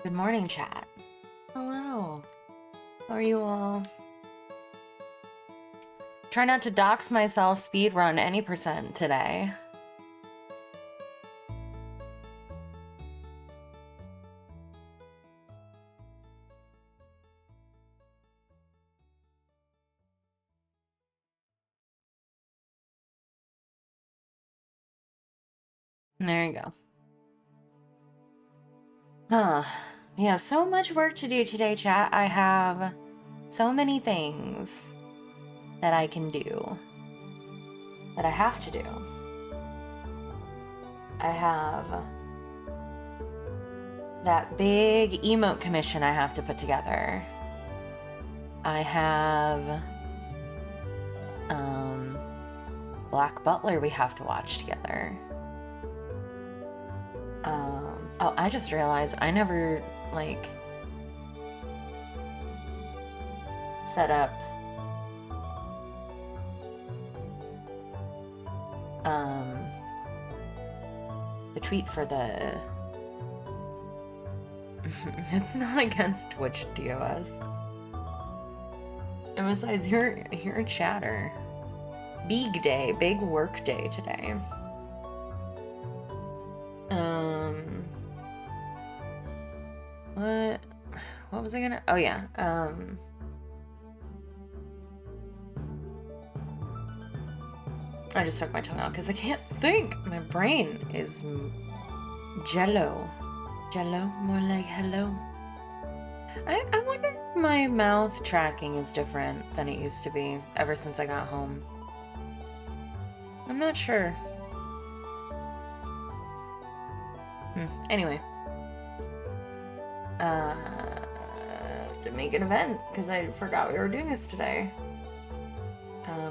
Good morning, chat. Hello. How are you all? Try not to dox myself speed run any percent today. There you go. Huh. We have so much work to do today, chat. I have so many things that I can do. That I have to do. I have that big emote commission I have to put together. I have Black Butler we have to watch together. Oh, I just realized I never, like, set up the tweet for the it's not against Twitch TOS. And besides, you're a chatter. Big day, big work day today. What was I gonna? Oh yeah. I just stuck my tongue out because I can't think. My brain is jello. Jello, more like hello. I wonder if my mouth tracking is different than it used to be ever since I got home. I'm not sure. Anyway. To make an event because I forgot we were doing this today.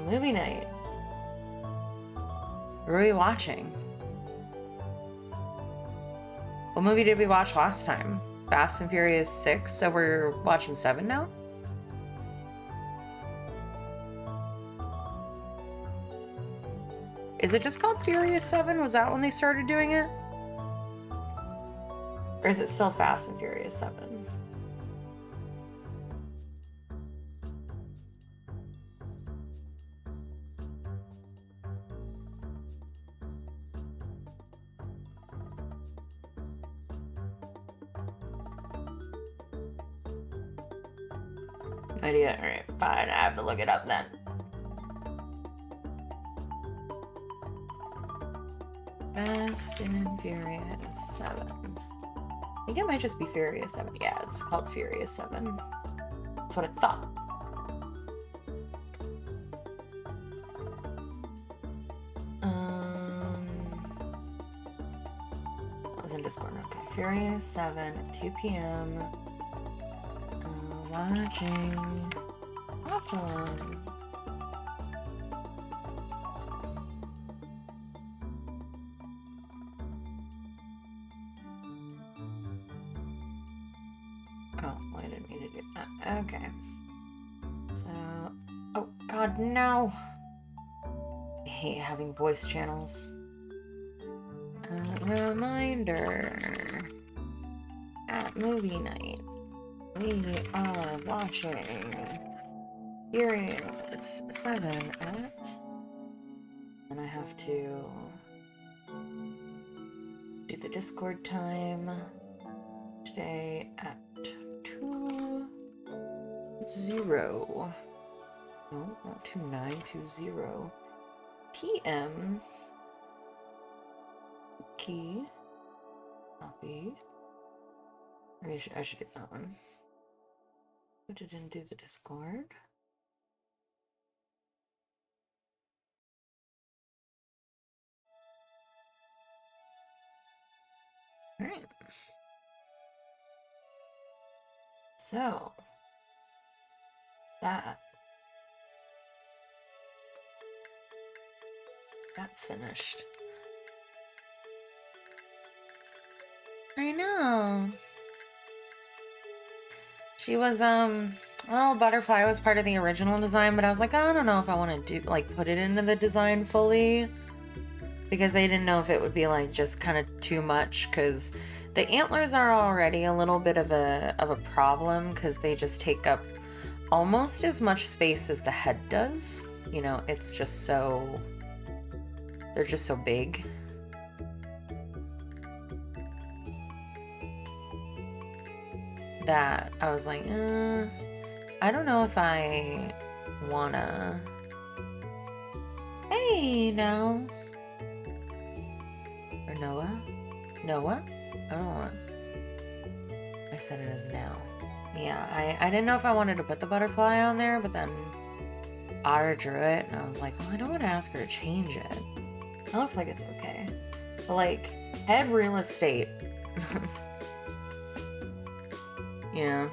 Movie night. What are we watching? What movie did we watch last time? Fast and Furious 6, so we're watching 7 now? Is it just called Furious 7? Was that when they started doing it? Or is it still Fast and Furious 7? Idea. Alright, fine. I have to look it up then. Fast and Furious 7. I think it might just be Furious 7. Yeah, it's called Furious 7. That's what I thought. That was in Discord. Okay, Furious 7 at 2 p.m. Watch along. Oh, I didn't mean to do that. Okay. So, oh god, no! I hate having voice channels. Reminder. At movie night, we are watching Furious 7 at... And I have to do the Discord time today at 2:0. No, not 2:20 p.m. Key. Copy. Maybe I should get that one. Put it into the Discord. All right. So that's finished. I know. She was well, Butterfly was part of the original design, but I was like, I don't know if I want to do put it into the design fully, because they didn't know if it would be like just kind of too much, because The antlers are already a little bit of a problem because they just take up almost as much space as the head does. You know, it's just so, they're just so big. That I was like, I don't know if I wanna. Hey, now. Or Noah? Noah? I don't want. I said it as now. Yeah, I didn't know if I wanted to put the butterfly on there, but then Otter drew it, and I was like, oh, I don't want to ask her to change it. It looks like it's okay. But, like, head real estate. Yeah.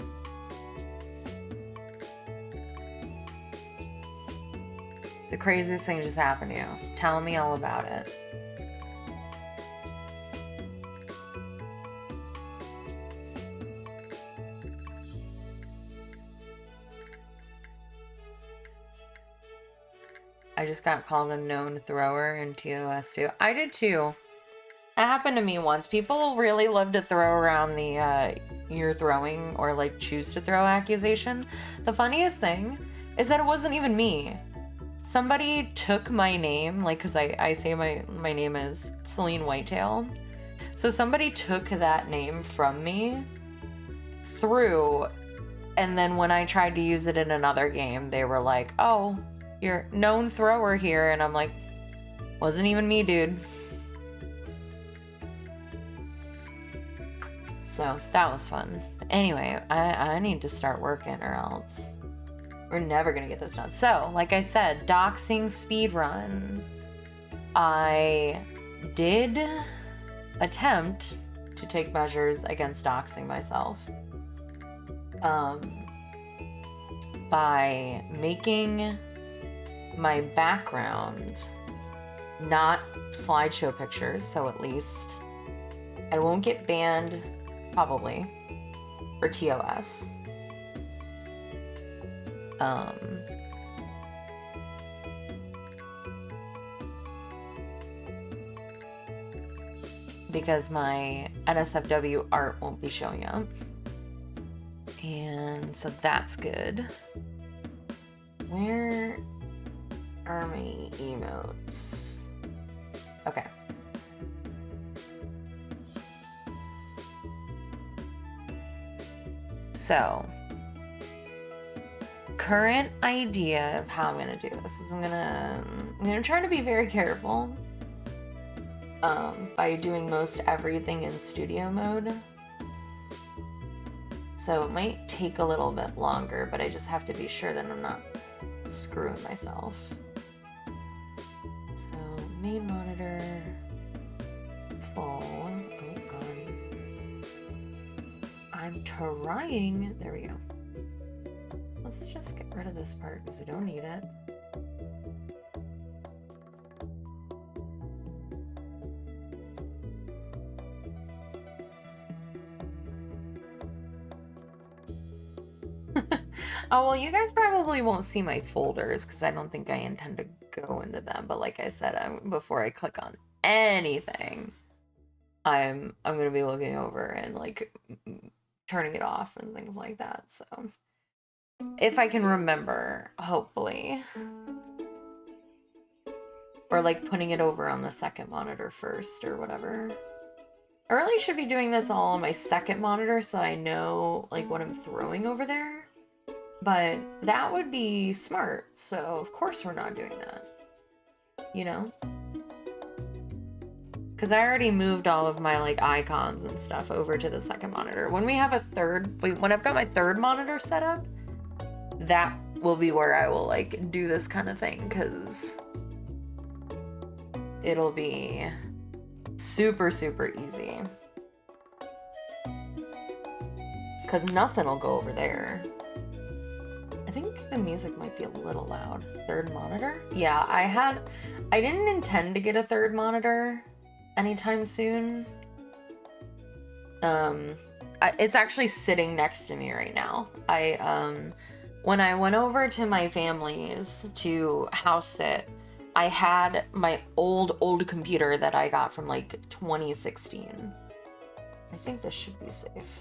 The craziest thing just happened to you. Tell me all about it. I just got called a known thrower in TOS too. I did too. That happened to me once. People really love to throw around the you're throwing or like choose to throw accusation. The funniest thing is that it wasn't even me. Somebody took my name, like, because I say my name is Celine Whitetail. So somebody took that name from me through, and then when I tried to use it in another game, they were like, oh, you're known thrower here, and I'm like, wasn't even me, dude. So that was fun. Anyway, I need to start working or else we're never gonna get this done. So, like I said, doxing speedrun. I did attempt to take measures against doxing myself by making my background not slideshow pictures, so at least I won't get banned, probably, for TOS. Because my NSFW art won't be showing up. And so that's good. Where are my emotes? Okay. So, current idea of how I'm gonna do this is I'm gonna try to be very careful by doing most everything in studio mode. So it might take a little bit longer, but I just have to be sure that I'm not screwing myself. So main monitor full. Oh god. I'm trying. There we go. Let's just get rid of this part because I don't need it. Oh, well, you guys probably won't see my folders because I don't think I intend to go into them. But like I said, before I click on anything, I'm going to be looking over and like turning it off and things like that. So if I can remember, hopefully. Or like putting it over on the second monitor first or whatever. I really should be doing this all on my second monitor so I know like what I'm throwing over there. But that would be smart, so of course we're not doing that, you know? Because I already moved all of my like icons and stuff over to the second monitor. When we have when I've got my third monitor set up, that will be where I will like do this kind of thing, because it'll be super, super easy. Because nothing will go over there. I think the music might be a little loud. Third monitor? Yeah, I didn't intend to get a third monitor anytime soon. It's actually sitting next to me right now. When I went over to my family's to house sit, I had my old computer that I got from like 2016. I think this should be safe.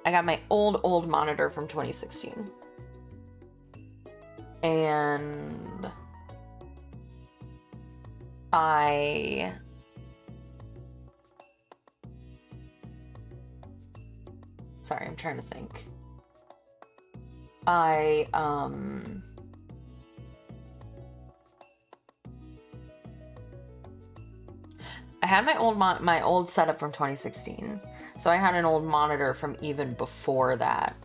I got my old monitor from 2016. And sorry, I'm trying to think. I had my old setup from 2016. So I had an old monitor from even before that.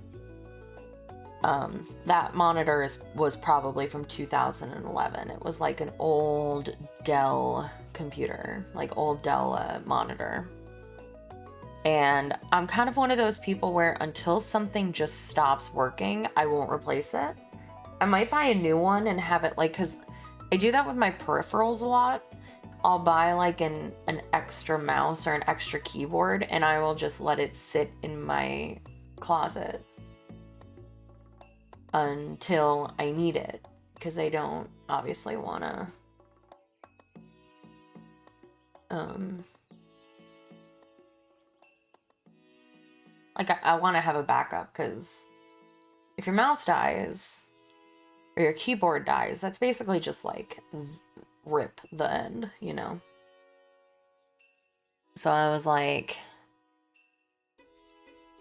That monitor was probably from 2011. It was like an old Dell computer, like old Dell monitor. And I'm kind of one of those people where until something just stops working, I won't replace it. I might buy a new one and have it like, because I do that with my peripherals a lot. I'll buy like an extra mouse or an extra keyboard, and I will just let it sit in my closet until I need it, because I don't obviously want to like I want to have a backup, because if your mouse dies or your keyboard dies, that's basically just like rip the end, you know? So I was like,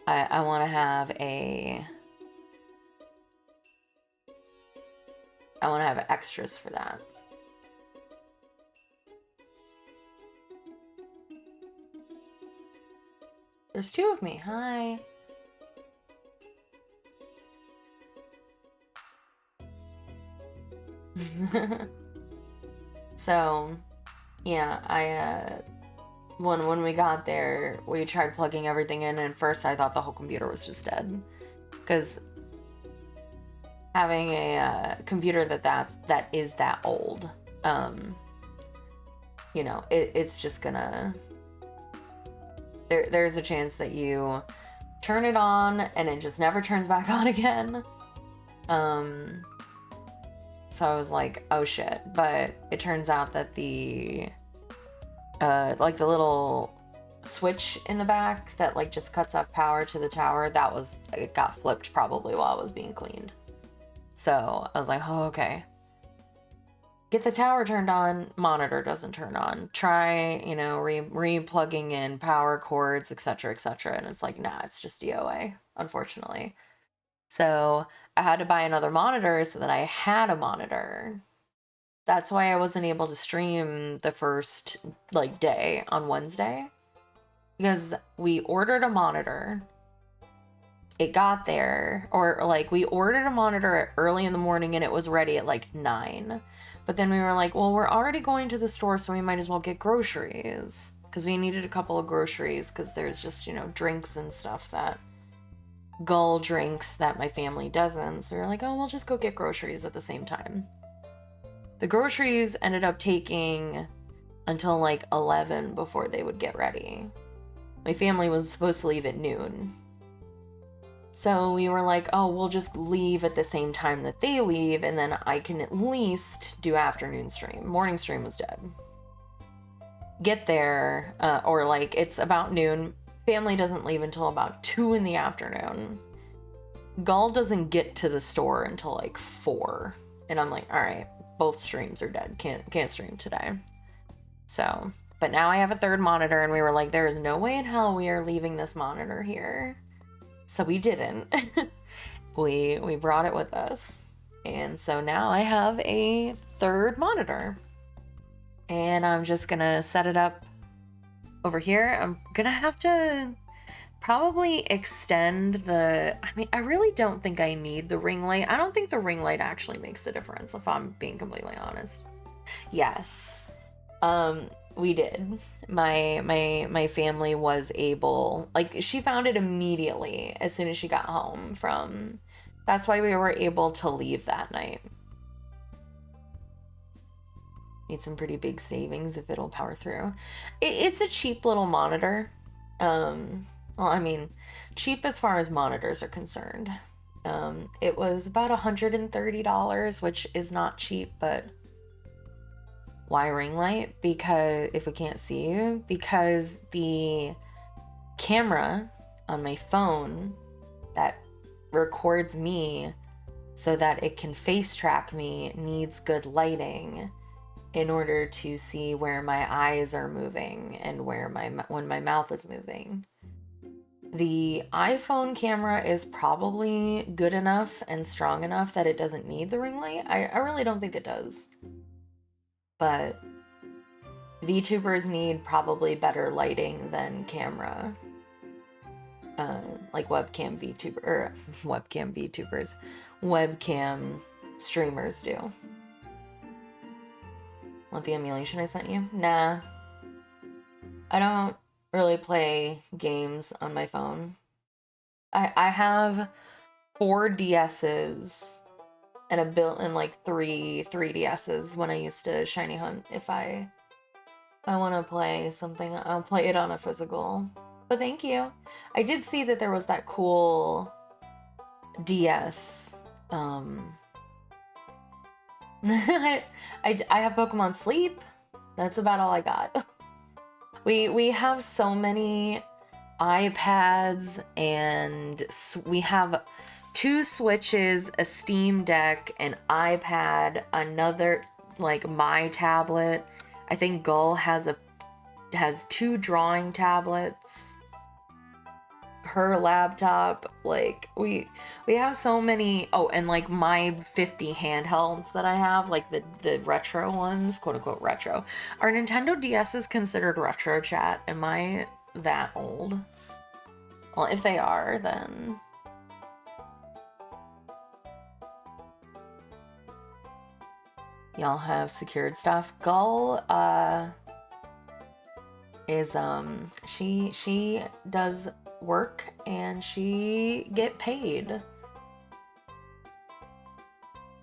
I want to have extras for that. There's two of me. Hi. So, yeah, when we got there, we tried plugging everything in, and at first I thought the whole computer was just dead, because having a computer that is that old, you know, it's just gonna, there's a chance that you turn it on and it just never turns back on again. So I was like, oh shit. But it turns out that the like the little switch in the back that like just cuts off power to the tower, it got flipped probably while it was being cleaned. So I was like, oh, okay. Get the tower turned on, monitor doesn't turn on. Try, you know, re-plugging in power cords, etc., and it's like, nah, it's just DOA, unfortunately. So I had to buy another monitor so that I had a monitor. That's why I wasn't able to stream the first like day on Wednesday, because we ordered a monitor. It got there, or like we ordered a monitor early in the morning and it was ready at like 9. But then we were like, well, we're already going to the store, so we might as well get groceries, because we needed a couple of groceries, because there's just, you know, drinks and stuff that Gull drinks that my family doesn't. So we were like, oh, we'll just go get groceries at the same time. The groceries ended up taking until like 11 before they would get ready. My family was supposed to leave at noon. So we were like, oh, we'll just leave at the same time that they leave, and then I can at least do afternoon stream. Morning stream was dead. Get there, or like it's about noon. Family doesn't leave until about 2 in the afternoon. Gull doesn't get to the store until like 4. And I'm like, all right, both streams are dead. Can't stream today. So, but now I have a third monitor, and we were like, there is no way in hell we are leaving this monitor here. So we didn't. we brought it with us. And so now I have a third monitor. And I'm just gonna set it up over here. I'm gonna have to probably extend I mean, I really don't think I need the ring light. I don't think the ring light actually makes a difference, if I'm being completely honest. Yes. We did. My family was able, like, she found it immediately as soon as she got home from, that's why we were able to leave that night. Need some pretty big savings if it'll power through. It's a cheap little monitor. Well, I mean, cheap as far as monitors are concerned. It was about $130, which is not cheap, but Why ring light? Because if we can't see you, because the camera on my phone that records me so that it can face track me needs good lighting in order to see where my eyes are moving and when my mouth is moving. The iPhone camera is probably good enough and strong enough that it doesn't need the ring light. I really don't think it does. But VTubers need probably better lighting than camera. Like webcam VTubers, webcam streamers do. Want the emulation I sent you? Nah. I don't really play games on my phone. I have 4 DSs and a built-in like 3 3DSs when I used to shiny hunt. If I want to play something, I'll play it on a physical. But thank you. I did see that there was that cool DS. I have Pokemon Sleep. That's about all I got. We have so many iPads, and we have 2 Switches, a Steam Deck, an iPad, another like my tablet. I think Gull has 2 drawing tablets, her laptop. Like we have so many. Oh, and like my 50 handhelds that I have, like the retro ones, quote unquote retro. Are Nintendo DSs considered retro, chat? Am I that old? Well, if they are, then y'all have secured stuff. Gull is she does work and she get paid.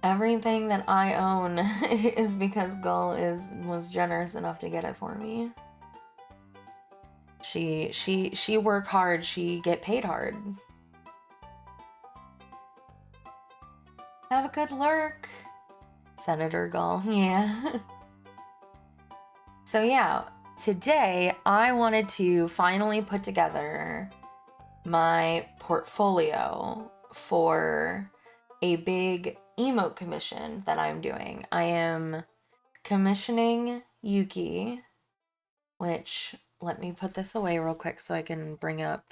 Everything that I own is because Gull was generous enough to get it for me. She work hard, she get paid hard. Have a good lurk, Senator Gull. Yeah. So yeah, today I wanted to finally put together my portfolio for a big emote commission that I'm doing. I am commissioning Yuki, which, let me put this away real quick so I can bring up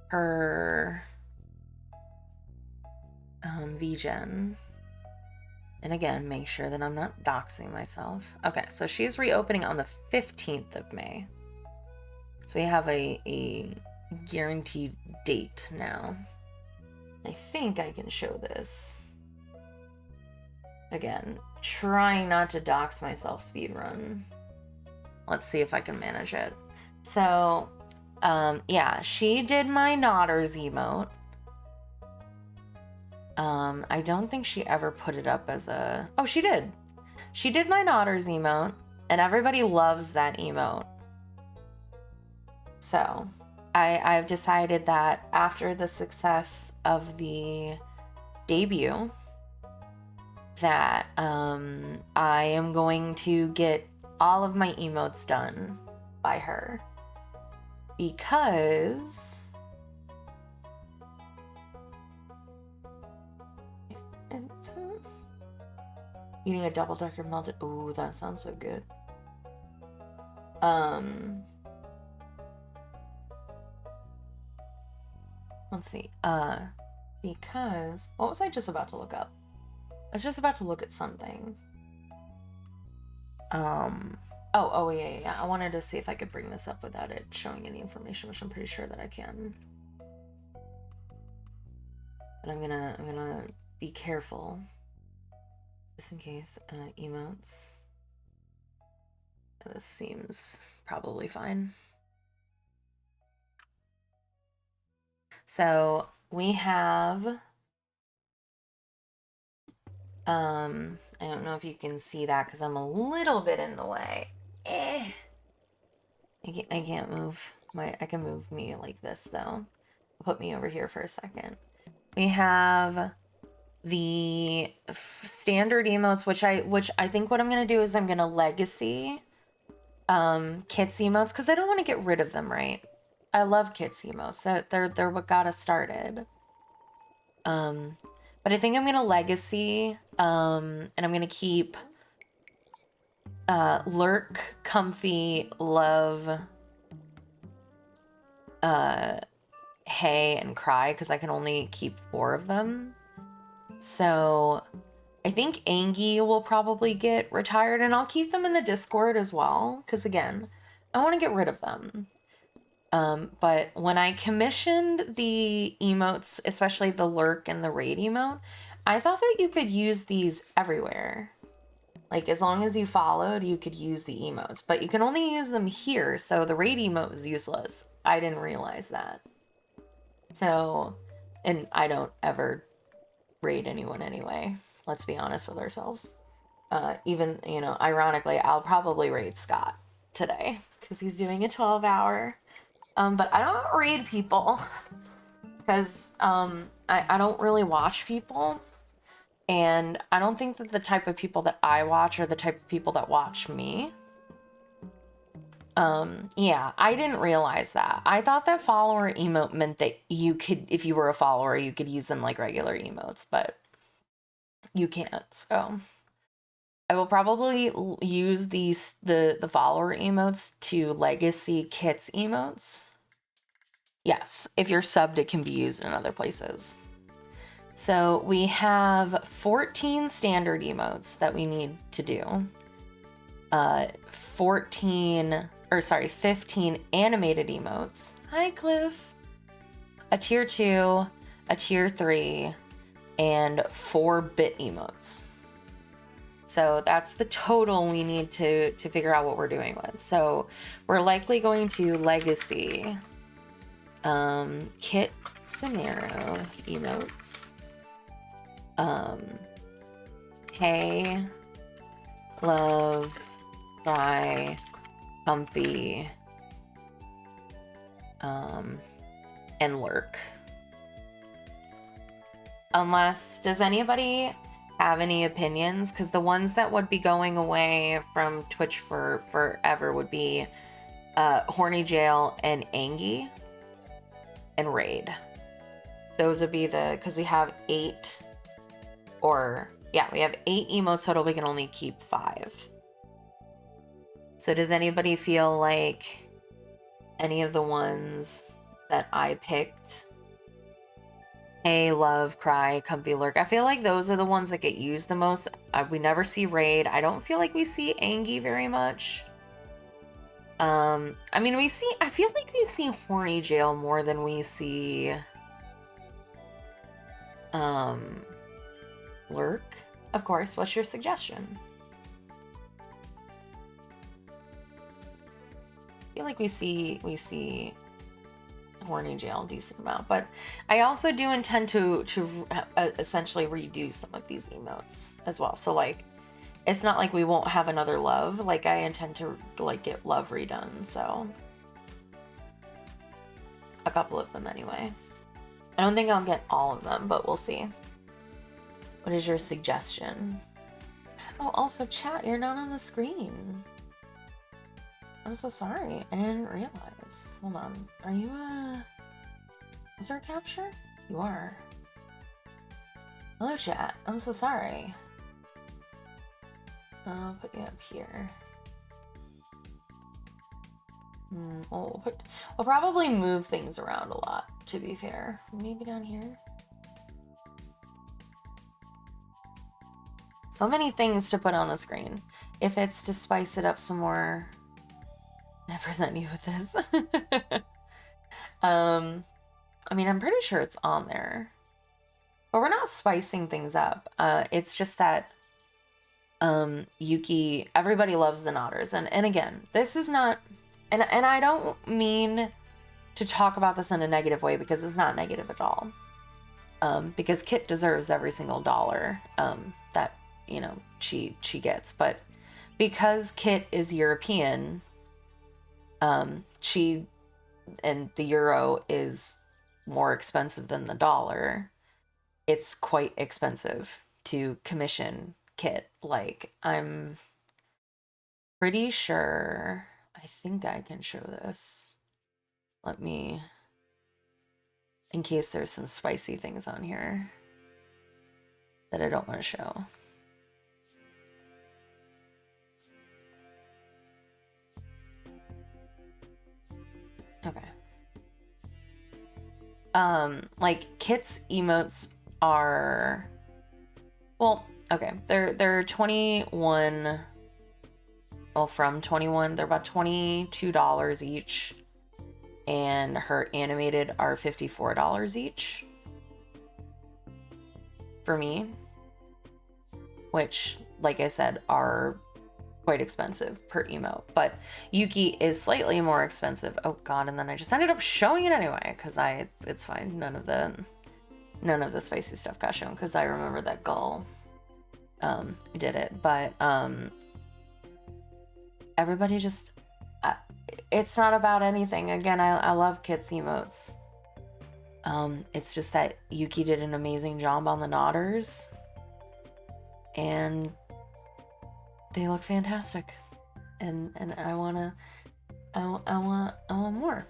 her VGen. And again, make sure that I'm not doxing myself. Okay, so she's reopening on the 15th of May. So we have a guaranteed date now. I think I can show this. Again, trying not to dox myself speedrun. Let's see if I can manage it. So, yeah, she did my Nodders emote. I don't think she ever put it up as a... Oh, she did. She did my Nodders emote, and everybody loves that emote. So, I've decided that after the success of the debut, that I am going to get all of my emotes done by her. Because... eating a double-decker melted... Ooh, that sounds so good. Let's see. Because... What was I just about to look up? I was just about to look at something. Oh, yeah. I wanted to see if I could bring this up without it showing any information, which I'm pretty sure that I can. But I'm gonna be careful. Just in case. Emotes. This seems probably fine. So we have... I don't know if you can see that because I'm a little bit in the way. I can't move. I can move me like this though. Put me over here for a second. We have the standard emotes, which I think what I'm gonna do is I'm gonna legacy Kit's emotes because I don't want to get rid of them, right? I love Kit's emotes. They're what got us started. But I think I'm gonna legacy, and I'm gonna keep lurk, comfy, love, hey, and cry because I can only keep 4 of them. So I think Angie will probably get retired, and I'll keep them in the Discord as well because again, I want to get rid of them. But when I commissioned the emotes, especially the lurk and the raid emote, I thought that you could use these everywhere. Like, as long as you followed, you could use the emotes, but you can only use them here, so the raid emote is useless. I didn't realize that. So, and I don't ever raid anyone anyway. Let's be honest with ourselves. Even, you know, ironically, I'll probably raid Scott today because he's doing a 12-hour. But I don't raid people because I don't really watch people. And I don't think that the type of people that I watch are the type of people that watch me. Yeah, I didn't realize that. I thought that follower emote meant that you could, if you were a follower, you could use them like regular emotes, but you can't. So I will probably use the follower emotes to legacy Kit's emotes. Yes, if you're subbed, it can be used in other places. So we have 14 standard emotes that we need to do. 15 animated emotes. Hi, Cliff. A tier 2, a tier 3, and 4 bit emotes. So that's the total we need to figure out what we're doing with. So we're likely going to legacy Kit Scenario emotes. Hey, love, cry, comfy, and lurk. Unless, does anybody have any opinions? Because the ones that would be going away from Twitch for forever would be Horny Jail and Angie and Raid. Those would be the, because we have 8, or yeah, we have 8 emotes total. We can only keep 5. So does anybody feel like any of the ones that I picked, hey, love, cry, comfy, lurk, I feel like those are the ones that get used the most. We never see Raid. I don't feel like we see Angie very much. I mean, I feel like we see Horny Jail more than we see lurk. Of course, what's your suggestion? I feel like we see Horny Jail a decent amount, but I also do intend to essentially redo some of these emotes as well. So like, it's not like we won't have another love. Like, I intend to like get love redone. So a couple of them anyway. I don't think I'll get all of them, but we'll see. What is your suggestion? Oh, also chat, you're not on the screen. I'm so sorry. I didn't realize. Hold on. Are you is there a capture? You are. Hello, chat. I'm so sorry. I'll put you up here. We'll probably move things around a lot, to be fair. Maybe down here. So many things to put on the screen. If it's to spice it up some more, I present you with this. I mean, I'm pretty sure it's on there, but we're not spicing things up. It's just that Yuki, everybody loves the Nodders, and again, this is not, and I don't mean to talk about this in a negative way because it's not negative at all. Because Kit deserves every single dollar that, you know, she gets, but because Kit is European, she, and the euro is more expensive than the dollar, it's quite expensive to commission kit. Like, I'm pretty sure, I think I can show this. Let me, in case there's some spicy things on here that I don't want to show. Okay. Like Kit's emotes are, well, okay, they're 21, well, from 21, they're about $22 each, and her animated are $54 each for me, which, like I said, are quite expensive per emote. But Yuki is slightly more expensive. Oh god, and then I just ended up showing it anyway, because it's fine. None of the spicy stuff got shown, because I remember that Gull did it. But everybody just, it's not about anything. Again, I love Kit's emotes. It's just that Yuki did an amazing job on the Nodders, and they look fantastic, and I want more.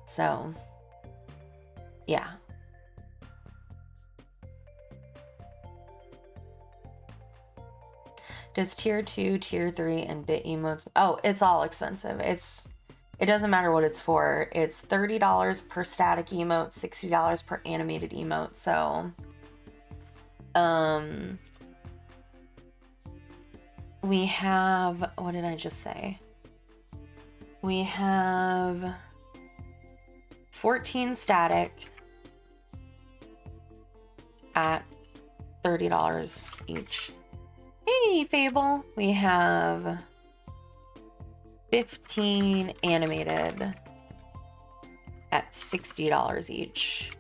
So yeah. Does tier 2, tier 3, and bit emotes? Oh, it's all expensive. It doesn't matter what it's for. It's $30 per static emote, $60 per animated emote. So we have, what did I just say? We have 14 static at $30 each. Hey, Fable. We have 15 animated at $60 each.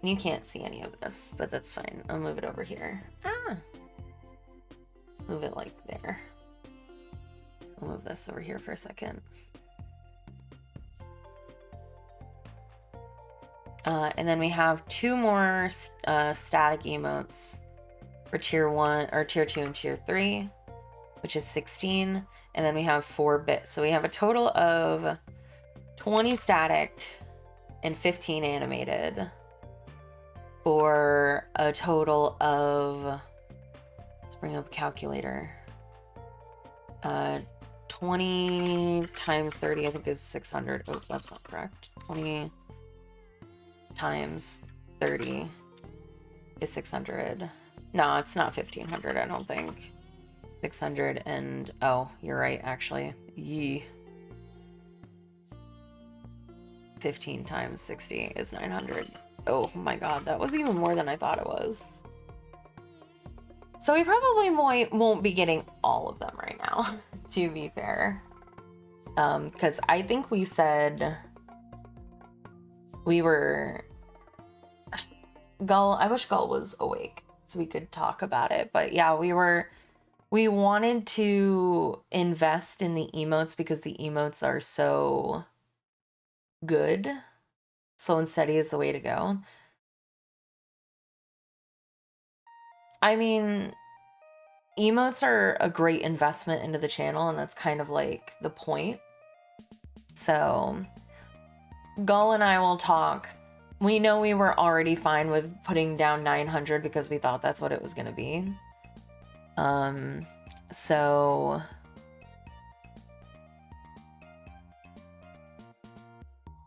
You can't see any of this, but that's fine. I'll move it over here. Move it like there. I'll move this over here for a second. And then we have 2 more static emotes for tier 1 or tier 2 and tier 3, which is 16. And then we have 4 bits. So we have a total of 20 static and 15 animated for a total of, let's bring up a calculator. 20 times 30, I think, is 600. Oh, that's not correct. 20 times 30 is 600. No, it's not 1500, I don't think. 600 and, oh, you're right, actually. Yee. 15 times 60 is 900. Oh my god, that was even more than I thought it was. So we probably won't be getting all of them right now, to be fair. Because I think we said we were... Gull, I wish Gull was awake so we could talk about it. But yeah, we wanted to invest in the emotes because the emotes are so good. Slow and steady is the way to go. I mean, emotes are a great investment into the channel, and that's kind of like the point. So Gull and I will talk. We know we were already fine with putting down 900 because we thought that's what it was going to be. So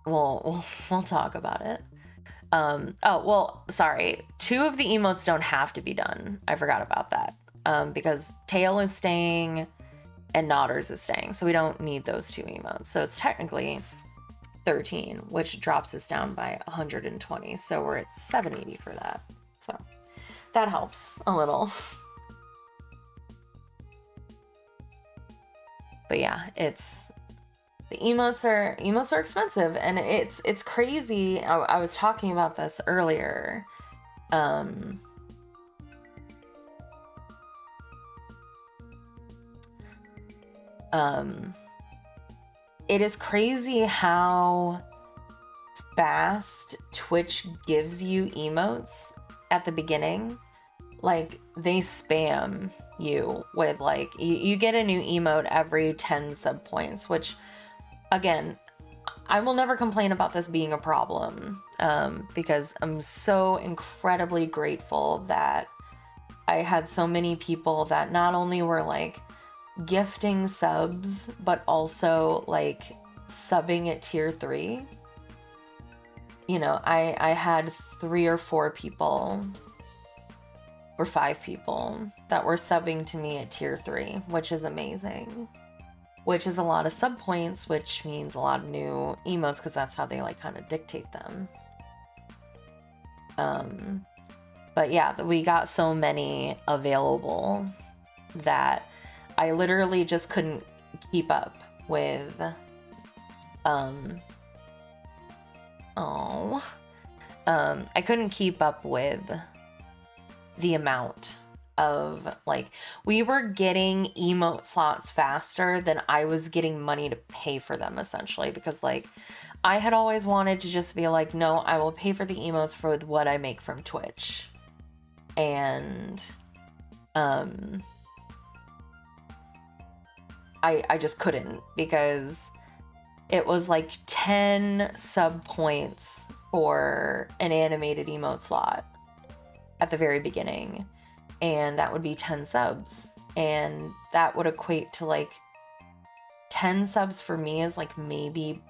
we'll talk about it. Oh, well, sorry. 2 of the emotes don't have to be done. I forgot about that. Because Tail is staying and Nodders is staying. So we don't need those 2 emotes. So it's technically 13, which drops us down by 120. So we're at 780 for that. So that helps a little. But yeah, the emotes are expensive, and it's crazy. I was talking about this earlier. It is crazy how fast Twitch gives you emotes at the beginning, like they spam you with like, you get a new emote every 10 sub points, which again, I will never complain about this being a problem, because I'm so incredibly grateful that I had so many people that not only were like gifting subs, but also like subbing at tier 3. You know, I had 3 or 4 people or 5 people that were subbing to me at tier 3, which is amazing. Which is a lot of sub points, which means a lot of new emotes, because that's how they like kind of dictate them. But yeah, we got so many available that I literally just couldn't keep up with I couldn't keep up with the amount of, like, we were getting emote slots faster than I was getting money to pay for them, essentially, because like I had always wanted to just be like, no, I will pay for the emotes for what I make from Twitch. And I just couldn't, because it was like 10 sub points for an animated emote slot at the very beginning, and that would be 10 subs, and that would equate to like 10 subs for me is like maybe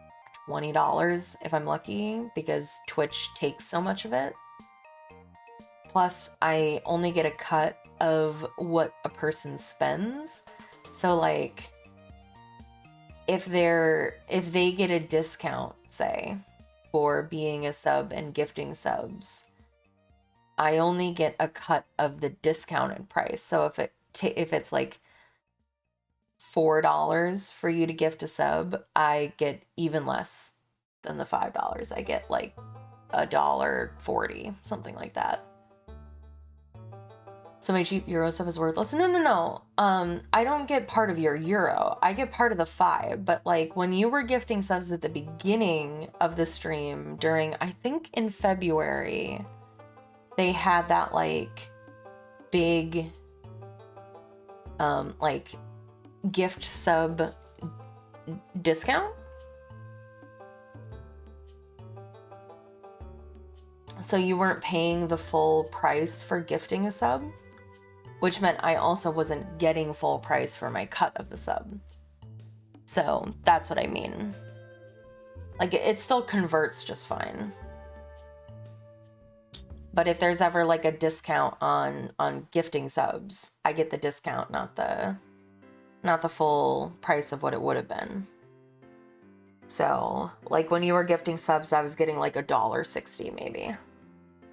$20 if I'm lucky, because Twitch takes so much of it. Plus I only get a cut of what a person spends, so like if they get a discount, say, for being a sub and gifting subs, I only get a cut of the discounted price. So if it's like $4 for you to gift a sub, I get even less than the $5. I get like $1.40, something like that. So my cheap euro sub is worthless. No. I don't get part of your euro. I get part of the 5. But like when you were gifting subs at the beginning of the stream during, I think in February, they had that like big like gift sub discount. So you weren't paying the full price for gifting a sub, which meant I also wasn't getting full price for my cut of the sub. So that's what I mean. Like it still converts just fine. But if there's ever like a discount on gifting subs, I get the discount, not the full price of what it would have been. So like when you were gifting subs, I was getting like $1.60 maybe.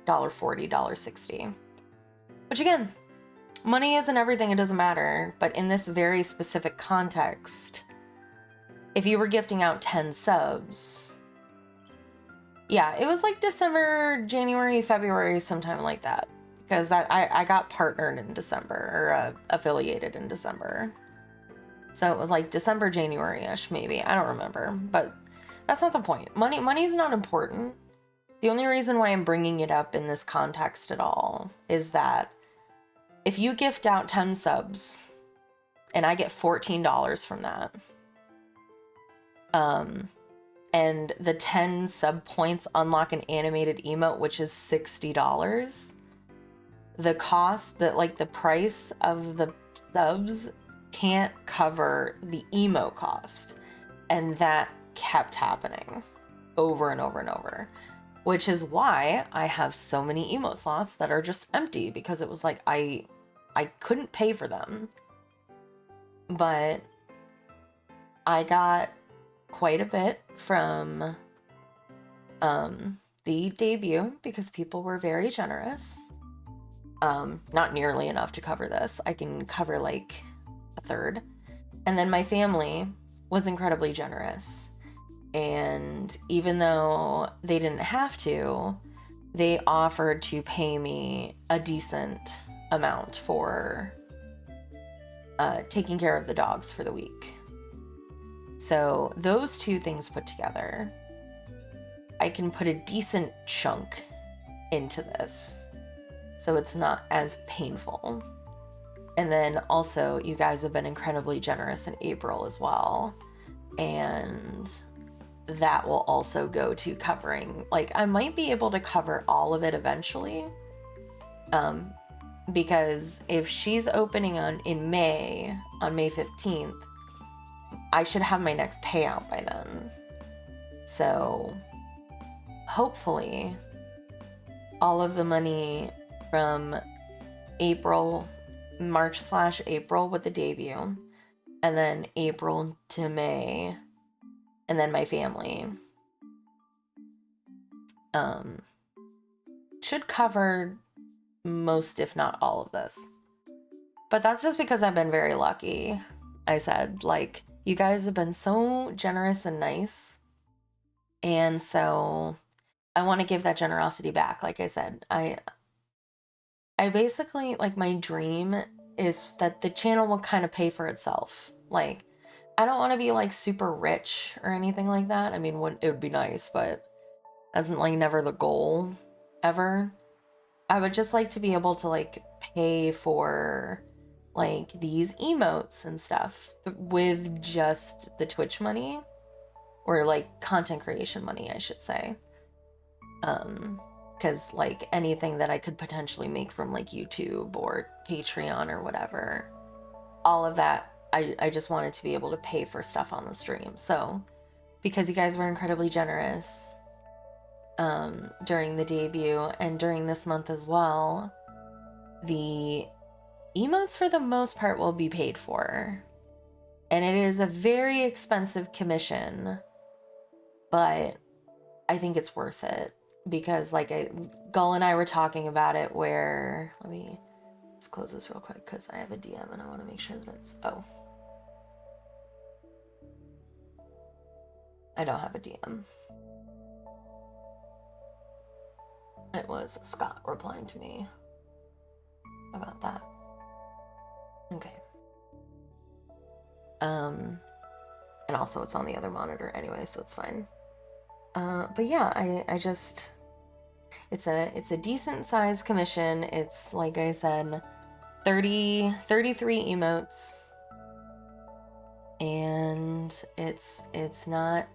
$1.40, $1.60. Which again, money isn't everything, it doesn't matter. But in this very specific context, if you were gifting out 10 subs, yeah, it was like December, January, February, sometime like that. Because I got partnered in December, or affiliated in December. So it was like December, January-ish, maybe. I don't remember. But that's not the point. Money is not important. The only reason why I'm bringing it up in this context at all is that if you gift out 10 subs, and I get $14 from that, and the 10 sub points unlock an animated emote, which is $60. The cost, the price of the subs can't cover the emote cost. And that kept happening over and over and over, which is why I have so many emote slots that are just empty, because it was like I couldn't pay for them. But I got quite a bit from the debut, because people were very generous. Not nearly enough to cover this. I can cover like a third. And then my family was incredibly generous. And even though they didn't have to, they offered to pay me a decent amount for taking care of the dogs for the week. So those two things put together I can put a decent chunk into this, so it's not as painful. And then also, you guys have been incredibly generous in April as well, and that will also go to covering, like, I might be able to cover all of it eventually, because if she's opening in May, on May 15th, I should have my next payout by then. So hopefully all of the money from March/April with the debut, and then April to May, and then my family, should cover most, if not all of this. But that's just because I've been very lucky. I said, like, you guys have been so generous and nice, and so I want to give that generosity back. Like I said, I basically, like, my dream is that the channel will kind of pay for itself. Like, I don't want to be like super rich or anything like that. I mean, it would be nice, but that's like never the goal ever. I would just like to be able to like pay for like these emotes and stuff with just the Twitch money, or like content creation money, I should say. Because like anything that I could potentially make from like YouTube or Patreon or whatever, all of that, I just wanted to be able to pay for stuff on the stream. So because you guys were incredibly generous during the debut and during this month as well, the emotes for the most part will be paid for. And it is a very expensive commission, but I think it's worth it, because like Gull and I were talking about it, where, let me just close this real quick because I have a DM and I want to make sure that it's, oh, I don't have a DM. It was Scott replying to me about that. Okay. And also it's on the other monitor anyway, so it's fine. But yeah, I just, it's a decent sized commission. It's, like I said, 33 emotes, and it's not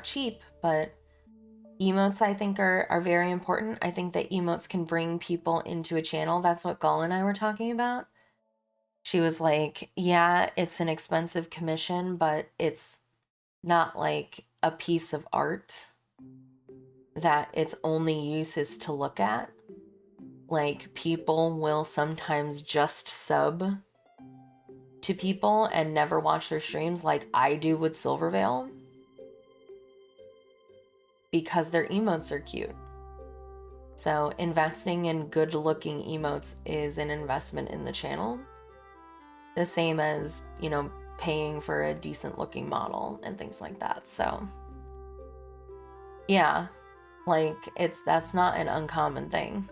cheap, but emotes I think are very important. I think that emotes can bring people into a channel. That's what Gull and I were talking about. She was like, yeah, it's an expensive commission, but it's not like a piece of art that its only use is to look at. Like, people will sometimes just sub to people and never watch their streams, like I do with Silverveil, because their emotes are cute. So investing in good looking emotes is an investment in the channel. The same as, you know, paying for a decent looking model and things like that. So yeah, like that's not an uncommon thing.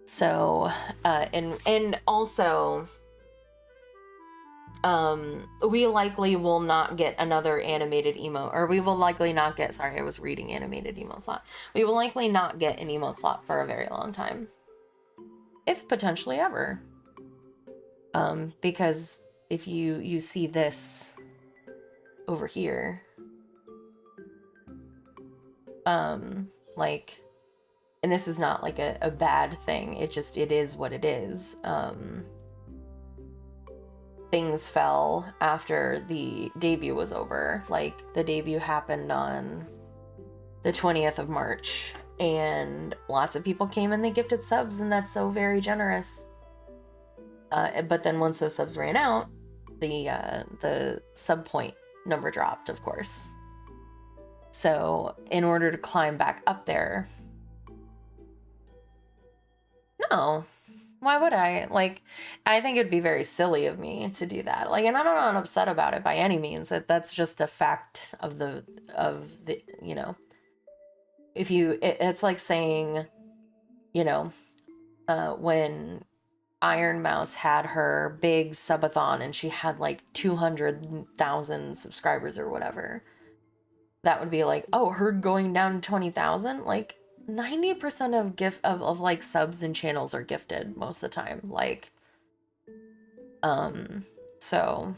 So and also we likely will not get another animated emote, or we will likely not get, sorry, I was reading animated emote slot. We will likely not get an emote slot for a very long time, if potentially ever. Because if you see this over here, like, and this is not like a bad thing, it is what it is. Things fell after the debut was over. Like, the debut happened on the 20th of March, and lots of people came and they gifted subs, and that's so very generous. But then once those subs ran out, the sub point number dropped, of course. So in order to climb back up there, no, why would I? Like, I think it'd be very silly of me to do that. Like, and I'm not upset about it by any means. That's just a fact of the you know, if you, it's like saying, you know, when Iron Mouse had her big subathon and she had like 200,000 subscribers or whatever. that would be like, oh, herd going down to 20,000. Like 90% of like subs and channels are gifted most of the time. Like, so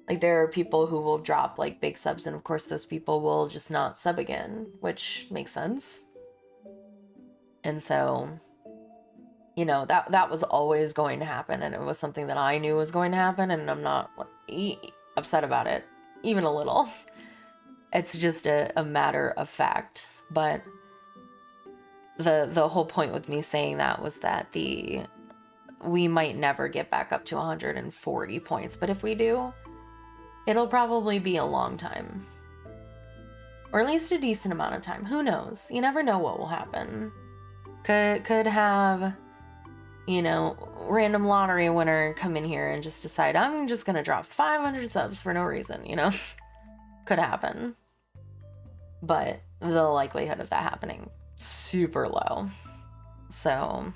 like there are people who will drop like big subs, and of course those people will just not sub again, which makes sense. And so, you know, that was always going to happen, and it was something that I knew was going to happen, and I'm not upset about it even a little. It's just a matter of fact. But the whole point with me saying that was that we might never get back up to 140 points, but if we do, it'll probably be a long time. Or at least a decent amount of time. Who knows? You never know what will happen. Could have, you know, random lottery winner come in here and just decide, I'm just gonna drop 500 subs for no reason, you know? Could happen. But the likelihood of that happening, super low. So,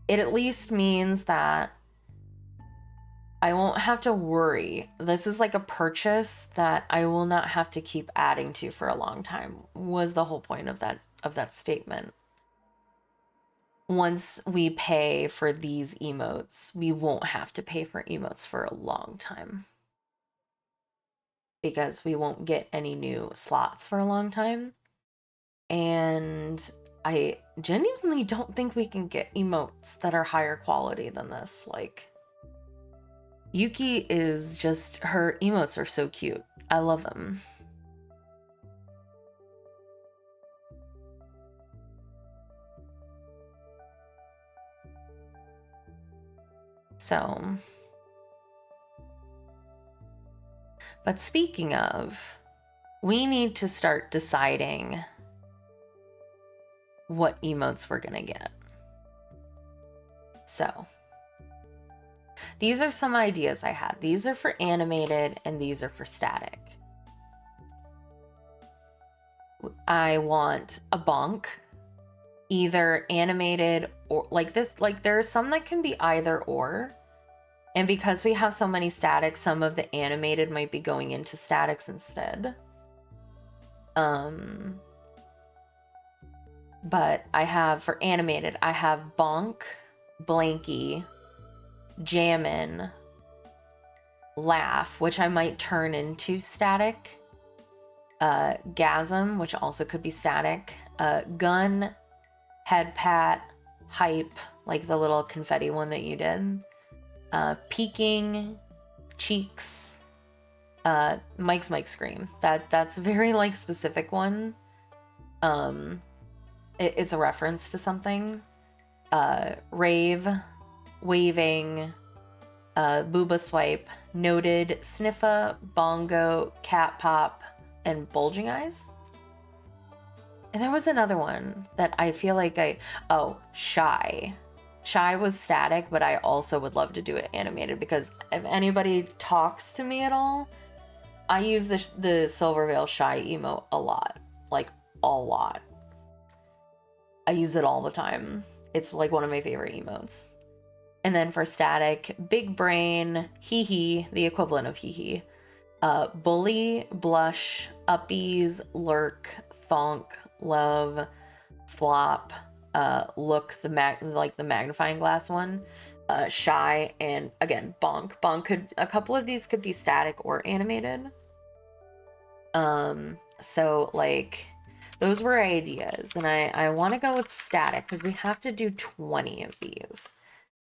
it at least means that I won't have to worry. This is like a purchase that I will not have to keep adding to for a long time, was the whole point of that statement. Once we pay for these emotes, we won't have to pay for emotes for a long time, because we won't get any new slots for a long time. And I genuinely don't think we can get emotes that are higher quality than this. Like, Yuki is just, her emotes are so cute. I love them. So, but speaking of, we need to start deciding what emotes we're gonna get. So, these are some ideas I had. These are for animated and these are for static. I want a bonk, either animated or like this. Like, there are some that can be either or. And because we have so many statics, some of the animated might be going into statics instead. But I have, for animated, I have bonk, blanky, jammin', laugh, which I might turn into static, gasm, which also could be static, gun, head pat, hype, like the little confetti one that you did, peeking, cheeks, Mike's Mike scream. That's a very like specific one. It's a reference to something. Rave, waving, booba swipe, noted, sniffa, bongo, cat pop, and bulging eyes. And there was another one that I feel like shy. Shy was static, but I also would love to do it animated, because if anybody talks to me at all, I use the Silverveil Shy emote a lot. Like, a lot. I use it all the time. It's like one of my favorite emotes. And then for static, big brain, hee hee, the equivalent of hee hee, bully, blush, uppies, lurk, thonk, love, flop, look, the magnifying glass one, shy, and again, bonk. A couple of these could be static or animated. So like, those were ideas, and I want to go with static because we have to do 20 of these.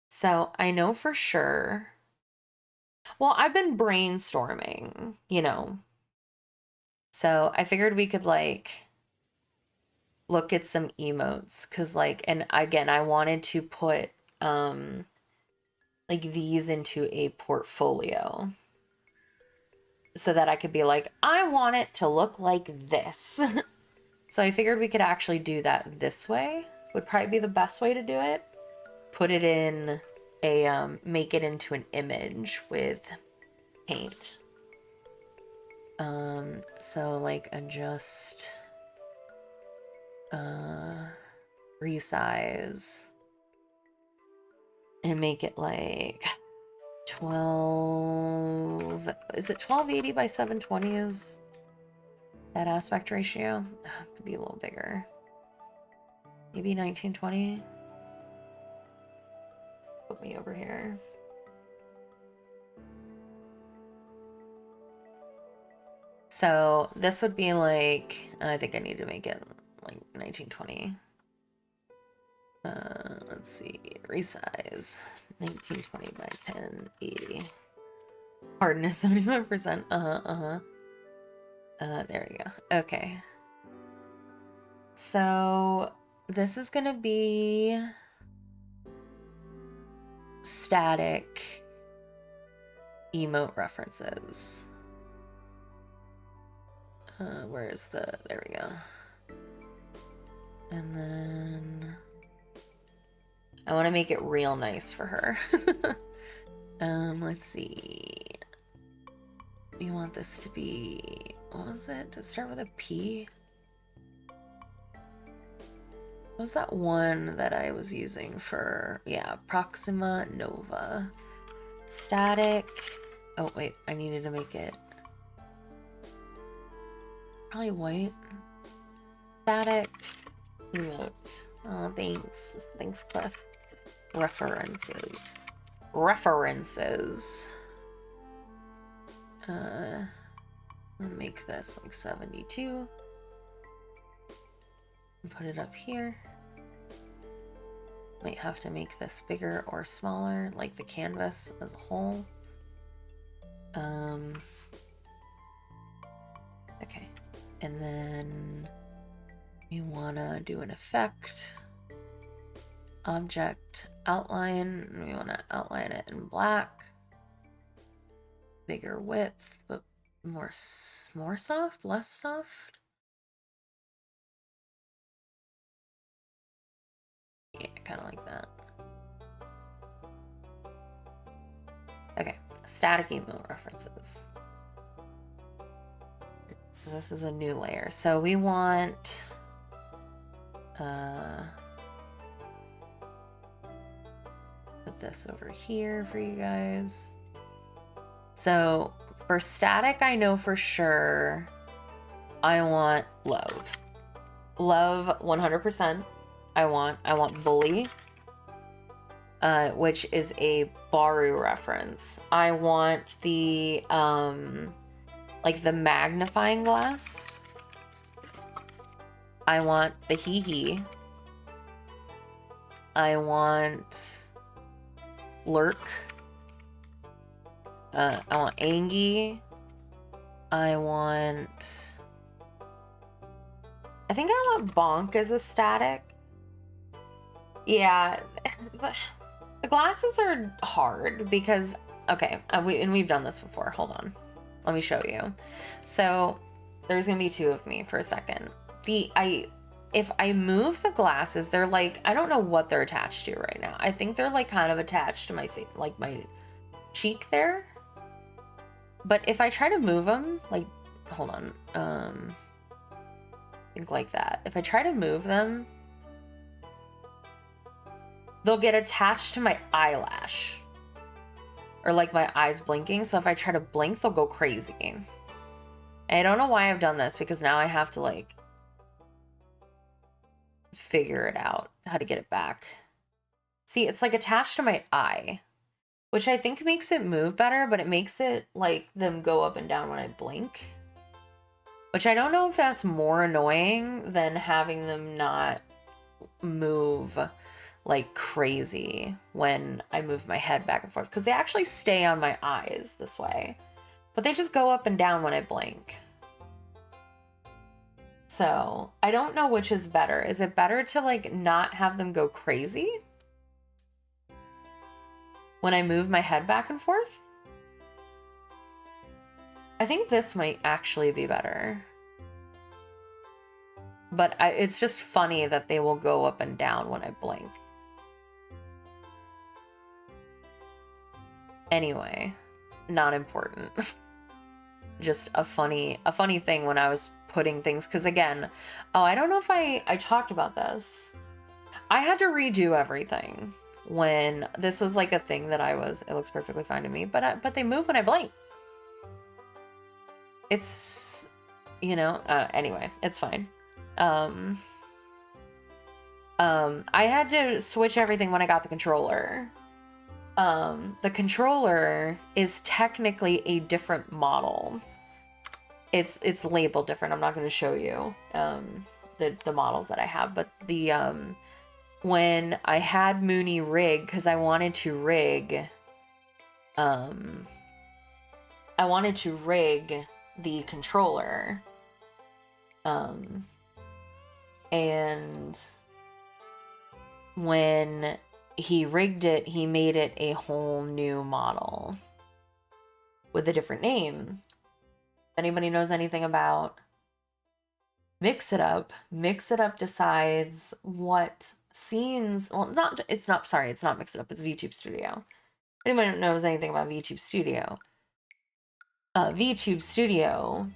So I know for sure. Well, I've been brainstorming, you know. So I figured we could like look at some emotes, because like, and again, I wanted to put like these into a portfolio so that I could be like, I want it to look like this. So I figured we could actually do that this way. Would probably be the best way to do it. Put it in a, make it into an image with paint. So like adjust, resize, and make it like 12, is it 1280 by 720 is that aspect ratio? It could be a little bigger. Maybe 1920. Put me over here. So this would be like, I think I need to make it like 1920. Let's see, resize 1920 by 1080. Hardness 75%. There we go. Okay. So this is gonna be static emote references. Where is the, there we go. And then I want to make it real nice for her. Let's see. We want this to be, what was it? To start with a P? What was that one that I was using for, yeah, Proxima Nova. Static. Oh, wait, I needed to make it probably white. Static emote. Oh, thanks. Thanks, Cliff. References. I'll make this like 72. And put it up here. Might have to make this bigger or smaller, like the canvas as a whole. Okay. And then we wanna do an effect. Object outline, and we wanna outline it in black. Bigger width, but more soft, less soft. Yeah, kind of like that. Okay, static emote references. So this is a new layer. So we want put this over here for you guys. So for static, I know for sure I want love. Love 100%. I want bully, which is a Baru reference. I want the like the magnifying glass. I want the hee-hee. I want lurk. I want Angie. I think I want bonk as a static. Yeah, the glasses are hard because, okay, we've done this before. Hold on. Let me show you. So there's gonna be two of me for a second. If I move the glasses, they're like, I don't know what they're attached to right now. I think they're like kind of attached to my face, like my cheek there. But if I try to move them, like, hold on, think like that. If I try to move them, they'll get attached to my eyelash. Or like my eyes blinking. So if I try to blink, they'll go crazy. And I don't know why I've done this, because now I have to like figure it out, how to get it back. See, it's like attached to my eye, which I think makes it move better, but it makes it like them go up and down when I blink. Which I don't know if that's more annoying than having them not move like crazy when I move my head back and forth, because they actually stay on my eyes this way, but they just go up and down when I blink. So I don't know which is better. Is it better to like not have them go crazy when I move my head back and forth? I think this might actually be better. But it's just funny that they will go up and down when I blink. Anyway, not important. Just a funny thing when I was putting things, because again, oh, I don't know if I talked about this. I had to redo everything. when this was like a thing that it looks perfectly fine to me, but they move when I blink. It's, you know, anyway, it's fine. I had to switch everything when I got the controller. The controller is technically a different model. It's labeled different. I'm not going to show you the models that I have, but the when I had Mooney rig, because I wanted to rig the controller, and when he rigged it, he made it a whole new model with a different name. If anybody knows anything about Mix It Up decides what scenes, well, it's not Mix It Up, it's VTube Studio. If anybody knows anything about VTube Studio, VTube Studio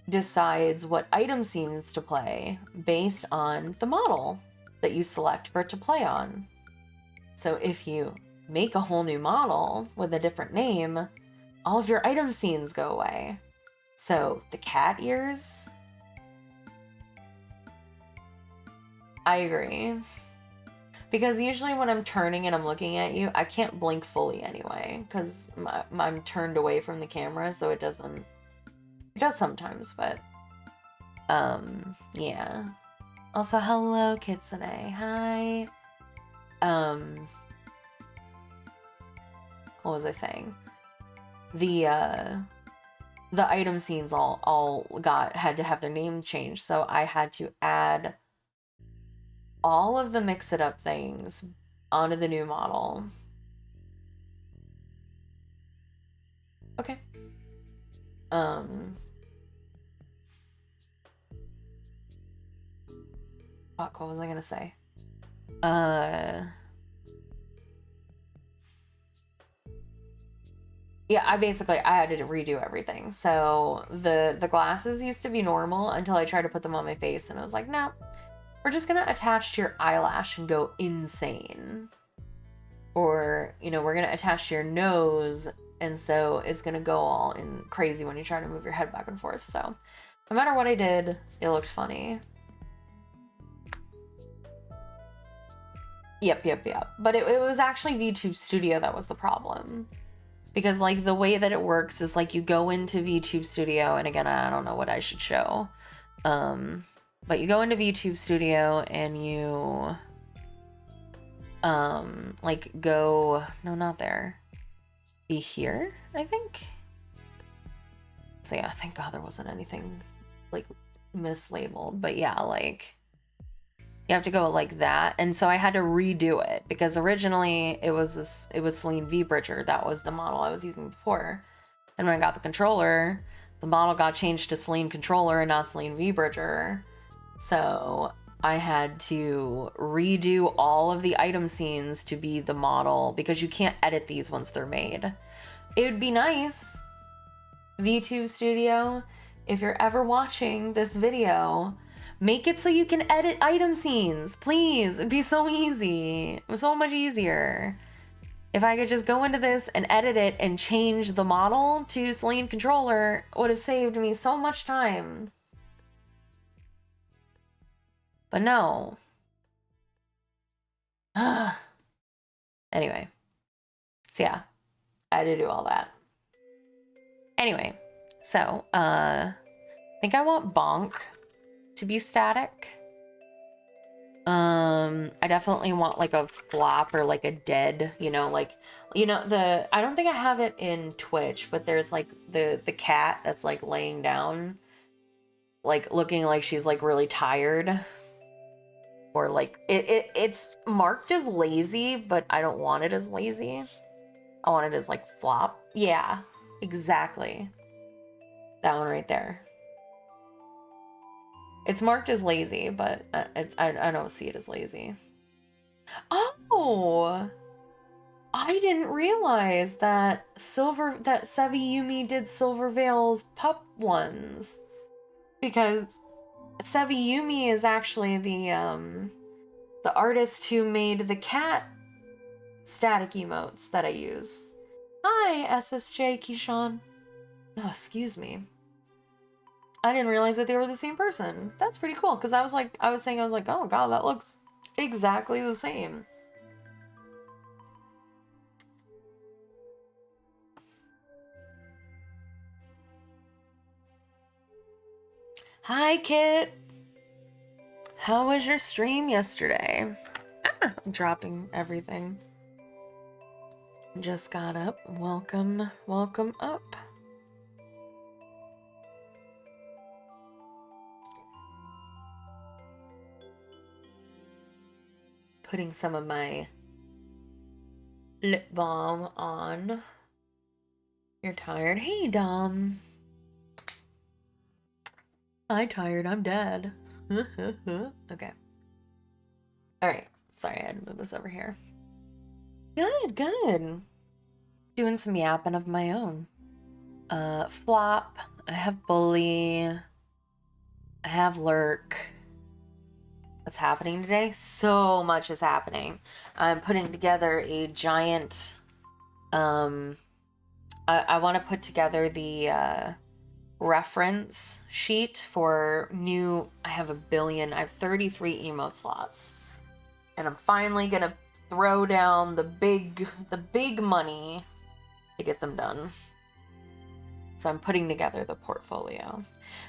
decides what item scenes to play based on the model that you select for it to play on. So if you make a whole new model with a different name, all of your item scenes go away. So the cat ears, I agree. Because usually when I'm turning and I'm looking at you, I can't blink fully anyway, because I'm turned away from the camera, so it does sometimes, but yeah. Also, hello Kitsune, hi. What was I saying? The item scenes all had to have their names changed, so I had to add all of the Mix It Up things onto the new model. Okay. Fuck, what was I gonna say? Yeah, I had to redo everything. So the glasses used to be normal until I tried to put them on my face, and I was like, no, we're just gonna attach to your eyelash and go insane. Or, you know, we're gonna attach to your nose, and so it's gonna go all in crazy when you try to move your head back and forth. So no matter what I did, it looked funny. Yep. But it was actually VTube Studio that was the problem. Because, like, the way that it works is, like, you go into VTube Studio, and again, I don't know what I should show. But you go into VTube Studio, and you, like, go... No, not there. Be here, I think? So, yeah, thank God there wasn't anything, like, mislabeled. But, yeah, like... You have to go like that, and so I had to redo it because originally it was Celine V Bridger. That was the model I was using before. And when I got the controller, the model got changed to Celine Controller and not Celine V Bridger. So I had to redo all of the item scenes to be the model because you can't edit these once they're made. It would be nice, VTube Studio, if you're ever watching this video, make it so you can edit item scenes, please. It'd be so easy. So much easier. If I could just go into this and edit it and change the model to Celine Controller, it would have saved me so much time. But no. Anyway. So yeah, I had to do all that. Anyway, so, I think I want Bonk to be static. I definitely want like a flop or like a dead, you know, like, you know, I don't think I have it in Twitch, but there's like the cat that's like laying down, like looking like she's like really tired, or like it's marked as lazy, but I don't want it as lazy. I want it as like flop. Yeah, exactly. That one right there. It's marked as lazy, but I don't see it as lazy. Oh, I didn't realize that Sevi Yumi did Silver Veil's pup ones, because Sevi Yumi is actually the artist who made the cat static emotes that I use. Hi, SSJ Keyshawn. Oh, excuse me. I didn't realize that they were the same person. That's pretty cool, because I was like, oh god, that looks exactly the same. Hi, Kit. How was your stream yesterday? Ah, I'm dropping everything. Just got up. Welcome, welcome up. Putting some of my lip balm on. You're tired? Hey, Dom. I'm tired. I'm dead. Okay. All right. Sorry, I had to move this over here. Good, good. Doing some yapping of my own. Flop. I have bully. I have lurk. What's happening today? So much is happening. I'm putting together a giant. I want to put together the reference sheet for new. I have 33 emote slots, and I'm finally gonna throw down the big money to get them done. So I'm putting together the portfolio.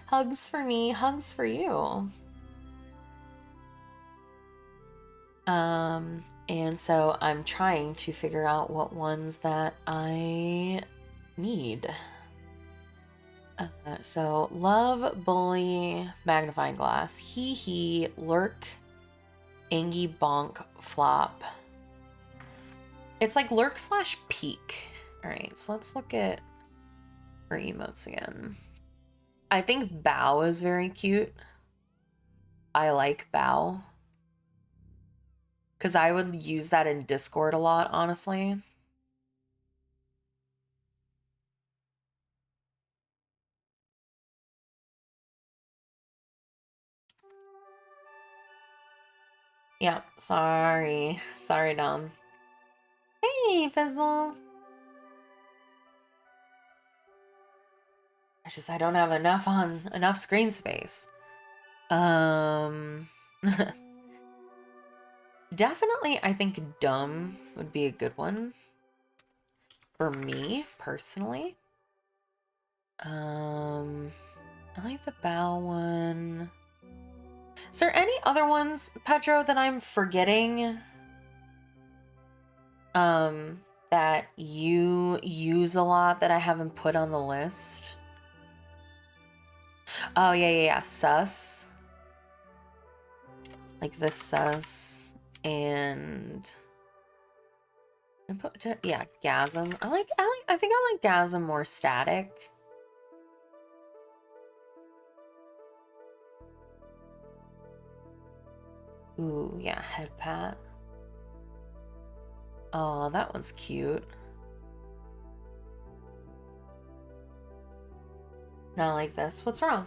Hugs for me, hugs for you. And so I'm trying to figure out what ones that I need. So love, bully, magnifying glass, hee, lurk, Angie, bonk, flop. It's like lurk / peek. All right, so let's look at our emotes again. I think bow is very cute. I like bow. Because I would use that in Discord a lot, honestly. Yeah, sorry. Sorry, Dom. Hey, Fizzle. It's just I don't have enough screen space. Definitely, I think dumb would be a good one for me personally. I like the bow one. Is there any other ones, Pedro, that I'm forgetting? That you use a lot that I haven't put on the list? Oh, yeah. Sus. Like this sus. And yeah, gasm. I think I like gasm more static. Ooh, yeah, head pat. Oh, that one's cute. Not like this. What's wrong?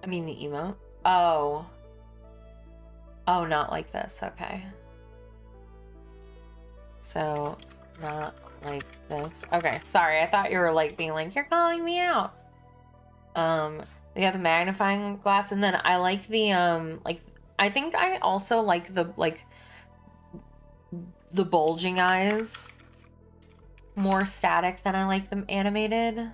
I mean the emote. Oh. Oh, not like this. Okay. So, not like this. Okay, sorry. I thought you were like being like, you're calling me out. We have the magnifying glass, and then I like the like I think I also like the bulging eyes more static than I like them animated.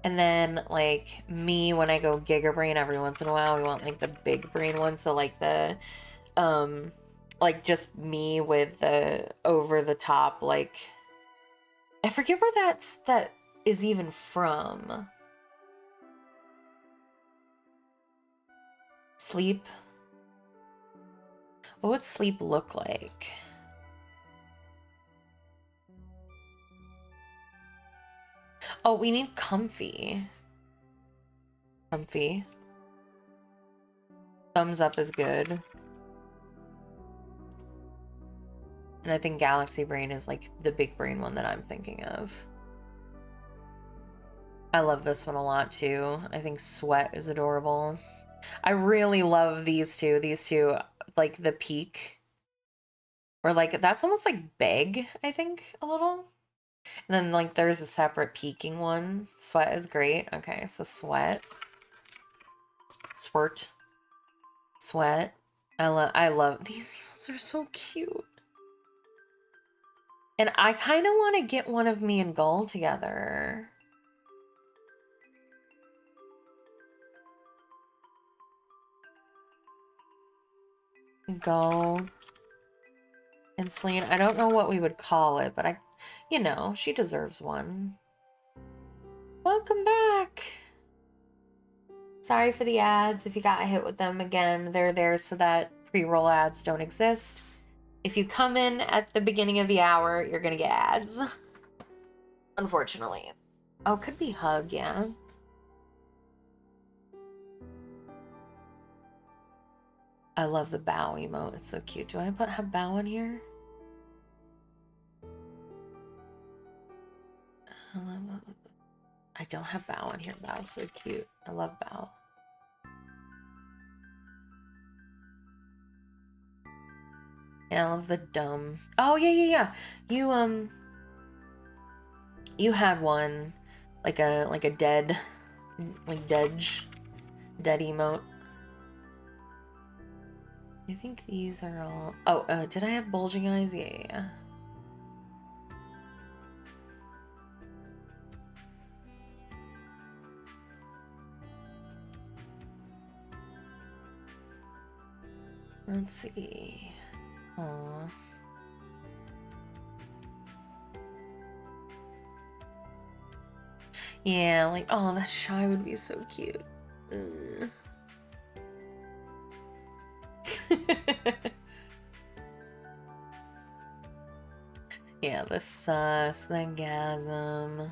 And then like me, when I go Giga Brain every once in a while, we want like the big brain one. So like the like just me with the over the top, like I forget where that is even from. Sleep. What would sleep look like? Oh, we need comfy. Comfy. Thumbs up is good. And I think Galaxy Brain is like the big brain one that I'm thinking of. I love this one a lot too. I think Sweat is adorable. I really love these two. These two, like the peak. Or like, that's almost like Beg, I think, a little. And then like there's a separate peaking one. Sweat is great. Okay, so Sweat. Squirt. Sweat. I love these emotes are so cute. And I kind of want to get one of me and Gull together. Gull and Celine. I don't know what we would call it, but you know, she deserves one. Welcome back. Sorry for the ads. If you got hit with them again, they're there so that pre-roll ads don't exist. If you come in at the beginning of the hour, you're gonna get ads. Unfortunately. Oh, could be Hug, yeah. I love the bow emote. It's so cute. Do I have bow in here? I don't have bow in here. Bow's so cute. I love bow. Yeah, I love the dumb. Oh yeah. You had one like a dead dead emote. I think these are all. Oh, did I have bulging eyes? Yeah. Let's see. Aww. Yeah, like, oh, that shy would be so cute. Yeah, the sus, the gasm.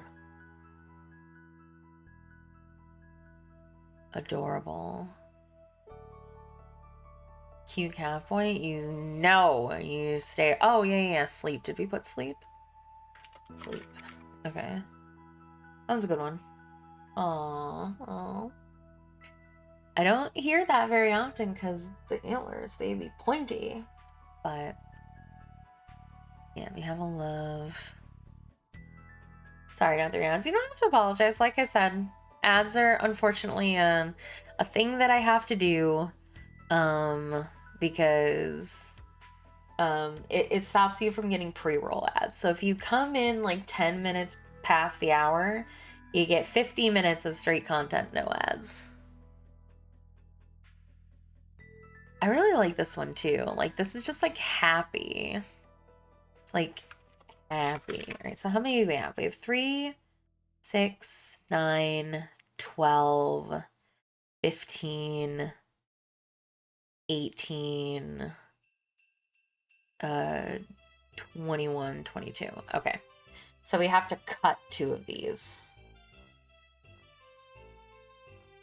Adorable. Cute calf point. You stay. Oh, yeah. Sleep. Did we put sleep? Sleep. Okay. That was a good one. Aww. I don't hear that very often because the antlers, they be pointy. But yeah, we have a love. Sorry, I got 3 ads. You don't have to apologize. Like I said, ads are unfortunately a thing that I have to do because it stops you from getting pre-roll ads. So if you come in like 10 minutes past the hour, you get 50 minutes of straight content, no ads. I really like this one too. Like, this is just like happy. It's like happy. All right, so how many do we have? We have 3, 6, 9, 12, 15, 18, 21, 22. Okay. So we have to cut 2 of these.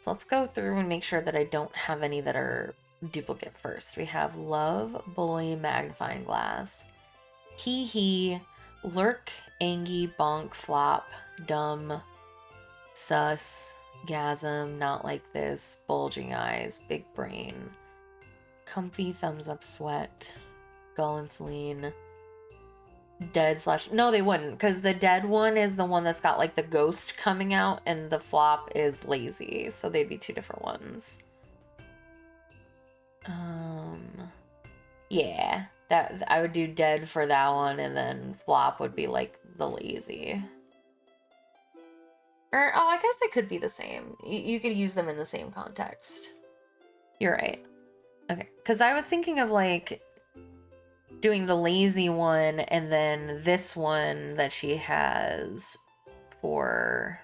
So let's go through and make sure that I don't have any that are duplicate first. We have Love, Bully, Magnifying Glass, Hee Hee, Lurk, Angie, Bonk, Flop, Dumb, Sus, Gasm, Not Like This, Bulging Eyes, Big Brain, Comfy, Thumbs Up, Sweat, Gull and Celine, Dead slash... No, they wouldn't, because the dead one is the one that's got like the ghost coming out, and the flop is lazy, so they'd be 2 different ones. Yeah, that I would do dead for that one, and then flop would be like the lazy. Or, oh, I guess they could be the same. You could use them in the same context. You're right. Okay, because I was thinking of like doing the lazy one and then this one that she has for,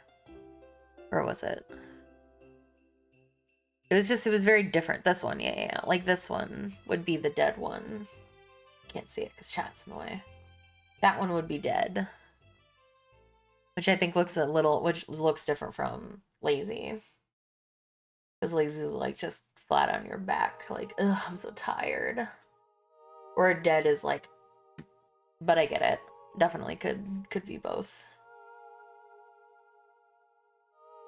where was it? It was very different. This one, yeah. Like this one would be the dead one. Can't see it because chat's in the way. That one would be dead. Which I think looks different from lazy. Because lazy is like just flat on your back. Like, ugh, I'm so tired. Or dead is like But I get it. Definitely could be both.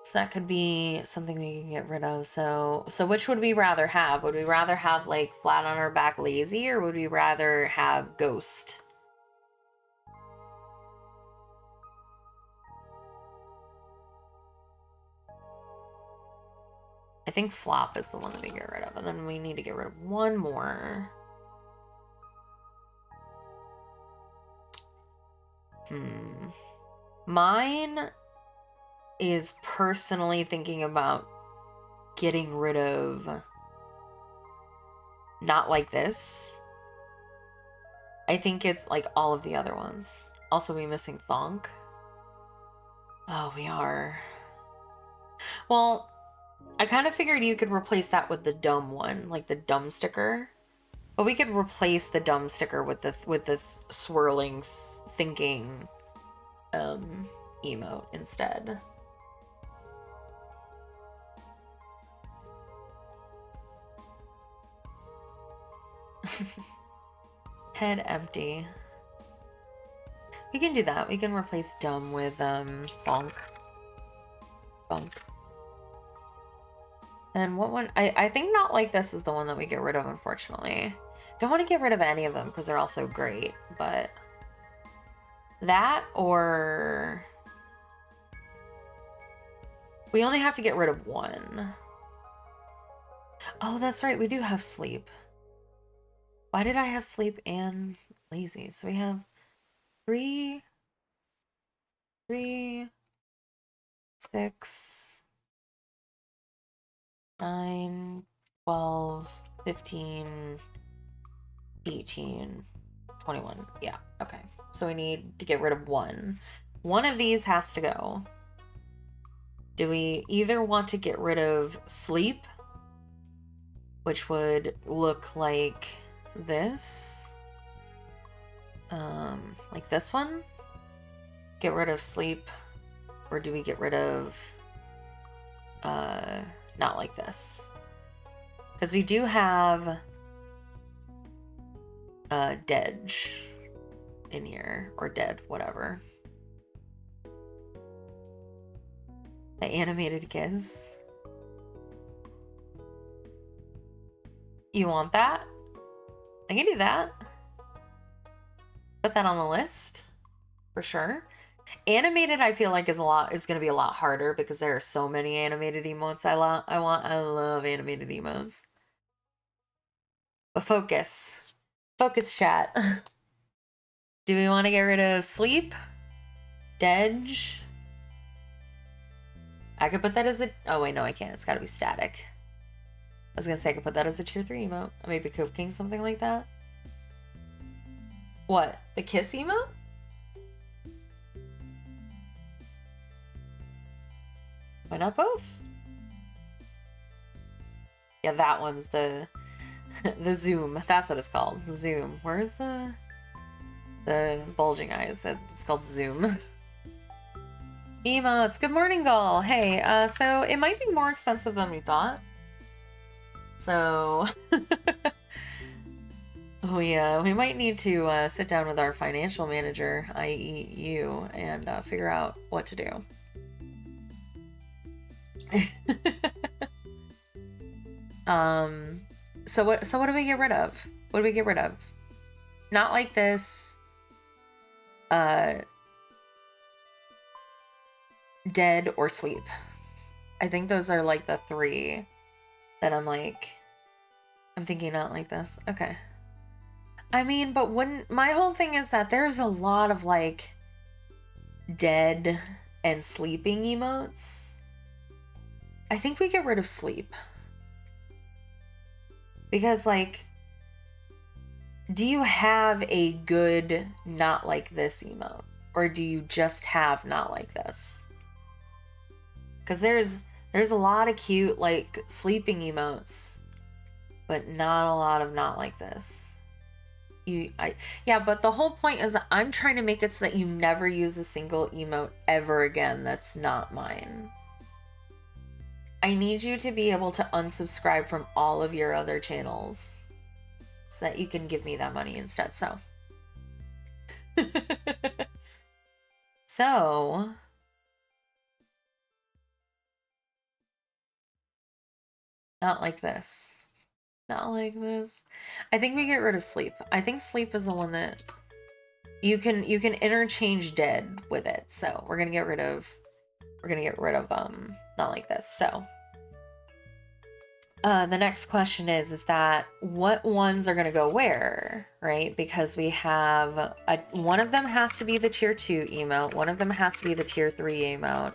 So that could be something we can get rid of. So which would we rather have? Would we rather have like flat on our back lazy, or would we rather have ghost? I think flop is the one that we get rid of, and then we need to get rid of one more. Mine is personally thinking about getting rid of not like this. I think it's like all of the other ones. Also, we missing thonk. Oh, we are. Well, I kind of figured you could replace that with the dumb one, like the dumb sticker. But we could replace the dumb sticker with the swirling thinking emote instead. Head empty. We can do that. We can replace dumb with thonk. Thonk. And what one? I think not like this is the one that we get rid of, unfortunately. Don't want to get rid of any of them because they're all so great, but that, or we only have to get rid of one. Oh, that's right. We do have sleep. Why did I have sleep and lazy? So we have 3, 6, 9, 12, 15, 18, 21. Yeah, okay. So we need to get rid of one. One of these has to go. Do we either want to get rid of sleep, which would look like this? Like this one? Get rid of sleep, or do we get rid of not like this? Because we do have dead in here, or dead, whatever. The animated kiss. You want that? I can do that. Put that on the list for sure. Animated, I feel like is going to be a lot harder because there are so many animated emotes I love animated emotes. But focus chat. Do we want to get rid of sleep? Dedge? I could put that as a, oh wait, no, I can't. It's got to be static. I was gonna say I could put that as a tier 3 emote. Maybe cooking, something like that. What? The kiss emote? Why not both? Yeah, that one's the the zoom. That's what it's called. Zoom. Where's the bulging eyes? It's called zoom. Emotes. Good morning, Gull. Hey, so it might be more expensive than we thought. So we might need to sit down with our financial manager, i.e. you, and figure out what to do. So what do we get rid of? What do we get rid of? Not like this. Dead or sleep. I think those are like the 3 that I'm thinking not like this. Okay. I mean, but my whole thing is that there's a lot of like dead and sleeping emotes. I think we get rid of sleep. Because like, do you have a good not like this emote? Or do you just have not like this? Because there's a lot of cute like sleeping emotes, but not a lot of not like this. Yeah, but the whole point is that I'm trying to make it so that you never use a single emote ever again that's not mine. I need you to be able to unsubscribe from all of your other channels so that you can give me that money instead. So So, not like this. Not like this. I think we get rid of sleep. I think sleep is the one that you can interchange dead with it. So we're gonna get rid of not like this. So the next question is that what ones are gonna go where, right? Because we have one of them has to be the tier 2 emote, one of them has to be the tier 3 emote,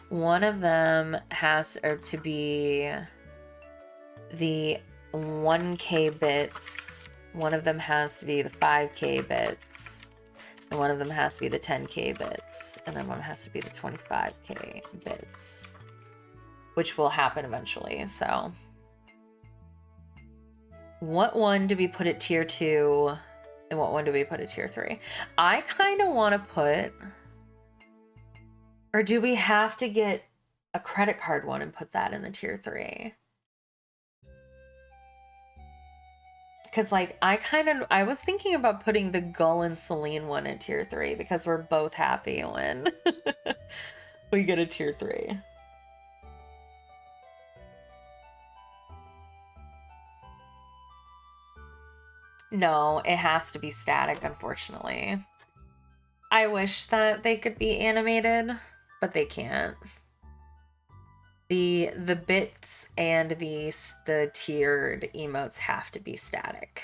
one of them has to be the 1k bits, one of them has to be the 5k bits, and one of them has to be the 10k bits, and then one has to be the 25k bits, which will happen eventually. So what one do we put at tier 2 and what one do we put at tier 3? I kind of want to put, or do we have to get a credit card one and put that in the tier 3? Because, like, I was thinking about putting the Gull and Celine one in tier 3 because we're both happy when we get a tier 3. No, it has to be static, unfortunately. I wish that they could be animated, but they can't. The bits and the tiered emotes have to be static.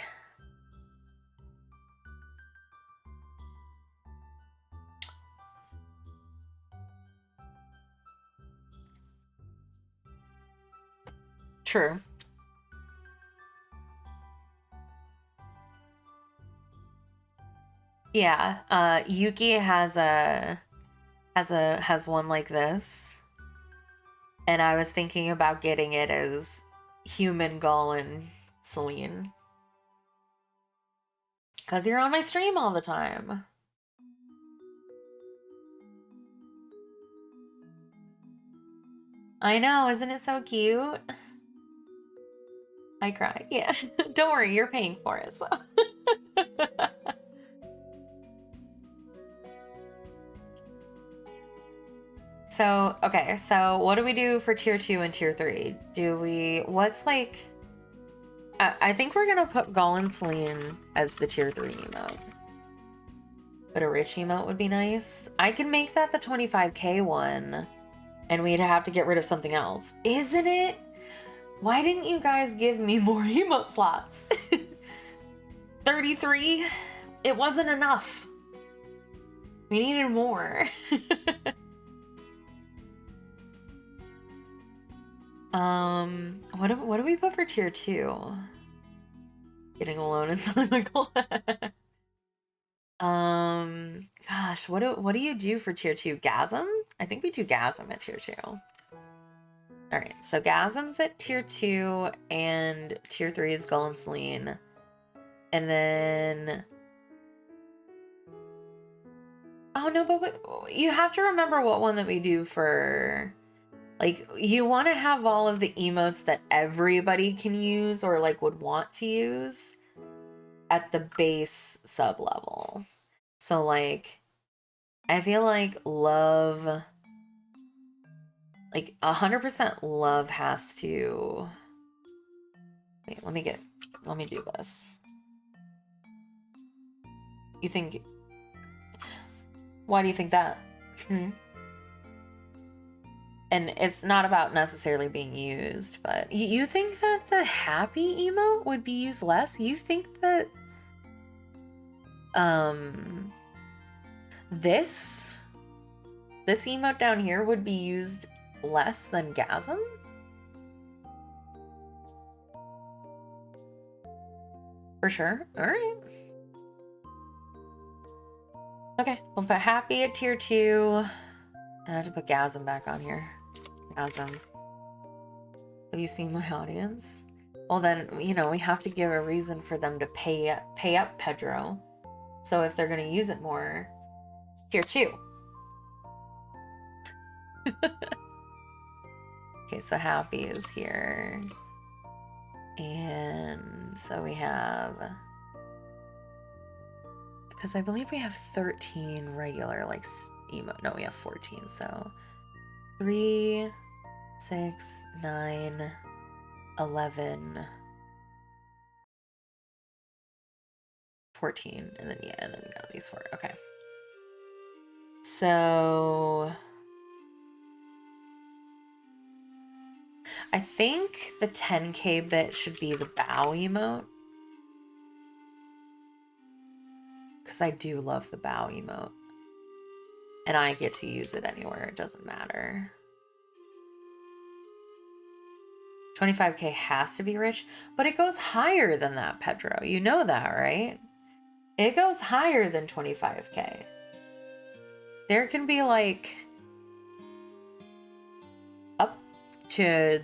True. Yeah, Yuki has one like this. And I was thinking about getting it as human Gull and Celine. Because you're on my stream all the time. I know, isn't it so cute? I cried, yeah. Don't worry, you're paying for it, so. So, okay, so what do we do for tier 2 and tier 3? What's like... I think we're gonna put Gull and Celine as the tier 3 emote. But a rich emote would be nice. I can make that the 25k one, and we'd have to get rid of something else. Isn't it? Why didn't you guys give me more emote slots? 33? It wasn't enough. We needed more. What do we put for tier 2? Getting alone and selling my gold. Gosh, what do you do for tier 2? Gasm? I think we do Gasm at tier 2. All right, so Gasm's at tier 2 and tier 3 is Gull and Celine. And then... Oh no, but you have to remember what one that we do for... Like, you want to have all of the emotes that everybody can use or, like, would want to use at the base sub level. So, like, I feel like love... Like, 100% love has to... Wait, let me do this. You think... Why do you think that? And it's not about necessarily being used, but you think that the happy emote would be used less? You think that this emote down here would be used less than Gasm? For sure. All right. Okay, we'll put happy at tier 2. I have to put Gasm back on here. Gasm. Have you seen my audience? Well then, you know, we have to give a reason for them to pay up Pedro. So if they're going to use it more, tier 2. Okay, so happy is here. And so we have Because I believe we have 13 regular, like, emote. No, we have 14, so 3, 6, 9, 11, 14, and then, yeah, and then we got these 4. Okay. So I think the 10K bit should be the bow emote. Because I do love the bow emote. And I get to use it anywhere. It doesn't matter. 25K has to be rich, but it goes higher than that, Pedro. You know that, right? It goes higher than 25K. There can be like up to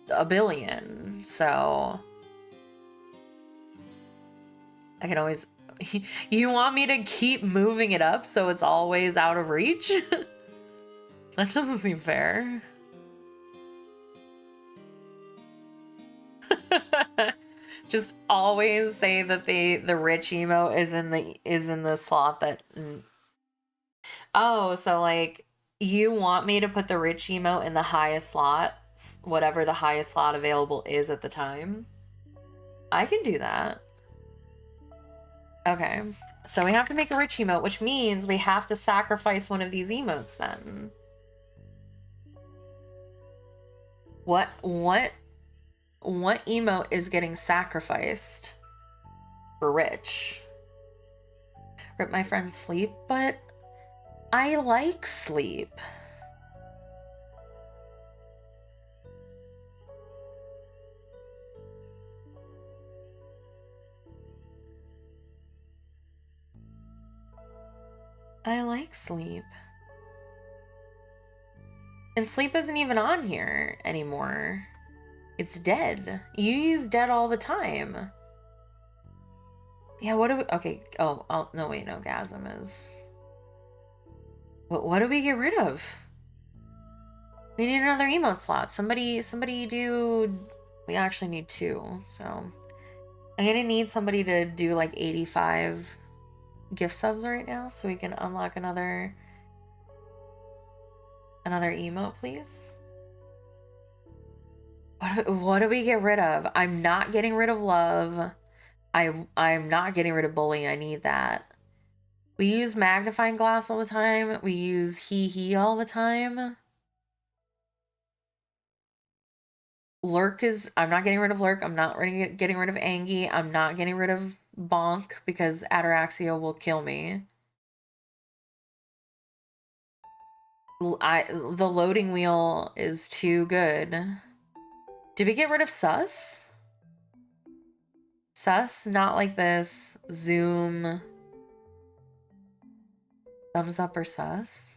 $1 billion. So I can always... You want me to keep moving it up so it's always out of reach? That doesn't seem fair. Just always say that the rich emote is in the slot that... Oh, so like you want me to put the rich emote in the highest slot, whatever the highest slot available is at the time? I can do that. Okay. So we have to make a rich emote, which means we have to sacrifice one of these emotes then. What emote is getting sacrificed for rich? Rip my friend's sleep, but I like sleep. I like sleep. And sleep isn't even on here anymore. It's dead. You use dead all the time. Yeah, what do we... Okay, oh no, wait, no, Gasm is... What do we get rid of? We need another emote slot. Somebody do... We actually need 2, so... I'm gonna need somebody to do like 85 gift subs right now so we can unlock another emote, please. What do we get rid of? I'm not getting rid of love. I'm not getting rid of bully. I need that. We use magnifying glass all the time. We use he all the time. Lurk is... I'm not getting rid of Lurk. I'm not getting rid of Angie. I'm not getting rid of Bonk because Ataraxia will kill me. The loading wheel is too good. Did we get rid of sus? Sus? Not like this. Zoom. Thumbs up or sus?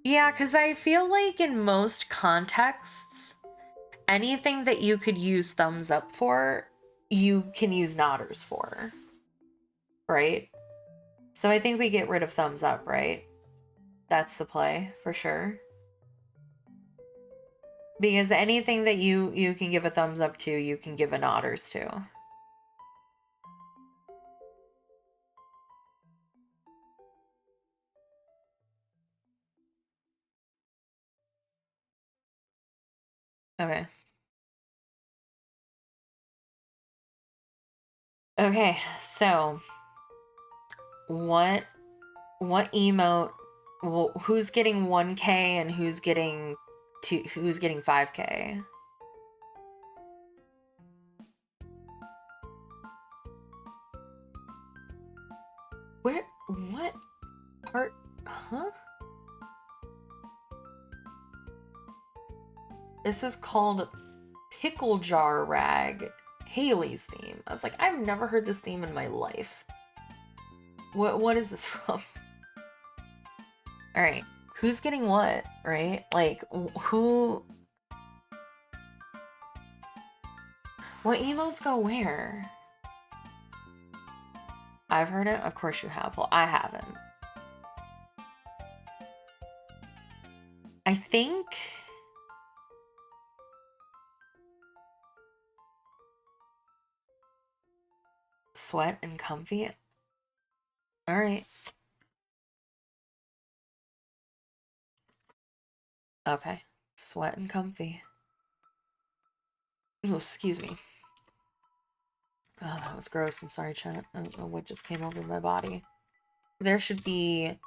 Yeah, because I feel like in most contexts, anything that you could use thumbs up for, you can use nodders for. Right? So I think we get rid of thumbs up, right? That's the play, for sure. Because anything that you can give a thumbs up to, you can give a nodders to. Okay. Okay, so what emote, well, who's getting 1K and who's getting 5K? What part, huh? This is called Pickle Jar Rag, Haley's theme. I was like, I've never heard this theme in my life. What is this from? All right, who's getting what, right? Like, what emotes go where? I've heard it. Of course you have. Well, I haven't. I think... Sweat and comfy. All right. Okay. Sweat and comfy. Oh, excuse me. Oh, that was gross. I'm sorry, chat. I don't know what just came over my body. There should be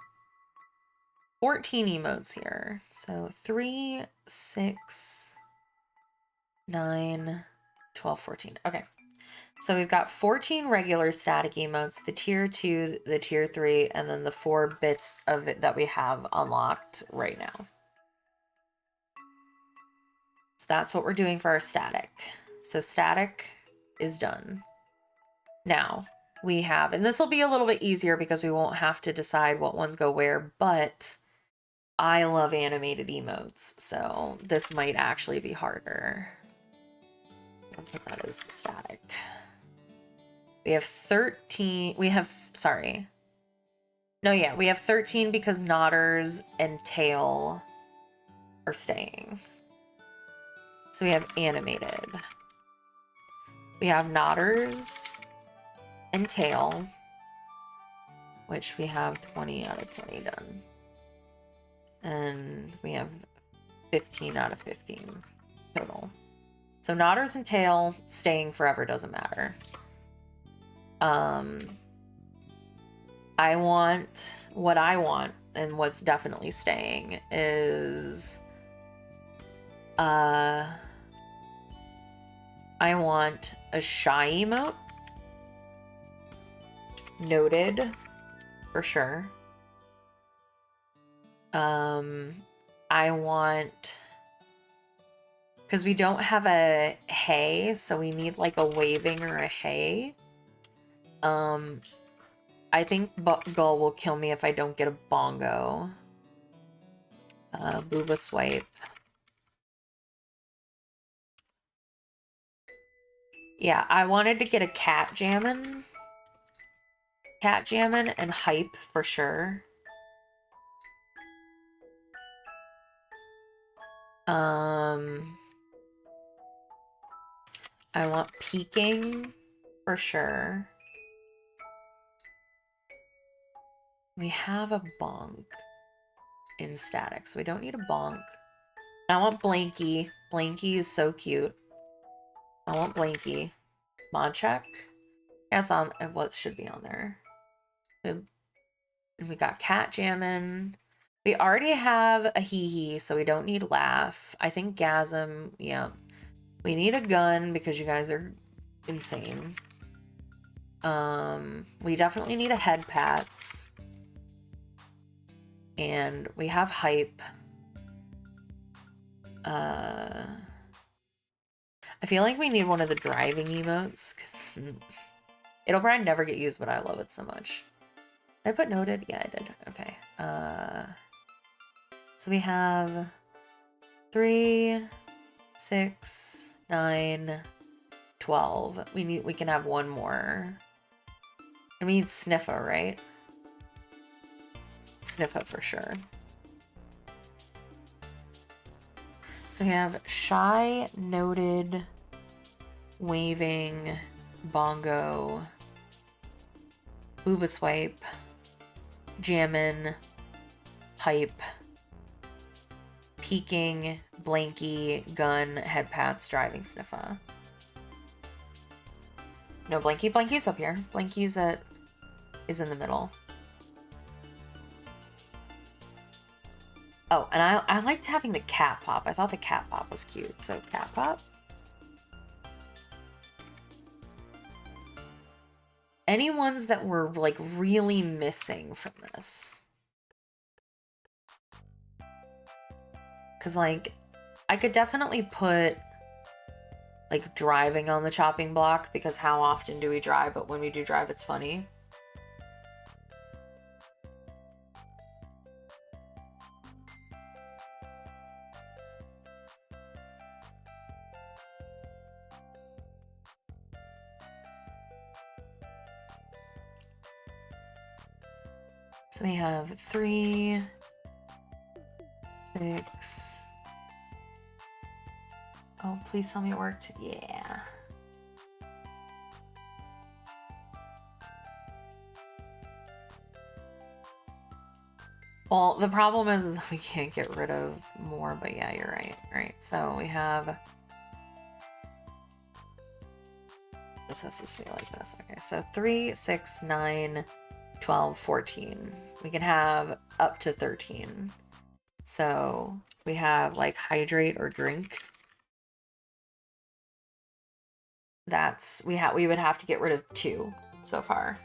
14 emotes here. So 3, 6, 9, 12, 14. Okay. So we've got 14 regular static emotes, the tier 2, the tier 3, and then the 4 bits of it that we have unlocked right now. So that's what we're doing for our static. So static is done. Now we have, and this will be a little bit easier because we won't have to decide what ones go where, but I love animated emotes, so this might actually be harder. I'll put that as static. We have 13, we have 13 because Knotters and Tail are staying. So we have animated. We have Knotters and Tail, which we have 20 out of 20 done. And we have 15 out of 15 total. So Knotters and Tail staying forever doesn't matter. What I want and what's definitely staying is I want a shy emote. Noted for sure. I want, because we don't have a hey, so we need like a waving or a hey. I think Gull will kill me if I don't get a bongo. Booba swipe. Yeah, I wanted to get a cat jammin'. Cat jammin' and hype for sure. I want peeking for sure. We have a bonk in static, so we don't need a bonk. I want Blanky. Blanky is so cute. I want Blanky. Mod check. That's on what should be on there. And we got cat jammin'. We already have a hee hee, so we don't need laugh. I think gasm, yeah. We need a gun because you guys are insane. We definitely need a head pats. And we have hype. I feel like we need one of the driving emotes because it'll probably never get used, but I love it so much. Did I put noted? Yeah, I did. Okay. So we have 3, 6, 9, 12. We can have one more. I mean Sniffa, right? Sniffa for sure. So we have shy, noted, waving, bongo, booba swipe, jammin', hype, peeking, blanky, gun, head pats, driving, sniffa. No, Blanky's up here. Blanky's is in the middle. Oh, and I liked having the cat pop. I thought the cat pop was cute, so cat pop. Any ones that were like really missing from this? Because like I could definitely put like driving on the chopping block because how often do we drive? But when we do drive, it's funny. So we have 3, 6. Oh, please tell me it worked. Yeah. Well, the problem is we can't get rid of more, but yeah, you're right. Right, so we have... This has to stay like this. Okay, so 3, 6, 9, 12, 14. We can have up to 13. So we have like hydrate or drink. That's we would have to get rid of 2 so far.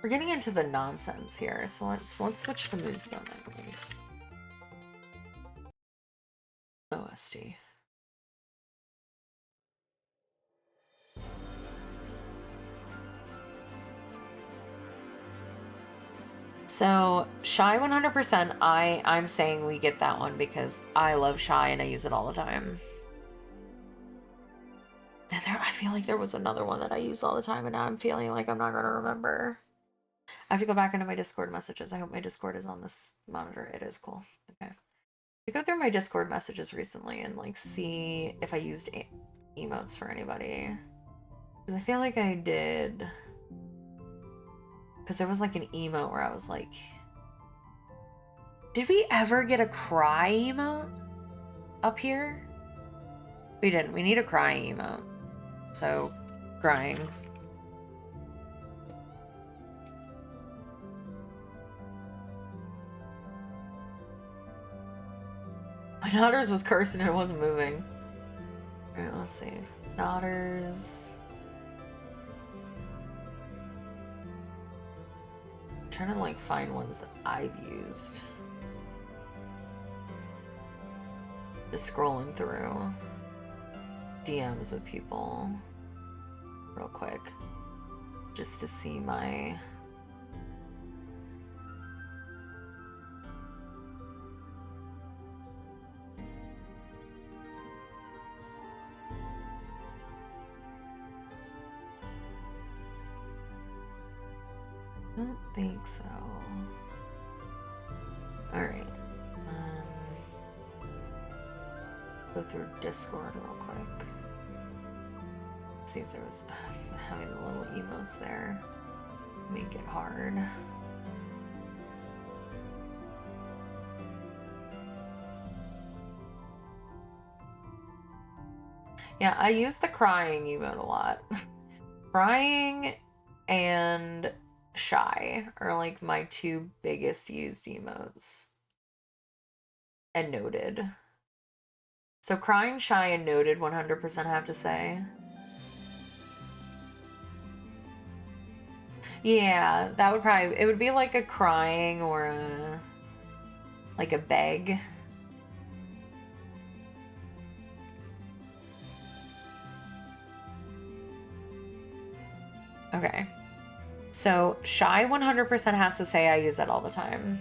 We're getting into the nonsense here, so let's switch to Moonstone anyways. OST. So Shy 100%, I'm saying we get that one because I love Shy and I use it all the time. And I feel like there was another one that I use all the time and now I'm feeling like I'm not gonna remember. I have to go back into my Discord messages. I hope my Discord is on this monitor. It is. Cool. Okay. I go through my Discord messages recently and like see if I used emotes for anybody. Because I feel like I did. Because there was like an emote where I was like, did we ever get a cry emote up here? We didn't. We need a crying emote. So, crying. My daughter's was cursed and it wasn't moving. Alright, let's see. Daughters. I'm trying to like find ones that I've used. Just scrolling through DMs of people real quick. Just to see my... I don't think so. Alright. Go through Discord real quick. See if there was having the little emotes there. Make it hard. Yeah, I use the crying emote a lot. Crying and shy are like my 2 biggest used emotes. And noted. So crying, shy, and noted 100% I have to say. Yeah, that would probably... It would be like a crying or a... like a beg. Okay. So, Shy 100% has to say I use that all the time.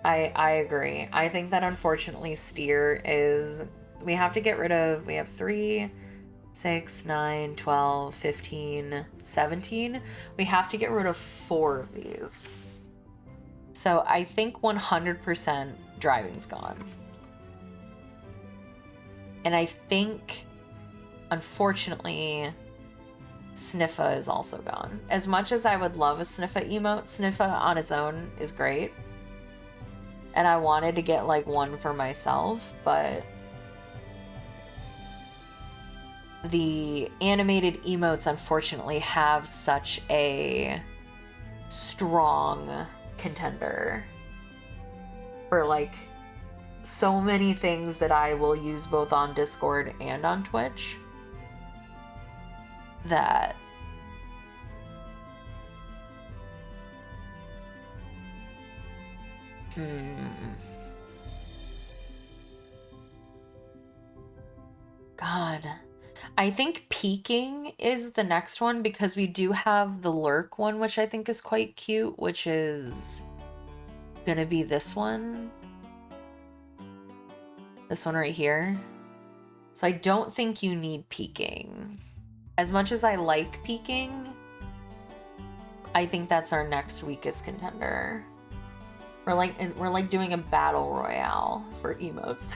I agree. I think that unfortunately steer is... We have to get rid of... We have 3, 6, 9, 12, 15, 17. We have to get rid of 4 of these. So I think 100% driving's gone. And I think, unfortunately, Sniffa is also gone. As much as I would love a Sniffa emote, Sniffa on its own is great. And I wanted to get like one for myself, but the animated emotes unfortunately have such a strong contender for like so many things that I will use both on Discord and on Twitch that God. I think peeking is the next one because we do have the lurk one, which I think is quite cute, which is gonna be this one. This one right here. So I don't think you need peeking. As much as I like peeking, I think that's our next weakest contender. We're like doing a battle royale for emotes.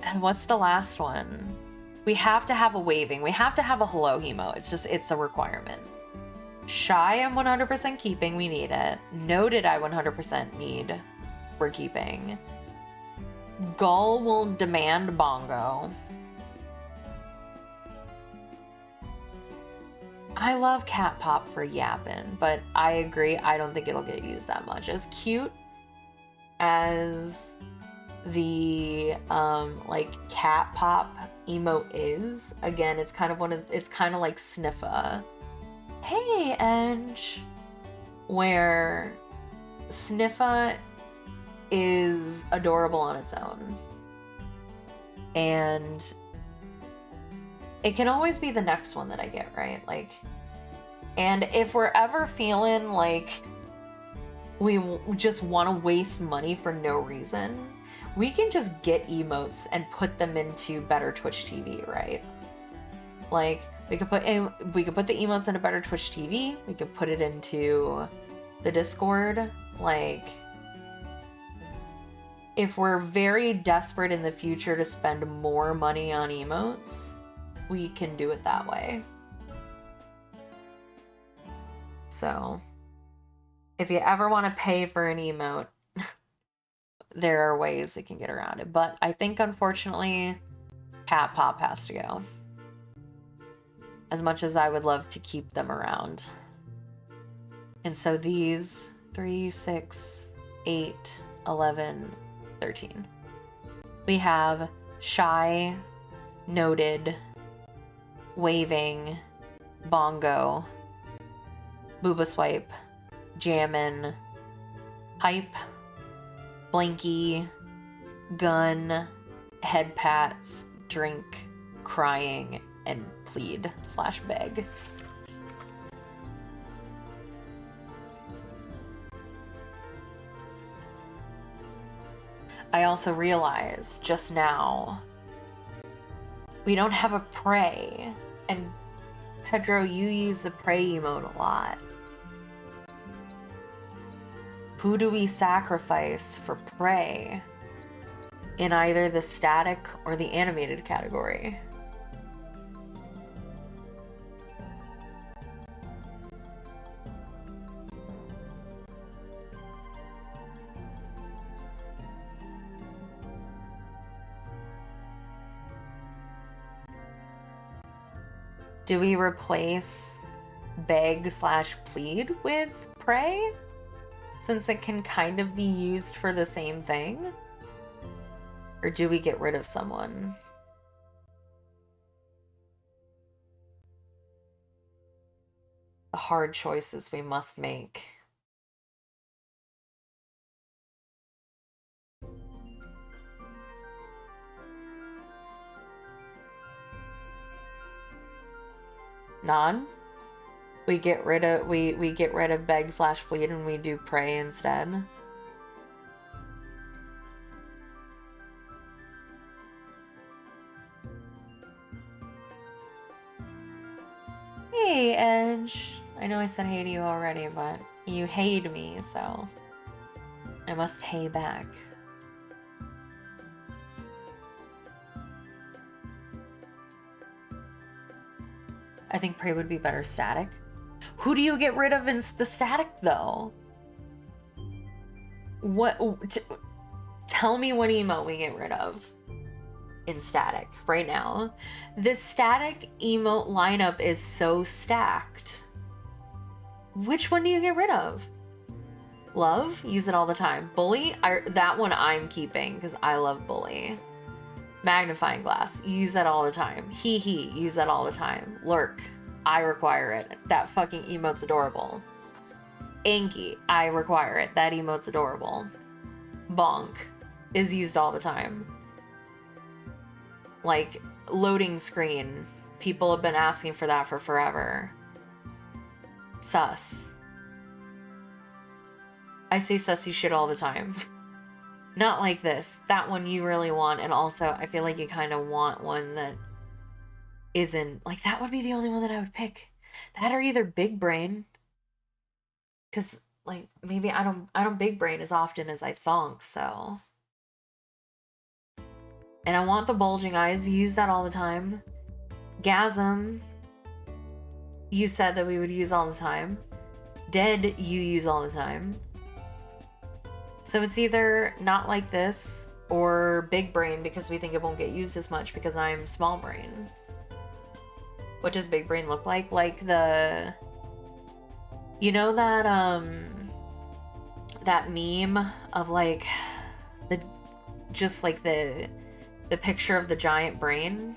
And what's the last one? We have to have a waving. We have to have a hello emote. It's a requirement. Shy, I'm 100% keeping. We need it. Noted, I 100% need. We're keeping. Gull will demand bongo. I love cat pop for yapping, but I agree. I don't think it'll get used that much. As cute as the like cat pop emote is, again, it's kind of it's kind of like Sniffa. Hey, Ange. Where Sniffa is adorable on its own. And it can always be the next one that I get, right? Like, and if we're ever feeling like we just want to waste money for no reason, we can just get emotes and put them into Better Twitch TV, right? Like, we could put the emotes into Better Twitch TV. We could put it into the Discord. Like, if we're very desperate in the future to spend more money on emotes, we can do it that way. So, if you ever want to pay for an emote, there are ways we can get around it. But I think, unfortunately, cat pop has to go. As much as I would love to keep them around. And so these 3, 6, 8, 11, 13. We have shy, noted, waving, bongo, booba swipe, jammin', hype, blanky, gun, head pats, drink, crying, and plead/beg. I also realized just now we don't have a pray, and Pedro, you use the pray emote a lot. Who do we sacrifice for pray in either the static or the animated category? Do we replace beg/plead with pray? Since it can kind of be used for the same thing? Or do we get rid of someone? The hard choices we must make. None? We get rid of beg/plead and we do pray instead. Hey, Edge. I know I said hey to you already, but you hate me, so I must hey back. I think pray would be better static. Who do you get rid of in the static, though? Tell me what emote we get rid of in static right now. This static emote lineup is so stacked. Which one do you get rid of? Love? Use it all the time. Bully? That one I'm keeping because I love bully. Magnifying glass. Use that all the time. Hee hee. Use that all the time. Lurk. I require it. That fucking emote's adorable. Anki. I require it. That emote's adorable. Bonk is used all the time. Like, loading screen. People have been asking for that for forever. Sus. I say sussy shit all the time. Not like this. That one you really want, and also I feel like you kind of want one that isn't like that would be the only one that I would pick. That or either big brain. Cause like maybe I don't big brain as often as I thonk, so. And I want the bulging eyes, use that all the time. Gasm, you said that we would use all the time. Dead, you use all the time. So it's either not like this or big brain, because we think it won't get used as much because I'm small brain. What does big brain look like? Like the... You know that, that meme of like the... Just like the picture of the giant brain?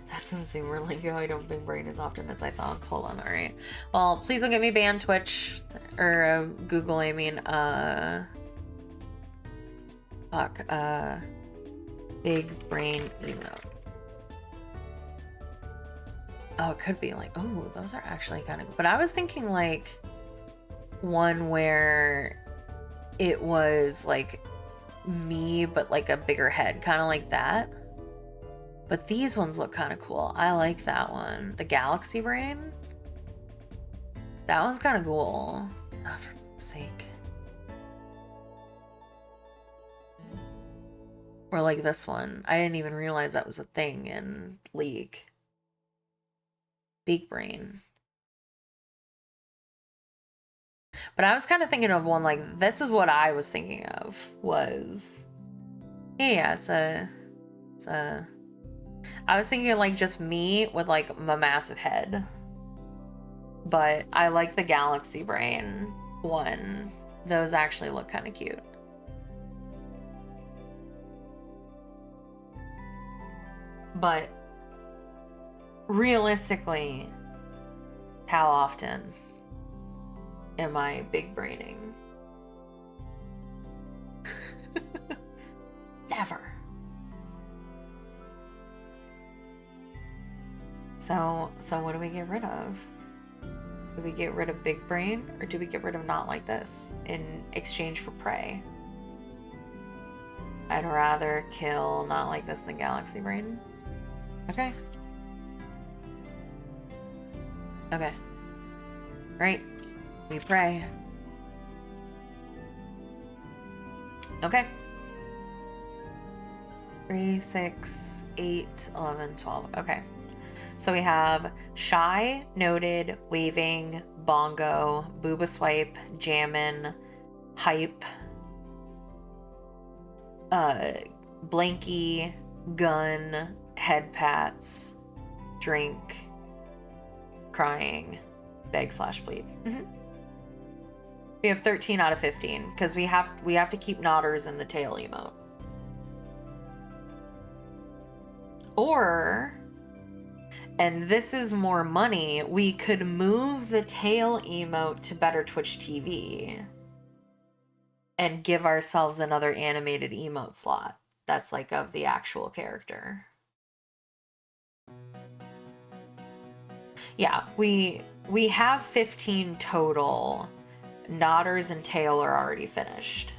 That doesn't seem really good. I don't big brain as often as I thought. Hold on, alright. Well, please don't get me banned, Twitch. Or Google, I mean, fuck, big brain emote. Oh, it could be like, oh, those are actually kind of good. But I was thinking like one where it was like me, but like a bigger head, kind of like that. But these ones look kind of cool. I like that one. The galaxy brain. That one's kind of cool. Oh, for fuck's sake. Or like this one. I didn't even realize that was a thing in League. Big brain. But I was kind of thinking of one like, this is what I was thinking of was, yeah, it's a, I was thinking of like just me with like my massive head. But I like the galaxy brain one. Those actually look kind of cute. But realistically, how often am I big braining? Never. So what do we get rid of? Do we get rid of big brain, or do we get rid of not like this in exchange for prey? I'd rather kill not like this than galaxy brain. Okay. Okay. Right. We pray. Okay. 3, 6, 8, 11, 12. Okay. So we have shy, noted, waving, bongo, booba swipe, jammin', hype, blanky, gun, head pats, drink, crying, beg / plead. We have 13 out of 15 because we have to keep nodders in the tail emote. Or, and this is more money, we could move the tail emote to Better Twitch TV and give ourselves another animated emote slot that's like of the actual character. Yeah, we have 15 total. Nodders and tail are already finished.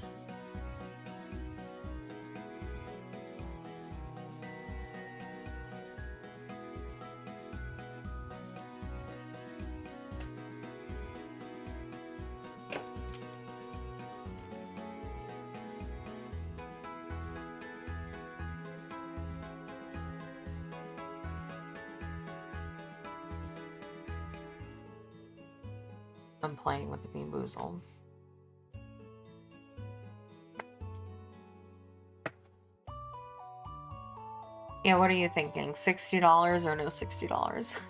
I'm playing with the Bean Boozled. Yeah, what are you thinking? $60 or no $60?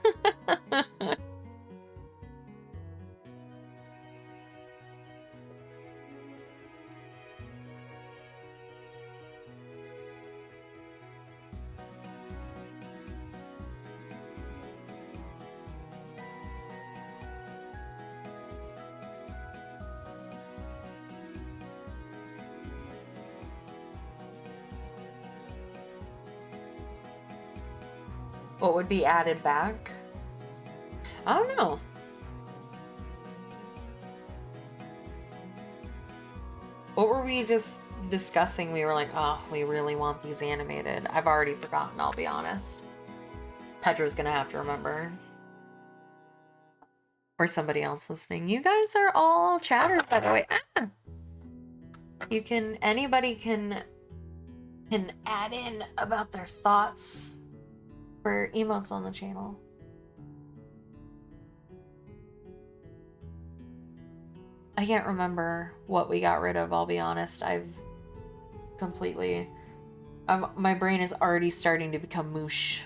What would be added back? I don't know. What were we just discussing? We were like, oh, we really want these animated. I've already forgotten, I'll be honest. Pedra's gonna have to remember. Or somebody else listening. You guys are all chatters, by the way. Ah! You can, anybody can can add in about their thoughts for emotes on the channel. I can't remember what we got rid of, I'll be honest. I've completely... my brain is already starting to become moosh.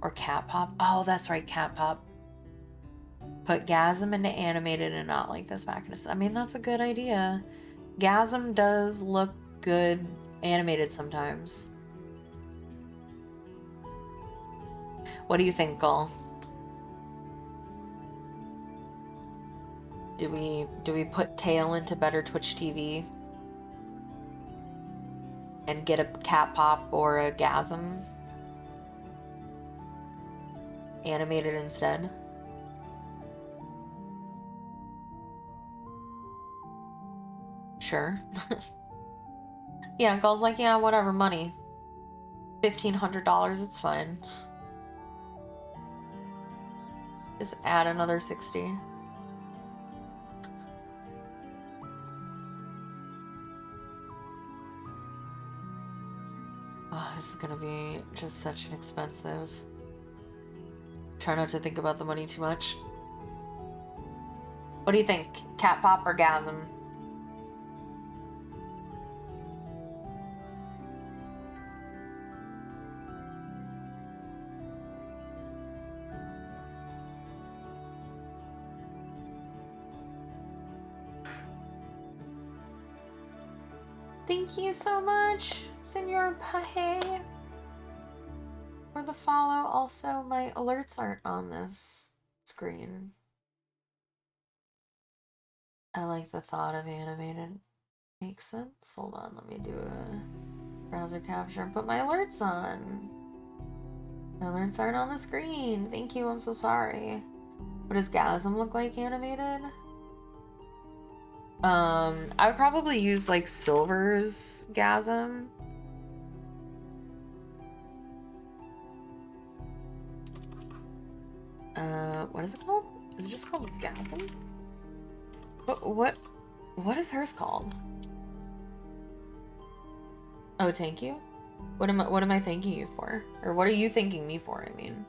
Or cat pop. Oh, that's right, cat pop. Put Gasm into animated and not like this back into... I mean, that's a good idea. Gasm does look good animated sometimes. What do you think, Gull? Do we put Tail into better Twitch TV? And get a cat pop or a Gasm animated instead? Sure. Yeah, Gull's like, yeah, whatever, money. $1,500, it's fine. Just add another 60. Oh, this is gonna be just such an expensive... Try not to think about the money too much. What do you think? Cat pop or Gasm? Thank you so much, Senor Pahe, for the follow. Also, my alerts aren't on this screen. I like the thought of animated. Makes sense. Hold on, let me do a browser capture and put my alerts on. My alerts aren't on the screen. Thank you, I'm so sorry. What does Gasm look like animated? I would probably use like Silver's Gasm. What is it called? Is it just called Gasm? What is hers called? Oh, thank you? What am I thanking you for? Or what are you thanking me for, I mean?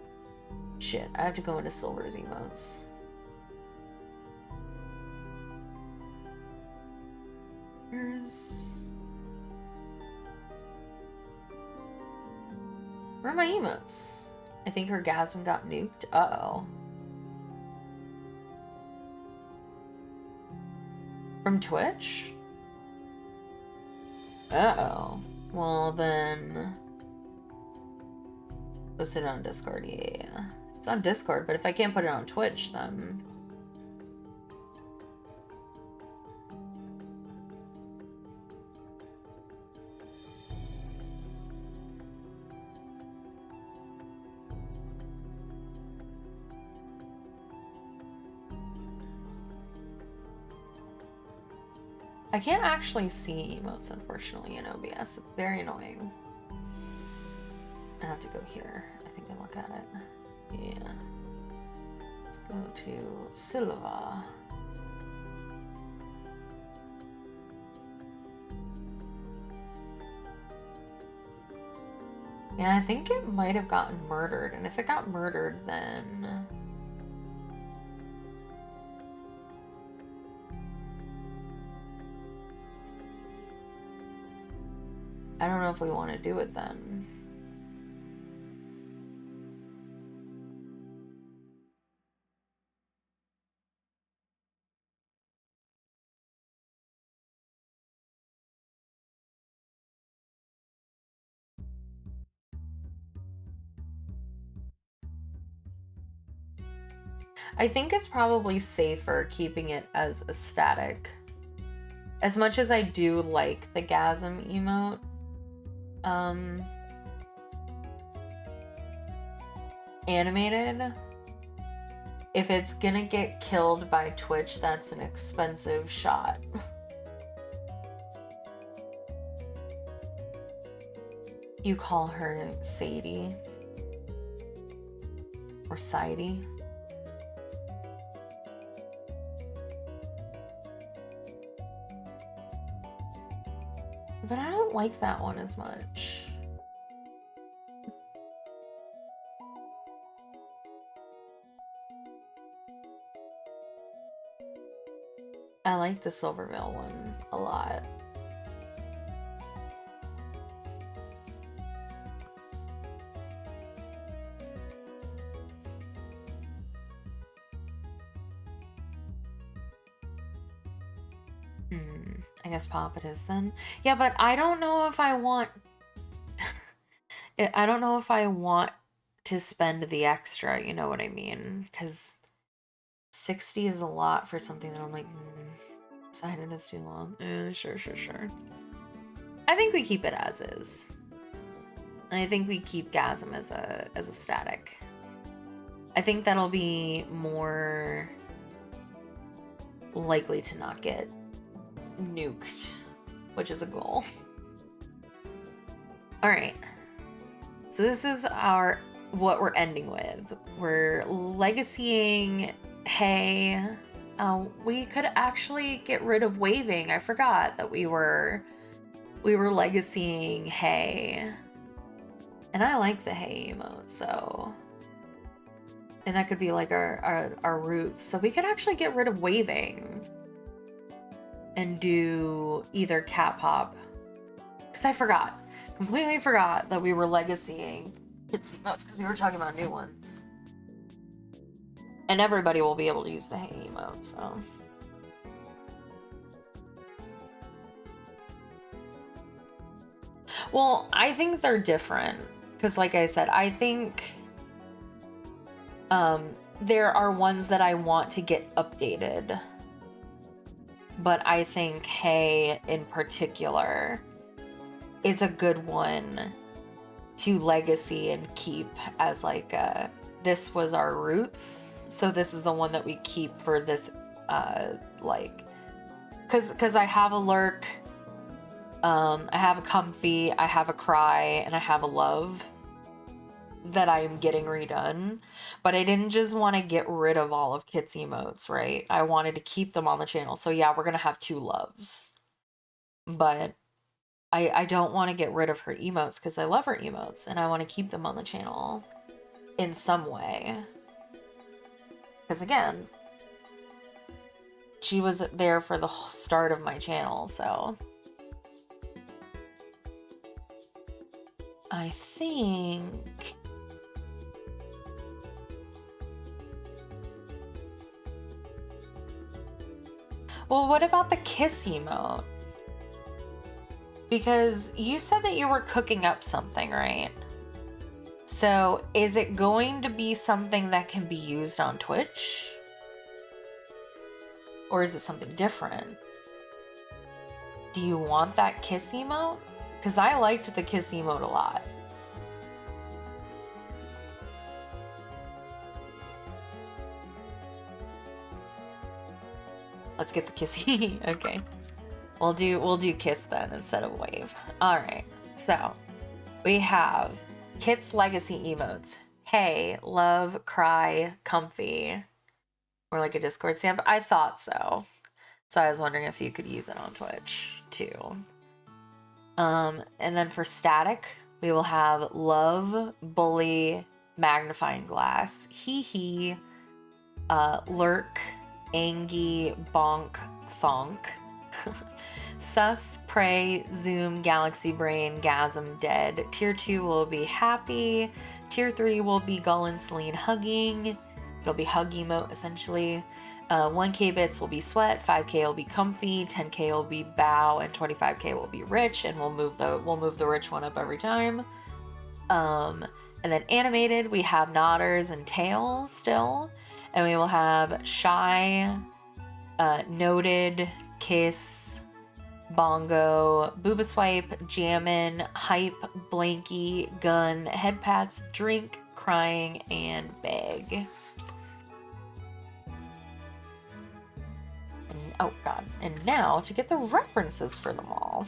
Shit, I have to go into Silver's emotes. Where are my emotes? I think her Gasm got nuked. Uh-oh. From Twitch? Uh-oh. Well, then... Post it on Discord, yeah. It's on Discord, but if I can't put it on Twitch, then... I can't actually see emotes, unfortunately, in OBS. It's very annoying. I have to go here. I think I look at it. Yeah. Let's go to Silva. Yeah, I think it might have gotten murdered. And if it got murdered, then... I don't know if we want to do it then. I think it's probably safer keeping it as a static. As much as I do like the Gasm emote, animated, if it's gonna get killed by Twitch, that's an expensive shot. You call her Sadie or Sidey. But I don't like that one as much. I like the Silvervale one a lot. I guess pop it is then. Yeah, but I don't know if I want... I don't know if I want to spend the extra, you know what I mean? Because 60 is a lot for something that I'm like, decided is too long. Sure. I think we keep it as is. I think we keep Gasm as a static. I think that'll be more likely to not get nuked, which is a goal. All right. So this is what we're ending with. We're legacying Hey. We could actually get rid of waving. I forgot that we were legacying Hey. And I like the Hey emote, so... And that could be like our roots. So we could actually get rid of waving and do either cat pop. Because I forgot. Completely forgot that we were legacying kids emotes because we were talking about new ones. And everybody will be able to use the Hey emote, so... Well, I think they're different. Because like I said, I think... there are ones that I want to get updated. But I think Hey, in particular, is a good one to legacy and keep as like this was our roots, so this is the one that we keep for this like because I have a lurk, I have a comfy, I have a cry, and I have a love that I am getting redone. But I didn't just want to get rid of all of Kit's emotes, right? I wanted to keep them on the channel. So yeah, we're gonna have 2 loves, but I don't want to get rid of her emotes because I love her emotes and I want to keep them on the channel in some way. Because again, she was there for the start of my channel, so... I think... Well, what about the kiss emote? Because you said that you were cooking up something, right? So is it going to be something that can be used on Twitch? Or is it something different? Do you want that kiss emote? Because I liked the kiss emote a lot. Let's get the kissy. Okay. We'll do kiss then instead of wave. Alright, so we have Kit's legacy emotes. Hey, love, cry, comfy. Or like a Discord stamp. I thought so. So I was wondering if you could use it on Twitch too. And then for static, we will have love, bully, magnifying glass, hee, lurk, angy, bonk, thonk. Sus, pray, zoom, galaxy brain, gasm, dead. Tier 2 will be happy. Tier 3 will be Gull and Celine hugging. It'll be hug emote essentially. 1k bits will be sweat, 5k will be comfy, 10k will be bow, and 25k will be rich, and we'll move the rich one up every time. And then animated, we have nodders and tail still, and we will have shy, noted, kiss, bongo, booba swipe, jammin', hype, blanky, gun, head pats, drink, crying, and beg. And, oh god, and now to get the references for them all.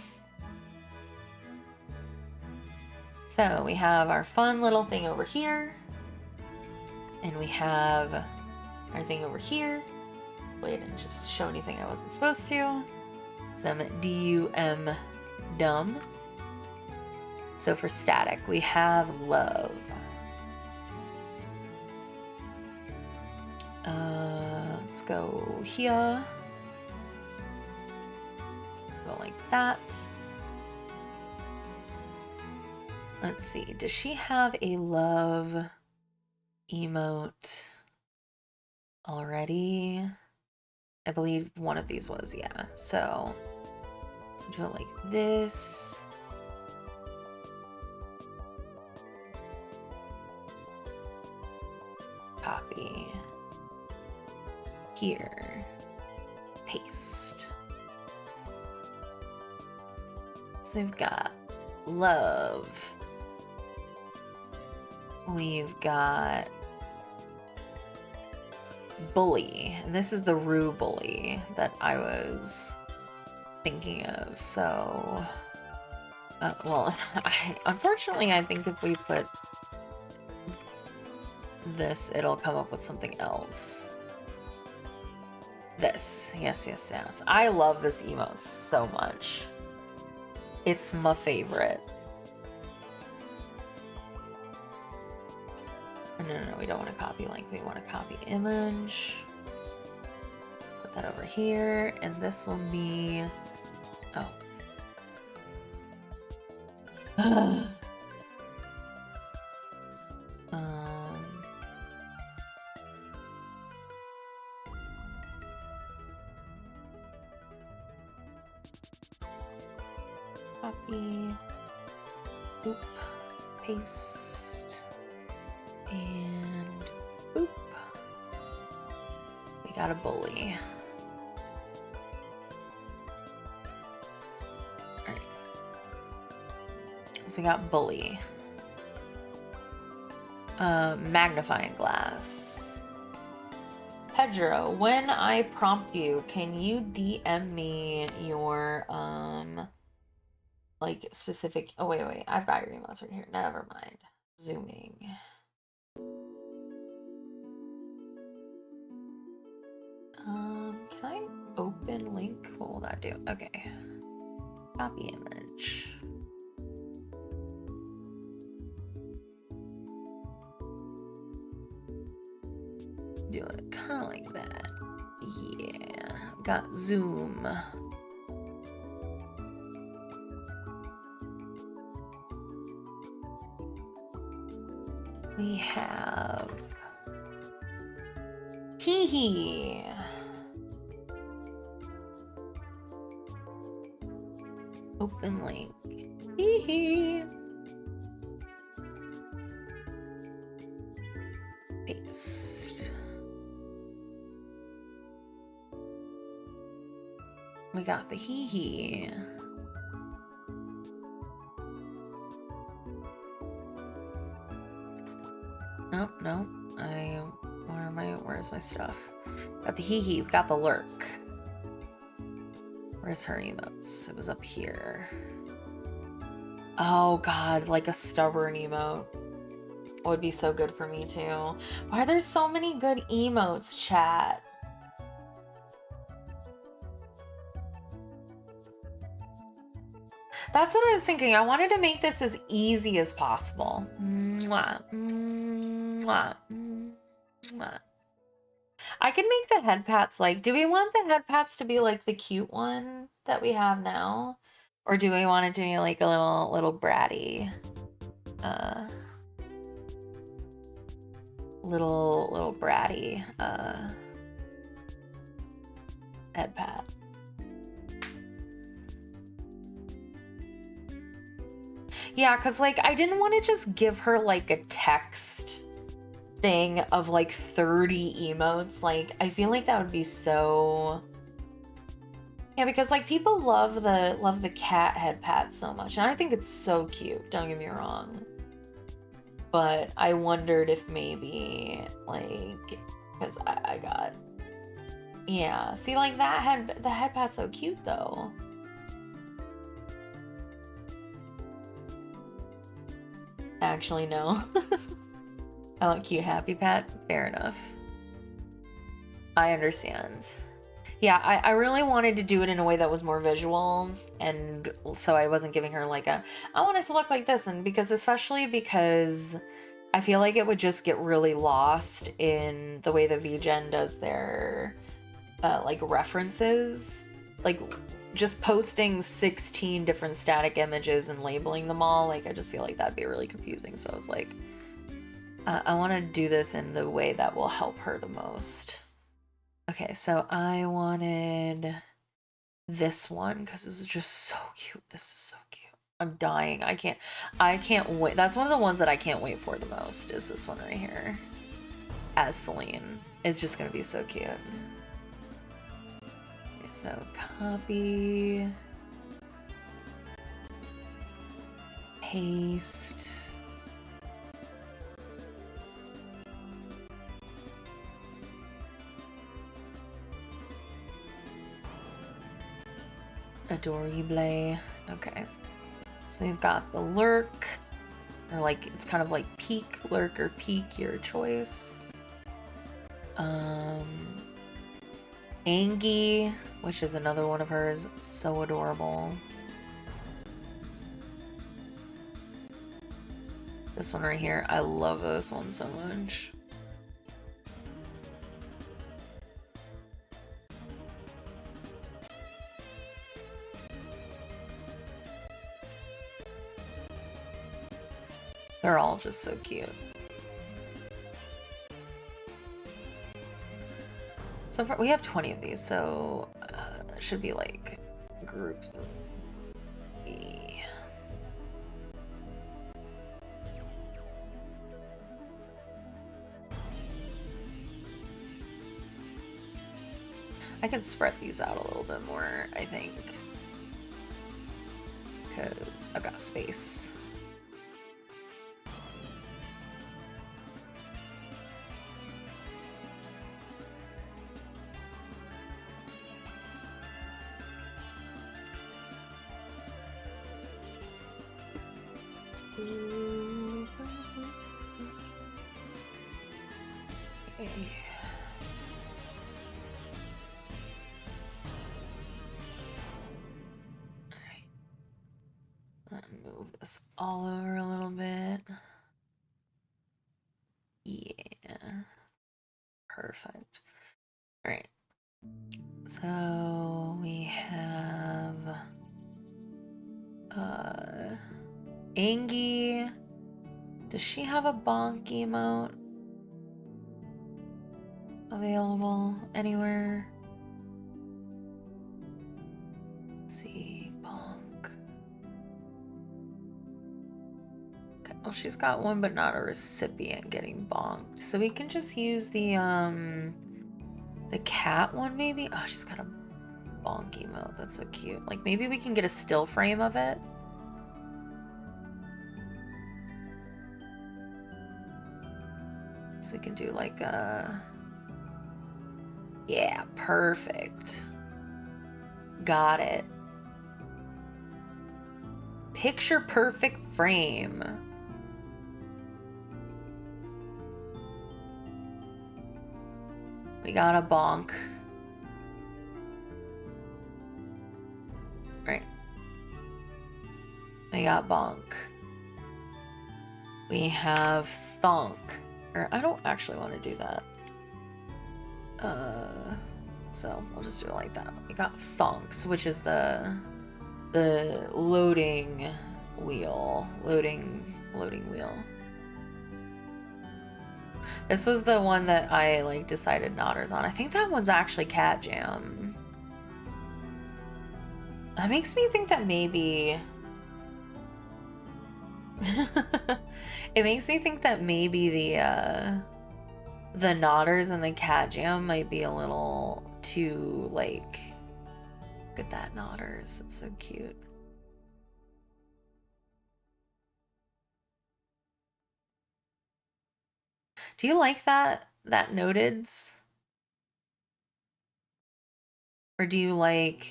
So we have our fun little thing over here, and we have our thing over here. Wait, I didn't just show anything I wasn't supposed to. Some DUM dumb. So for static, we have love. Let's go here. Go like that. Let's see. Does she have a love emote already? I believe one of these was, yeah. So let's do it like this. Copy. Here. Paste. So we've got love. We've got bully. And this is the Rue bully that I was thinking of. So, well, unfortunately, I think if we put this, it'll come up with something else. This. Yes, yes, yes. I love this emote so much. It's my favorite. No, we don't want to copy link. We want to copy image. Put that over here. And this will be... Oh. Copy. Oop. Paste. And boop. We got a bully. Alright. So we got bully. Magnifying glass. Pedro, when I prompt you, can you DM me your like specific... Oh wait, I've got your emails right here. Never mind. Zooming. Can I open link? What will that do? Okay. Copy image. Do it kind of like that. Yeah. Got zoom. We have hee hee. Open link. Hee hee. Paste. We got the hee hee. Oh, no. Where's my stuff? Got the hee hee. We got the lurk. Where's her emotes? It was up here. Oh god, like a stubborn emote would be so good for me too. Why are there so many good emotes, chat? That's what I was thinking. I wanted to make this as easy as possible. Mwah, mwah, mwah. I can make the head pats like... Do we want the head pats to be like the cute one that we have now? Or do we want it to be like a little bratty? Little bratty head pat. Yeah, because like I didn't want to just give her like a text thing of like 30 emotes. Like I feel like that would be so... Yeah, because like people love the cat head pat so much, and I think it's so cute, don't get me wrong. But I wondered if maybe like, because I got... Yeah, see, like the head pat's so cute though. Actually, no. I like cute happy pat. Fair enough. I understand. Yeah, I really wanted to do it in a way that was more visual, and so I wasn't giving her like a, I want it to look like this, and especially because I feel like it would just get really lost in the way the VGen does their like references, like just posting 16 different static images and labeling them all. Like I just feel like that'd be really confusing. So I was like, I want to do this in the way that will help her the most. Okay, so I wanted this one because this is just so cute. This is so cute. I'm dying. I can't wait. That's one of the ones that I can't wait for the most, is this one right here. As Celine. It's just gonna be so cute. Okay, so copy. Paste. Adorable. Okay. So we've got the lurk, or like, it's kind of like peek, lurk, or peek, your choice. Angie, which is another one of hers, so adorable. This one right here, I love this one so much. They're all just so cute. So far, we have 20 of these, so it should be like grouped. I can spread these out a little bit more, I think, because I've got space. Move this all over a little bit. Yeah. Perfect. All right. So we have Angie. Does she have a bonk emote available anywhere? Let's see, bonk. Okay. Oh, she's got one, but not a recipient getting bonked. So we can just use the cat one maybe. Oh, she's got a bonk emote. That's so cute. Like maybe we can get a still frame of it. So we can do like a, yeah, perfect. Got it. Picture perfect frame. We got a bonk. Right. We got bonk. We have thunk. Or I don't actually want to do that. So we'll just do it like that. We got thunks, which is the loading wheel. Loading wheel. This was the one that I like decided nodders on. I think that one's actually Cat Jam. That makes me think that maybe it makes me think that maybe the nodders and the Cat Jam might be a little too like, look at that nodders, it's so cute. Do you like that noteds? Or do you like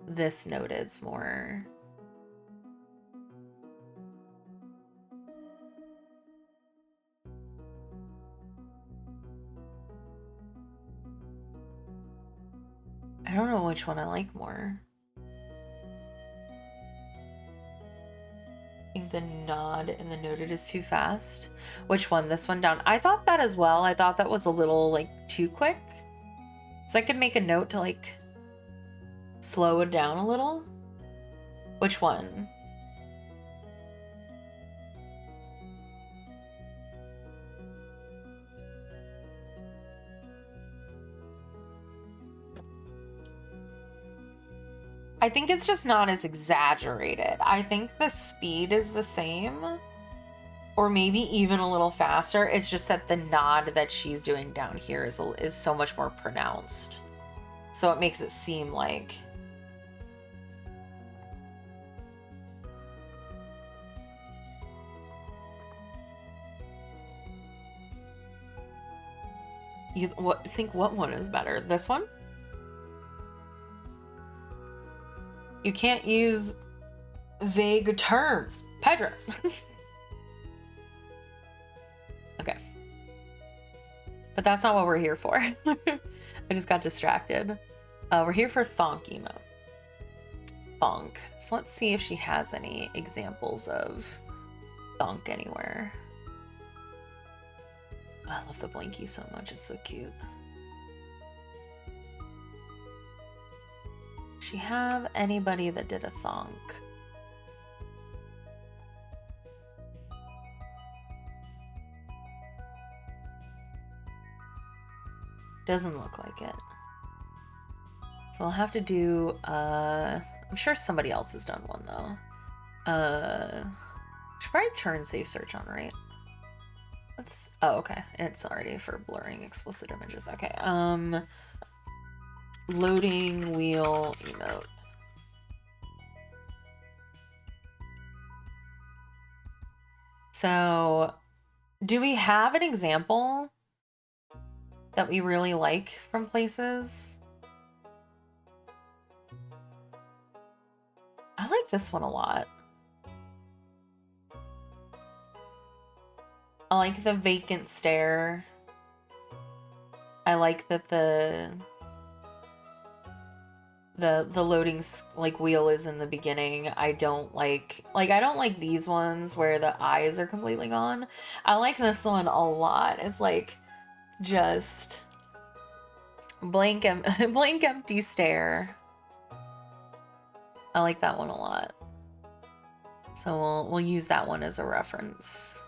this noteds more? I don't know which one I like more. I think the nod and the noted is too fast. Which one? This one down? I thought that as well. I thought that was a little like too quick. So I could make a note to like slow it down a little. Which one? I think it's just not as exaggerated. I think the speed is the same, or maybe even a little faster. It's just that the nod that she's doing down here is so much more pronounced. So it makes it seem like you think what one is better? This one? You can't use vague terms, Pedro. Okay. But that's not what we're here for. I just got distracted. We're here for Thonk emote. Thonk. So let's see if she has any examples of Thonk anywhere. Oh, I love the blinky so much. It's so cute. Does she have anybody that did a thonk? Doesn't look like it. So I'll have to do, I'm sure somebody else has done one though. Should probably turn safe search on, right? Let's, oh, okay. It's already for blurring explicit images. Okay, loading wheel emote. So, do we have an example that we really like from places? I like this one a lot. I like the vacant stare. I like that the loading like wheel is in the beginning. I don't like these ones where the eyes are completely gone. I like this one a lot. It's like just blank empty stare. I like that one a lot. So we'll use that one as a reference.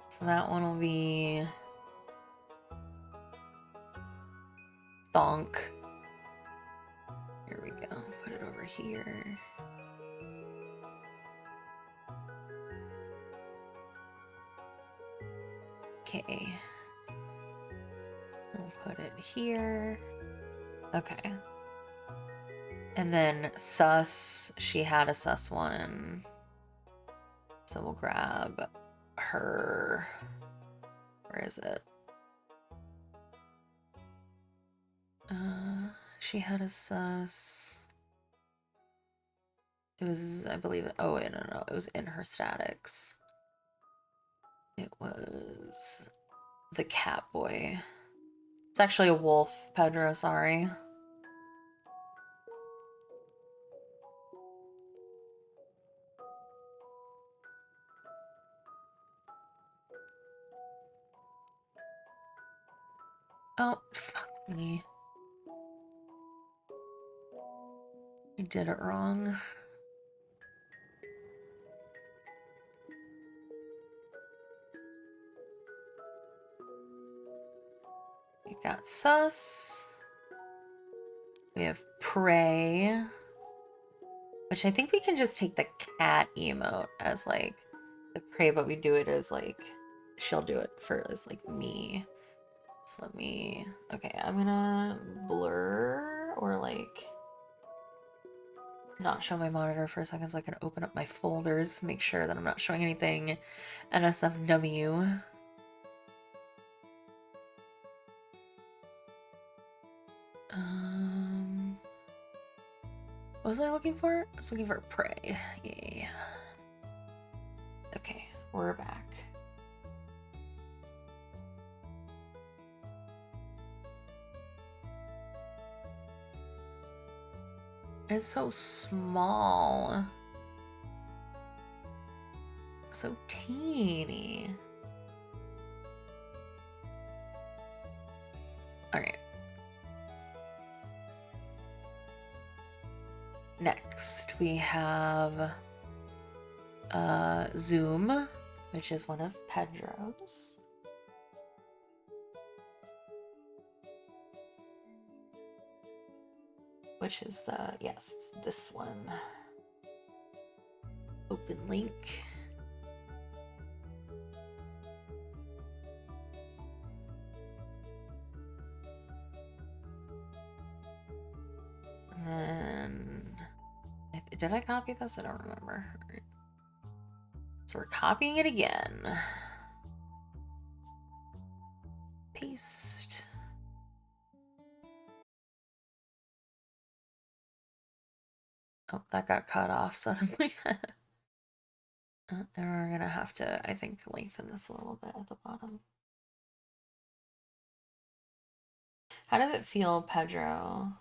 So that one will be Thonk. Here we go. Put it over here. Okay. We'll put it here. Okay. And then sus, she had a sus one. So we'll grab her. Where is it? She had a sus. It was, I believe, oh, no, it was in her statics. It was the cat boy. It's actually a wolf, Pedro, sorry. Oh, fuck me. You did it wrong. We got sus. We have prey. Which I think we can just take the cat emote as like the prey, but we do it as like, she'll do it for as like me. So let me, okay, I'm gonna blur or like not show my monitor for a second so I can open up my folders, make sure that I'm not showing anything NSFW. What was I looking for? I was looking for prey. Yay. Okay, we're back. It's so small. So teeny. Alright. Next, we have Zoom, which is one of Pedro's. Which is yes, it's this one. Open link. And then, did I copy this? I don't remember. Right. So we're copying it again. Paste. Oh, that got cut off suddenly. And we're gonna have to, I think, lengthen this a little bit at the bottom. How does it feel, Pedro?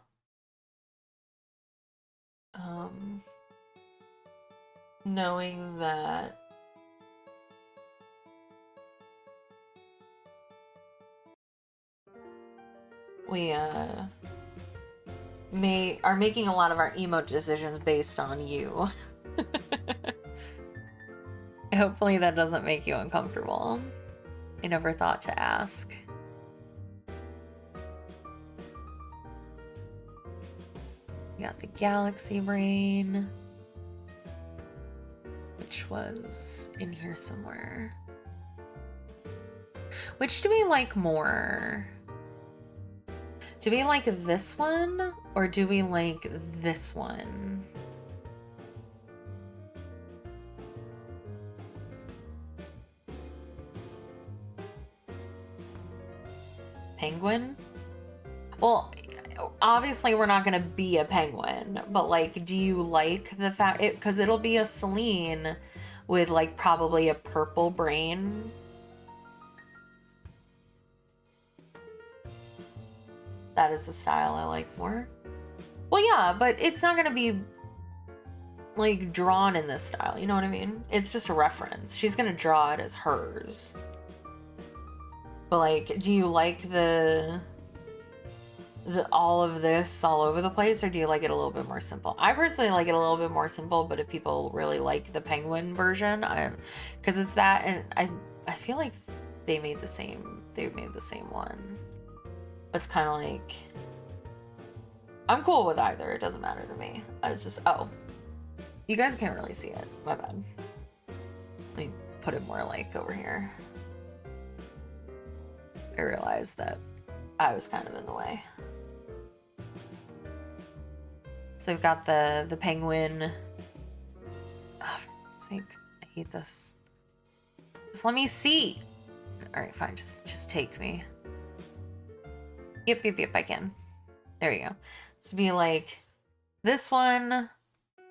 Knowing that we are making a lot of our emote decisions based on you. Hopefully that doesn't make you uncomfortable. I never thought to ask. We got the galaxy brain, which was in here somewhere. Which do we like more? Do we like this one or do we like this one? Penguin? Well, obviously we're not gonna be a penguin, but like, do you like the fact because it'll be a Celine with like probably a purple brain? That is the style I like more. Well, yeah, but it's not gonna be like drawn in this style, you know what I mean? It's just a reference. She's gonna draw it as hers. But like, do you like the all of this all over the place, or do you like it a little bit more simple? I personally like it a little bit more simple, but if people really like the penguin version, because it's that, and I feel like they made the same one. It's kind of like, I'm cool with either, it doesn't matter to me. It's just, oh, you guys can't really see it, my bad. Let me put it more like over here. I realized that I was kind of in the way. So we've got the penguin. Oh, for sake, I hate this. Just let me see. All right, fine. Just take me. Yep, I can. There you go. So be like this one,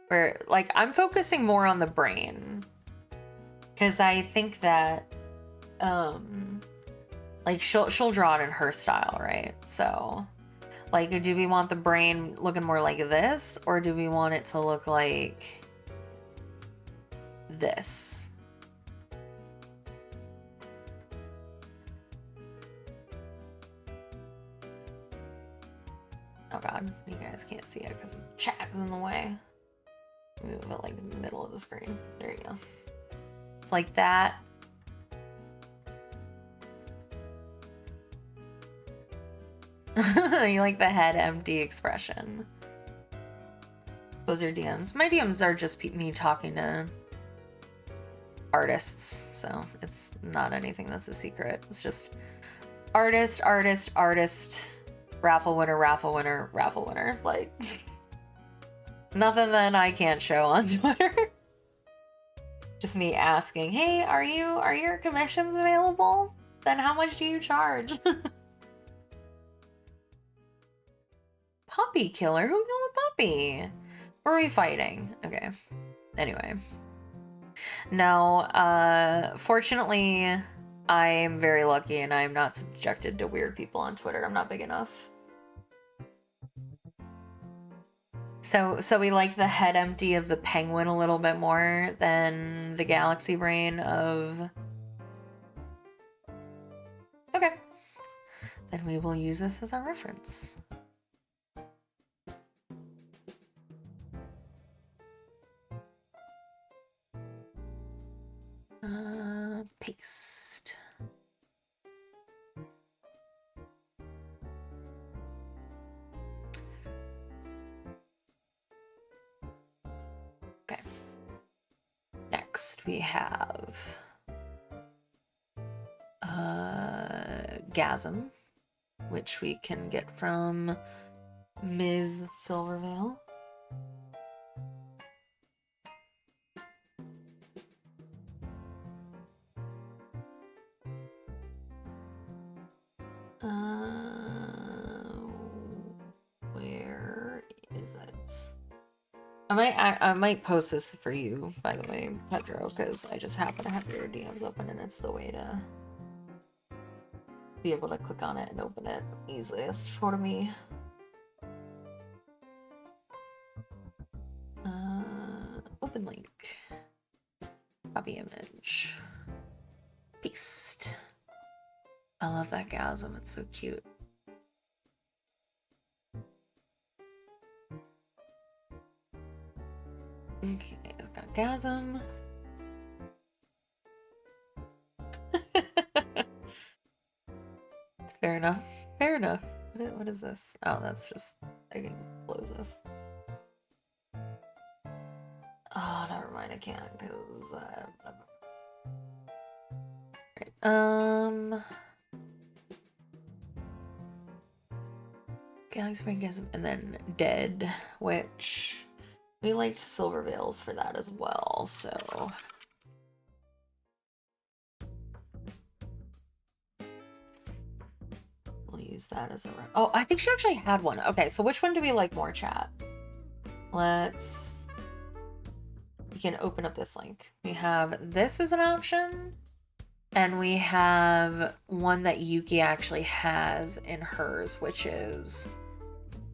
where like I'm focusing more on the brain, because I think that like she'll draw it in her style, right? So like, do we want the brain looking more like this, or do we want it to look like this? Oh god, you guys can't see it because the chat is in the way. Move it like in the middle of the screen. There you go. It's like that. You like the head empty expression. Those are DMs. My DMs are just me talking to artists, so it's not anything that's a secret. It's just artist, raffle winner, like nothing that I can't show on Twitter. Just me asking, hey, are your commissions available? Then how much do you charge? Puppy killer? Who killed a puppy? Were we fighting? Okay. Anyway. No, fortunately, I am very lucky and I am not subjected to weird people on Twitter. I'm not big enough. So we like the head empty of the penguin a little bit more than the galaxy brain of... Okay. Then we will use this as our reference. Paste. Okay. Next we have Gasm, which we can get from Ms. Silvervale. Where is it? I might post this for you, by the way, Pedro, because I just happen to have your DMs open, and it's the way to be able to click on it and open it easiest for me. Open link. Copy image. Paste. I love that Gasm. It's so cute. Okay, it's got Gasm. Fair enough. Fair enough. What is this? Oh, that's just... I can close this. Oh, never mind. I can't because... Right. Galaxy Brain Gasm, and then Dead, which... We liked Silvervales for that as well, so... We'll use that as a... Oh, I think she actually had one. Okay, so which one do we like more, chat? Let's... We can open up this link. We have this as an option, and we have one that Yuki actually has in hers, which is...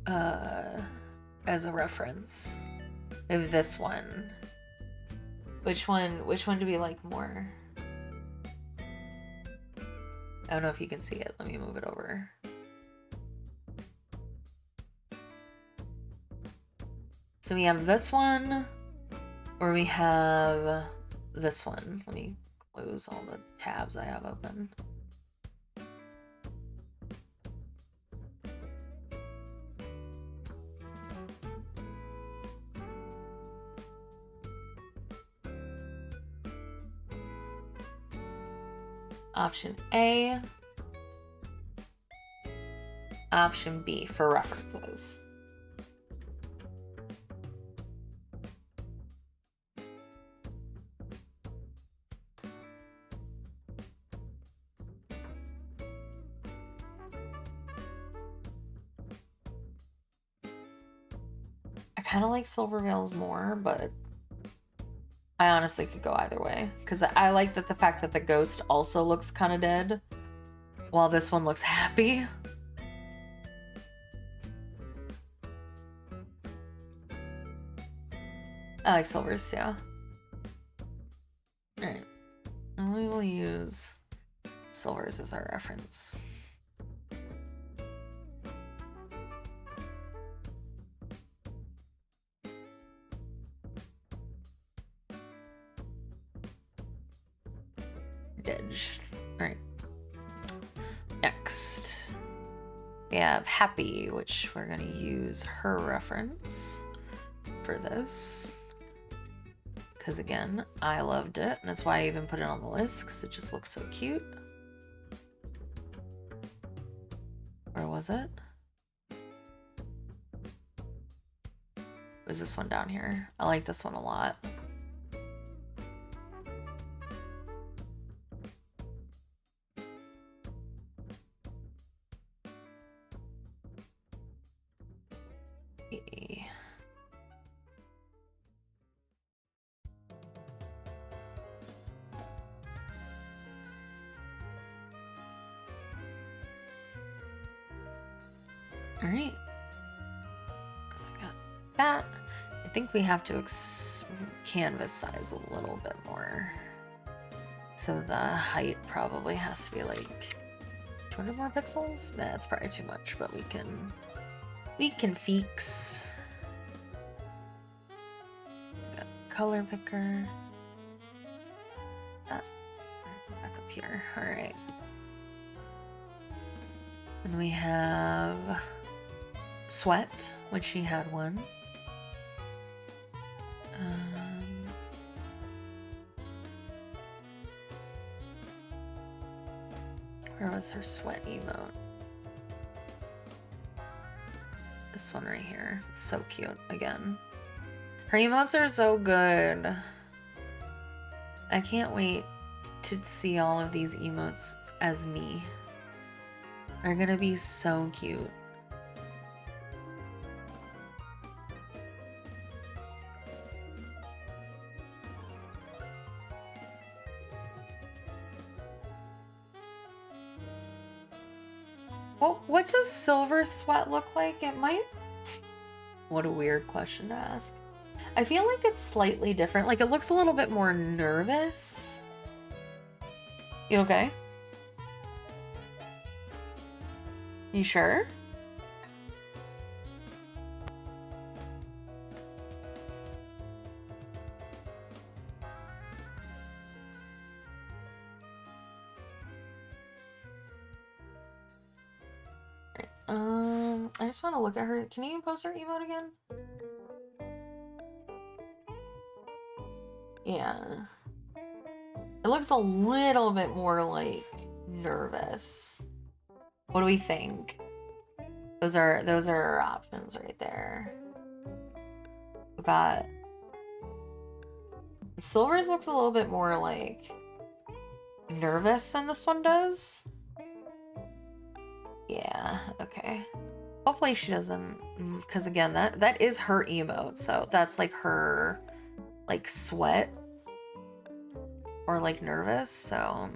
as a reference. Of this one. Which one do we like more? I don't know if you can see it. Let me move it over. So we have this one, or we have this one. Let me close all the tabs I have open. Option A, option B for references. I kind of like Silvervales more, but I honestly could go either way, because I like that the fact that the ghost also looks kind of dead, while this one looks happy. I like Silvers too. Alright, and we will use Silvers as our reference. Edge. Alright. Next, we have Happy, which we're going to use her reference for this. Because again, I loved it, and that's why I even put it on the list, because it just looks so cute. Or was it? Was this one down here? I like this one a lot. All right. So I got that. I think we have to canvas size a little bit more. So the height probably has to be like 200 more pixels. That's probably too much, but we can fix. Got color picker. Back up here. All right. And we have sweat, which she had one. Where was her sweat emote? This one right here. So cute again. Her emotes are so good. I can't wait to see all of these emotes as me. They're gonna be so cute. Well, what does silver sweat look like? It might... What a weird question to ask. I feel like it's slightly different. Like, it looks a little bit more nervous. You okay? You sure? I just want to look at her. Can you post her emote again? Yeah. It looks a little bit more like nervous. What do we think? Those are our options right there. We got Silver's looks a little bit more like nervous than this one does. Yeah, okay. Hopefully she doesn't, because again, that is her emote, so that's like her like sweat or like nervous, so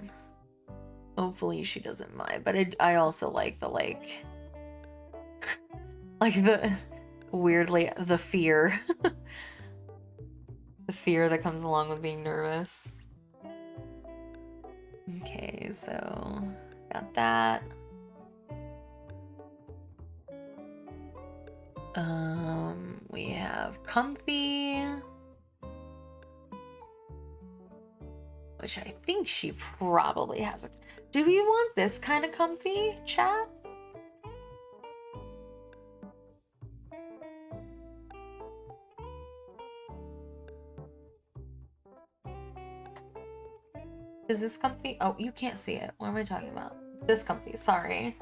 hopefully she doesn't mind. But I also like the like the weirdly the fear the fear that comes along with being nervous. Okay, so got that. We have comfy, which I think she probably has. Do we want this kind of comfy, chat? Is this comfy? Oh, you can't see it. What am I talking about? This comfy, sorry.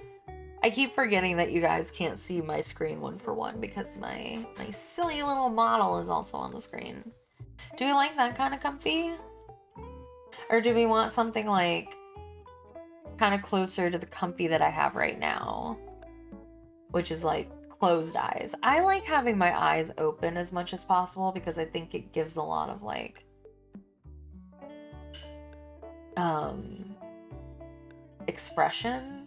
I keep forgetting that you guys can't see my screen one for one because my silly little model is also on the screen. Do we like that kind of comfy? Or do we want something like kind of closer to the comfy that I have right now, which is like closed eyes? I like having my eyes open as much as possible because I think it gives a lot of like expression.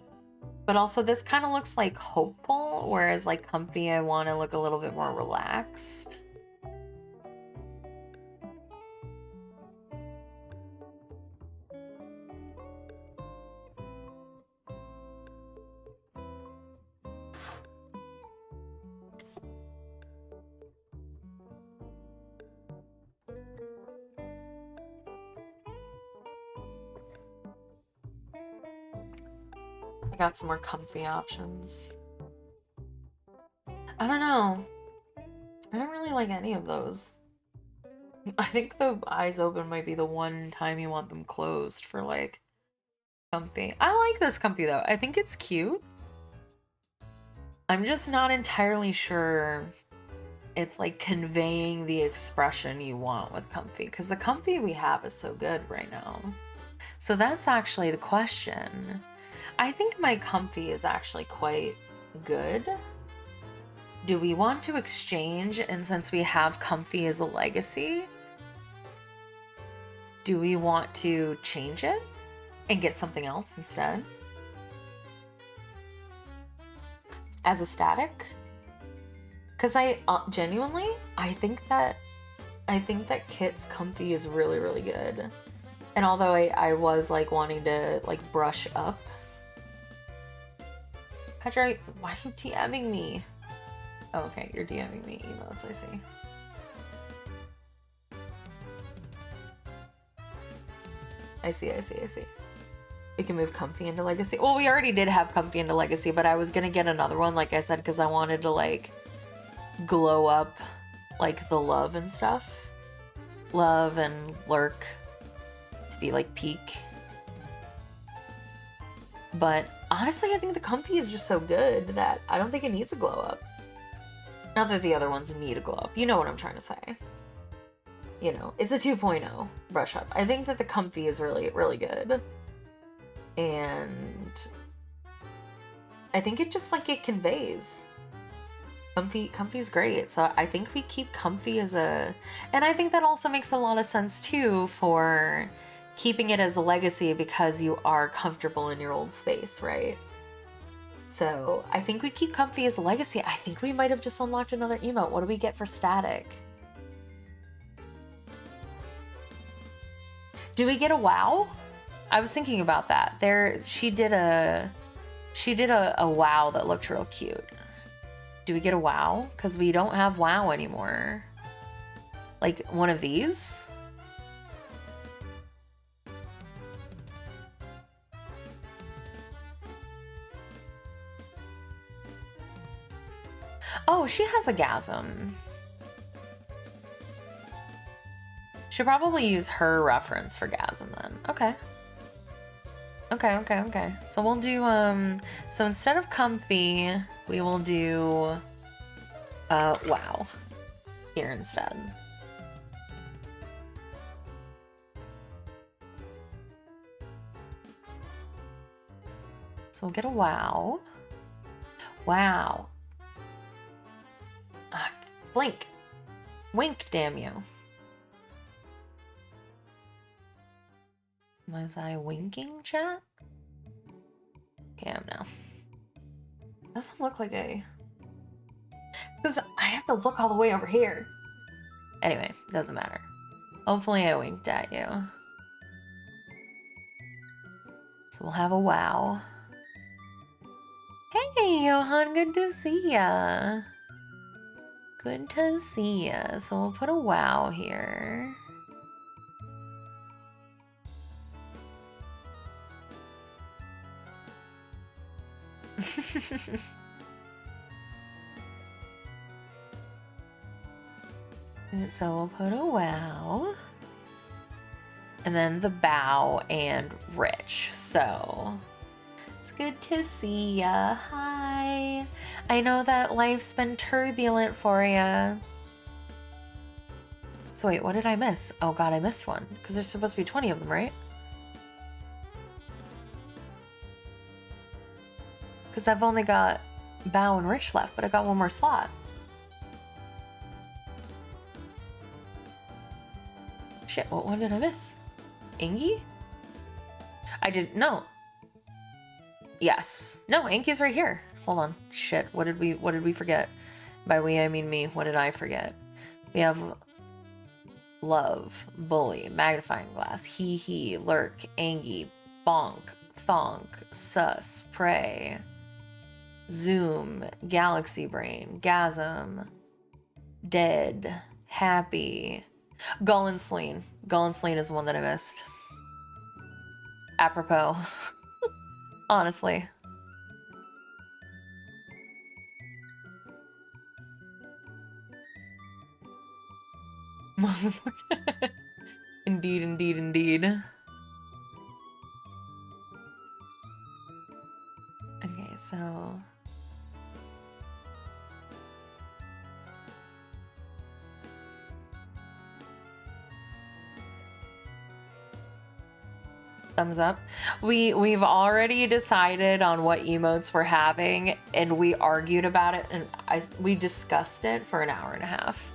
But also this kind of looks like hopeful, whereas like comfy, I want to look a little bit more relaxed. I got some more comfy options. I don't know. I don't really like any of those. I think the eyes open might be the one time you want them closed for like comfy. I like this comfy though. I think it's cute. I'm just not entirely sure it's like conveying the expression you want with comfy, because the comfy we have is so good right now. So that's actually the question. I think my comfy is actually quite good. Do we want to exchange? And since we have comfy as a legacy, do we want to change it and get something else instead? As a static? Because I genuinely, I think that Kit's comfy is really, really good. And although I was like wanting to like brush up. Pedro, why are you DMing me? Oh, okay, you're DMing me emails, I see. I see. We can move comfy into legacy. Well, we already did have comfy into legacy, but I was gonna get another one, like I said, because I wanted to like glow up like the love and stuff. Love and lurk to be like peak. But honestly, I think the comfy is just so good that I don't think it needs a glow up. Not that the other ones need a glow up. You know what I'm trying to say. You know, it's a 2.0 brush up. I think that the comfy is really, really good. And I think it just like it conveys. Comfy's great. So I think we keep comfy as a, and I think that also makes a lot of sense too for keeping it as a legacy because you are comfortable in your old space, right? So I think we keep comfy as a legacy. I think we might have just unlocked another emote. What do we get for static? Do we get a wow? I was thinking about that. She did a wow that looked real cute. Do we get a wow? Because we don't have wow anymore. Like one of these? Oh, she has a gasm. Should probably use her reference for gasm then. Okay. Okay. So we'll do, so instead of comfy, we will do, wow here instead. So we'll get a wow. Wow. Blink. Wink, damn you. Was I winking, chat? Okay, I'm now. Doesn't look like because I have to look all the way over here. Anyway, doesn't matter. Hopefully I winked at you. So we'll have a wow. Hey, Johan, good to see ya. Good to see ya. So we'll put a wow here. So we'll put a wow. And then the bow and rich. So it's good to see ya. Hi. I know that life's been turbulent for ya. So wait, what did I miss? Oh god, I missed one. Because there's supposed to be 20 of them, right? Because I've only got bow and rich left, but I got one more slot. Shit, what one did I miss? Angie? I didn't know. Yes. No, Anki's right here. Hold on. Shit, what did we forget? By we, I mean me. What did I forget? We have love, bully, magnifying glass, he, lurk, Angie, bonk, thonk, sus, prey, zoom, galaxy brain, gasm, dead, happy, Gull and Celine. Gull and Celine is the one that I missed. Apropos. Honestly. Indeed. Okay, so thumbs up. We've already decided on what emotes we're having, and we argued about it, and we discussed it for an hour and a half.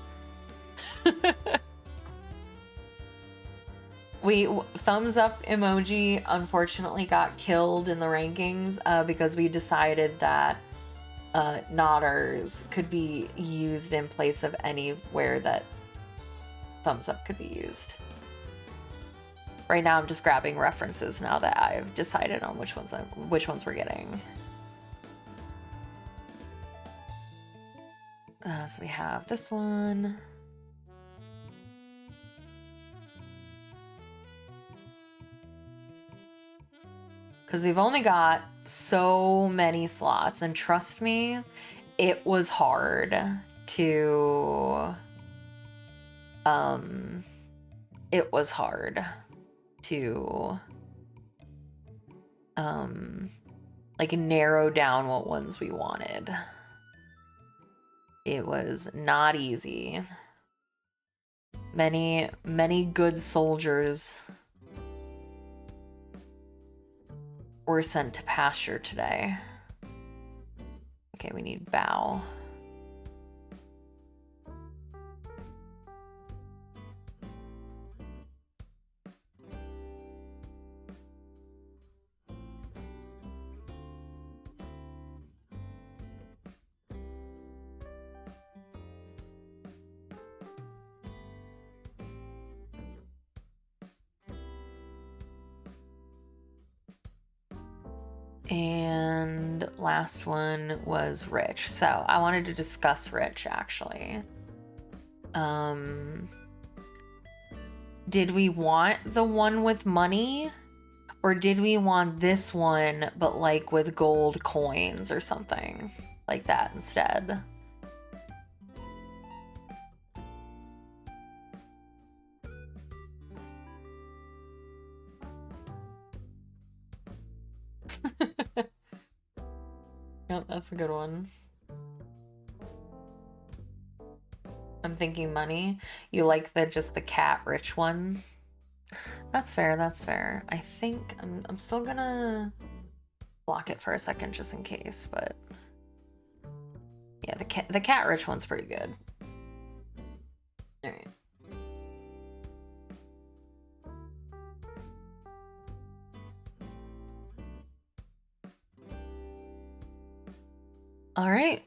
Thumbs up emoji unfortunately got killed in the rankings because we decided that nodders could be used in place of anywhere that thumbs up could be used. Right now I'm just grabbing references now that I've decided on which ones we're getting. So we have this one. Because we've only got so many slots, and trust me, it was hard to like narrow down what ones we wanted. It was not easy. Many good soldiers were sent to pasture today. Okay, we need bow. And last one was rich. So I wanted to discuss rich, actually. Did we want the one with money? Or did we want this one, but like with gold coins or something like that instead? Yep, that's a good one. I'm thinking money. You like just the cat rich one? That's fair, that's fair. I think I'm still gonna block it for a second just in case, but yeah, the cat rich one's pretty good. All right. All right.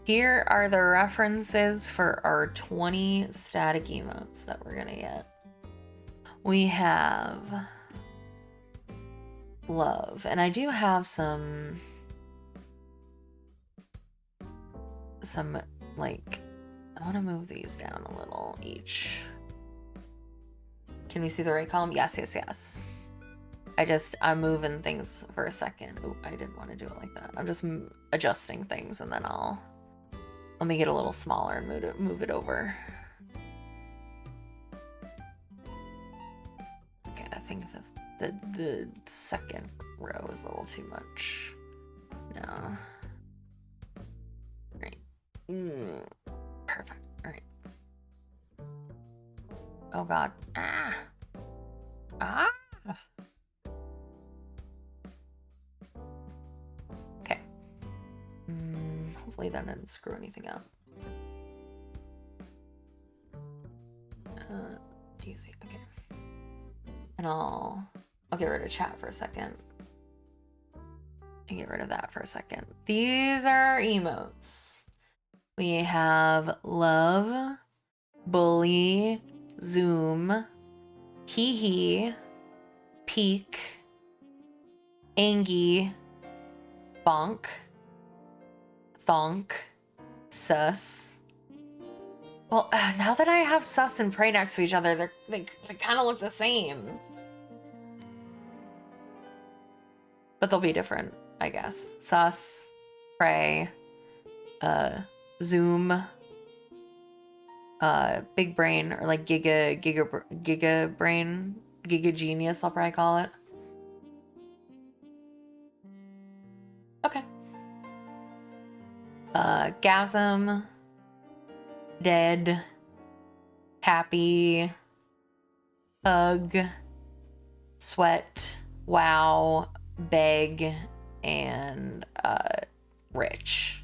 Here are the references for our 20 static emotes that we're gonna get. We have love, and I do have some like, I want to move these down a little each. Can we see the right column? Yes, yes, yes. I'm moving things for a second. Oh, I didn't want to do it like that. I'm just adjusting things, and then let me get a little smaller and move it over. Okay, I think the second row is a little too much. No. Right. Perfect. All right. Oh God. Ah. Okay. Hopefully that didn't screw anything up. Easy. Okay. And I'll get rid of chat for a second. And get rid of that for a second. These are emotes. We have love, bully, zoom, hee hee, peek, angy, bonk, thonk, sus. Well, now that I have sus and pray next to each other, they kind of look the same. But they'll be different, I guess. Sus, pray, zoom, big brain, or like giga brain, giga genius, I'll probably call it. Okay. Gasm, dead, happy, hug, sweat, wow, beg, and rich.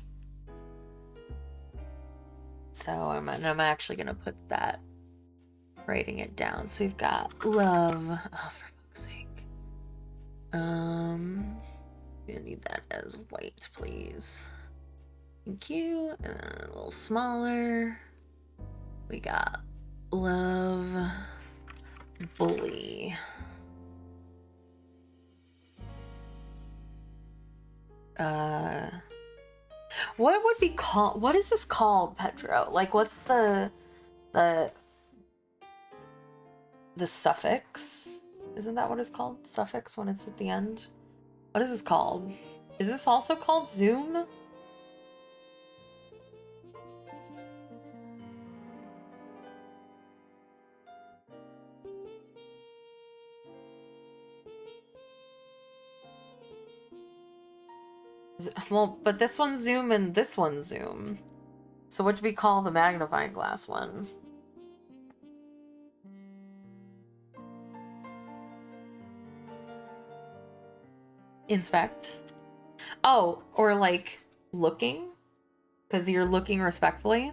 So I'm actually gonna put that, writing it down. So we've got love. Oh, for fuck's sake. I'm gonna need that as white, please. Thank you. And then a little smaller. We got Love Bully. What would be called? What is this called, Pedro? Like, what's the suffix? Isn't that what it's called? Suffix when it's at the end? What is this called? Is this also called zoom? Well, but this one's zoom and this one's zoom. So what do we call the magnifying glass one? Inspect. Oh, or like looking? Because you're looking respectfully.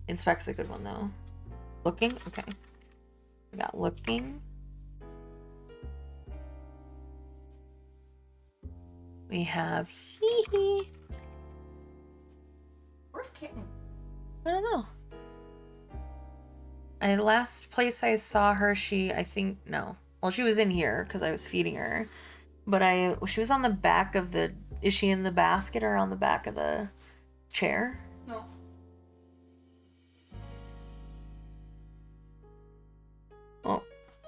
Inspect's a good one though. Looking? Okay. We got looking. We have hee hee. Where's Kitten? I don't know. Last place I saw her, she was in here because I was feeding her. But she was on the back of the, is she in the basket or on the back of the chair? No. Well,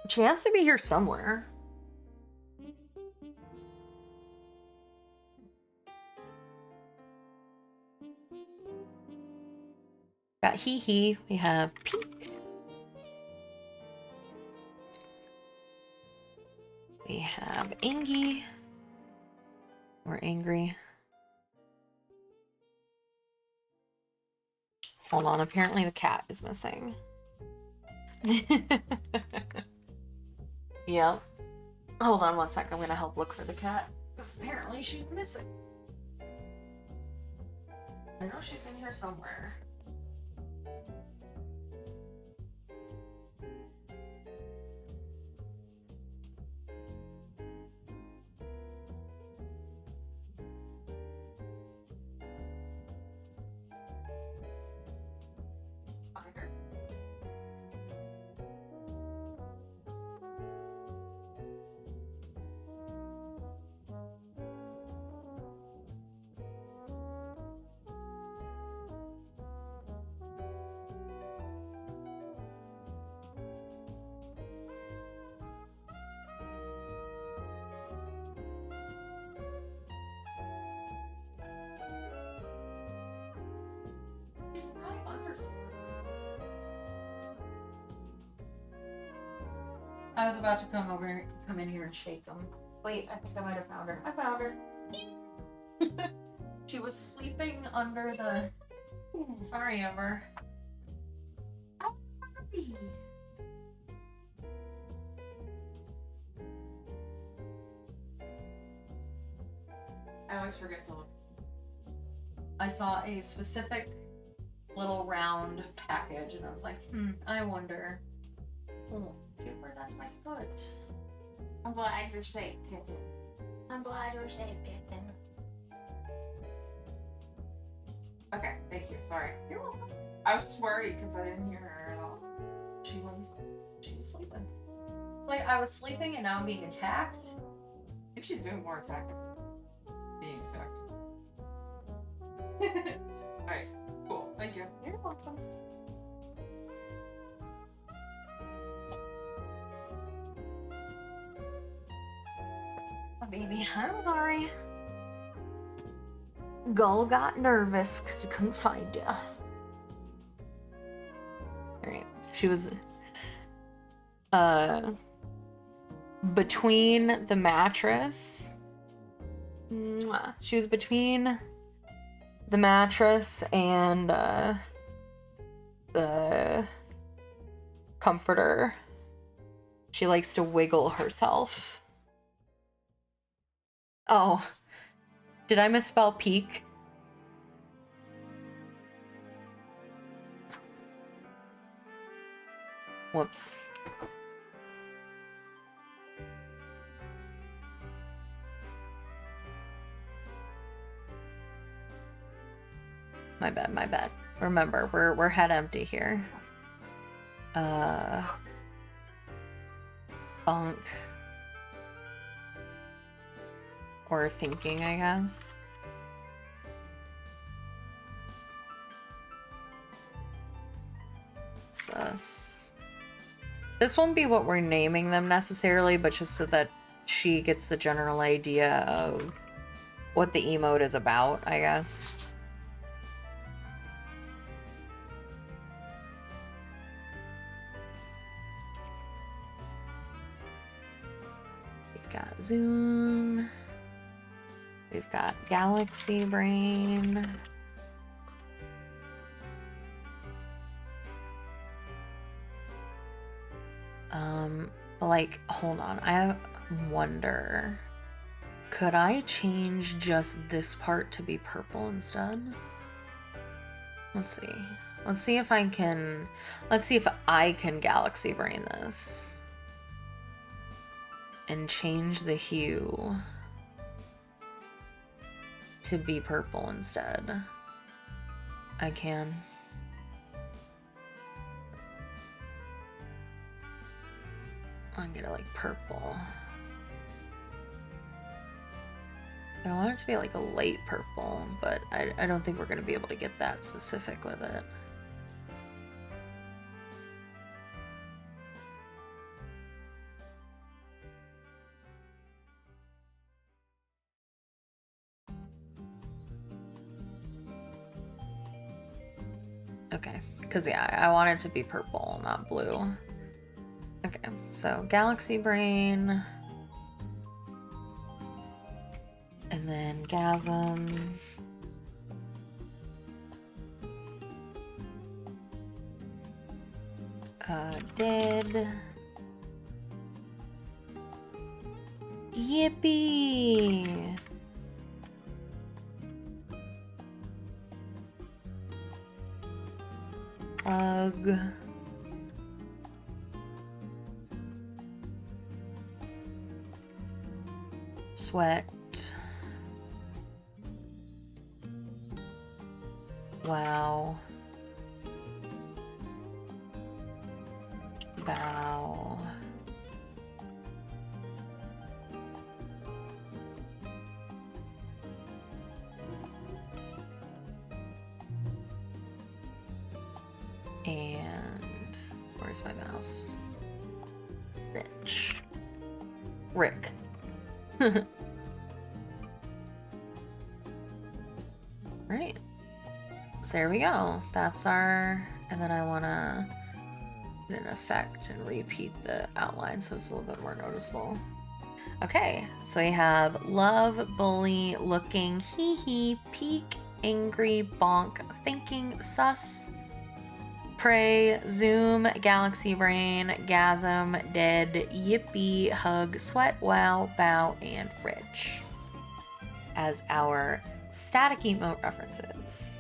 she has to be here somewhere. Got hee hee. We have peek. We have Angie. Or angry. Hold on, apparently the cat is missing. Yep. Hold on one sec, I'm gonna help look for the cat. Because apparently she's missing. I know she's in here somewhere. Find her. She's probably under somewhere. I was about to come in here and shake them. Wait, I think I might have found her. I found her. She was sleeping under the. Sorry, Amber. I want to read. I always forget to look. I saw a specific little round package and I was like, I wonder. Oh, Cooper, that's my foot. I'm glad you're safe, Kitten. I'm glad you're safe, Kitten. Okay, thank you. Sorry. You're welcome. I was just worried because I didn't hear her at all. She was sleeping. Like, I was sleeping and now I'm being attacked. I think she's doing more attacking. Being attacked. Alright, cool. Thank you. You're welcome. Oh, baby, I'm sorry. Gull got nervous because we couldn't find you. Alright, she was between the mattress. She was between the mattress and the comforter. She likes to wiggle herself. Oh, did I misspell peak? Whoops. My bad, my bad. Remember, we're head empty here. Bunk. Or thinking, I guess. Sus. This won't be what we're naming them necessarily, but just so that she gets the general idea of what the emote is about, I guess. We've got Zoom. We've got Galaxy Brain. But like, hold on, I wonder, could I change just this part to be purple instead? Let's see. Let's see if I can Galaxy Brain this and change the hue to be purple instead. I can. I'm gonna like purple. I want it to be like a light purple, but I don't think we're gonna be able to get that specific with it. Okay, because yeah, I want it to be purple, not blue. Okay, so Galaxy Brain. And then Gasm. Dead. Yippee! Ugh. Sweat. Wow. Bow. And where's my mouse? Rick. Right. So there we go. That's our, and then I want to put an effect and repeat the outline so it's a little bit more noticeable. Okay, so we have love, bully, looking, hee hee, peek, angry, bonk, thinking, sus, pray, zoom, galaxy brain, gasm, dead, yippee, hug, sweat, wow, bow, and rich as our static emote references.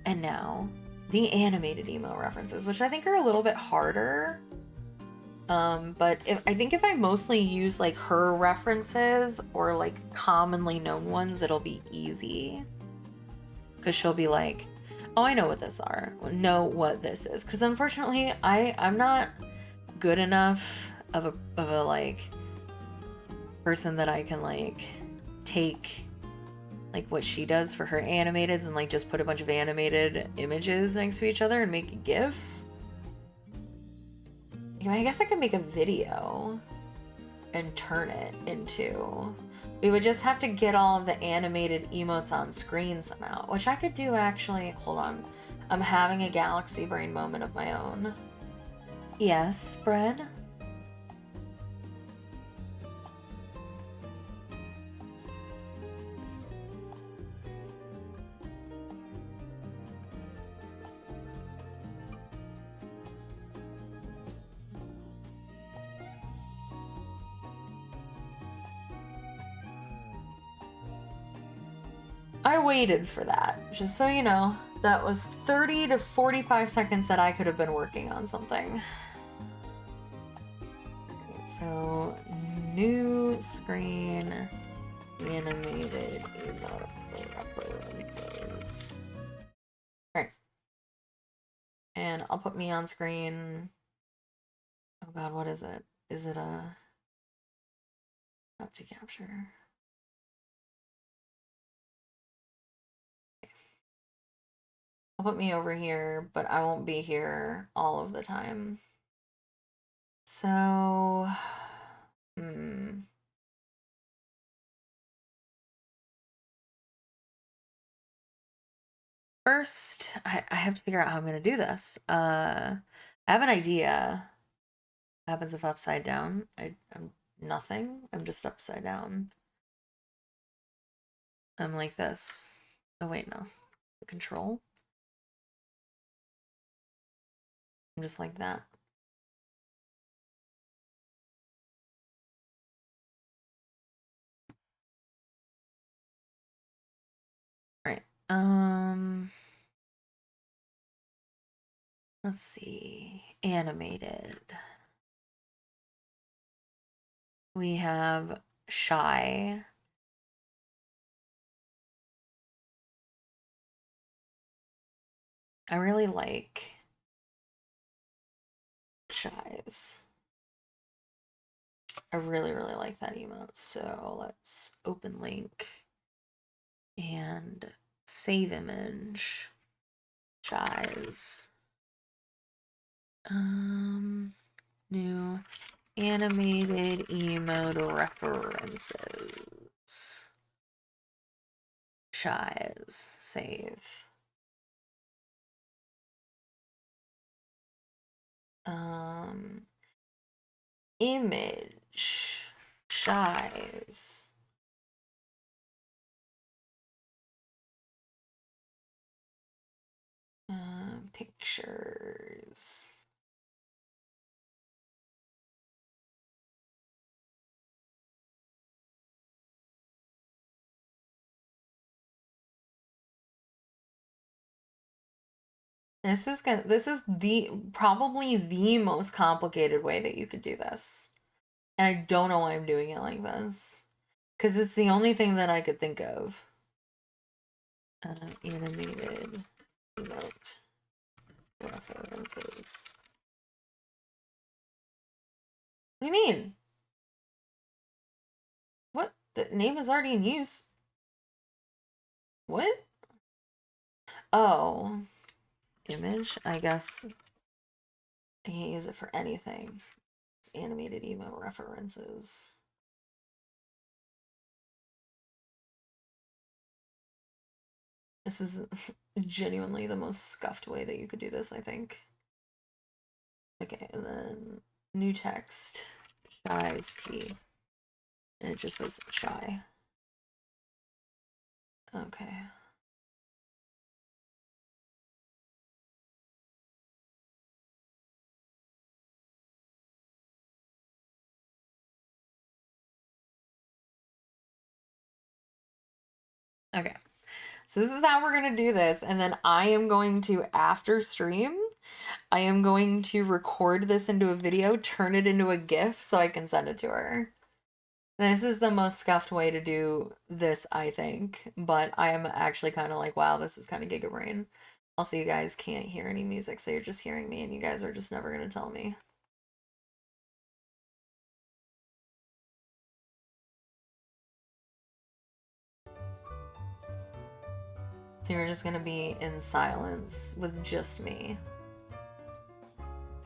And now the animated emote references, which I think are a little bit harder. But I think if I mostly use like her references or like commonly known ones, it'll be easy. Because she'll be like, oh, I know what this is. Because unfortunately, I'm not good enough of a like person that I can like take like what she does for her animateds and like just put a bunch of animated images next to each other and make a GIF. I guess I could make a video and turn it into... We would just have to get all of the animated emotes on screen somehow, which I could do actually. Hold on. I'm having a galaxy brain moment of my own. Yes, spread. I waited for that, just so you know. That was 30 to 45 seconds that I could have been working on something. Okay, so, new screen, Animated emote references. Alright. And I'll put me on screen. Oh god, what is it? Is it a to capture? I'll put me over here, but I won't be here all of the time. So, first, I have to figure out how I'm going to do this. I have an idea. What happens if upside down? I'm nothing. I'm just upside down. I'm like this. Oh, wait, no. Control. I'm just like that. Right. Let's see. Animated. We have shy. I really like shies. I really, really like that emote. So let's open link and save image. Shies. New animated emote references. Shies. Save. Image. Shies. Pictures. This is probably the most complicated way that you could do this. And I don't know why I'm doing it like this. Because it's the only thing that I could think of. Animated emote references. What do you mean? What? The name is already in use. What? Oh. Image? I guess I can't use it for anything. It's animated emote references. This is genuinely the most scuffed way that you could do this, I think. Okay, and then new text, shy's P. And it just says shy. Okay. Okay. So this is how we're going to do this. And then I am going to, after stream, I am going to record this into a video, turn it into a GIF so I can send it to her. This is the most scuffed way to do this, I think. But I am actually kind of like, wow, this is kind of Giga Brain. Also, you guys can't hear any music, so you're just hearing me, and you guys are just never going to tell me. So you're just going to be in silence with just me.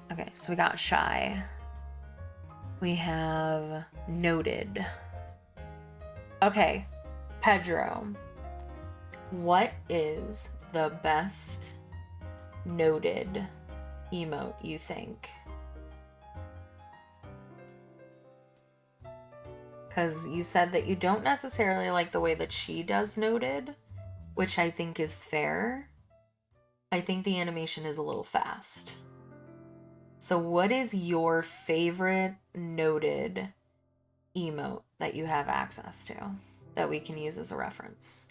Okay, so we got shy. We have noted. Okay, Pedro, what is the best noted emote you think? Because you said that you don't necessarily like the way that she does noted, which I think is fair. I think the animation is a little fast. So what is your favorite noted emote that you have access to that we can use as a reference?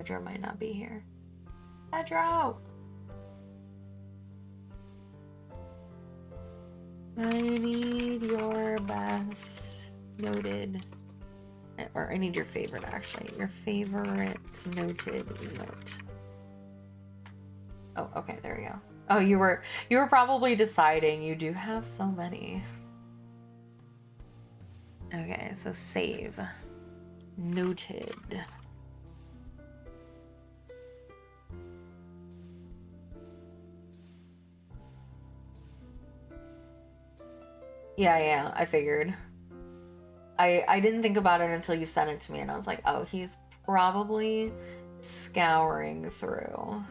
Pedro might not be here. Pedro! I need your best noted, or I need your favorite actually. Your favorite noted emote. Oh, okay, there we go. Oh, you were probably deciding. You do have so many. Okay, so save. Noted. Yeah, I figured. I didn't think about it until you sent it to me, and I was like, oh, he's probably scouring through.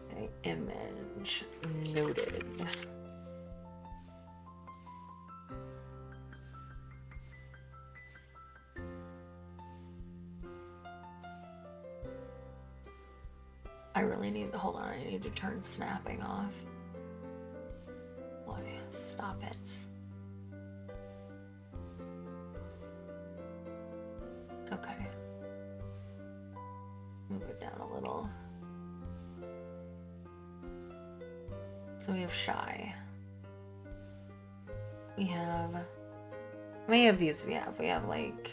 Okay, image. Noted. I really need, hold on, I need to turn snapping off. Boy, stop it. Okay. Move it down a little. So we have shy. We have, how many of these we have? We have like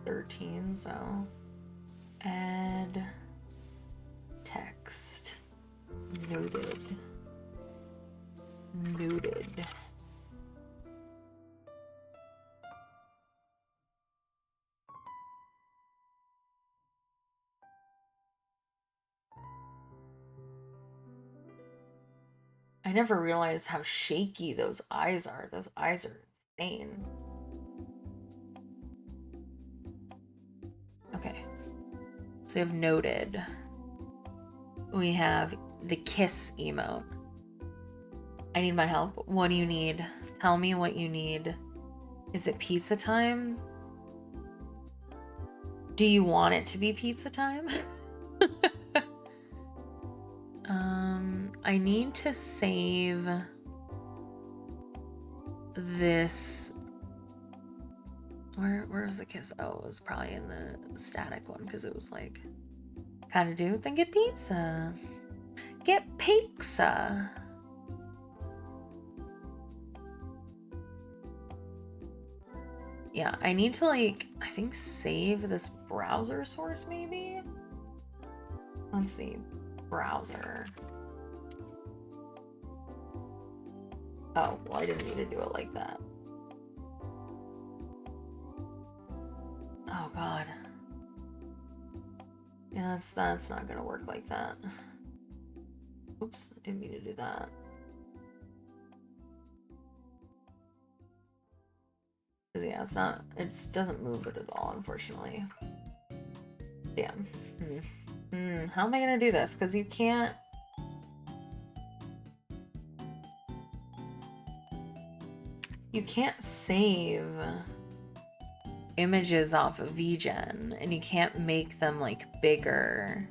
13, so add text. Noted. Noted. I never realized how shaky those eyes are. Those eyes are insane. Okay. So we have noted. We have the kiss emote. I need my help. What do you need? Tell me what you need. Is it pizza time? Do you want it to be pizza time? I need to save this. Where's the kiss? Oh, it was probably in the static one because it was like kind of do. Then get pizza. Get pizza. Yeah, I need to like, I think save this browser source maybe? Let's see, browser. Oh, well I didn't need to do it like that. Oh God. Yeah, that's not gonna work like that. Oops, I didn't mean to do that. Cause yeah, it doesn't move it at all, unfortunately. Damn. How am I gonna do this? Cause you can't. You can't save images off of VGen, and you can't make them like bigger.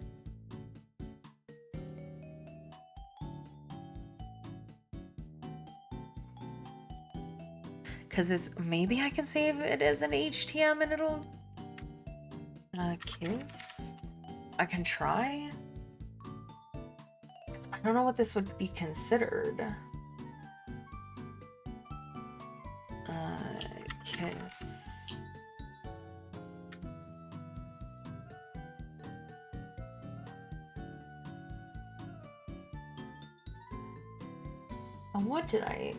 Cause it's, maybe I can save it as an HTM and it'll kiss. I can try. I don't know what this would be considered. Kiss. And what did I?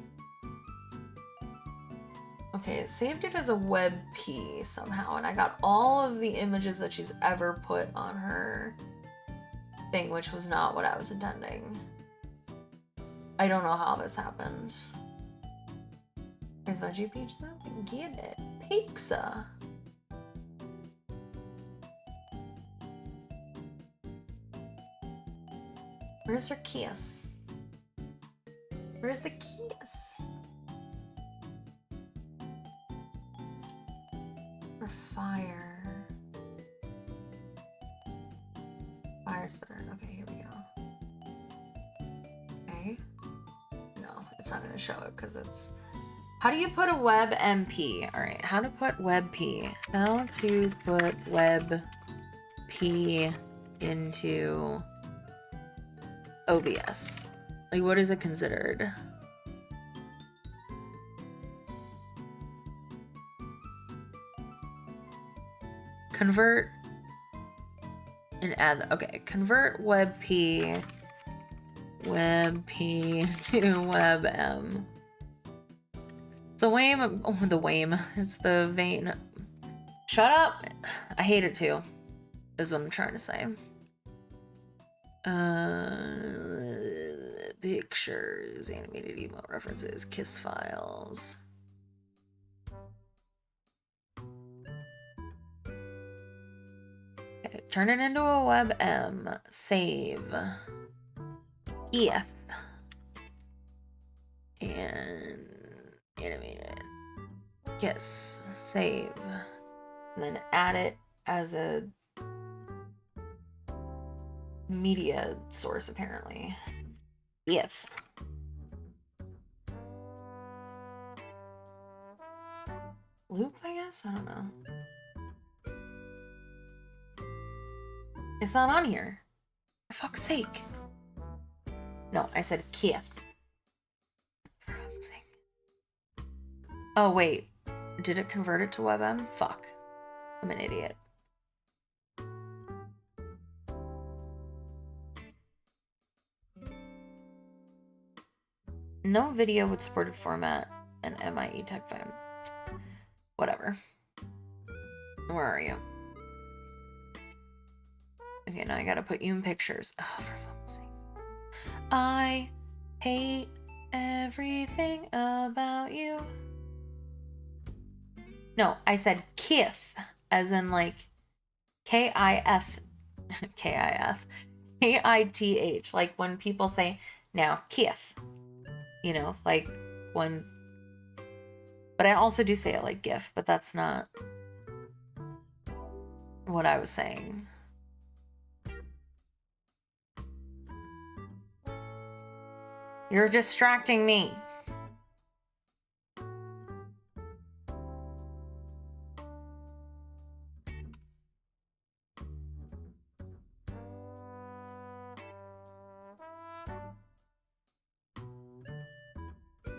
Okay, it saved it as a WebP somehow, and I got all of the images that she's ever put on her thing, which was not what I was intending. I don't know how this happened. A veggie pizza? Get it. Pizza. Where's her kiss? Where's the kiss? Or fire. Fire spitter. Okay, here we go. Okay. No, it's not gonna show it because it's How do you put a web MP? All right, how to put WebP. How to put WebP into OBS. Like, what is it considered? Convert and add, okay, convert WebP to WebM. So WAME, oh, the WAME, it's the vein. Shut up! I hate it too, is what I'm trying to say. Pictures, animated emote references, kiss files. Okay, turn it into a WebM. Save. EF. And animate it. Yes, save. And then add it as a media source, apparently. EF. Loop, I guess? I don't know. It's not on here. For fuck's sake. No, I said Kiev. For fuck's sake. Oh, wait. Did it convert it to WebM? Fuck. I'm an idiot. No video with supported format and MIE type phone. Whatever. Where are you? Okay, now I gotta put you in pictures. Oh, for fuck's sake. I hate everything about you. No, I said Kith, as in like K-I-F, K-I-F, K-I-T-H. Like when people say, now Kith, you know, like when, but I also do say it like GIF, but that's not what I was saying. You're distracting me.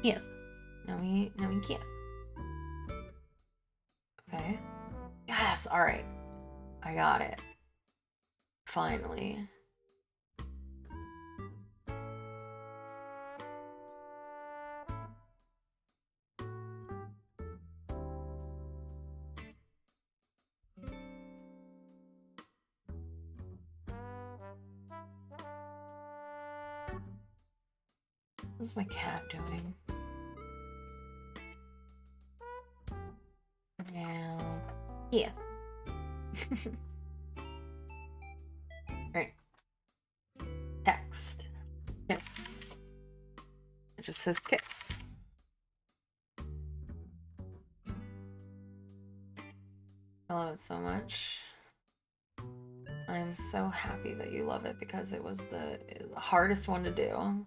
Kith. No, we Kith. Okay. Yes, all right. I got it. Finally. What's my cat doing? Now, yeah. Alright. Text. Kiss. It just says kiss. I love it so much. I'm so happy that you love it because it was the hardest one to do.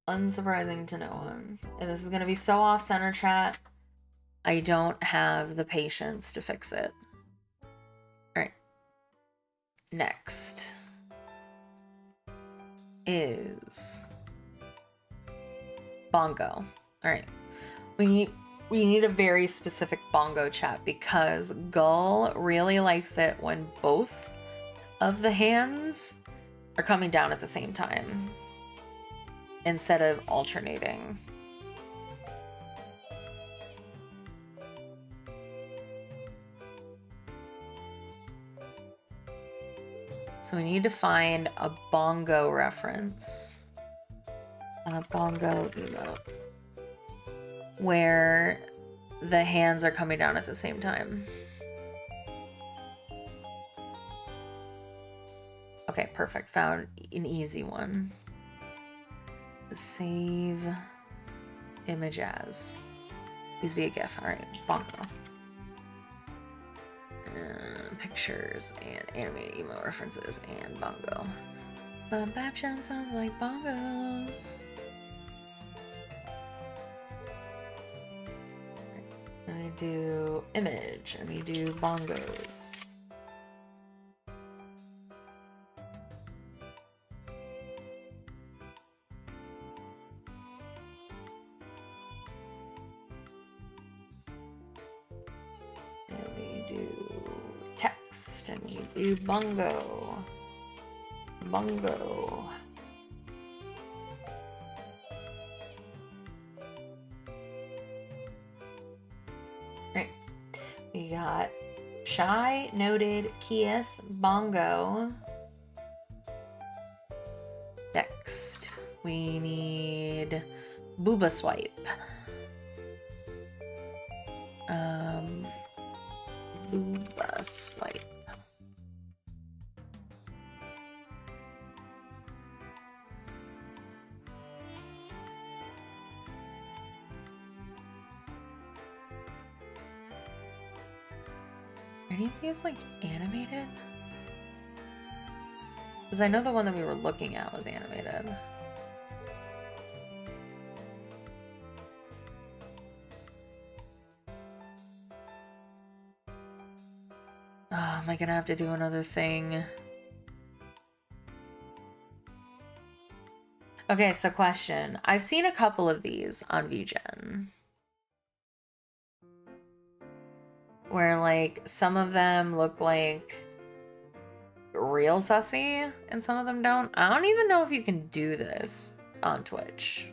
Unsurprising to no one. And this is going to be so off-center, chat. I don't have the patience to fix it. Alright. Next is bongo. Alright. We need a very specific bongo, chat, because Gull really likes it when both of the hands are coming down at the same time instead of alternating. So we need to find a bongo reference. A bongo emote. Where the hands are coming down at the same time. Okay, perfect. Found an easy one. Save image as. Please be a GIF. Alright, bongo. Pictures and animated emo references and bongo. Bump action sounds like bongos. do image, and we do bongos. And we do text, and we do bongo. Bongo. Right. We got shy, noted, kiss, bongo. Next, we need booba swipe. Booba swipe. Are any of these like animated? Because I know the one that we were looking at was animated. Oh, am I gonna have to do another thing? Okay, so question. I've seen a couple of these on VGen. Where like some of them look like real sussy and some of them don't. I don't even know if you can do this on Twitch.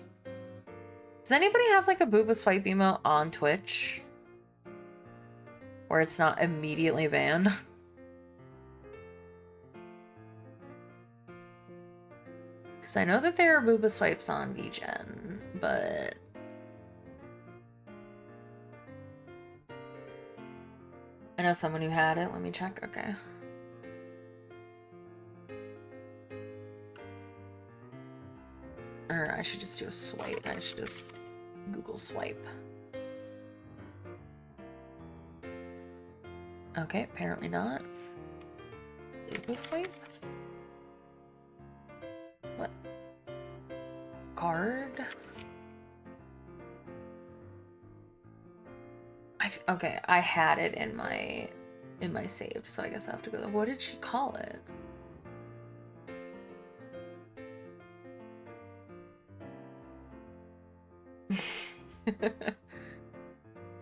Does anybody have like a booba swipe emote on Twitch? Where it's not immediately banned? Because I know that there are booba swipes on VGen, but... I know someone who had it. Let me check. Okay. Or I should just do a swipe. I should just Google swipe. Okay, apparently not. Google swipe? What? Card? Okay, I had it in my save, so I guess I have to go. What did she call it?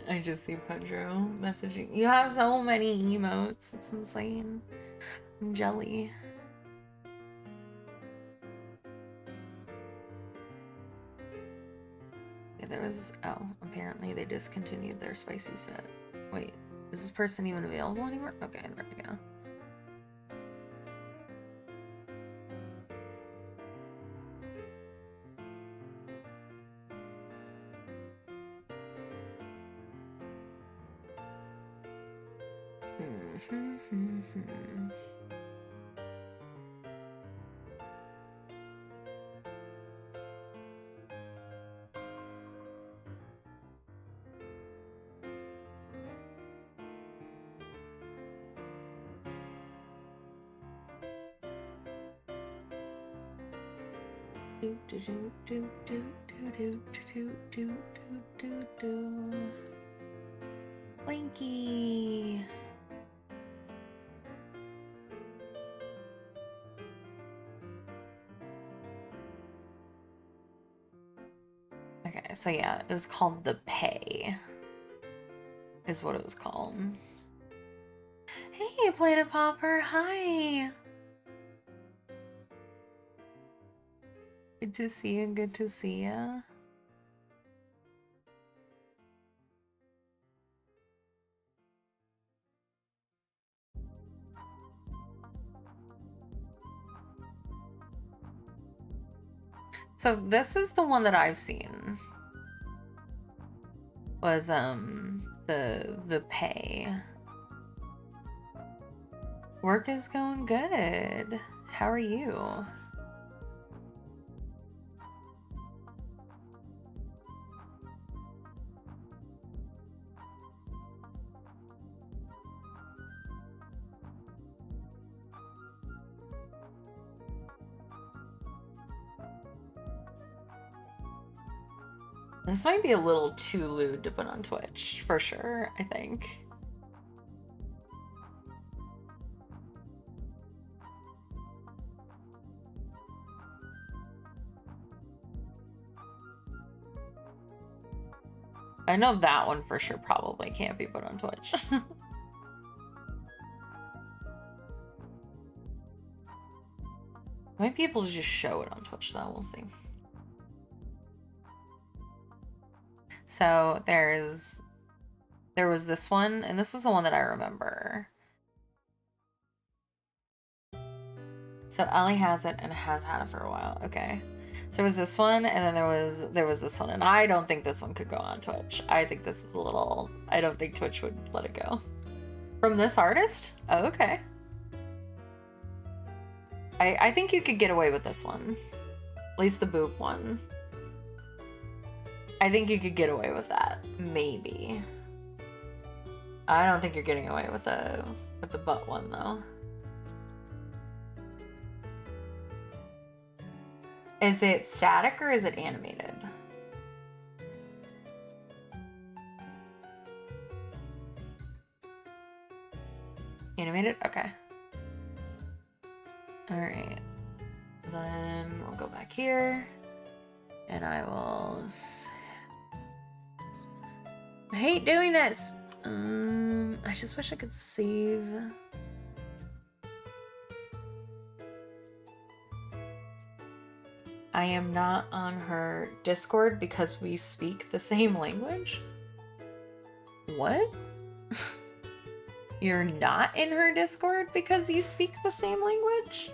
I just see Pedro messaging. You have so many emotes. It's insane. I'm jelly. Yeah, there was... Oh, apparently they discontinued their spicy set. Wait, is this person even available anymore? Okay, there we go. Blinky. Okay, so yeah, it was called The Pay, is what it was called. Hey, Planet Popper, hi! Good to see you, good to see you. So this is the one that I've seen. Was the Pay. Work is going good. How are you? This might be a little too lewd to put on Twitch, for sure, I think. I know that one for sure probably can't be put on Twitch. Might be able to just show it on Twitch though, we'll see. So there was this one, and this was the one that I remember. So Ellie has it and has had it for a while. Okay. So there was this one, and then there was this one, and I don't think this one could go on Twitch. I think this is a little, I don't think Twitch would let it go. From this artist? Oh, okay. I think you could get away with this one. At least the boob one. I think you could get away with that. Maybe. I don't think you're getting away with the butt one though. Is it static or is it animated? Animated? Okay. Alright. Then we'll go back here. And I will... I hate doing this! I just wish I could save... I am not on her Discord because we speak the same language? What? You're not in her Discord because you speak the same language?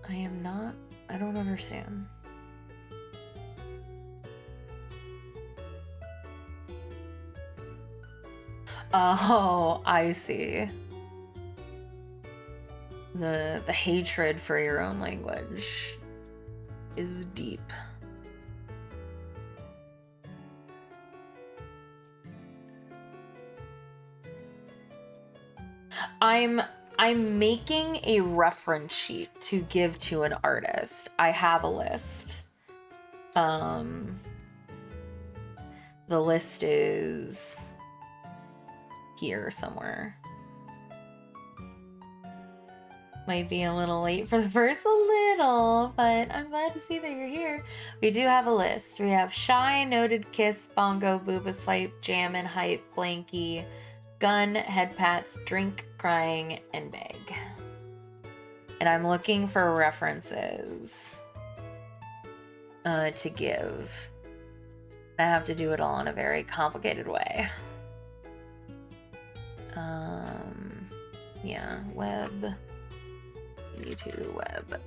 I am not. I don't understand. Oh, I see. The hatred for your own language is deep. I'm making a reference sheet to give to an artist. I have a list. The list is here somewhere. Might be a little late for the verse, a little, but I'm glad to see that you're here. We do have a list. We have Shy, Noted, Kiss, Bongo, Booba Swipe, Jammin', Hype, Blanky, Gun, Head Pats, Drink, Crying, and Beg. And I'm looking for references to give. I have to do it all in a very complicated way. Yeah, web. YouTube web,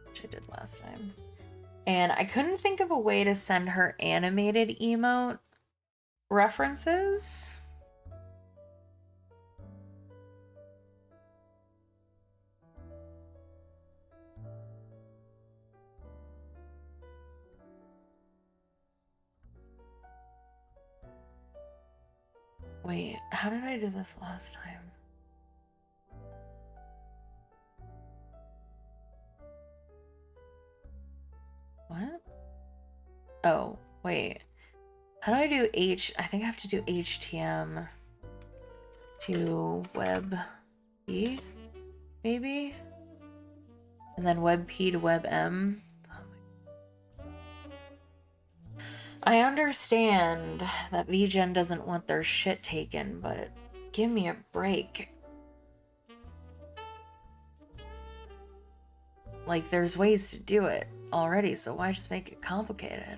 which I did last time. And I couldn't think of a way to send her animated emote references. Wait, how did I do this last time? What? Oh, wait. How do I do I think I have to do HTML to WebP, maybe? And then WebP to WebM. I understand that VGen doesn't want their shit taken, but give me a break. Like, there's ways to do it already, so why just make it complicated?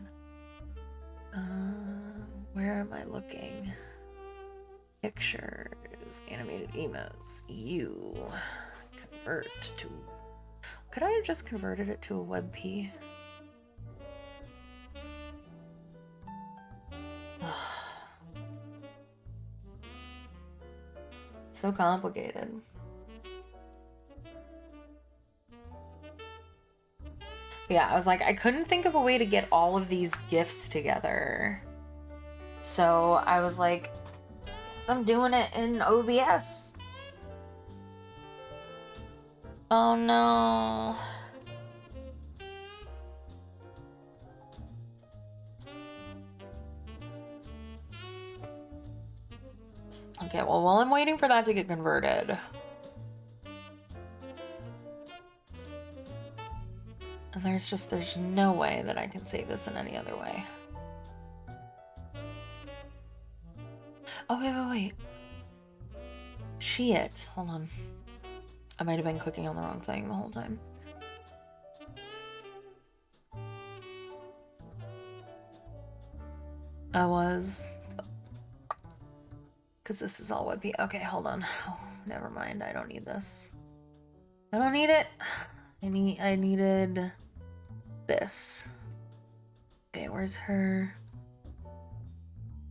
Where am I looking? Pictures, animated emotes, convert to... Could I have just converted it to a WebP? So complicated. Yeah, I was like, I couldn't think of a way to get all of these GIFs together. So I was like, I'm doing it in OBS. Oh no. Okay, well, while I'm waiting for that to get converted, and there's no way that I can save this in any other way. Oh, wait. Shit. Hold on. I might have been clicking on the wrong thing the whole time. I was... Because this is all WebP. Okay, hold on. Oh, never mind. I don't need this. I don't need it. I needed this. Okay, where's her?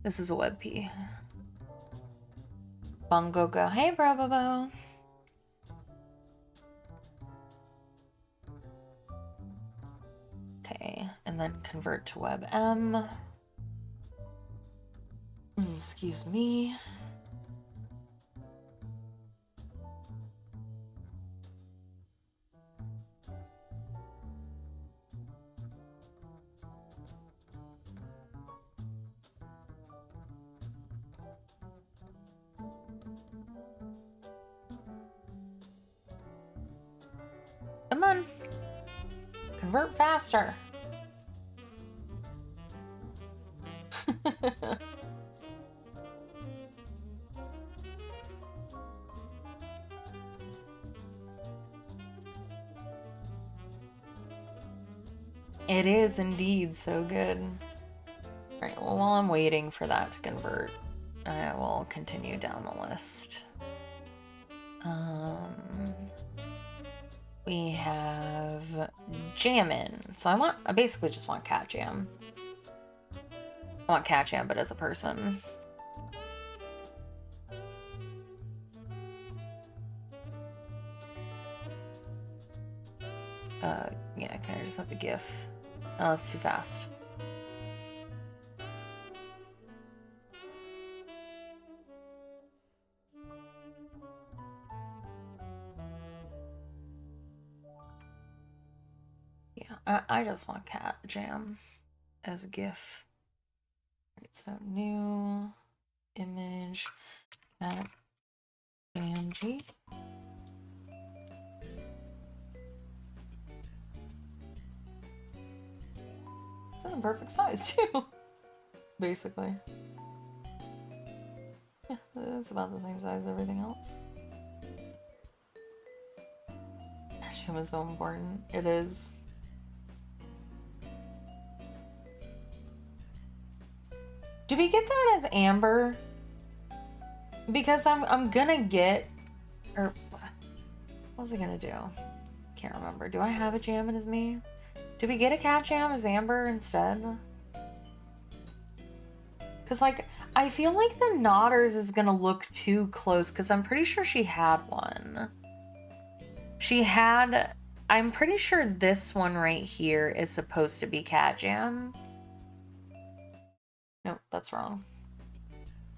This is a WebP. Bongo go. Hey, Bravo. Okay, and then convert to WebM. Excuse me. Come on. Convert faster. It is indeed so good. All right, well, while I'm waiting for that to convert, I will continue down the list. We have Jammin'. So I basically just want Cat Jam. I want Cat Jam, but as a person. Yeah, can I just have the GIF? Oh, it's too fast. Yeah, I just want Cat Jam as a GIF. Right, so new image, Cat Jam G. It's in a perfect size too, basically. Yeah, it's about the same size as everything else. Jam is so important. It is. Do we get that as Amber? Because I'm gonna get, or what was I gonna do? Can't remember. Do I have a Jammin' as me? Do we get a Cat Jam as Amber instead? Because, like, I feel like the Knotters is gonna look too close, because I'm pretty sure she had one. I'm pretty sure this one right here is supposed to be Cat Jam. Nope, that's wrong.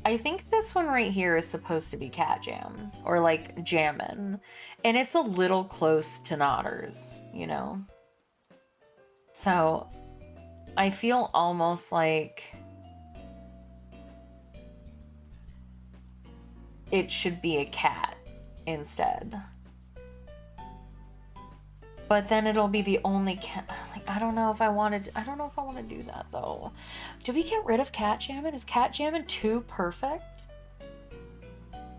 I think this one right here is supposed to be Cat Jam, or like Jammin', and it's a little close to Knotters, you know? So I feel almost like it should be a cat instead. But then it'll be the only cat. Like, I don't know if I want to do that though. Do we get rid of Cat Jammin'? Is Cat Jammin' too perfect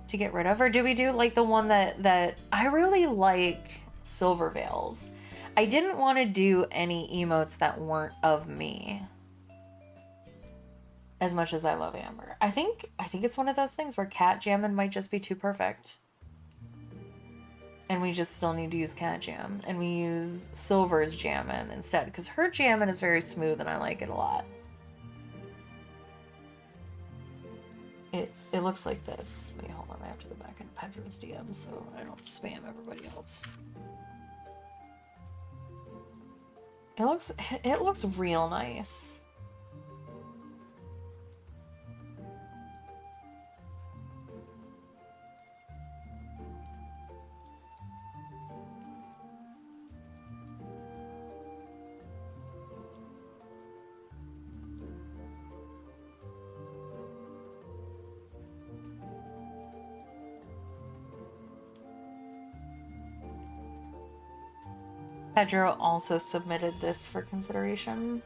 to get rid of? Or do we do like the one that I really like, Silver Veils? I didn't want to do any emotes that weren't of me, as much as I love Amber. I think it's one of those things where Cat Jammin' might just be too perfect. And we just still need to use Cat Jam. And we use Silver's Jammin' instead, because her Jammin' is very smooth and I like it a lot. It looks like this. Wait, hold on, I have to go back into Pedro's DMs so I don't spam everybody else. It looks real nice. Pedro also submitted this for consideration.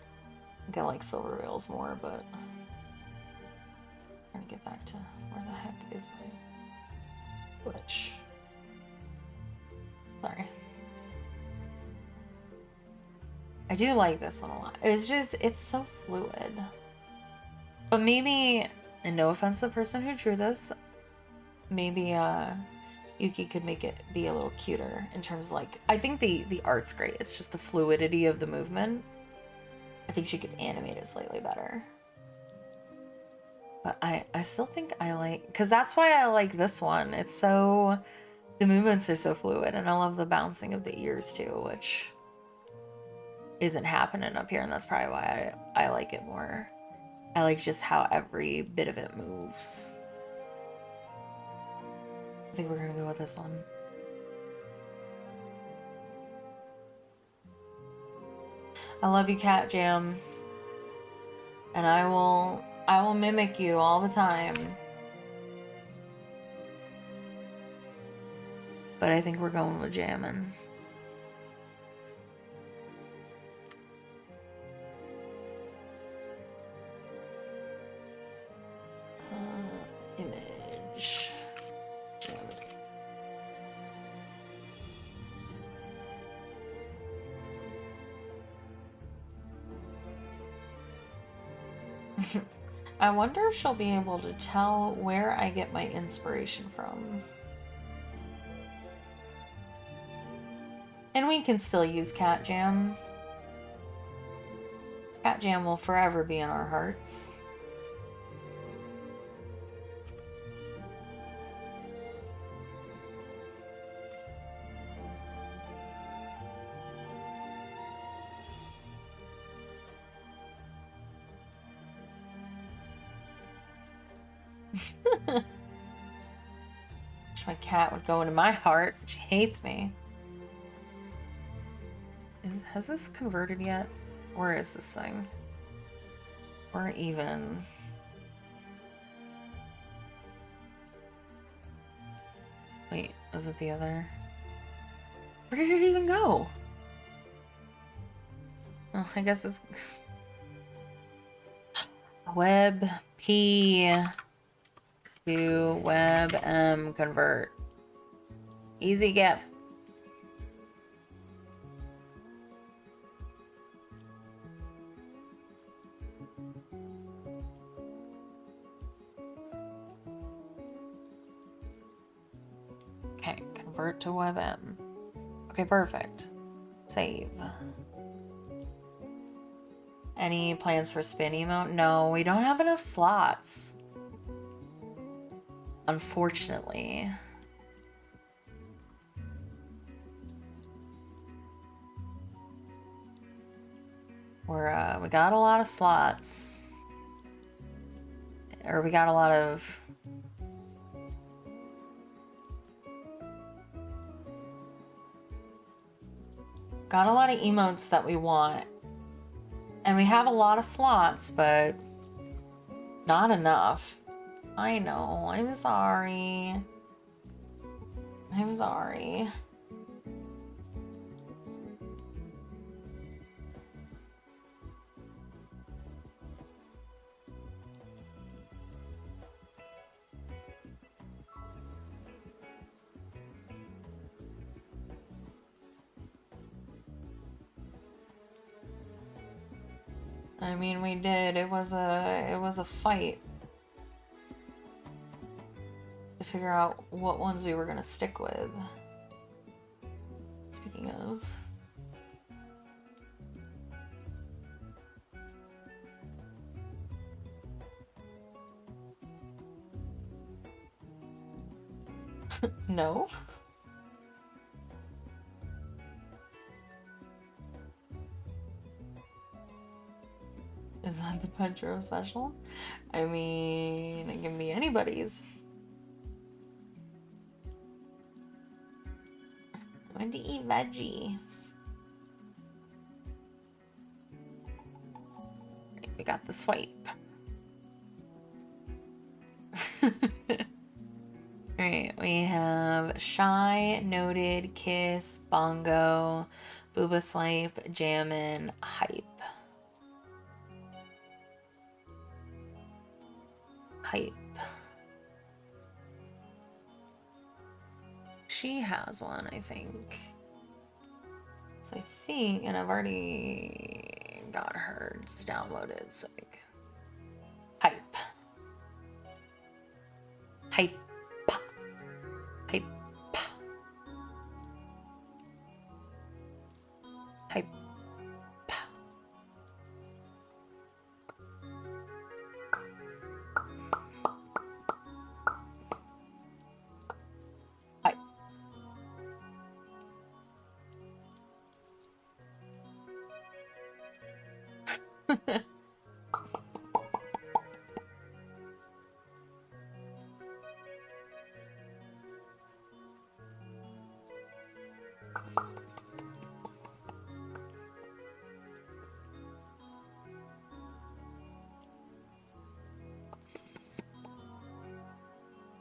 I think I like silver whales more, but trying to get back to where the heck is my Twitch. Sorry. I do like this one a lot. It's just, it's so fluid. But maybe, and no offense to the person who drew this, maybe Yuki could make it be a little cuter in terms of like, I think the art's great. It's just the fluidity of the movement. I think she could animate it slightly better. But I still think I like, because that's why I like this one. It's so, the movements are so fluid, and I love the bouncing of the ears too, which isn't happening up here, and that's probably why I like it more. I like just how every bit of it moves. I think we're gonna go with this one. I love you, Cat Jam. And I will mimic you all the time. But I think we're going with Jammin'. Image. Jammin'. I wonder if she'll be able to tell where I get my inspiration from. And we can still use Cat Jam. Cat Jam will forever be in our hearts. My cat would go into my heart. She hates me. Has this converted yet? Where is this thing? Or even... Wait, is it the other? Where did it even go? Oh, I guess it's... Web P to Web M convert. Easy GIF. Okay, convert to WebM. Okay, perfect. Save. Any plans for spin emote? No, we don't have enough slots. Unfortunately. We got a lot of slots. Or we got a lot of... Got a lot of emotes that we want. And we have a lot of slots, but not enough. I know, I'm sorry. I'm sorry. I mean, we did. It was a fight to figure out what ones we were gonna stick with. Speaking of. No. Is that the Pedro special? I mean, it can be anybody's. I want to eat veggies. Right, we got the swipe. Alright, we have Shy, Noted, Kiss, Bongo, Booba Swipe, Jammin', Hype. Hype. She has one, I think. So I think, and I've already got hers downloaded, so Hype. Hype. Hype. Hype. Hype.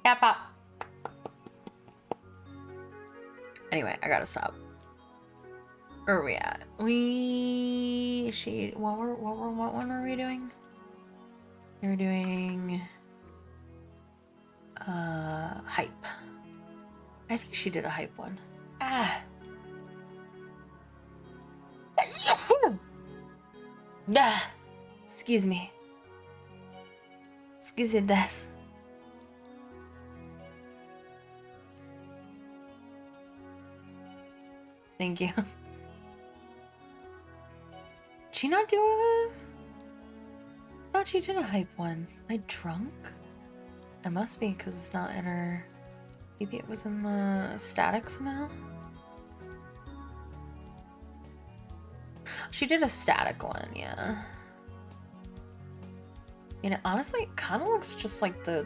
Cat pop. Anyway, I gotta stop. Where are we at? What one were we doing? We were doing Hype. I think she did a Hype one. Ah. Ah. Excuse me. Excuse me, this. Thank you. Did she not do a... I thought she did a Hype one. Am I drunk? It must be, because it's not in her... Maybe it was in the static somehow? She did a static one, yeah. You know, honestly, it kind of looks just like the...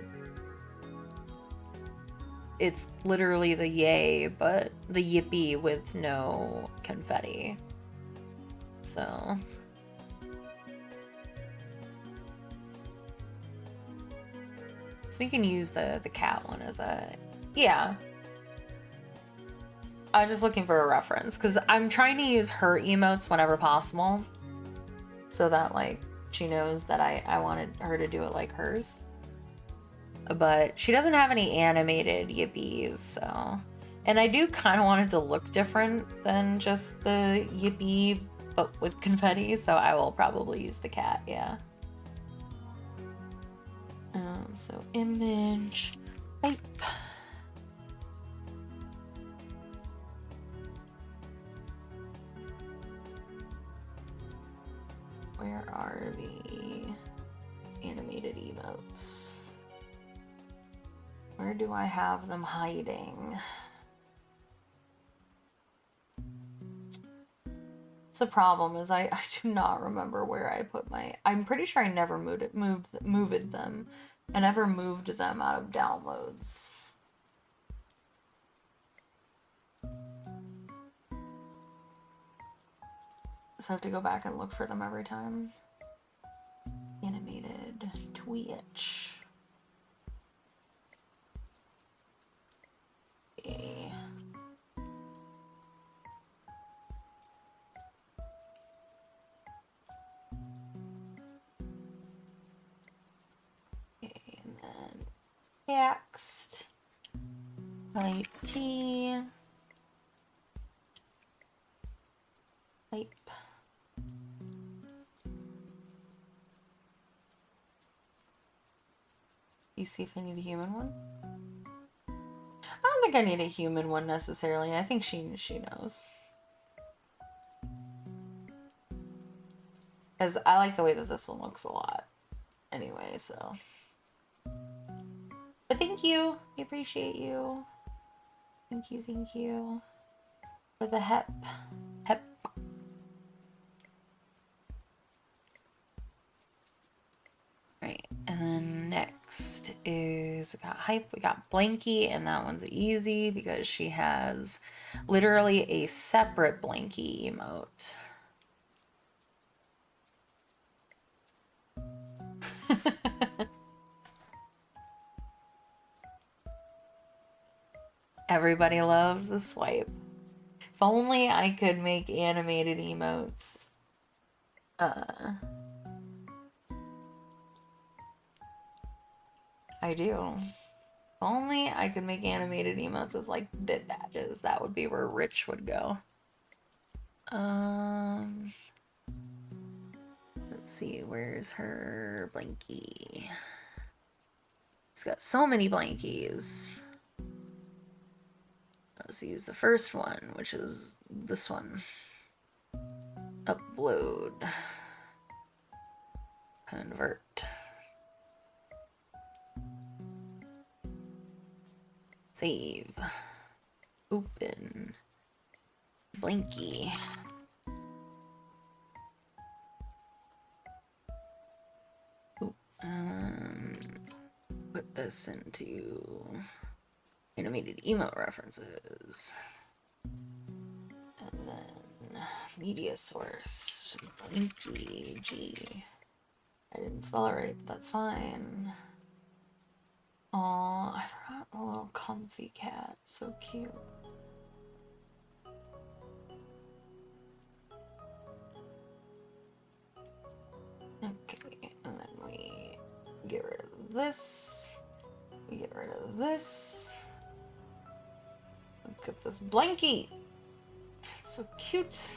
It's literally the yay, but the yippee with no confetti. So... So we can use the cat one as a... Yeah. I was just looking for a reference, because I'm trying to use her emotes whenever possible. So that, like, she knows that I wanted her to do it like hers. But she doesn't have any animated yippies, so... And I do kind of want it to look different than just the yippee, but with confetti, so I will probably use the cat, yeah. So image, Hype. Where are the animated emotes? Where do I have them hiding? The problem is I do not remember where I put my... I'm pretty sure I never moved them. I never moved them out of downloads. So I have to go back and look for them every time. Animated Twitch. Okay. And then text. Type T. Type. You see if I need a human one? I don't think I need a human one necessarily. I think she knows. Because I like the way that this one looks a lot. Anyway, so. But thank you. I appreciate you. Thank you. For the hep. Right, and then next is we got Hype, we got Blanky, and that one's easy because she has literally a separate Blanky emote. Everybody loves the swipe. only I could make animated emotes. I do. Only I could make animated emotes as like bit badges. That would be where Rich would go. Let's see, where's her blankie? It's got so many blankies. Let's use the first one, which is this one. Upload. Convert. Save. Open. Blankie. Put this into animated emote references. And then media source. Blankie. G. I didn't spell it right, but that's fine. Aw, I forgot a little comfy cat. So cute. Okay, and then we get rid of this. We get rid of this. Look at this blankie. It's so cute.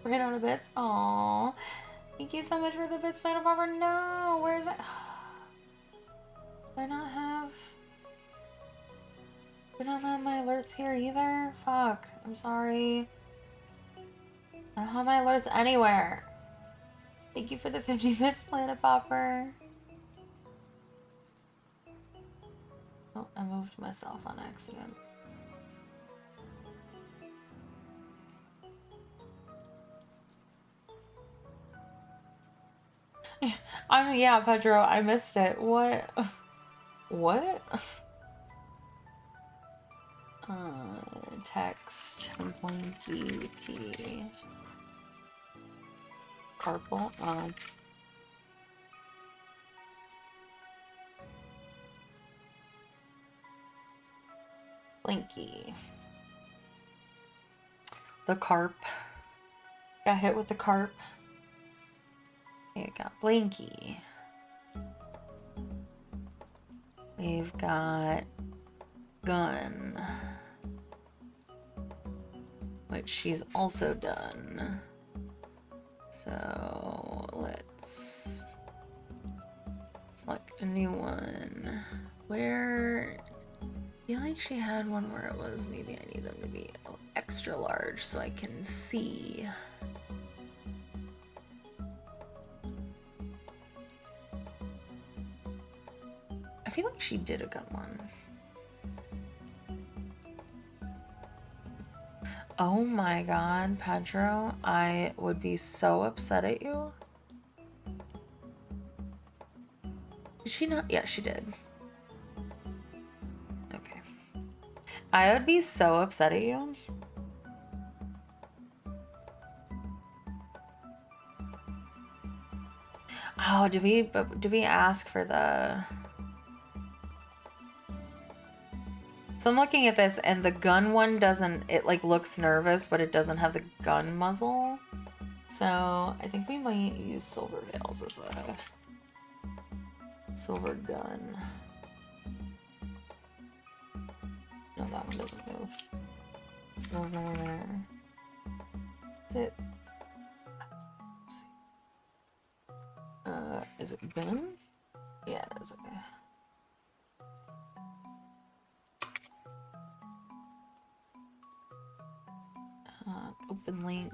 Ran out of bits. Aww. Thank you so much for the bits, Planet Bomber. No, where's my... Do I not have my alerts here either? Fuck. I'm sorry. I don't have my alerts anywhere. Thank you for the 50 bits, Planet Popper. Oh, I moved myself on accident. Yeah, Pedro, I missed it. What? What? Text. Blanky T. Carpal. Blanky. The carp. Got hit with the carp. Okay, got Blanky. We've got gun, which she's also done. So let's select a new one. Where, I feel like she had one where it was, maybe I need them to be extra large so I can see. I feel like she did a gun one. Oh my god, Pedro, I would be so upset at you. Did she not? Yeah, she did. Okay. I would be so upset at you. Oh, do we ask for the... So I'm looking at this and the gun one doesn't, it like looks nervous, but it doesn't have the gun muzzle. So I think we might use silver veils as a silver gun. No, that one doesn't move. Silver. Is it? Is it gun? Yeah, it is. Okay. Open link.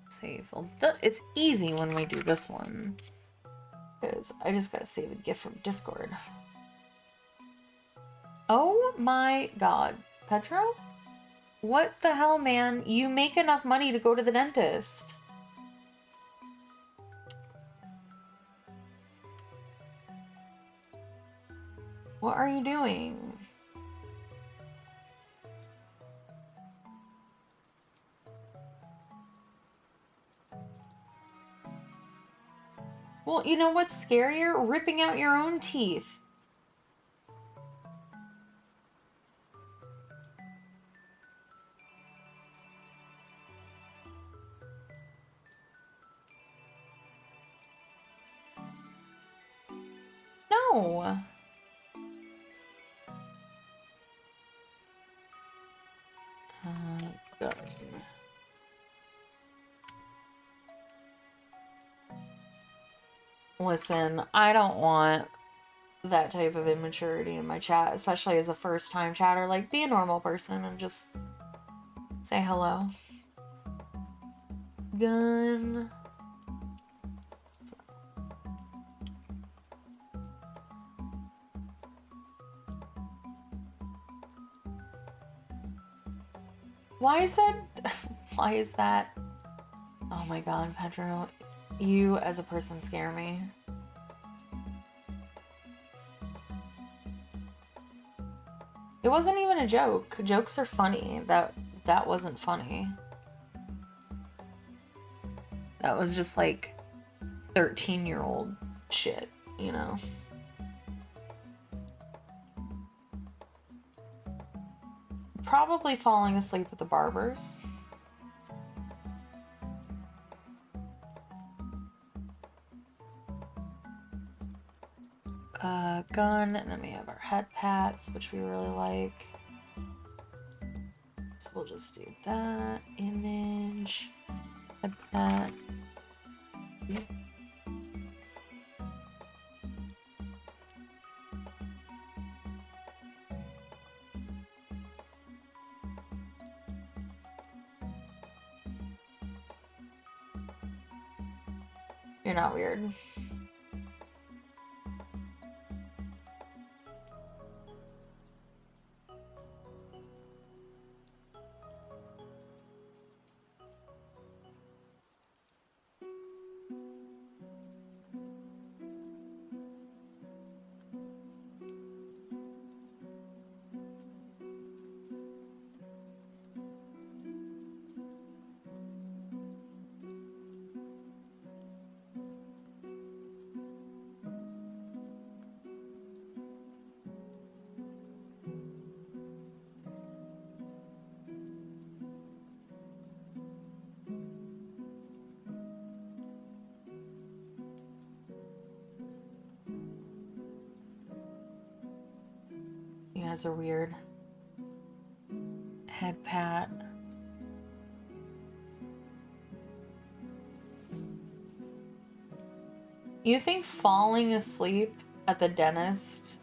Save. Well, it's easy when we do this one. Because I just gotta save a GIF from Discord. Oh my god. Pedro? What the hell, man? You make enough money to go to the dentist. What are you doing? Well, you know what's scarier? Ripping out your own teeth. No. Gun. Listen, I don't want that type of immaturity in my chat, especially as a first-time chatter. Like, be a normal person and just say hello. Gun. Why is that? Why is that? Oh my god, Pedro. You as a person scare me. It wasn't even a joke. Jokes are funny. That wasn't funny. That was just like 13-year-old shit, you know? Probably falling asleep at the barber's. Gun, and then we have our head pats, which we really like. So we'll just do that. Image, head pat. You're not weird. You guys are weird. Head pat. You think falling asleep at the dentist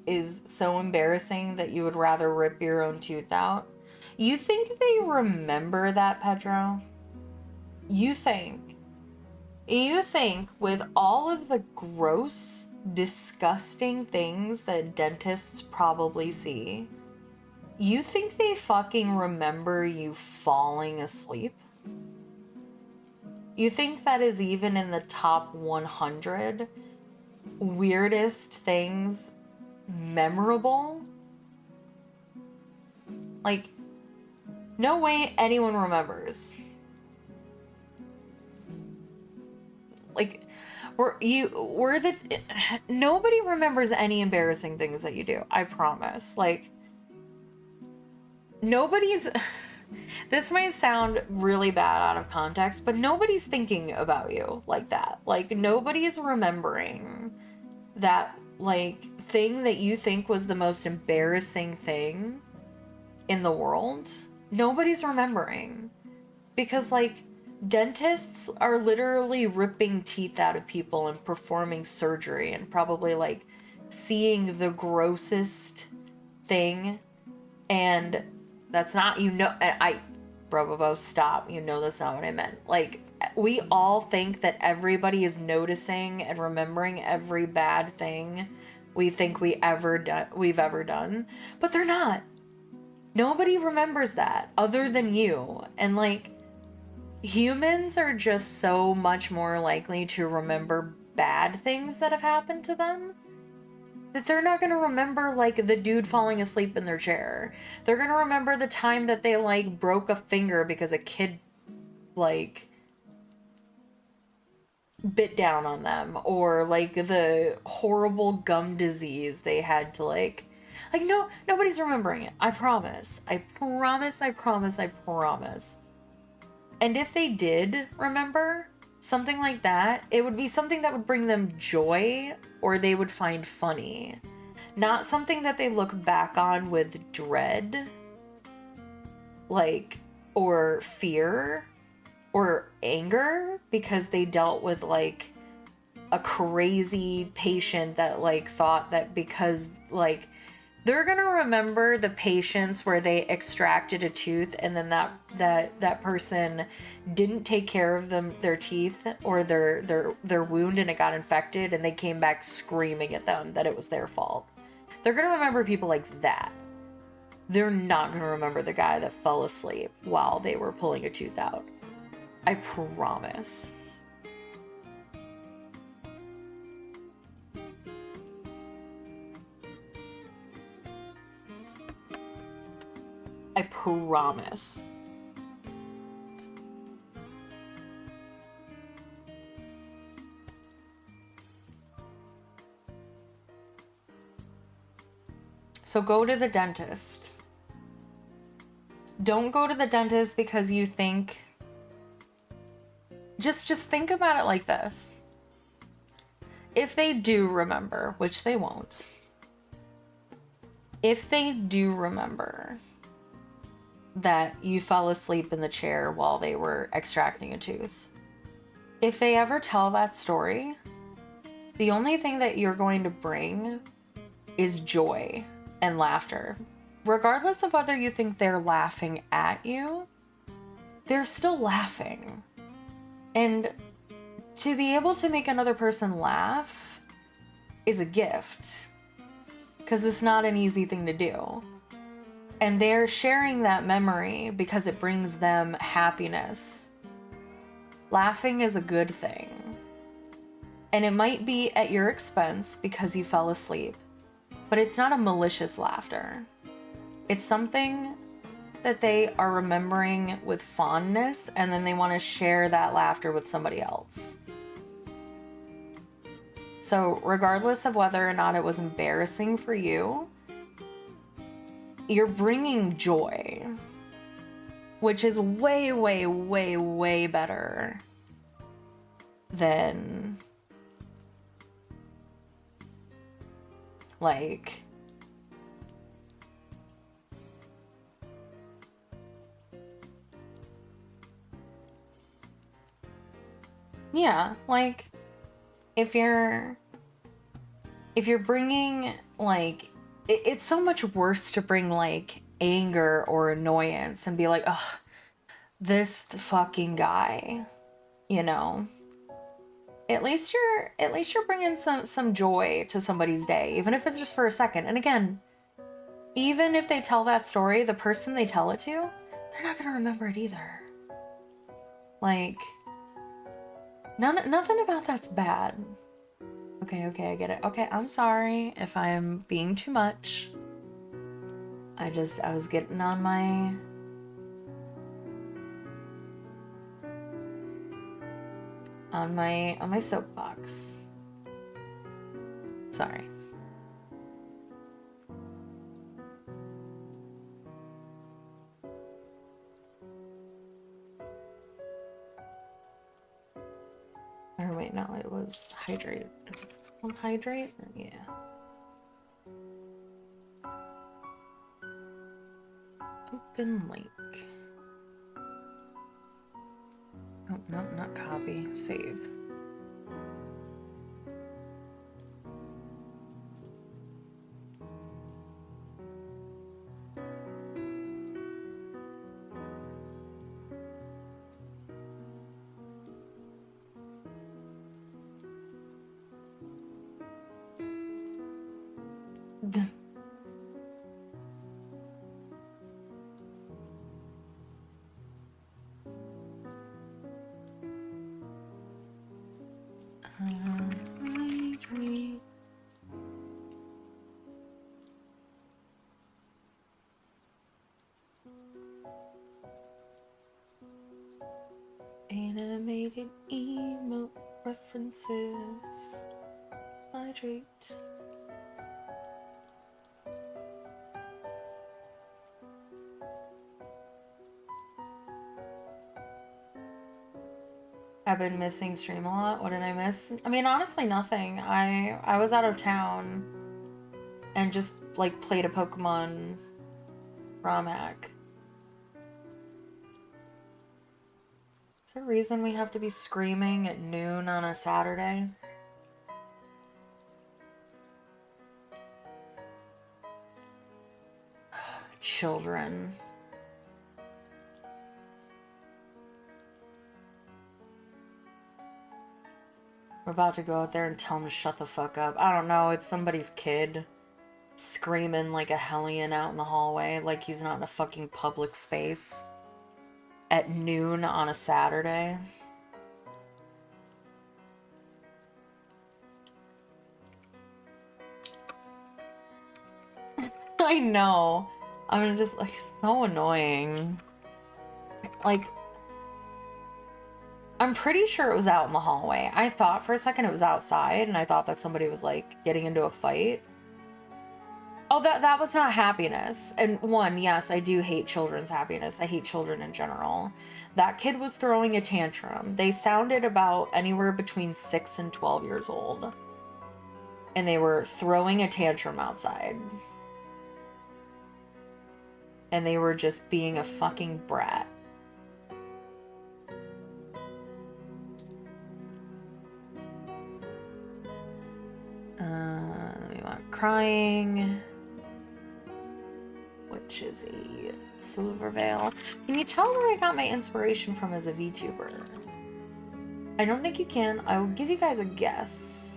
is so embarrassing that you would rather rip your own tooth out? You think they remember that, Pedro? You think with all of the gross, disgusting things that dentists probably see, you think they fucking remember you falling asleep? You think that is even in the top 100 weirdest things memorable? Like, no way anyone remembers. Like, nobody remembers any embarrassing things that you do. I promise. Like, nobody's. This might sound really bad out of context, but nobody's thinking about you like that. Like, nobody's remembering that, like, thing that you think was the most embarrassing thing in the world. Nobody's remembering. Because, like, dentists are literally ripping teeth out of people and performing surgery and probably, like, seeing the grossest thing. And that's not, Bro, stop. You know that's not what I meant. Like, we all think that everybody is noticing and remembering every bad thing we think we've ever done, but they're not. Nobody remembers that other than you. And, like, humans are just so much more likely to remember bad things that have happened to them that they're not gonna remember, like, the dude falling asleep in their chair. They're gonna remember the time that they, like, broke a finger because a kid, like, bit down on them, or, like, the horrible gum disease they had to, like, no, nobody's remembering it. I promise. I promise. And if they did remember, something like that. It would be something that would bring them joy or they would find funny. Not something that they look back on with dread, like, or fear or anger because they dealt with like a crazy patient that like thought that because like they're gonna remember the patients where they extracted a tooth and then that person didn't take care of their teeth or their wound and it got infected and they came back screaming at them that it was their fault. They're gonna remember people like that. They're not gonna remember the guy that fell asleep while they were pulling a tooth out. I promise. I promise. So go to the dentist. Don't go to the dentist because you think... Just think about it like this. If they do remember, which they won't. If they do remember that you fell asleep in the chair while they were extracting a tooth, if they ever tell that story, the only thing that you're going to bring is joy and laughter. Regardless of whether you think they're laughing at you, they're still laughing. And to be able to make another person laugh is a gift, because it's not an easy thing to do. And they're sharing that memory because it brings them happiness. Laughing is a good thing. And it might be at your expense because you fell asleep, but it's not a malicious laughter. It's something that they are remembering with fondness, and then they want to share that laughter with somebody else. So regardless of whether or not it was embarrassing for you, you're bringing joy, which is way, way, way, way better than like yeah, like if you're bringing like it's so much worse to bring like anger or annoyance and be like, ugh, this fucking guy, you know. At least you're bringing some joy to somebody's day, even if it's just for a second. And again, even if they tell that story, the person they tell it to, they're not gonna remember it either. Like, nothing about that's bad. Okay, I get it. Okay, I'm sorry if I'm being too much. I was getting on my soapbox. Sorry. Or wait, no, it was hydrate. Is it called hydrate? Yeah. Open link. Oh, no, not copy. Save. Hydrate. Animated emote references. Hydrate. I've been missing stream a lot. What did I miss? I mean, honestly, nothing. I was out of town and just like played a Pokemon ROM hack. Is there a reason we have to be screaming at noon on a Saturday? Children. We're about to go out there and tell him to shut the fuck up. I don't know, it's somebody's kid screaming like a hellion out in the hallway like he's not in a fucking public space at noon on a Saturday. I know. I'm just like so annoying. Like, I'm pretty sure it was out in the hallway. I thought for a second it was outside, and I thought that somebody was like getting into a fight. Oh, that was not happiness. And one, yes, I do hate children's happiness. I hate children in general. That kid was throwing a tantrum. They sounded about anywhere between 6 and 12 years old. And they were throwing a tantrum outside. And they were just being a fucking brat. We want crying. Which is a silver veil. Can you tell where I got my inspiration from as a VTuber? I don't think you can. I will give you guys a guess.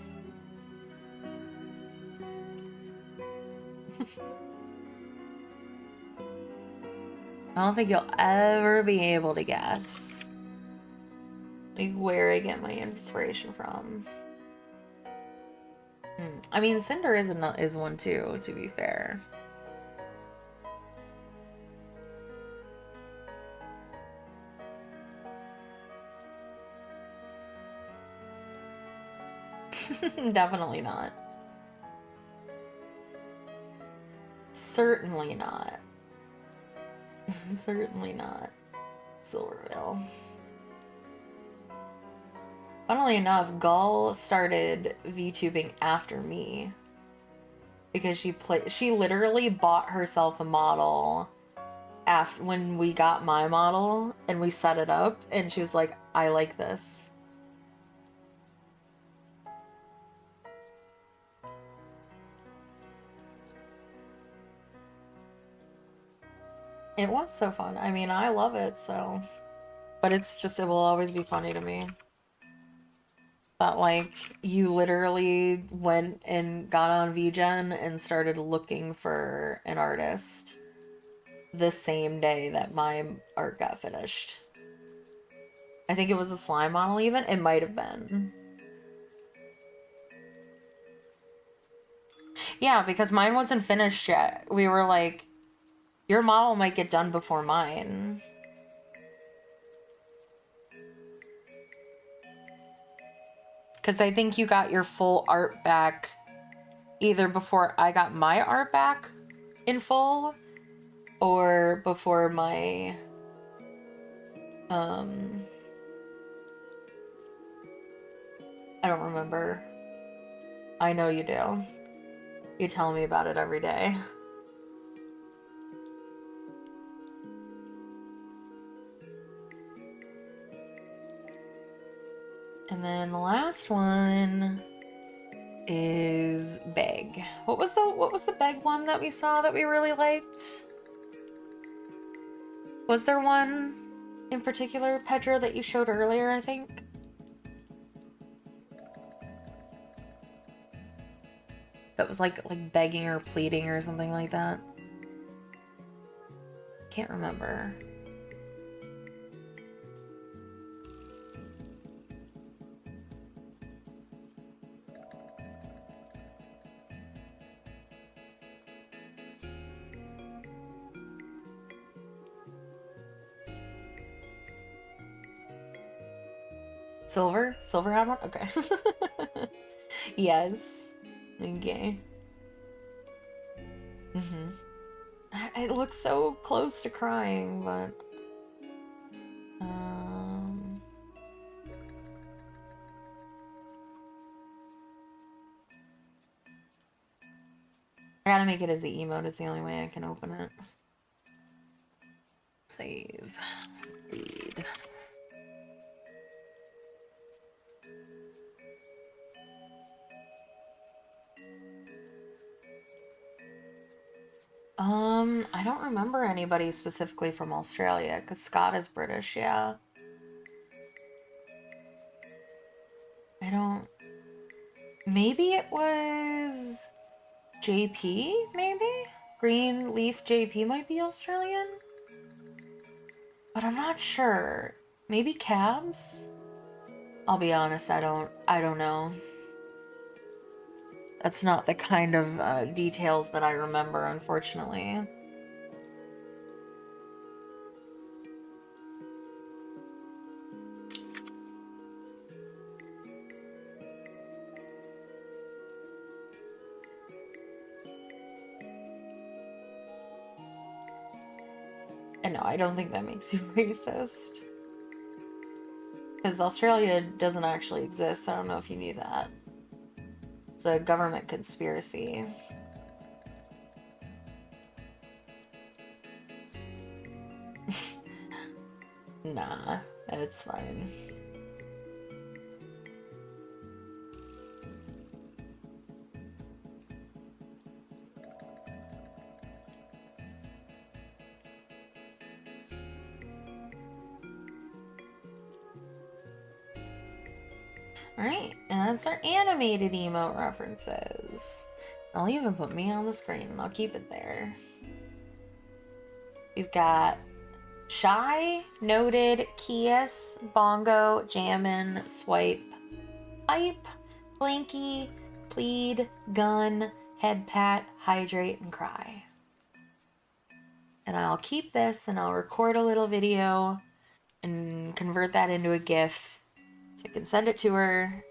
I don't think you'll ever be able to guess like where I get my inspiration from. I mean, Cinder is one too, to be fair. Definitely not. Certainly not. Certainly not. Silvervale. Funnily enough, Gull started VTubing after me because she literally bought herself a model after when we got my model and we set it up, and she was like, I like this. It was so fun. I mean, I love it, so. But it's just, it will always be funny to me. That, like, you literally went and got on VGen and started looking for an artist the same day that my art got finished. I think it was a slime model even. It might have been. Yeah, because mine wasn't finished yet. We were like, your model might get done before mine. Because I think you got your full art back either before I got my art back in full or before my I don't remember. I know you do. You tell me about it every day. And then the last one is Beg. What was the Beg one that we saw that we really liked? Was there one in particular, Pedro, that you showed earlier, I think? That was like begging or pleading or something like that. Can't remember. Silver? Silver had one? Okay. Yes. Okay. It looks so close to crying, but... I gotta make it as the emote. It's the only way I can open it. Save. Read. I don't remember anybody specifically from Australia, because Scott is British, yeah. I don't... Maybe it was... JP, maybe? Green Leaf JP might be Australian? But I'm not sure. Maybe Cabs? I'll be honest, I don't know. That's not the kind of details that I remember, unfortunately. And no, I don't think that makes you racist. Because Australia doesn't actually exist. I don't know if you knew that. It's a government conspiracy. Nah, it's fine. Alright, and that's our animated emote references. I'll even put me on the screen and I'll keep it there. We've got Shy, Noted, Kiss, Bongo, Jammin', Swipe, Pipe, Blinky, Plead, Gun, Head Pat, Hydrate, and Cry. And I'll keep this and I'll record a little video and convert that into a GIF so I can send it to her.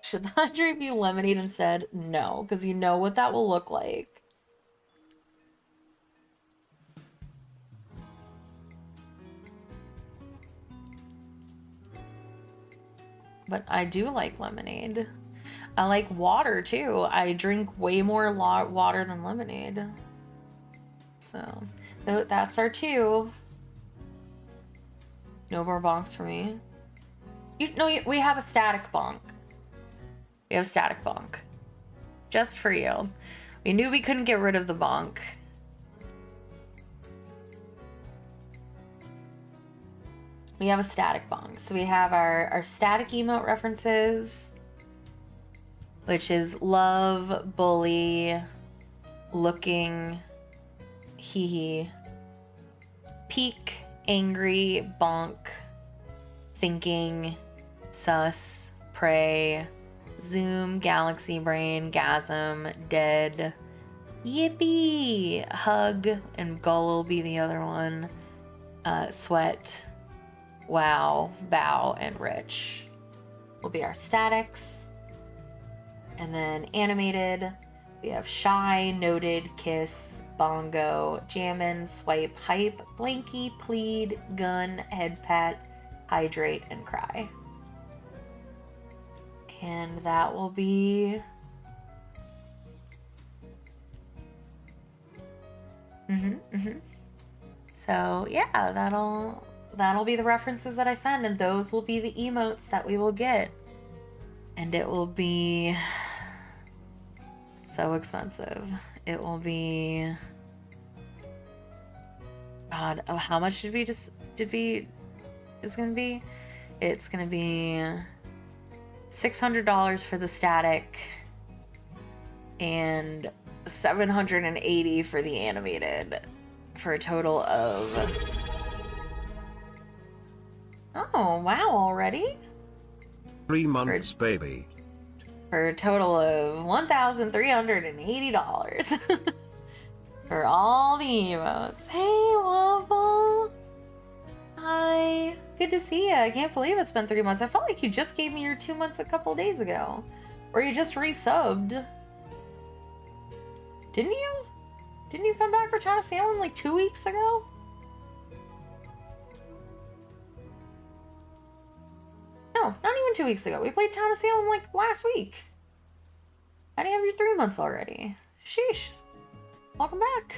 Should the hydrate be lemonade instead? No, because you know what that will look like. But I do like lemonade. I like water too. I drink way more water than lemonade. So that's our two. No more bonks for me. We have a static bonk. We have a static bonk. Just for you. We knew we couldn't get rid of the bonk. We have a static bonk. So we have our static emote references, which is love, bully, looking, hee hee, peak, angry, bonk, thinking, sus, pray, zoom, galaxy brain, gasm, dead, yippee, hug, and gull will be the other one, sweat, wow, bow, and rich will be our statics. And then animated, we have Shy, Noted, Kiss, Bongo, Jammin', Swipe, Hype, Blinky, Plead, Gun, Head Pat, Hydrate, and Cry. And that will be... So yeah, that'll be the references that I send, and those will be the emotes that we will get. And it will be so expensive. It will be... God, oh, how much is gonna be? It's gonna be $600 for the static and $780 for the animated, for a total of... Oh, wow, already? 3 months, baby. For a total of $1,380 for all the emotes. Hey, Waffle. Hi. Good to see you. I can't believe it's been 3 months. I felt like you just gave me your 2 months a couple days ago. Or you just resubbed. Didn't you? Didn't you come back for China Salmon like 2 weeks ago? No, not even 2 weeks ago. We played Town of Salem like last week. How do you have your 3 months already? Sheesh. Welcome back.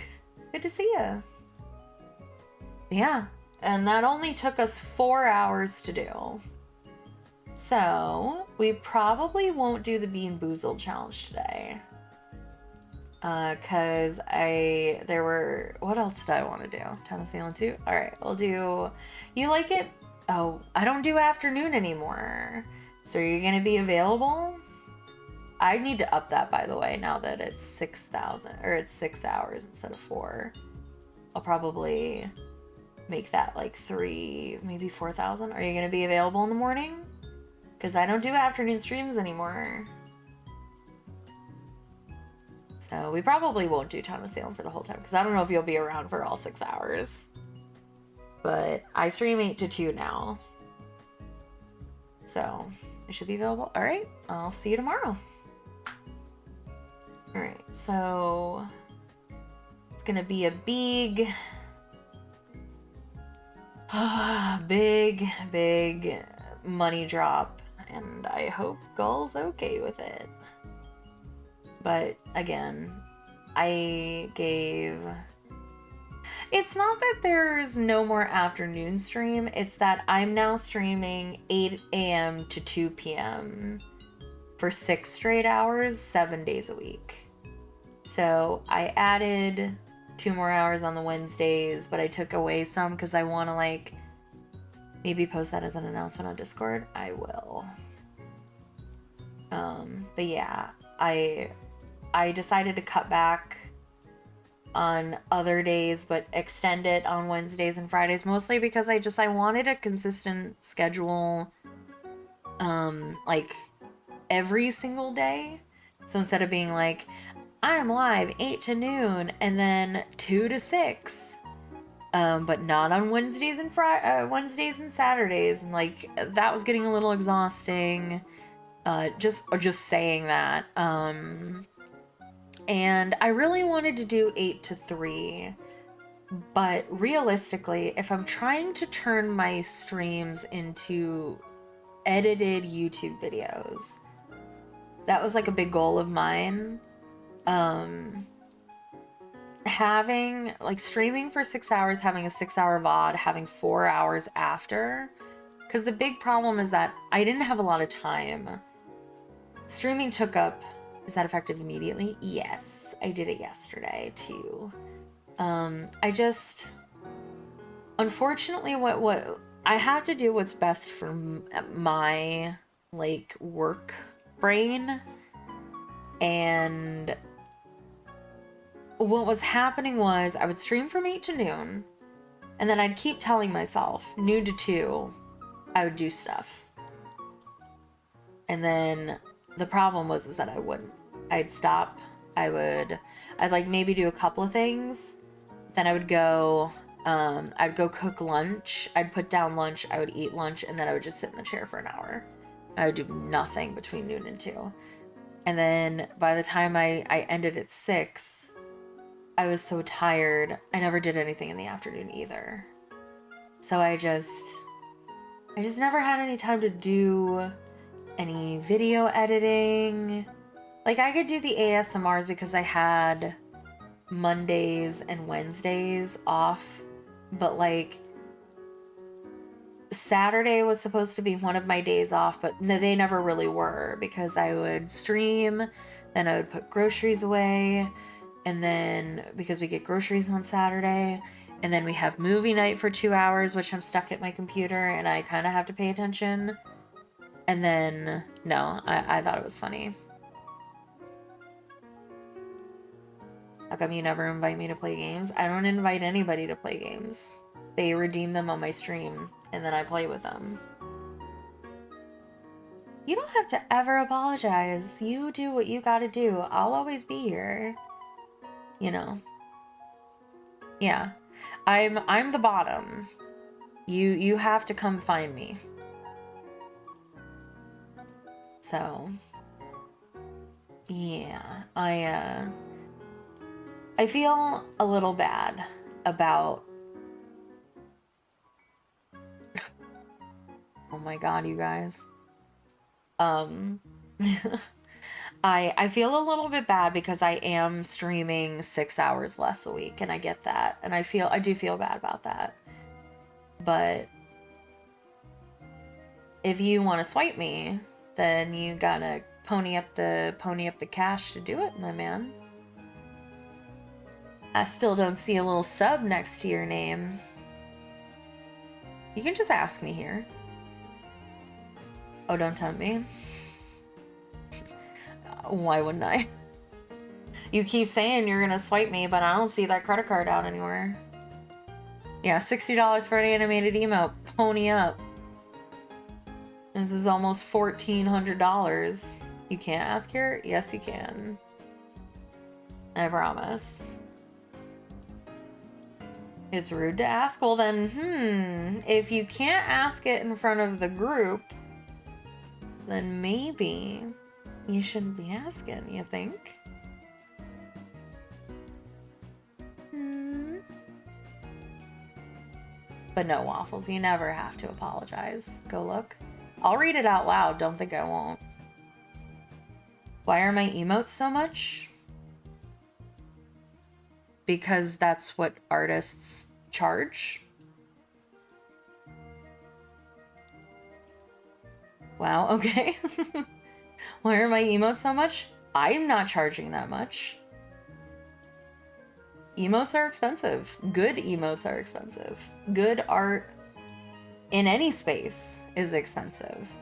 Good to see ya. Yeah, and that only took us 4 hours to do. So, we probably won't do the Bean Boozled challenge today. Cause what else did I want to do? Town of Salem 2? Alright, we'll do, you like it? Oh, I don't do afternoon anymore. So are you gonna be available? I need to up that, by the way, now that it's 6,000, or it's 6 hours instead of 4. I'll probably make that like 3, maybe 4,000. Are you gonna be available in the morning? Because I don't do afternoon streams anymore. So we probably won't do Town of Salem for the whole time, because I don't know if you'll be around for all 6 hours. But I stream 8 to 2 now. So it should be available. Alright, I'll see you tomorrow. Alright, so it's gonna be a big money drop, and I hope Gull's okay with it. But again, it's not that there's no more afternoon stream, it's that I'm now streaming 8 a.m. to 2 p.m. for 6 straight hours, 7 days a week. So I added 2 more hours on the Wednesdays, but I took away some because I want to like maybe post that as an announcement on Discord. I will. But yeah, I decided to cut back on other days, but extend it on Wednesdays and Fridays, mostly because I wanted a consistent schedule, like every single day. So instead of being like, I'm live 8 to noon and then 2 to 6, but not on Wednesdays and Wednesdays and Saturdays, and like that was getting a little exhausting. Just saying that. And I really wanted to do 8 to 3, but realistically, if I'm trying to turn my streams into edited YouTube videos, that was like a big goal of mine. Having like streaming for 6 hours, having a 6-hour VOD, having 4 hours after, because the big problem is that I didn't have a lot of time. Streaming took up. Is that effective immediately? Yes, I did it yesterday too. Unfortunately, what I have to do what's best for my like work brain, and what was happening was I would stream from 8 to noon, and then I'd keep telling myself noon to 2 I would do stuff, and then the problem was that I wouldn't. I'd stop. I'd like maybe do a couple of things. Then I would go, I'd go cook lunch. I'd put down lunch. I would eat lunch, and then I would just sit in the chair for an hour. I would do nothing between noon and 2. And then by the time I ended at 6, I was so tired. I never did anything in the afternoon either. So I just never had any time to do any video editing. Like I could do the ASMRs because I had Mondays and Wednesdays off, but like Saturday was supposed to be one of my days off, but they never really were, because I would stream, then I would put groceries away, and then because we get groceries on Saturday, and then we have movie night for 2 hours, which I'm stuck at my computer and I kind of have to pay attention. And then, no, I thought it was funny. How come you never invite me to play games? I don't invite anybody to play games. They redeem them on my stream, and then I play with them. You don't have to ever apologize. You do what you gotta do. I'll always be here. You know. Yeah. I'm the bottom. You have to come find me. So, yeah, I feel a little bad about, oh my god, you guys. Um, I feel a little bit bad because I am streaming 6 hours less a week, and I get that, and I do feel bad about that. But if you want to swipe me, then you gotta pony up the cash to do it, my man. I still don't see a little sub next to your name. You can just ask me here. Oh, don't tempt me. Why wouldn't I? You keep saying you're gonna swipe me, but I don't see that credit card out anywhere. Yeah, $60 for an animated emote. Pony up. This is almost $1,400. You can't ask here? Yes, you can. I promise. It's rude to ask? Well then, if you can't ask it in front of the group, then maybe you shouldn't be asking, you think? But no, Waffles, you never have to apologize. Go look. I'll read it out loud, don't think I won't. Why are my emotes so much? Because that's what artists charge. Wow, okay. Why are my emotes so much? I'm not charging that much. Emotes are expensive. Good emotes are expensive. Good art in any space is expensive.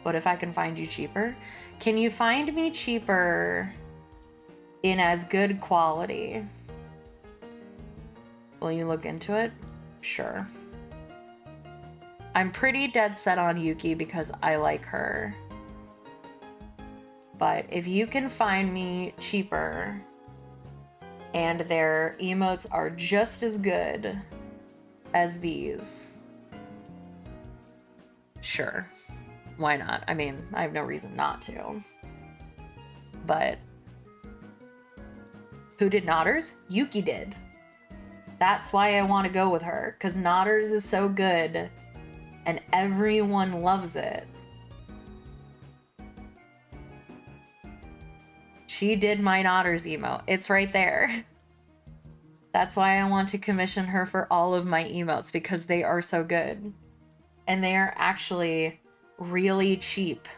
What if I can find you cheaper? Can you find me cheaper in as good quality? Will you look into it? Sure. I'm pretty dead set on Yuki because I like her. But if you can find me cheaper and their emotes are just as good as these, sure. Why not? I mean, I have no reason not to. But who did Nodders? Yuki did. That's why I want to go with her, because Nodders is so good and everyone loves it. She did my Nodders emote. It's right there. That's why I want to commission her for all of my emotes, because they are so good. And they are actually really cheap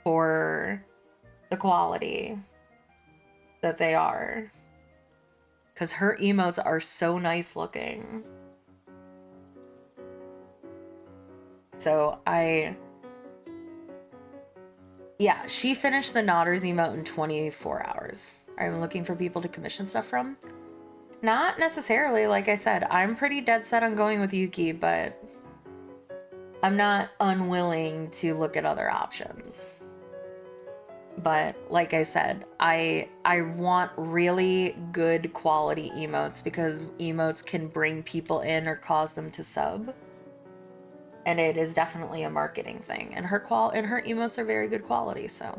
for the quality that they are. Because her emotes are so nice looking. So yeah, she finished the Nodders emote in 24 hours. I'm looking for people to commission stuff from. Not necessarily, like I said, I'm pretty dead set on going with Yuki, but I'm not unwilling to look at other options. But like I said, I want really good quality emotes, because emotes can bring people in or cause them to sub. And it is definitely a marketing thing. And her emotes are very good quality, so.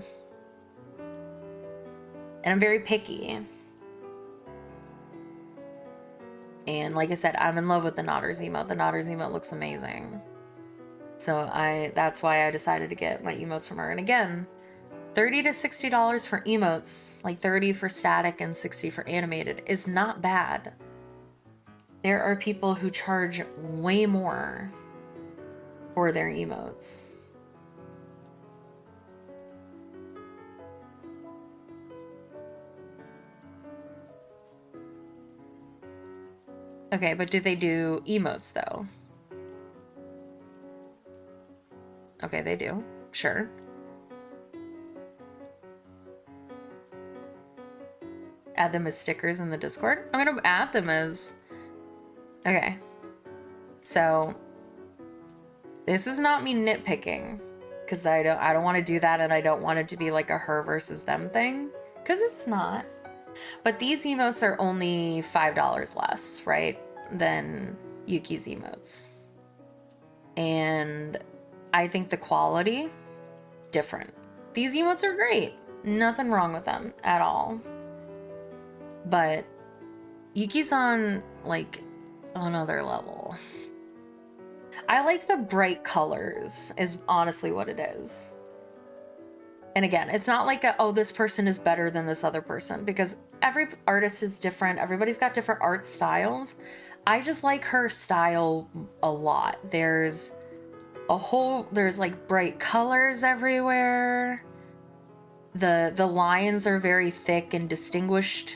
And I'm very picky. And like I said, I'm in love with the Nodders emote. The Nodders emote looks amazing. So that's why I decided to get my emotes from her. And again, $30 to $60 for emotes, like 30 for static and 60 for animated, is not bad. There are people who charge way more for their emotes. Okay, but do they do emotes though? Okay, they do. Sure. Add them as stickers in the Discord? I'm gonna add them as... Okay. So, this is not me nitpicking, because I don't want to do that, and I don't want it to be like a her versus them thing, because it's not. But these emotes are only $5 less, right, than Yuki's emotes. And I think the quality, different. These emotes are great. Nothing wrong with them at all. But Yuki's on, like, another level. I like the bright colors is honestly what it is. And again, it's not like oh, this person is better than this other person, because every artist is different. Everybody's got different art styles. I just like her style a lot. There's like bright colors everywhere. The lines are very thick and distinguished,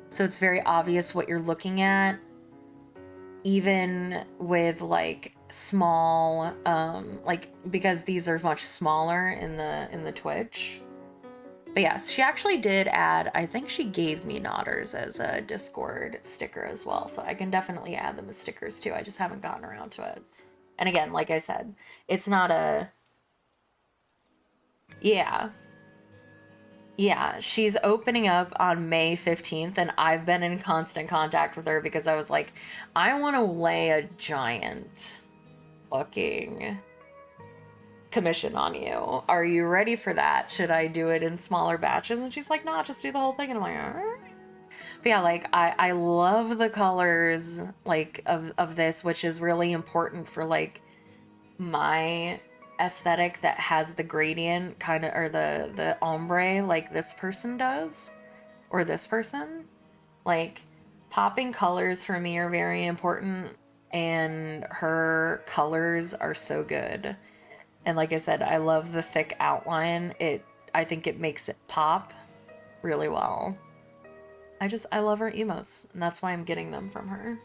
so it's very obvious what you're looking at, even with like small like, because these are much smaller in the Twitch. But yes, she actually did add, I think she gave me Nodders as a Discord sticker as well, so I can definitely add them as stickers too. I just haven't gotten around to it. And again, like I said, it's not a... Yeah, she's opening up on May 15th, and I've been in constant contact with her because I was like, I want to lay a giant fucking commission on you. Are you ready for that? Should I do it in smaller batches? And she's like, nah, just do the whole thing. And I'm like, all right. But yeah, like I love the colors like of this, which is really important for like my aesthetic that has the gradient kind of, or the ombre like this person does, or this person. Like, popping colors for me are very important, and her colors are so good. And like I said, I love the thick outline. I think it makes it pop really well. I love her emotes, and that's why I'm getting them from her.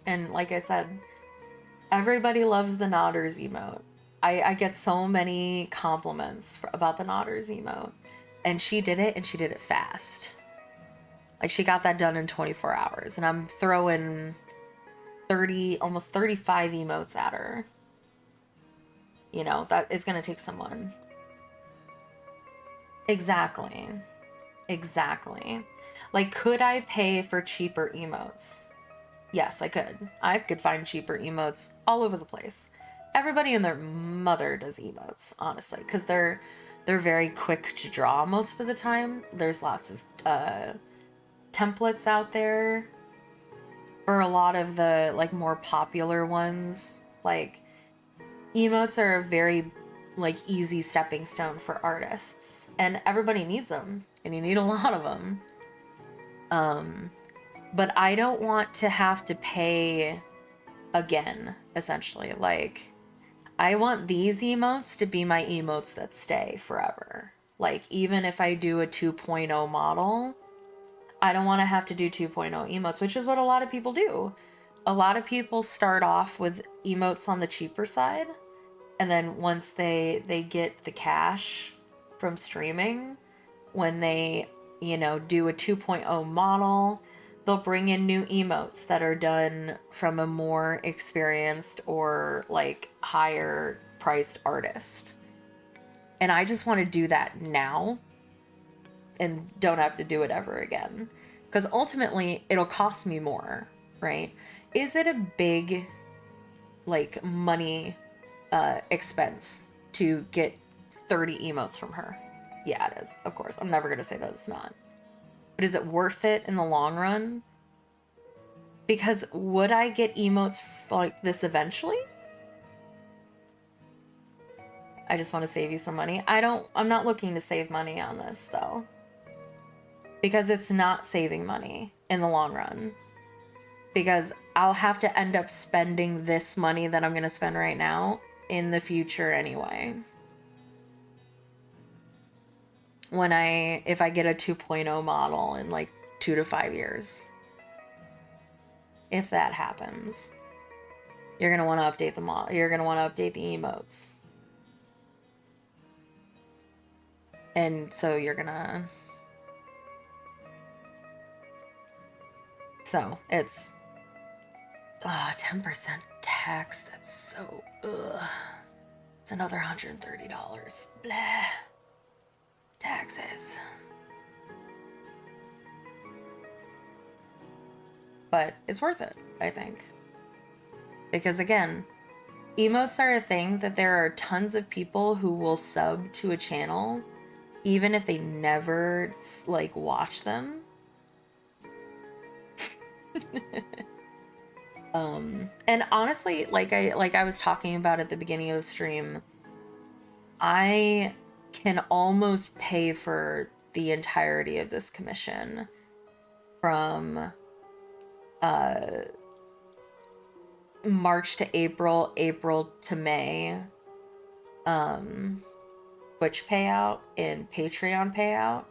And like I said, everybody loves the Nodders emote. I get so many compliments about the Nodders emote. And she did it fast. Like, she got that done in 24 hours. And I'm throwing 30, almost 35 emotes at her. You know, that is going to take someone. Exactly. Exactly. Like, could I pay for cheaper emotes? Yes, I could. I could find cheaper emotes all over the place. Everybody and their mother does emotes, honestly, because they're very quick to draw most of the time. There's lots of templates out there for a lot of the like more popular ones. Like, emotes are a very like easy stepping stone for artists, and everybody needs them, and you need a lot of them. But I don't want to have to pay again, essentially. Like, I want these emotes to be my emotes that stay forever. Like, even if I do a 2.0 model, I don't want to have to do 2.0 emotes, which is what a lot of people do. A lot of people start off with emotes on the cheaper side, and then once they get the cash from streaming, when they, you know, do a 2.0 model, they'll bring in new emotes that are done from a more experienced or like higher priced artist. And I just want to do that now and don't have to do it ever again. Because ultimately it'll cost me more, right? Is it a big like money expense to get 30 emotes from her? Yeah, it is. Of course. I'm never going to say that it's not. But is it worth it in the long run? Because would I get emotes like this eventually? I just want to save you some money. I'm not looking to save money on this though. Because it's not saving money in the long run. Because I'll have to end up spending this money that I'm going to spend right now in the future anyway. If I get a 2.0 model in like 2 to 5 years. If that happens, you're going to want to update the model. You're going to want to update the emotes. And so you're going to... So it's 10% tax. That's so... Ugh. It's another $130. Blah. Taxes. But it's worth it, I think. Because again, emotes are a thing that there are tons of people who will sub to a channel even if they never like watch them. And honestly, like I was talking about at the beginning of the stream, I can almost pay for the entirety of this commission from March to April, April to May, Twitch payout and Patreon payout,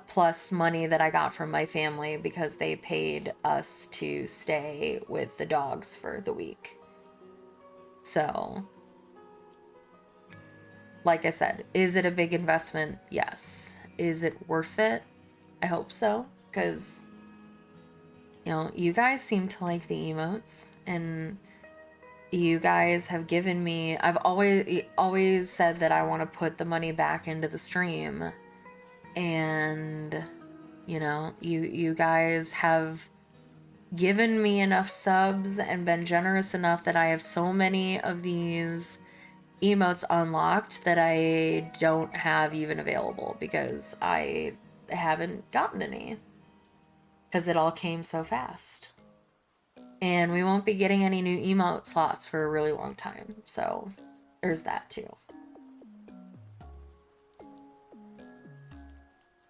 plus money that I got from my family because they paid us to stay with the dogs for the week. So, like I said, is it a big investment? Yes. Is it worth it? I hope so, because, you know, you guys seem to like the emotes, and you guys have given me, I've always said that I want to put the money back into the stream, and, you know, you guys have given me enough subs and been generous enough that I have so many of these emotes unlocked that I don't have even available because I haven't gotten any, because it all came so fast. And we won't be getting any new emote slots for a really long time, so there's that too.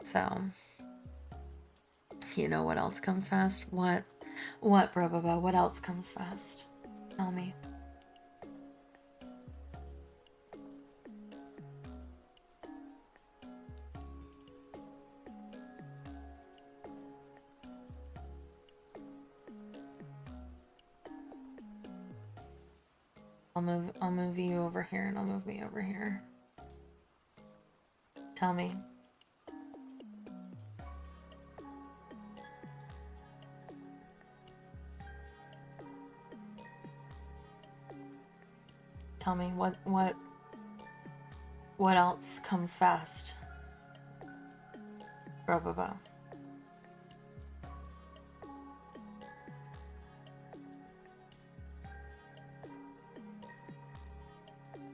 So, you know what else comes fast? What, bro, what else comes fast? Tell me. I'll move you over here, and I'll move me over here. Tell me. Tell me what else comes fast? Bro.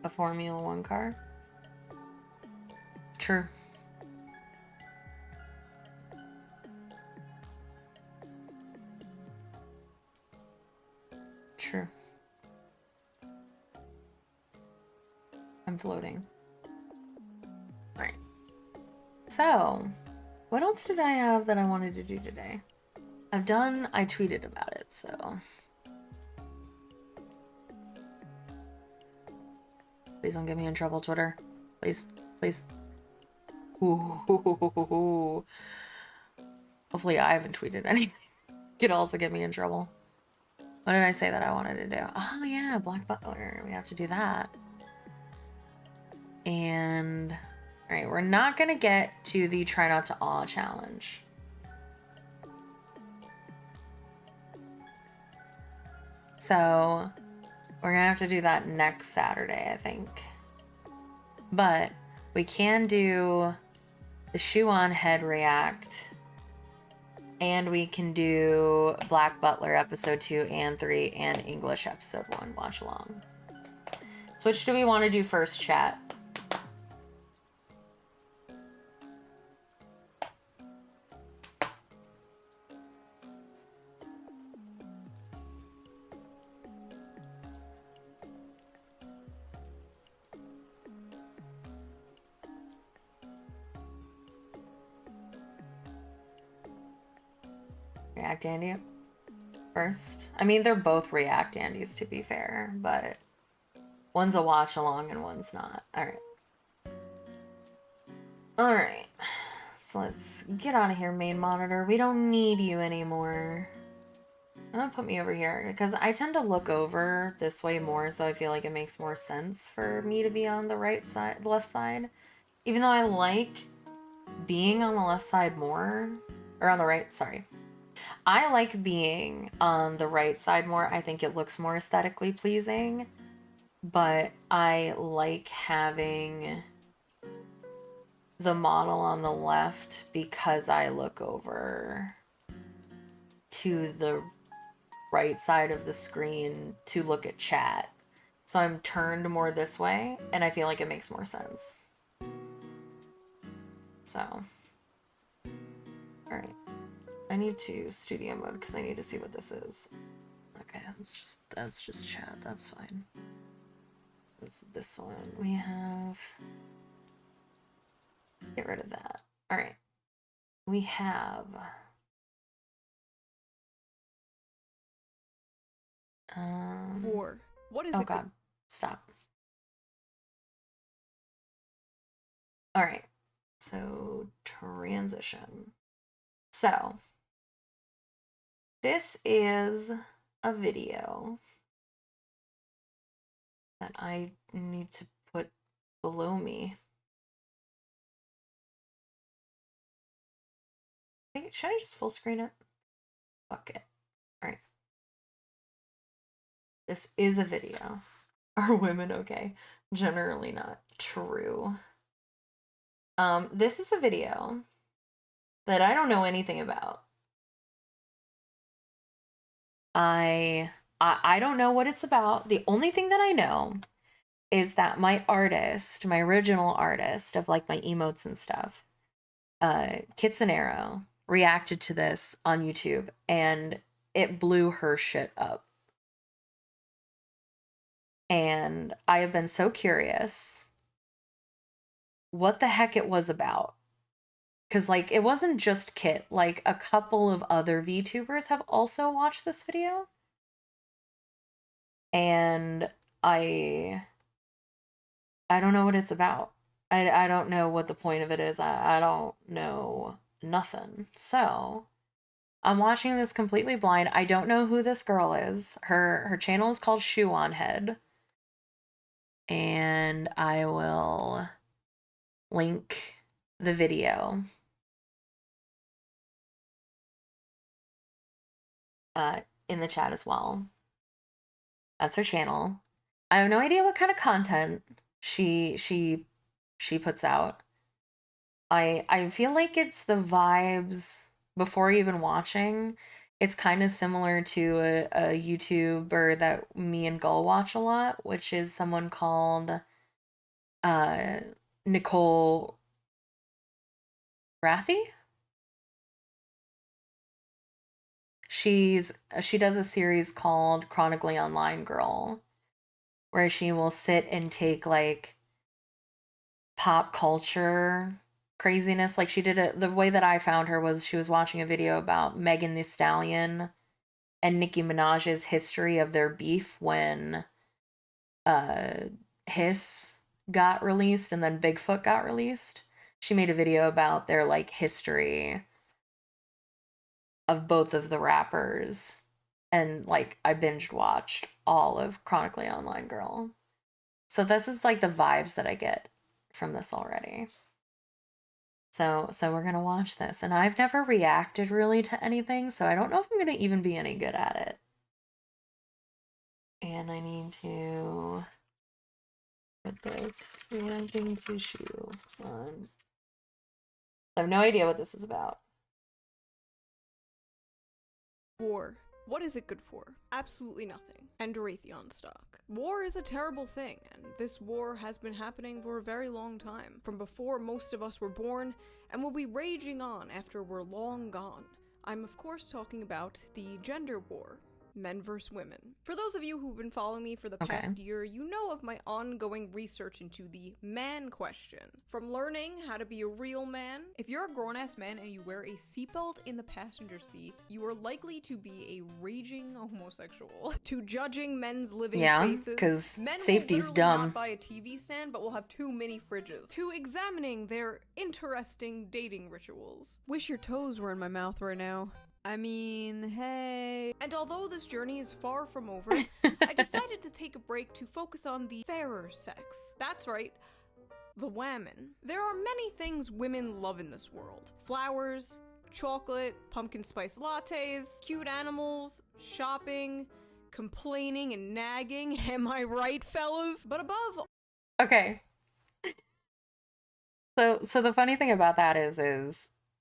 A Formula One car? True. True. I'm floating. Right. So, what else did I have that I wanted to do today? I tweeted about it, so. Please don't get me in trouble, Twitter. Please. Ooh. Hopefully I haven't tweeted anything. Could also get me in trouble. What did I say that I wanted to do? Oh yeah, Black Butler. We have to do that. And, all right, we're not gonna get to the try not to awe challenge. So we're gonna have to do that next Saturday, I think. But we can do the Shoe0nHead react, and we can do Black Butler episode 2 and 3 and English episode 1 watch along. So which do we want to do first, chat? React Andy first. I mean, they're both React Andys, to be fair, but one's a watch along and one's not. All right. So let's get out of here, main monitor. We don't need you anymore. I'm gonna put me over here because I tend to look over this way more, so I feel like it makes more sense for me to be on the right side, the left side. Even though I like being on the left side more, or on the right, sorry. I like being on the right side more. I think it looks more aesthetically pleasing, but I like having the model on the left because I look over to the right side of the screen to look at chat. So I'm turned more this way, and I feel like it makes more sense. So, all right. I need to studio mode because I need to see what this is. Okay, that's just chat. That's fine. This one we have. Get rid of that. All right. We have. War. What is Oh it? God! Stop. All right. So transition. So this is a video that I need to put below me. Should I just full screen it? Fuck it. All right. This is a video. Are women okay? Generally not true. This is a video that I don't know anything about. I don't know what it's about. The only thing that I know is that my artist, my original artist of like my emotes and stuff, Kitsunero, reacted to this on YouTube and it blew her shit up. And I have been so curious what the heck it was about. Because, like, it wasn't just Kit. Like, a couple of other VTubers have also watched this video. And I don't know what it's about. I don't know what the point of it is. I don't know nothing. So, I'm watching this completely blind. I don't know who this girl is. Her channel is called Shoe0nHead. And I will link the video in the chat as well. That's her channel. I have no idea what kind of content she puts out. I feel like it's the vibes before even watching. It's kind of similar to a YouTuber that me and Gull watch a lot, which is someone called Nicole Rathy. She does a series called Chronically Online Girl, where she will sit and take like pop culture craziness. Like she did it. The way that I found her was she was watching a video about Megan Thee Stallion and Nicki Minaj's history of their beef when Hiss got released and then Bigfoot got released. She made a video about their like history of both of the rappers. And like I binge watched all of Chronically Online Girl. So this is like the vibes that I get from this already. So we're gonna watch this. And I've never reacted really to anything, so I don't know if I'm gonna even be any good at it. And I need to put this reacting to shoe on. I have no idea what this is about. War. What is it good for? Absolutely nothing. And Raytheon stock. War is a terrible thing, and this war has been happening for a very long time, from before most of us were born, and will be raging on after we're long gone. I'm of course talking about the gender war. Men versus women. For those of you who've been following me for the past year, you know of my ongoing research into the man question. From learning how to be a real man, if you're a grown-ass man and you wear a seatbelt in the passenger seat, you are likely to be a raging homosexual. To judging men's living spaces, because men safety's will dumb. not buy a TV stand, but will have 2 mini fridges. To examining their interesting dating rituals. Wish your toes were in my mouth right now. I mean, hey. And although this journey is far from over, I decided to take a break to focus on the fairer sex. That's right, the women. There are many things women love in this world. Flowers, chocolate, pumpkin spice lattes, cute animals, shopping, complaining and nagging. Am I right, fellas? But above... Okay. So the funny thing about that is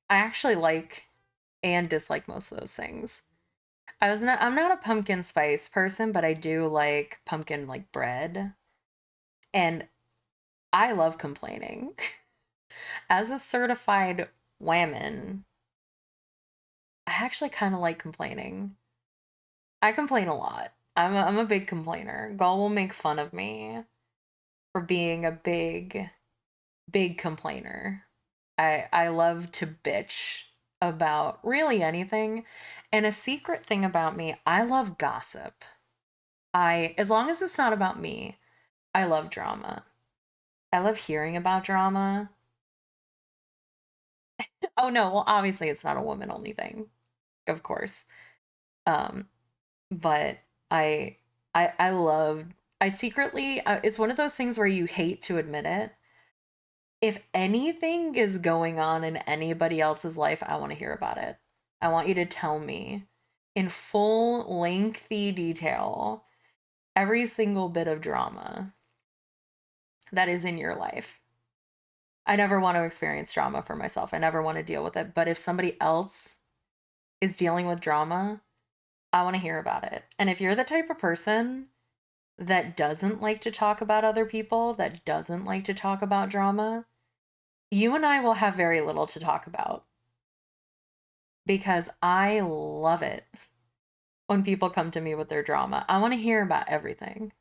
I actually like and dislike most of those things. I'm not a pumpkin spice person, but I do like pumpkin like bread. And I love complaining. As a certified whammon, I actually kind of like complaining. I complain a lot. I'm a big complainer. Gaul will make fun of me for being a big complainer. I love to bitch about really anything. And a secret thing about me, I love gossip. As long as it's not about me, I love drama. I love hearing about drama. Oh no, well obviously it's not a woman only thing, of course. Um, but I I love I secretly it's one of those things where you hate to admit it. If anything is going on in anybody else's life, I want to hear about it. I want you to tell me in full lengthy detail every single bit of drama that is in your life. I never want to experience drama for myself. I never want to deal with it. But if somebody else is dealing with drama, I want to hear about it. And if you're the type of person that doesn't like to talk about other people, that doesn't like to talk about drama, you and I will have very little to talk about. Because I love it when people come to me with their drama. I want to hear about everything.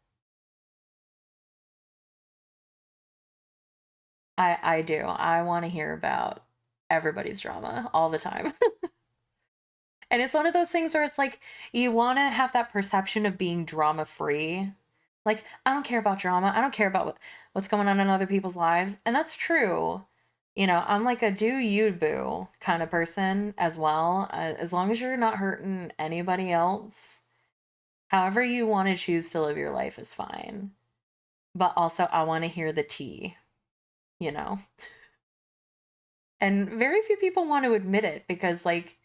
I do. I want to hear about everybody's drama all the time. And it's one of those things where it's like you want to have that perception of being drama free. Like, I don't care about drama. I don't care about what's going on in other people's lives. And that's true. You know, I'm like a do you boo kind of person as well. As long as you're not hurting anybody else, however you want to choose to live your life is fine. But also, I want to hear the tea, you know? And very few people want to admit it because, like,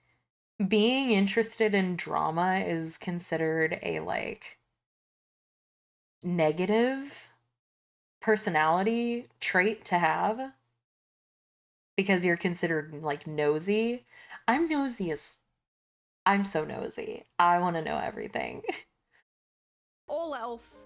being interested in drama is considered a, like, negative personality trait to have because you're considered, like, nosy. I'm nosy as... I'm so nosy. I want to know everything. All else,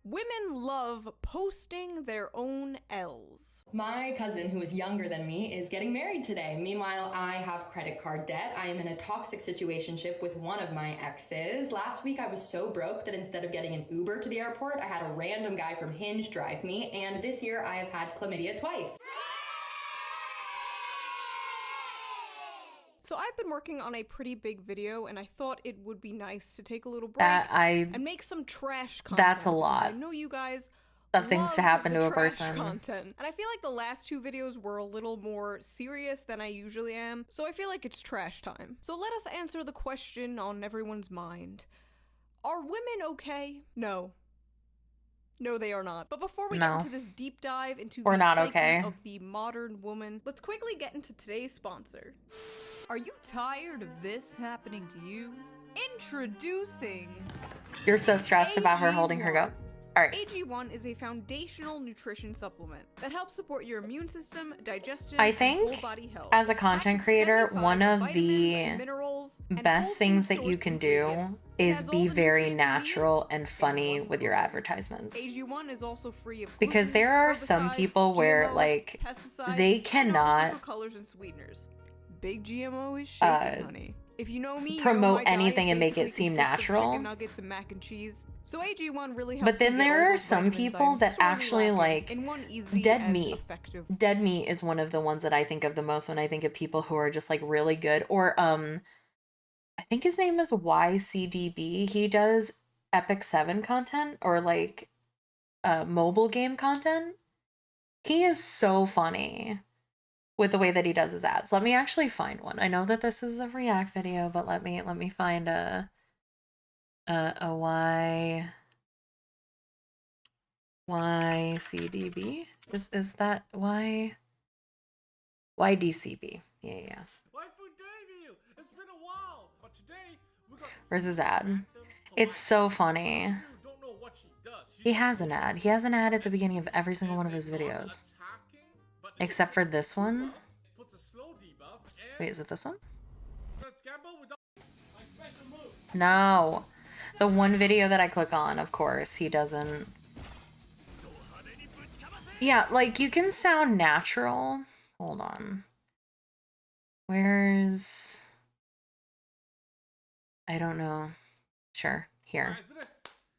women love posting their own L's. My cousin, who is younger than me, is getting married today. Meanwhile, I have credit card debt. I am in a toxic situationship with one of my exes. Last week, I was so broke that instead of getting an Uber to the airport, I had a random guy from Hinge drive me. And this year, I have had chlamydia twice. So I've been working on a pretty big video, and I thought it would be nice to take a little break and make some trash content. That's a because lot I know you guys of things to happen to a person. Content. And I feel like the last two videos were a little more serious than I usually am, so I feel like it's trash time. So let us answer the question on everyone's mind. Are women okay? No. No, they are not. But before we get into this deep dive into the psyche of the modern woman, let's quickly get into today's sponsor. Are you tired of this happening to you? Introducing... You're so stressed about her holding her goat. All right. AG1 is a foundational nutrition supplement that helps support your immune system, digestion, I think, and whole body health. as a content creator, one of the best things that you can do is be very natural and funny with your advertisements. AG1 is also free of because there are some people where, like, they cannot colors and sweeteners. Big GMO is shaking, honey. If you know me, promote anything and make it seem natural. Chicken nuggets and mac and cheese. So AG1 really helps. But then there are some people that actually like dead meat. Dead meat is one of the ones that I think of the most when I think of people who are just like really good. Or I think his name is YCDB. He does Epic 7 content or like mobile game content. He is so funny with the way that he does his ads. Let me actually find one. I know that this is a react video, but let me find a YCDB. Is that YDCB? Yeah. Where's his ad? It's so funny. He has an ad. He has an ad at the beginning of every single one of his videos. Except for this one. Wait, is it this one? No. The one video that I click on, of course, he doesn't. Yeah, like, you can sound natural. Hold on. Where's... I don't know. Sure. Here. Guys, this.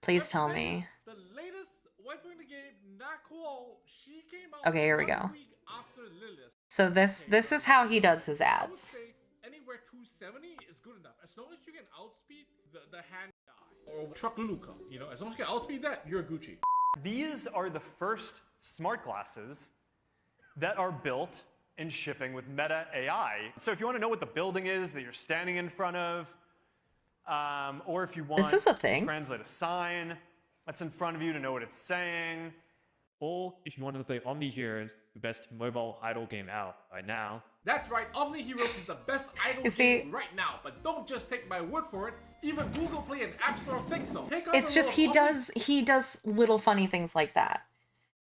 Please tell me. The latest wife in the game, not cool. She came out Okay, here we 1 go. week after Lilith. So this is how he does his I would ads. say anywhere 270 is good enough. As long as you can outspeed the hand guy or truck Luca, you know, as long as you can outspeed that, you're Gucci. These are the first smart glasses that are built and shipping with Meta AI. So if you want to know what the building is that you're standing in front of, or if you want This is a thing. to translate a sign that's in front of you to know what it's saying. Or if you want to play Omni Heroes, the best mobile idle game out right now. That's right, Omni Heroes is the best idle You see- game right now. But don't just take my word for it. Even Google Play and App Store think so. It's just he does little funny things like that.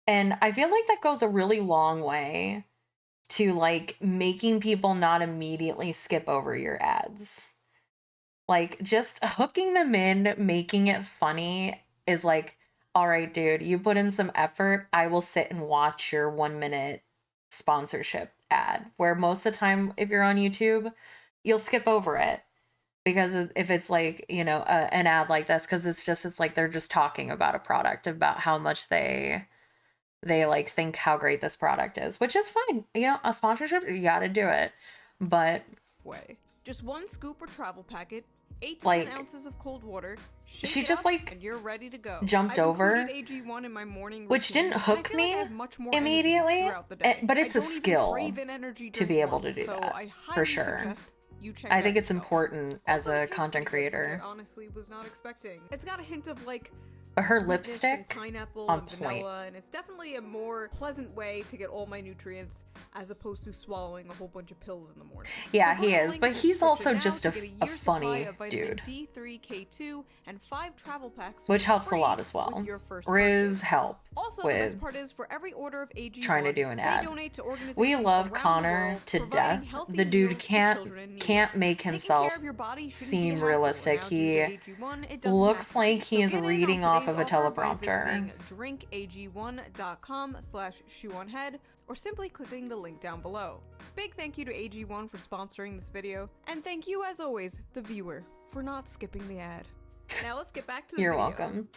And I feel like that goes a really long way to like making people not immediately skip over your ads. Like just hooking them in, making it funny is like, all right, dude, you put in some effort. I will sit and watch your 1 minute sponsorship ad, where most of the time, if you're on YouTube, you'll skip over it. Because if it's like, you know, an ad like this, because it's like they're just talking about a product, about how much they like think how great this product is, which is fine. You know, a sponsorship, you got to do it. But Way. Just 1 scoop or travel packet, 8 to Like, 10 ounces of cold water. Shake she it just, up, like, and you're ready to go. jumped I've over, included AG1 in my morning which routine, didn't and I hook feel me like I have much more energy immediately, throughout the day. but it's I a don't even skill crave an energy to be drink able to once, do so that, I for highly sure. suggest you check I it think out it's yourself. important as Also, it a tastes content pretty good, which creator. I honestly was not expecting. It's got a hint of like But her sweetness and lipstick, pineapple on and point. vanilla, and it's definitely a more pleasant way to get all my nutrients as opposed to swallowing a whole bunch of pills in the morning. Yeah, So he go to the is, link but in the he's also description just now a to get a year's supply funny of vitamin dude. D3, K2, and 5 travel packs Which for helps a free lot as well. with your first Riz purchase. helped Also, the with best part is for every order of AG1, trying to do an they ad. donate to organizations We love around the Connor world, to providing death. healthy The dude meals to children in need. can't make Taking himself care of your body shouldn't be a seem hassle, realistic. and now due He to AG1, it doesn't looks have to be. like he So is get in on reading off of a today's offer by teleprompter. visiting drinkag1.com/Shoe0nHead or simply clicking the link down below. Big thank you to AG1 for sponsoring this video, and thank you as always, the viewer, for not skipping the ad. Now let's get back to the You're video. welcome.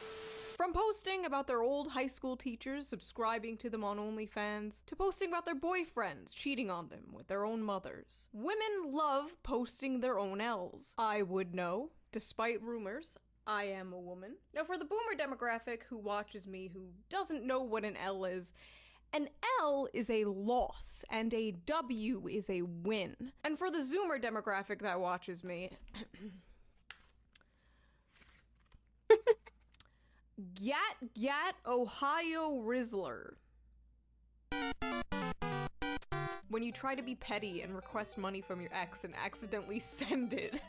From posting about their old high school teachers subscribing to them on OnlyFans, to posting about their boyfriends cheating on them with their own mothers. Women love posting their own L's. I would know, despite rumors. I am a woman. Now for the boomer demographic who watches me who doesn't know what an L is, an L is a loss, and a W is a win. And for the Zoomer demographic that watches me, Gat Ohio Rizzler. When you try to be petty and request money from your ex and accidentally send it.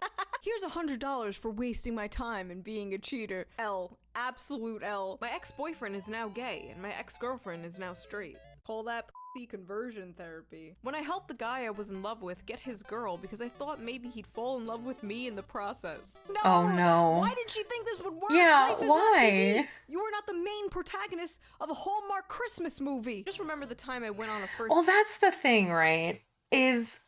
Here's $100 for wasting my time and being a cheater. L. Absolute L. My ex-boyfriend is now gay, and my ex-girlfriend is now straight. Call that p***y conversion therapy. When I helped the guy I was in love with get his girl because I thought maybe he'd fall in love with me in the process. No! Oh, no. Why did she think this would work? Yeah, Life is why? on TV. You are not the main protagonist of a Hallmark Christmas movie. Just remember the time I went on a first- Well, that's the thing, right? Is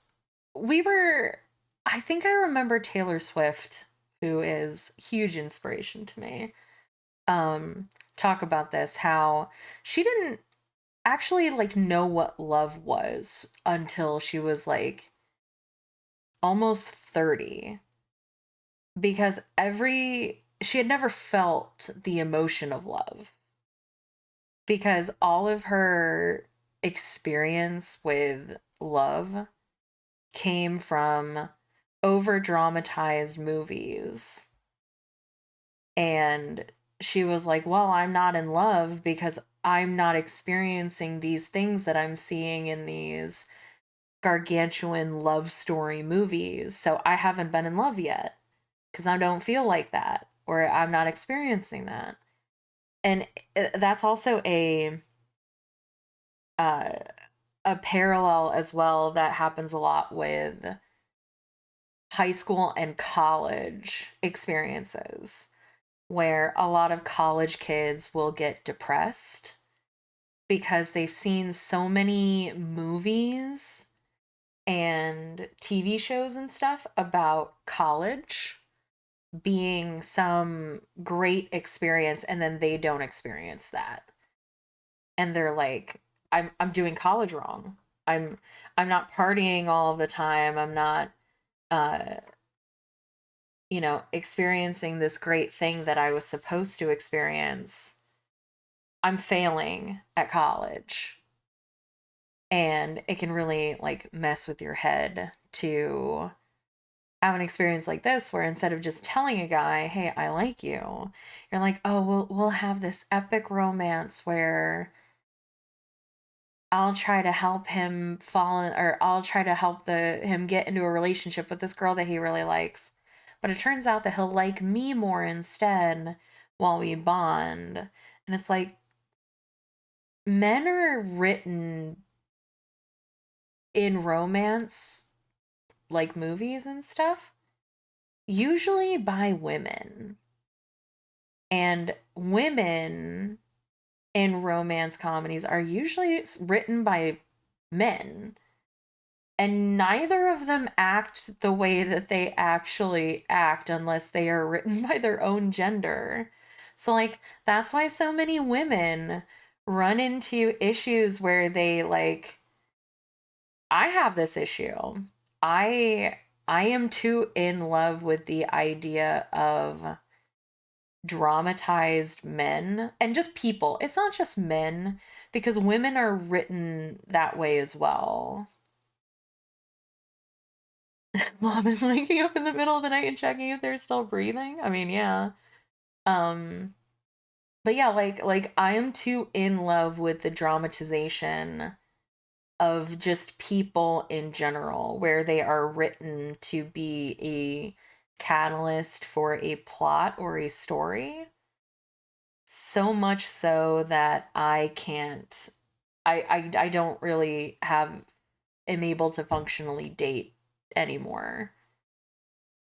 I think I remember Taylor Swift, who is huge inspiration to me, talk about this, how she didn't actually like know what love was until she was like almost 30, because she had never felt the emotion of love, because all of her experience with love came from over dramatized movies. And she was like, well, I'm not in love because I'm not experiencing these things that I'm seeing in these gargantuan love story movies. So I haven't been in love yet because I don't feel like that, or I'm not experiencing that. And that's also a parallel as well that happens a lot with high school and college experiences, where a lot of college kids will get depressed because they've seen so many movies and TV shows and stuff about college being some great experience and then they don't experience that. And they're like, I'm doing college wrong. I'm not partying all of the time. I'm not uh experiencing this great thing that I was supposed to experience. I'm failing at college. And it can really like mess with your head to have an experience like this where instead of just telling a guy, "Hey, I like you," you're like, "Oh, we'll have this epic romance where I'll try to help him or I'll try to help him get into a relationship with this girl that he really likes." But it turns out that he'll like me more instead while we bond. And it's like men are written in romance like movies and stuff usually by women. And women in romance comedies are usually written by men. And neither of them act the way that they actually act unless they are written by their own gender. So, like, that's why so many women run into issues where they, like, I have this issue. I am too in love with the idea of dramatized men and just people. It's not just men, because women are written that way as well. Mom is waking up in the middle of the night and checking if they're still breathing. I mean, yeah. But yeah, like I am too in love with the dramatization of just people in general, where they are written to be a catalyst for a plot or a story. So much so that I can't, I don't really am able to functionally date anymore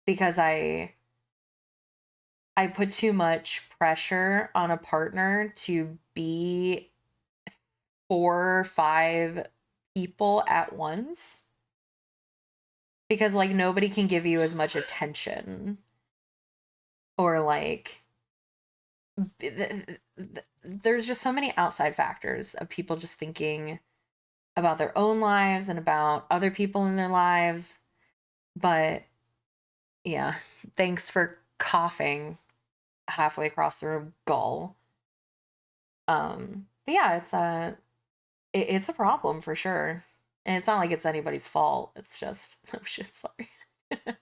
because I put too much pressure on a partner to be 4 or 5 people at once, because like nobody can give you as much attention, or like there's just so many outside factors of people just thinking about their own lives and about other people in their lives. But yeah, thanks for coughing halfway across the room, gull. But yeah, it's a problem for sure. And it's not like it's anybody's fault. It's just, oh shit, sorry. But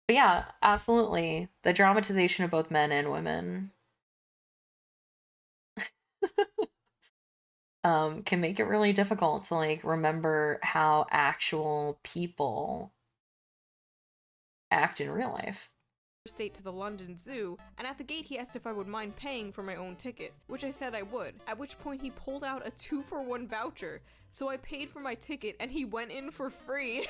yeah, absolutely. The dramatization of both men and women can make it really difficult to like remember how actual people act in real life. State to the London Zoo, and at the gate he asked if I would mind paying for my own ticket, which I said I would, at which point he pulled out a 2-for-1 voucher, so I paid for my ticket and he went in for free.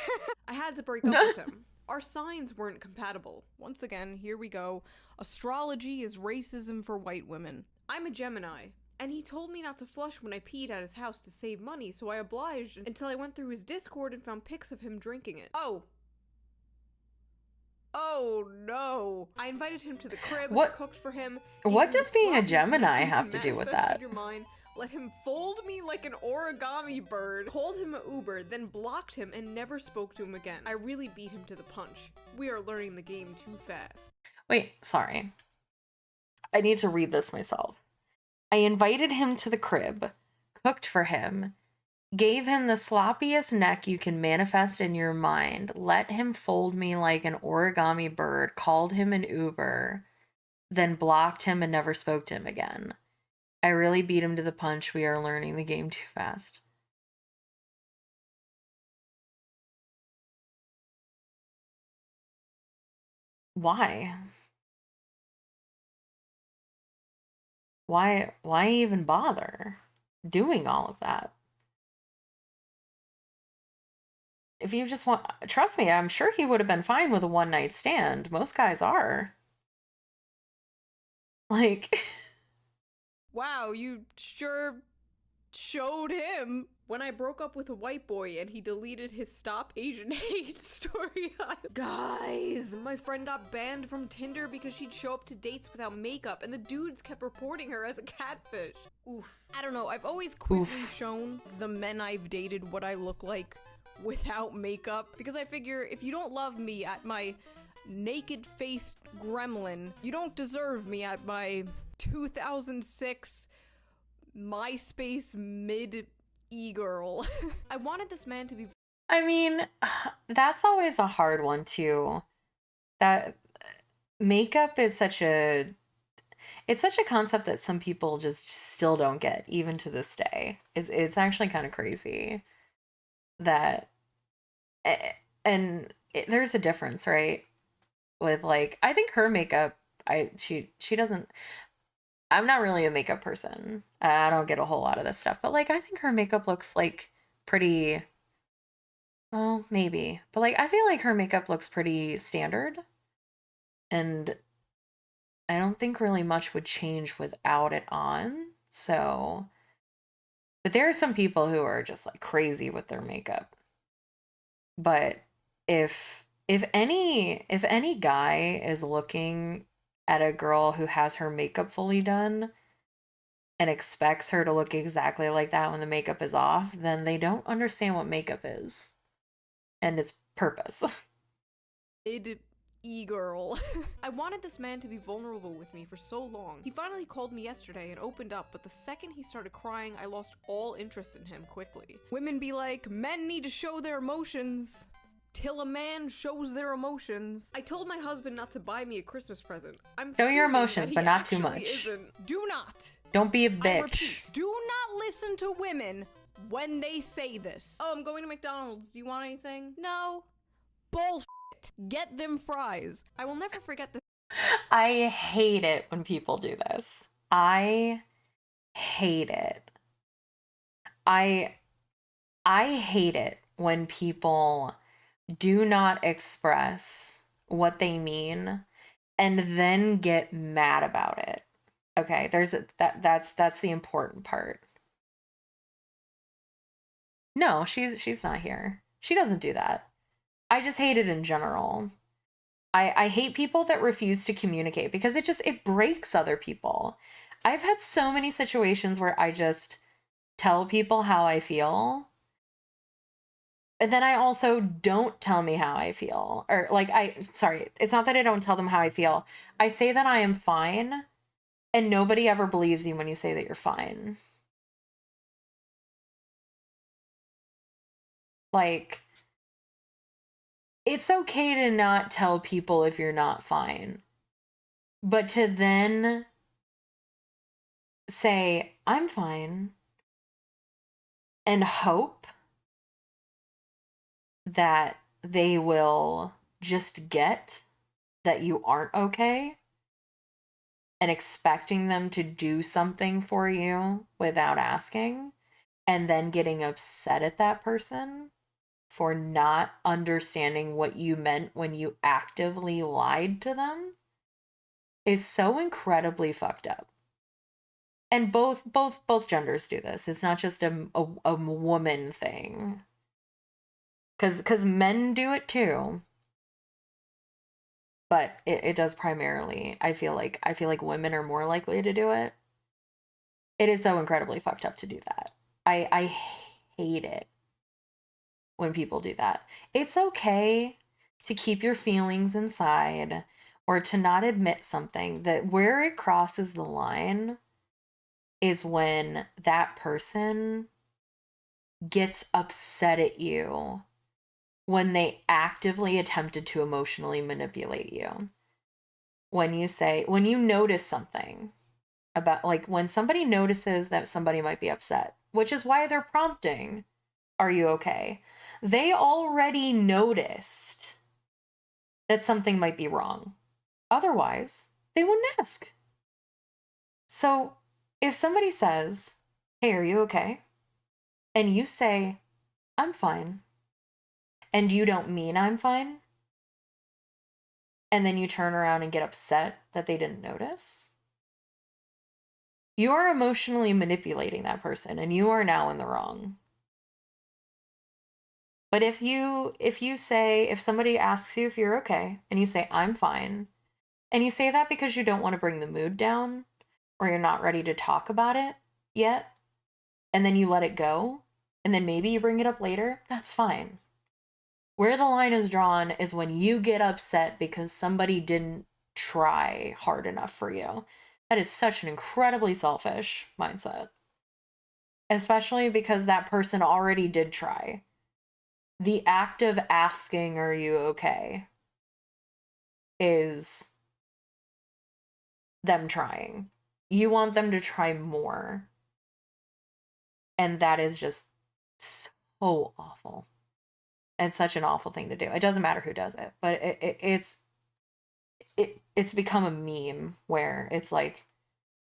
I had to break up with him. Our signs weren't compatible. Once again, here we go. Astrology is racism for white women. I'm a Gemini, and he told me not to flush when I peed at his house to save money, so I obliged until I went through his Discord and found pics of him drinking it. Oh no! I invited him to the crib, cooked for him. What does being a Gemini have to do with that? Your mind, let him fold me like an origami bird, called him an Uber, then blocked him and never spoke to him again. I really beat him to the punch. We are learning the game too fast. Wait, sorry. I need to read this myself. I invited him to the crib, cooked for him, gave him the sloppiest neck you can manifest in your mind, let him fold me like an origami bird, called him an Uber, then blocked him and never spoke to him again. I really beat him to the punch. We are learning the game too fast. Why? Why even bother doing all of that? If you just want, trust me, I'm sure he would have been fine with a one-night stand. Most guys are. Like, wow, you sure showed him when I broke up with a white boy and he deleted his Stop Asian Hate story. Guys, my friend got banned from Tinder because she'd show up to dates without makeup and the dudes kept reporting her as a catfish. Oof. I don't know, I've always quickly shown the men I've dated what I look like without makeup because I figure if you don't love me at my naked-faced gremlin, you don't deserve me at my 2006 MySpace mid-e-girl. I wanted this man to be... I mean, that's always a hard one too. That makeup is such a concept that some people just still don't get, even to this day. It's actually kind of crazy that, and there's a difference, right? With like, I think her makeup, she doesn't. I'm not really a makeup person. I don't get a whole lot of this stuff, but like, I think her makeup looks like pretty. Well, maybe, but like, I feel like her makeup looks pretty standard, and I don't think really much would change without it on. So, but there are some people who are just like crazy with their makeup. But if any guy is looking at a girl who has her makeup fully done and expects her to look exactly like that when the makeup is off, then they don't understand what makeup is and its purpose. E-girl. I wanted this man to be vulnerable with me for so long. He finally called me yesterday and opened up, but the second he started crying, I lost all interest in him quickly. Women be like, men need to show their emotions till a man shows their emotions. I told my husband not to buy me a Christmas present. Show your emotions, but not too much. Do not. Don't be a bitch. I repeat, do not listen to women when they say this. Oh, I'm going to McDonald's. Do you want anything? No. Bullshit. Get them fries. I will never forget this. I hate it when people do this. I hate it. I hate it when people do not express what they mean and then get mad about it. Okay, that's the important part. No, she's not here. She doesn't do that. I just hate it in general. I hate people that refuse to communicate because it breaks other people. I've had so many situations where I just tell people how I feel. And then I also don't tell me how I feel. Or like, sorry, it's not that I don't tell them how I feel. I say that I am fine, and nobody ever believes you when you say that you're fine. Like, it's okay to not tell people if you're not fine. But to then say, I'm fine, and hope that they will just get that you aren't okay, and expecting them to do something for you without asking, and then getting upset at that person for not understanding what you meant when you actively lied to them is so incredibly fucked up. And both genders do this. It's not just a woman thing. Cause men do it too. But it does primarily, I feel like women are more likely to do it. It is so incredibly fucked up to do that. I hate it when people do that. It's okay to keep your feelings inside or to not admit something. That where it crosses the line is when that person gets upset at you when they actively attempted to emotionally manipulate you. When you notice something about, like, when somebody notices that somebody might be upset, which is why they're prompting, are you okay? They already noticed that something might be wrong. Otherwise, they wouldn't ask. So if somebody says, hey, are you okay? And you say, I'm fine. And you don't mean I'm fine. And then you turn around and get upset that they didn't notice. You are emotionally manipulating that person, and you are now in the wrong. But if somebody asks you if you're okay, and you say, I'm fine, and you say that because you don't want to bring the mood down, or you're not ready to talk about it yet, and then you let it go, and then maybe you bring it up later, that's fine. Where the line is drawn is when you get upset because somebody didn't try hard enough for you. That is such an incredibly selfish mindset. Especially because that person already did try. The act of asking, are you okay, is them trying. You want them to try more. And that is just so awful. And such an awful thing to do. It doesn't matter who does it, but it's become a meme where it's like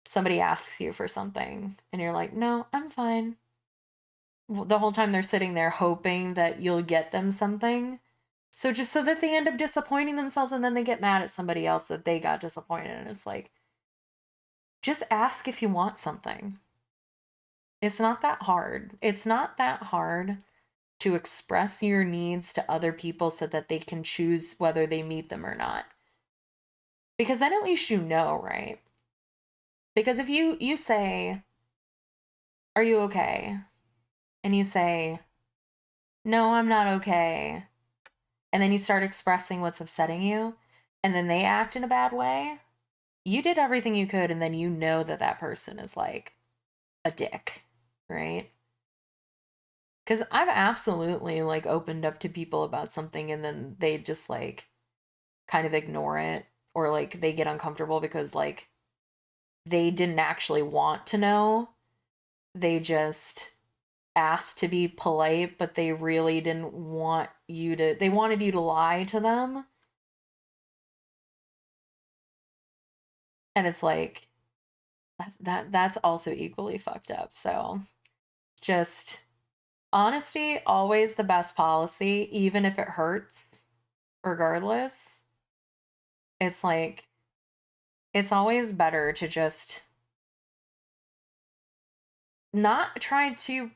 somebody asks you for something and you're like, no, I'm fine. The whole time they're sitting there hoping that you'll get them something. So just so that they end up disappointing themselves, and then they get mad at somebody else that they got disappointed. And it's like, just ask if you want something. It's not that hard. It's not that hard to express your needs to other people so that they can choose whether they meet them or not. Because then at least you know, right? Because if you say, are you okay? And you say, no, I'm not okay. And then you start expressing what's upsetting you, and then they act in a bad way. You did everything you could, and then you know that that person is like a dick, right? Because I've absolutely like opened up to people about something, and then they just like kind of ignore it, or like they get uncomfortable because like they didn't actually want to know. They just asked to be polite, but they really didn't want you to, they wanted you to lie to them. And it's like, that's also equally fucked up. So just honesty, always the best policy, even if it hurts, regardless. It's like, it's always better to just not try to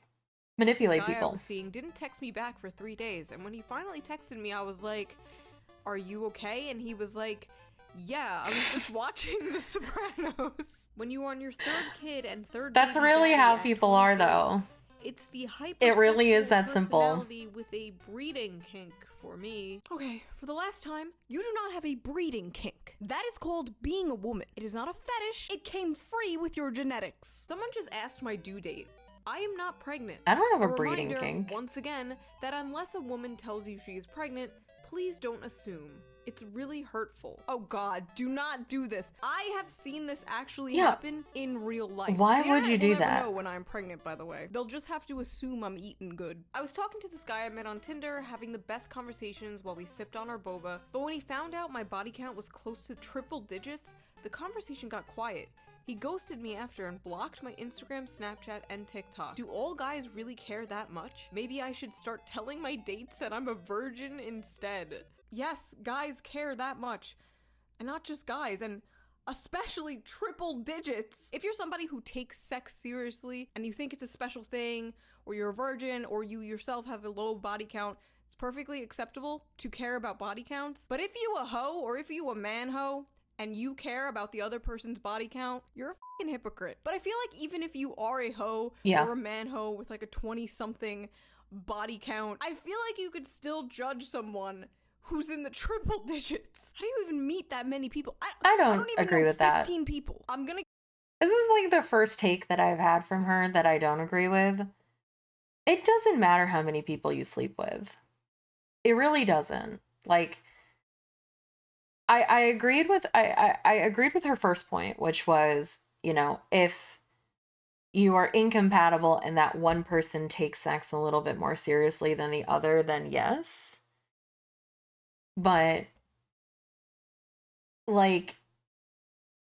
manipulate This guy people. I was seeing didn't text me back for 3 days, and when he finally texted me, I was like, are you okay? And he was like, yeah, I was just watching The Sopranos. When you are on your third kid and third That's baby really daddy how at people are, 23, though. it's the It really is hypersexual that simple. personality with a breeding kink for me. Okay, for the last time, you do not have a breeding kink. That is called being a woman. It is not a fetish. It came free with your genetics. Someone just asked my due date. I am not pregnant. I don't have a reminder, breeding kink. once again, that unless a woman tells you she is pregnant, please don't assume. It's really hurtful. Oh god, do not do this. I have seen this actually happen in real life. Why The would you internet do will never that? know when I'm pregnant, by the way. They'll just have to assume I'm eating good. I was talking to this guy I met on Tinder, having the best conversations while we sipped on our boba, but when he found out my body count was close to triple digits, the conversation got quiet. He ghosted me after and blocked my Instagram, Snapchat, and TikTok. Do all guys really care that much? Maybe I should start telling my dates that I'm a virgin instead. Yes, guys care that much. And not just guys, and especially triple digits. If you're somebody who takes sex seriously and you think it's a special thing, or you're a virgin, or you yourself have a low body count, it's perfectly acceptable to care about body counts. But if you a hoe, or if you a man hoe, and you care about the other person's body count, you're a fucking hypocrite. But I feel like even if you are a hoe or a man hoe with like a 20-something body count, I feel like you could still judge someone who's in the triple digits. How do you even meet that many people? I don't even agree know with that. 15 people. I'm gonna... This is like the first take that I've had from her that I don't agree with. It doesn't matter how many people you sleep with. It really doesn't. Like, I agreed with I agreed with her first point, which was, you know, if you are incompatible and that one person takes sex a little bit more seriously than the other, then yes. But like,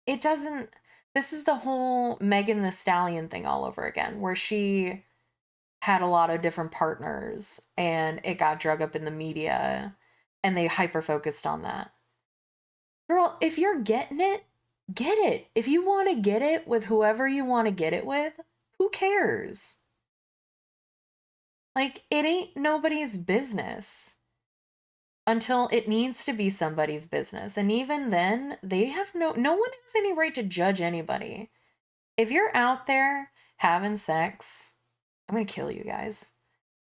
it doesn't, this is the whole Megan Thee Stallion thing all over again, where she had a lot of different partners and it got drug up in the media and they hyper focused on that. Girl, if you're getting it, get it. If you want to get it with whoever you want to get it with, who cares? Like, it ain't nobody's business until it needs to be somebody's business. And even then, they have no one has any right to judge anybody. If you're out there having sex, I'm gonna kill you guys.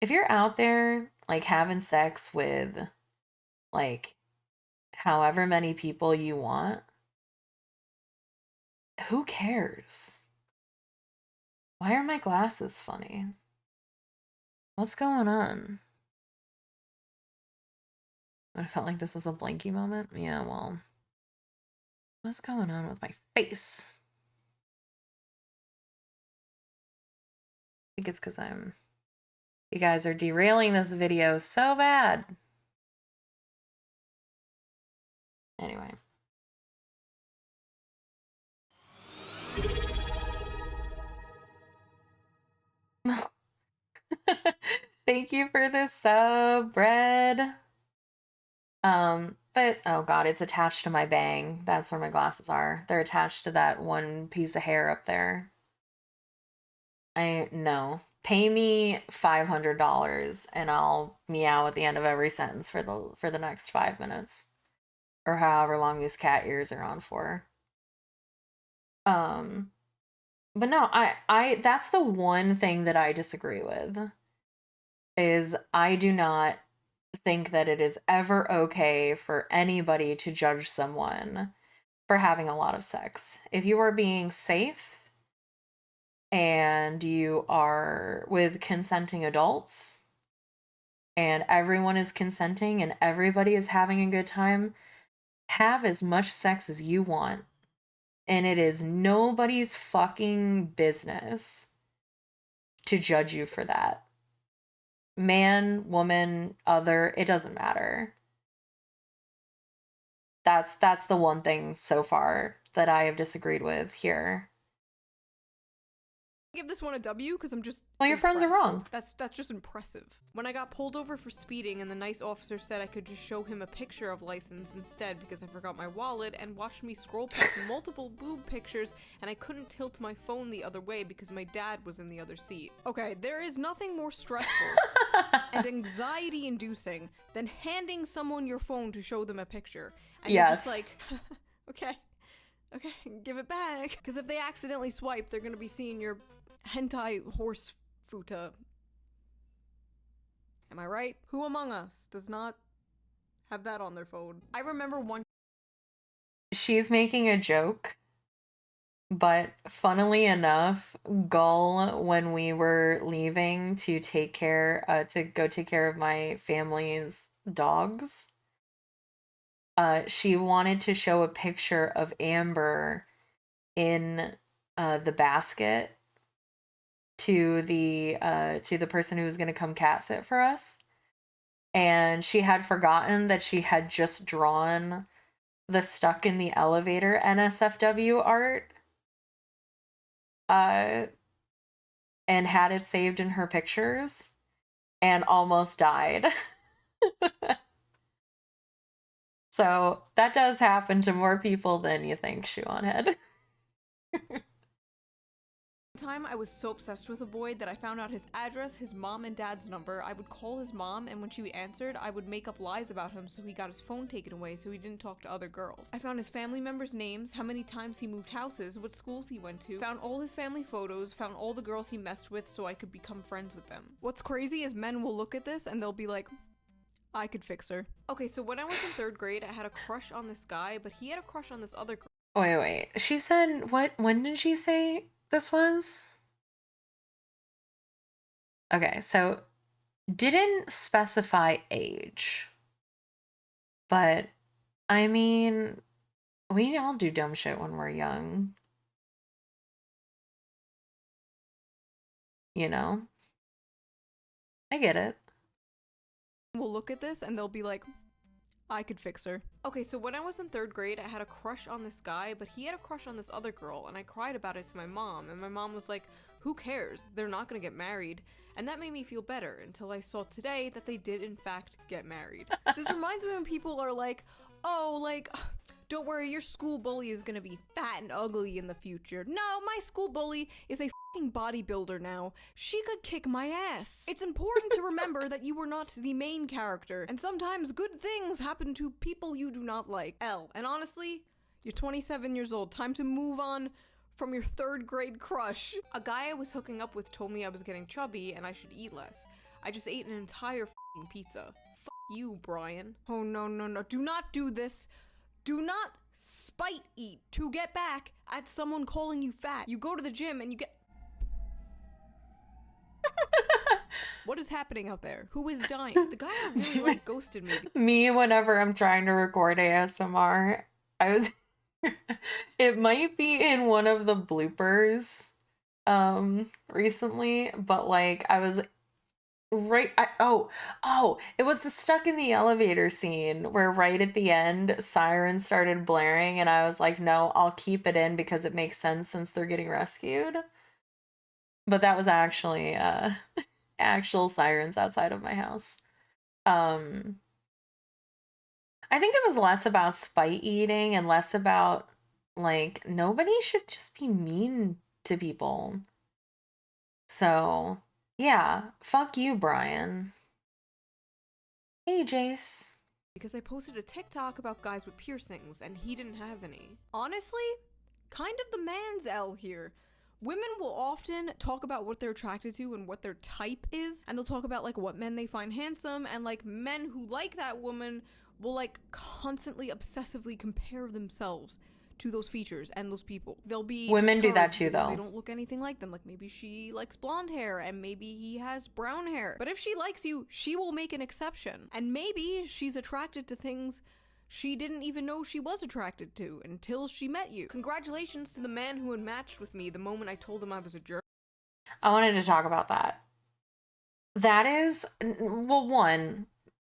If you're out there, like, having sex with, like, however many people you want, who cares? Why are my glasses funny? What's going on? I felt like this was a blanky moment. Yeah, well, what's going on with my face? I think it's because you guys are derailing this video so bad. Anyway. Thank you for the sub, Bread. But oh god, it's attached to my bang. That's where my glasses are. They're attached to that one piece of hair up there. No. Pay me $500 and I'll meow at the end of every sentence for the next 5 minutes. Or however long these cat ears are on for. But no, I that's the one thing that I disagree with. Is I do not think that it is ever okay for anybody to judge someone for having a lot of sex. If you are being safe and you are with consenting adults and everyone is consenting and everybody is having a good time, have as much sex as you want. And it is nobody's fucking business to judge you for that. Man, woman, other, it doesn't matter. That's the one thing so far that I have disagreed with here. Give this one a W because I'm just Well, your friends are wrong. That's just impressive. When I got pulled over for speeding and the nice officer said I could just show him a picture of license instead because I forgot my wallet, and watched me scroll past multiple boob pictures and I couldn't tilt my phone the other way because my dad was in the other seat. Okay, there is nothing more stressful and anxiety inducing than handing someone your phone to show them a picture. And you're just like, okay, give it back. Because if they accidentally swipe, they're gonna be seeing your hentai horse futa. Am I right? Who among us does not have that on their phone? I remember one. She's making a joke, but funnily enough, Gull, when we were leaving to go take care of my family's dogs, she wanted to show a picture of Amber in the basket to the person who was going to come cat sit for us, and she had forgotten that she had just drawn the stuck in the elevator NSFW art and had it saved in her pictures and almost died. So that does happen to more people than you think, Shoe0nHead. Time I was so obsessed with a boy that I found out his address, his mom and dad's number. I would call his mom, and when she answered, I would make up lies about him so he got his phone taken away so he didn't talk to other girls. I found his family members' names, how many times he moved houses, what schools he went to, found all his family photos, found all the girls he messed with so I could become friends with them. What's crazy is men will look at this and they'll be like, I could fix her. Okay, so when I was in 3rd grade, I had a crush on this guy, but he had a crush on this other girl. Wait. She said, what? When did she say this was? Okay, so didn't specify age. But, I mean, we all do dumb shit when we're young. You know? I get it. Will look at this and they'll be like, I could fix her. Okay, so when I was in 3rd grade, I had a crush on this guy, but he had a crush on this other girl, and I cried about it to my mom, and my mom was like, who cares? They're not gonna get married. And that made me feel better until I saw today that they did in fact get married. This reminds me when people are like, oh, like, don't worry, your school bully is gonna be fat and ugly in the future. No, my school bully is a fucking bodybuilder now. She could kick my ass. It's important to remember that you were not the main character, and sometimes good things happen to people you do not like. And honestly, you're 27 years old. Time to move on from your 3rd grade crush. A guy I was hooking up with told me I was getting chubby and I should eat less. I just ate an entire fucking pizza. Fuck you, Brian. Oh, no, no, no. Do not do this. Do not spite eat to get back at someone calling you fat. You go to the gym and you get... What is happening out there? Who is dying? The guy I really like ghosted me. Me, whenever I'm trying to record ASMR, I was... It might be in one of the bloopers recently, but like I was it was the stuck in the elevator scene where right at the end sirens started blaring and I was like, no, I'll keep it in because it makes sense since they're getting rescued. But that was actually actual sirens outside of my house. I think it was less about spite eating and less about, like, nobody should just be mean to people. So, yeah, fuck you, Brian. Hey, Jace. Because I posted a TikTok about guys with piercings and he didn't have any. Honestly, kind of the man's L here. Women will often talk about what they're attracted to and what their type is, and they'll talk about like what men they find handsome, and like men who like that woman will like constantly obsessively compare themselves to those features and those people. They'll be Women do that discouraged too, because though. they don't look anything like them. Like maybe she likes blonde hair and maybe he has brown hair. But if she likes you, she will make an exception. And maybe she's attracted to things she didn't even know she was attracted to until she met you. Congratulations to the man who unmatched with me the moment I told him I was a jerk. I wanted to talk about that. That is, well, one,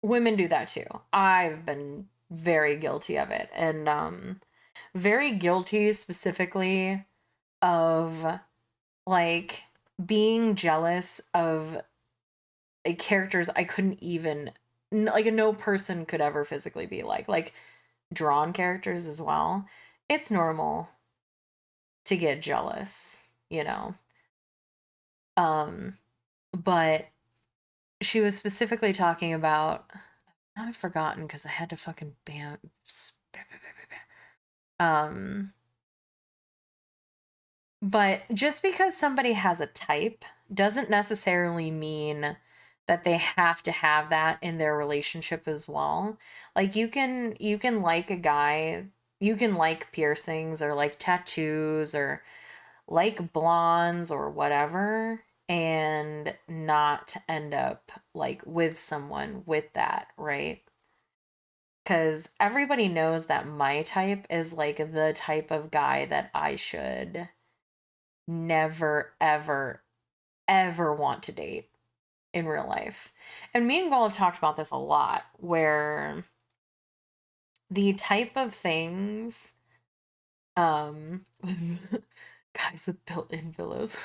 women do that too. I've been very guilty of it. And very guilty specifically of like being jealous of characters I couldn't even, like, no person could ever physically be like drawn characters as well. It's normal to get jealous, you know. But she was specifically talking about, I've forgotten because I had to fucking but just because somebody has a type doesn't necessarily mean that they have to have that in their relationship as well. Like you can like a guy, you can like piercings or like tattoos or like blondes or whatever and not end up like with someone with that, right? Because everybody knows that my type is like the type of guy that I should never, ever, ever want to date in real life. And me and Goal have talked about this a lot, where the type of things with guys with built-in pillows.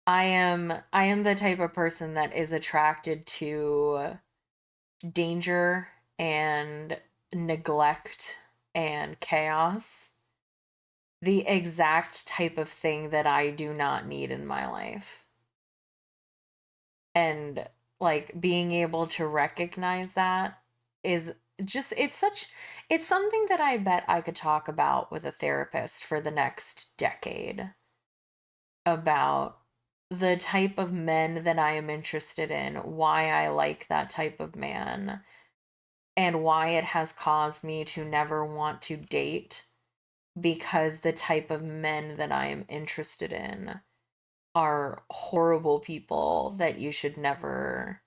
I am the type of person that is attracted to danger and neglect and chaos. The exact type of thing that I do not need in my life. And like being able to recognize that is just, it's something that I bet I could talk about with a therapist for the next decade, about the type of men that I am interested in, why I like that type of man, and why it has caused me to never want to date, because the type of men that I am interested in are horrible people that you should never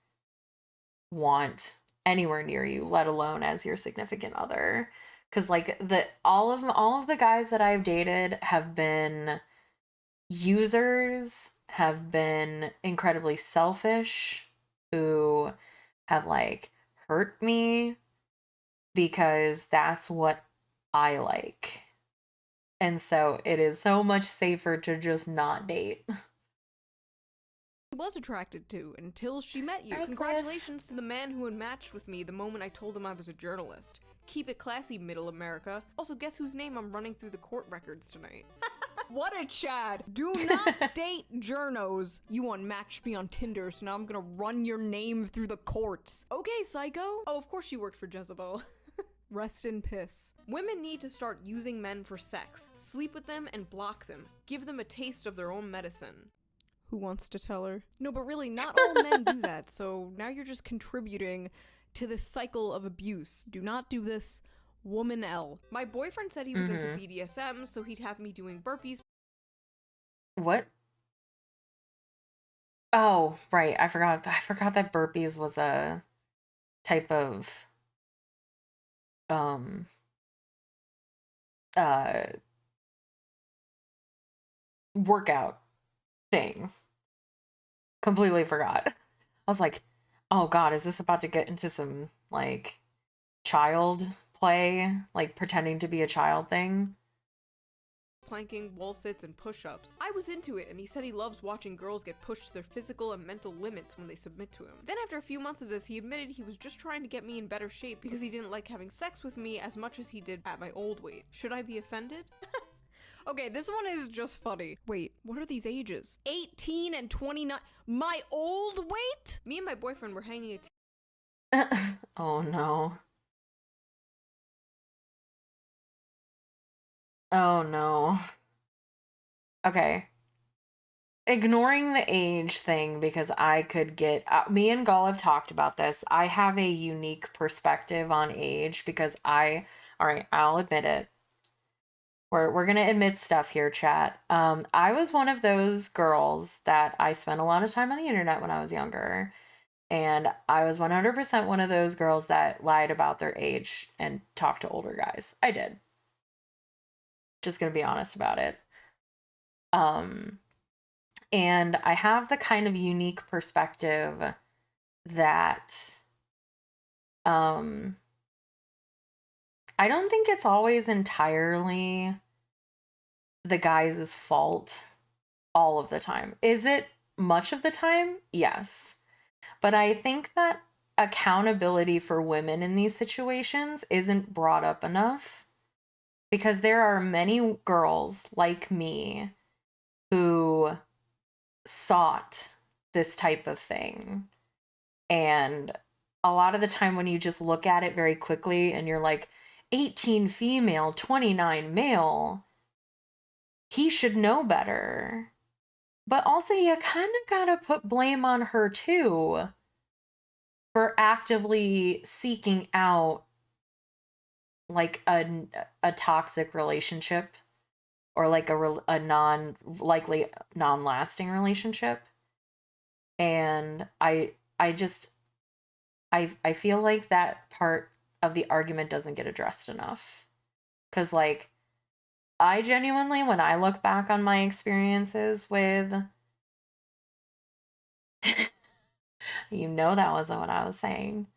want anywhere near you, let alone as your significant other. Because like all of the guys that I've dated have been users, have been incredibly selfish, who have like hurt me because that's what I like. And so it is so much safer to just not date. was attracted to until she met you. Hi, Congratulations to the man who unmatched with me the moment I told him I was a journalist. Keep it classy, Middle America. Also, guess whose name I'm running through the court records tonight? What a Chad! Do not date journos. You unmatched me on Tinder, so now I'm gonna run your name through the courts. Okay, psycho. Oh, of course she worked for Jezebel. Rest in piss. Women need to start using men for sex. Sleep with them and block them. Give them a taste of their own medicine. Who wants to tell her? No, but really, not all men do that, so now you're just contributing to this cycle of abuse. Do not do this. Woman L. My boyfriend said he was into BDSM, so he'd have me doing burpees. What? Oh, right. I forgot that burpees was a type of uh workout thing. Completely forgot. I was like, oh God, is this about to get into some like child play, like pretending to be a child thing? Planking, wall sits, and push-ups. I was into it, and he said he loves watching girls get pushed to their physical and mental limits when they submit to him. Then after a few months of this, he admitted he was just trying to get me in better shape because he didn't like having sex with me as much as he did at my old weight. Should I be offended? Okay, this one is just funny. Wait, what are these ages? 18 and 29. My old weight? Me and my boyfriend were hanging a Oh no. Oh no. Okay. Ignoring the age thing because I could get me and Gul have talked about this. I have a unique perspective on age because all right, I'll admit it. We're gonna admit stuff here, chat. I was one of those girls that I spent a lot of time on the internet when I was younger. And I was 100% one of those girls that lied about their age and talked to older guys. I did. Just gonna be honest about it. And I have the kind of unique perspective that I don't think it's always entirely the guy's fault all of the time. Is it much of the time? Yes. But I think that accountability for women in these situations isn't brought up enough because there are many girls like me who sought this type of thing. And a lot of the time when you just look at it very quickly and you're like, 18 female, 29 male, he should know better. But also you kind of gotta put blame on her too for actively seeking out like a toxic relationship or like a non-lasting relationship. And I feel like that part of the argument doesn't get addressed enough. Cause like I genuinely, when I look back on my experiences with you know that wasn't what I was saying.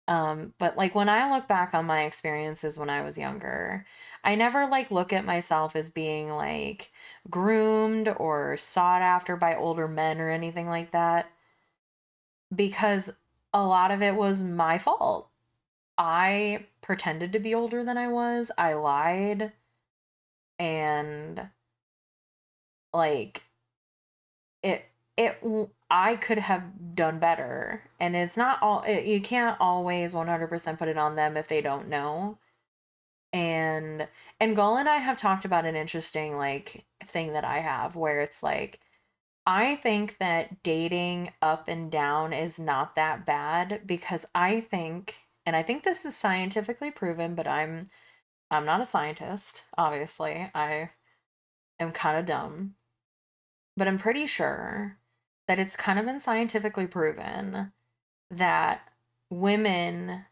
But like when I look back on my experiences when I was younger, I never like look at myself as being like groomed or sought after by older men or anything like that. Because a lot of it was my fault. I pretended to be older than I was. I lied. And like I could have done better. And it's not all you can't always 100% put it on them if they don't know. And Gul and I have talked about an interesting like thing that I have where it's like I think that dating up and down is not that bad because I think, and I think this is scientifically proven, but I'm not a scientist, obviously. I am kind of dumb. But I'm pretty sure that it's kind of been scientifically proven that women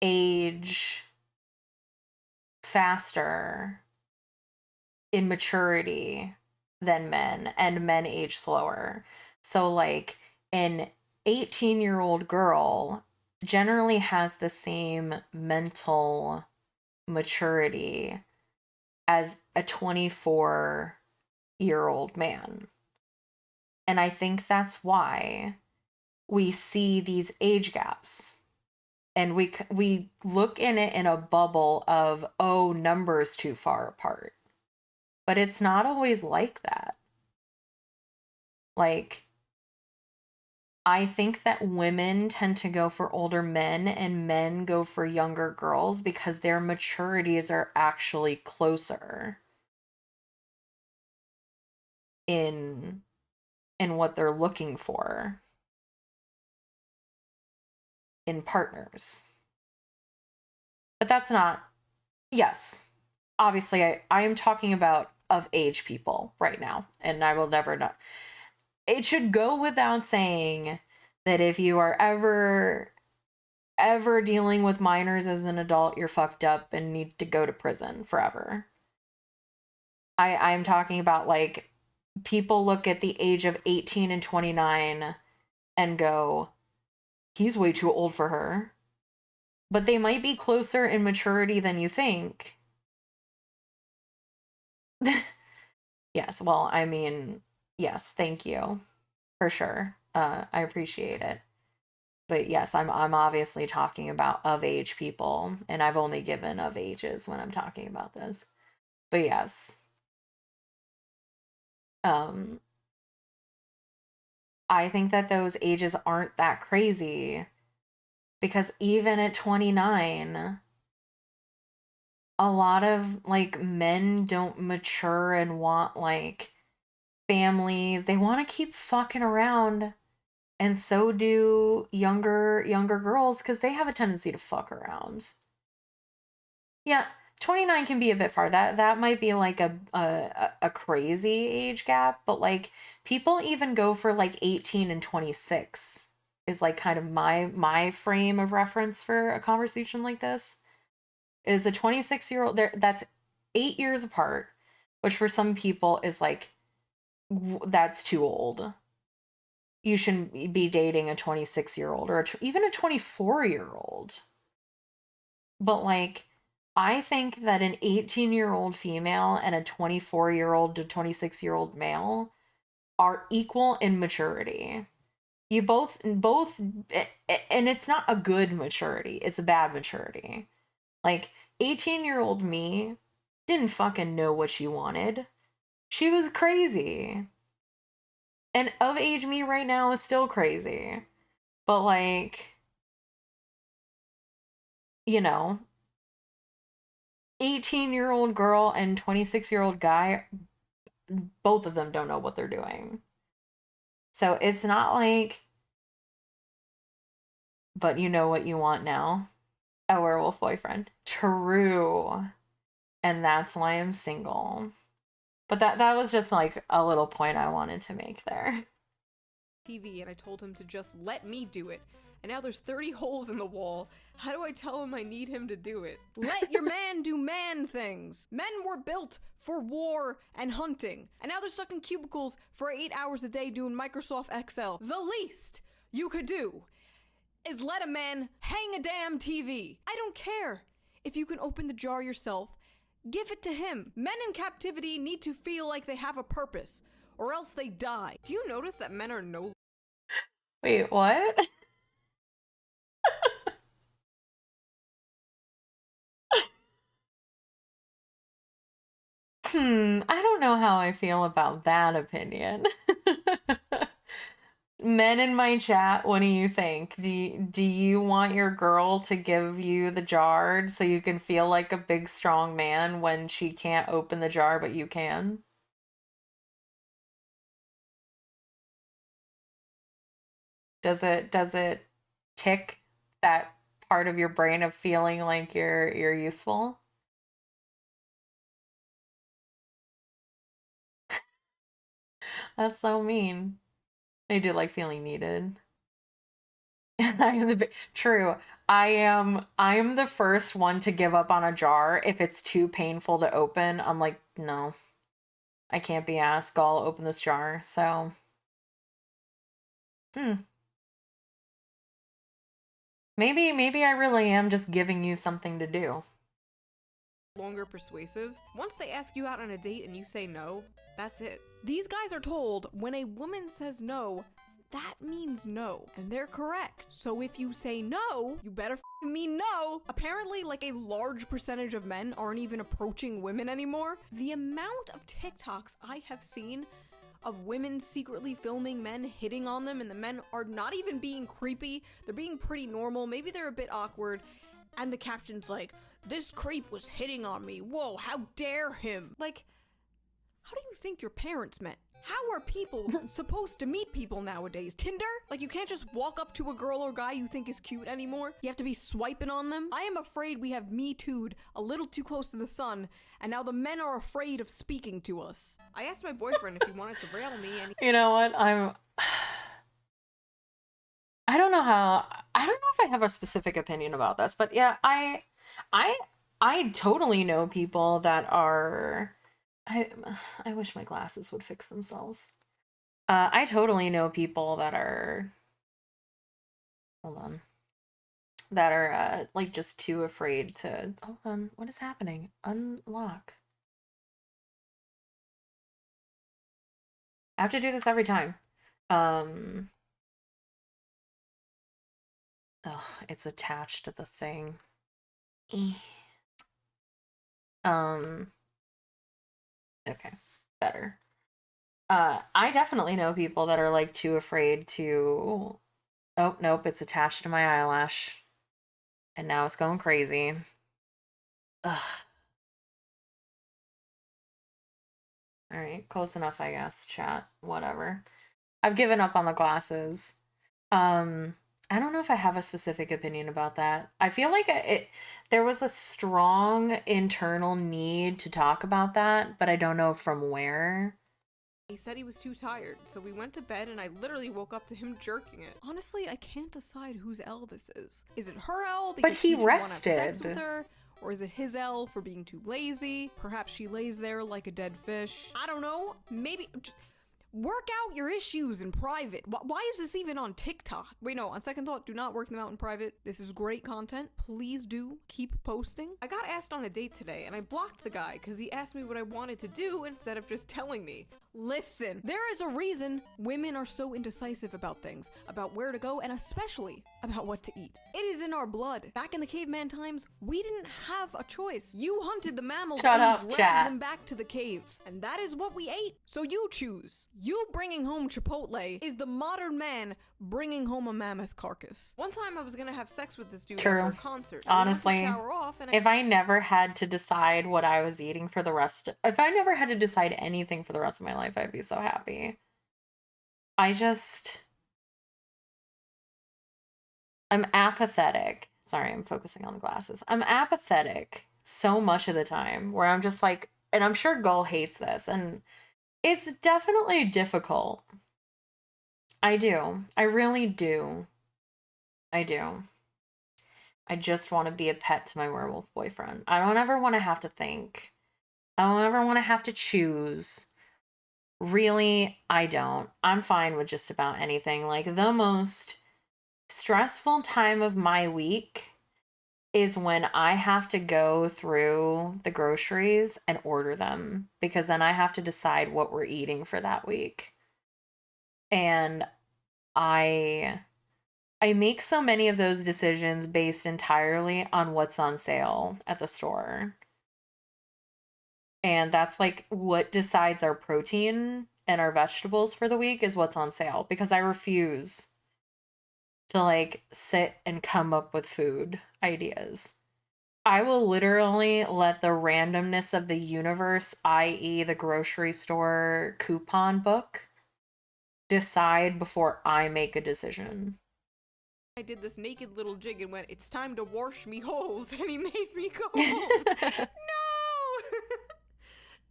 age faster in maturity than men, and men age slower. So, like, an 18-year-old girl generally has the same mental maturity as a 24-year-old man. And I think that's why we see these age gaps. And we look in it in a bubble of, oh, numbers too far apart. But it's not always like that. Like, I think that women tend to go for older men and men go for younger girls because their maturities are actually closer in what they're looking for in partners. But that's not, yes, obviously I am talking about of age people right now, and I will never know. It should go without saying that if you are ever dealing with minors as an adult, you're fucked up and need to go to prison forever. I'm talking about, like, people look at the age of 18 and 29 and go, he's way too old for her. But they might be closer in maturity than you think. Yes, well, I mean, yes, thank you. For sure. I appreciate it. But yes, I'm obviously talking about of age people, and I've only given of ages when I'm talking about this. But yes. I think that those ages aren't that crazy because even at 29, a lot of, like, men don't mature and want, like, families. They want to keep fucking around, and so do younger girls because they have a tendency to fuck around. Yeah, 29 can be a bit far. That might be like a crazy age gap, but like people even go for like 18 and 26 is like kind of my frame of reference for a conversation like this. Is a 26-year-old there, that's 8 years apart, which for some people is like that's too old. You shouldn't be dating a 26-year-old or even a 24-year-old. But like I think that an 18-year-old female and a 24-year-old to 26-year-old male are equal in maturity. You both, and it's not a good maturity, it's a bad maturity. Like, 18-year-old me didn't fucking know what she wanted. She was crazy. And of age me right now is still crazy. But, like, you know, 18-year-old girl and 26-year-old guy, both of them don't know what they're doing. So it's not like, but you know what you want now? A werewolf boyfriend. True. And that's why I'm single. But that was just like a little point I wanted to make there. TV and I told him to just let me do it. And now there's 30 holes in the wall. How do I tell him I need him to do it? Let your man do man things. Men were built for war and hunting. And now they're stuck in cubicles for 8 hours a day doing Microsoft Excel. The least you could do is let a man hang a damn TV. I don't care. If you can open the jar yourself, give it to him. Men in captivity need to feel like they have a purpose, or else they die. Do you notice that men are no... Wait, what? I don't know how I feel about that opinion. Men in my chat, what do you think? Do you want your girl to give you the jar so you can feel like a big strong man when she can't open the jar but you can? Does it tick that part of your brain of feeling like you're useful? That's so mean. I do like feeling needed. I am true. I am the first one to give up on a jar if it's too painful to open. I'm like, no. I can't be asked. I'll open this jar. So, maybe I really am just giving you something to do. longer persuasive. Once they ask you out on a date and you say no, that's it. These guys are told when a woman says no, that means no, and they're correct. So if you say no, you better mean no. Apparently, like, a large percentage of men aren't even approaching women anymore. The amount of TikToks I have seen of women secretly filming men hitting on them, and the men are not even being creepy, they're being pretty normal, maybe they're a bit awkward, and the caption's like, "This creep was hitting on me, whoa, how dare him." Like, how do you think your parents met? How are people supposed to meet people nowadays? Tinder? Like, you can't just walk up to a girl or guy you think is cute anymore. You have to be swiping on them. I am afraid we have Me Too'd a little too close to the sun, and now the men are afraid of speaking to us. I asked my boyfriend if he wanted to rail me, and You know what? I don't know if I have a specific opinion about this, but yeah, I totally know people that are, I wish my glasses would fix themselves. I totally know people that are, hold on, that are like just too afraid to, hold on, what is happening? Unlock. I have to do this every time. Oh, it's attached to the thing. Okay, better. I definitely know people that are like too afraid to, oh, nope, it's attached to my eyelash. And now it's going crazy. Ugh. All right, close enough, I guess, chat, whatever. I've given up on the glasses. I don't know if I have a specific opinion about that. I feel like there was a strong internal need to talk about that, but I don't know from where. he said he was too tired, so we went to bed and I literally woke up to him jerking it. Honestly, I can't decide whose L this is. Is it her L because he didn't wanna have sex rested. with her? Or is it his L for being too lazy? Perhaps she lays there like a dead fish. I don't know. Maybe just work out your issues in private. Why is this even on TikTok? Wait, no, on second thought, do not work them out in private. This is great content. Please do keep posting. I got asked on a date today and I blocked the guy because he asked me what I wanted to do instead of just telling me. Listen, there is a reason women are so indecisive about things, about where to go, and especially about what to eat. It is in our blood. Back in the caveman times, we didn't have a choice. You hunted the mammals Shut and up, you dragged chat. them back to the cave. And that is what we ate. So you choose. You bringing home Chipotle is the modern man bringing home a mammoth carcass. One time I was gonna have sex with this dude True. after a concert. And Honestly, we went to shower off and if I never had to decide what I was eating for the rest, if I never had to decide anything for the rest of my life, I'd be so happy. I'm apathetic. Sorry, I'm focusing on the glasses. I'm apathetic so much of the time where I'm just like, and I'm sure Gull hates this, and it's definitely difficult. I do. I really do. I do. I just want to be a pet to my werewolf boyfriend. I don't ever want to have to think. I don't ever want to have to choose. Really, I don't. I'm fine with just about anything. Like, the most stressful time of my week is when I have to go through the groceries and order them, because then I have to decide what we're eating for that week. And I make so many of those decisions based entirely on what's on sale at the store. And that's like what decides our protein and our vegetables for the week is what's on sale, because I refuse to like sit and come up with food ideas. I will literally let the randomness of the universe, i.e. the grocery store coupon book, decide before I make a decision. I did this naked little jig and went, "It's time to wash me holes," and he made me go home. No!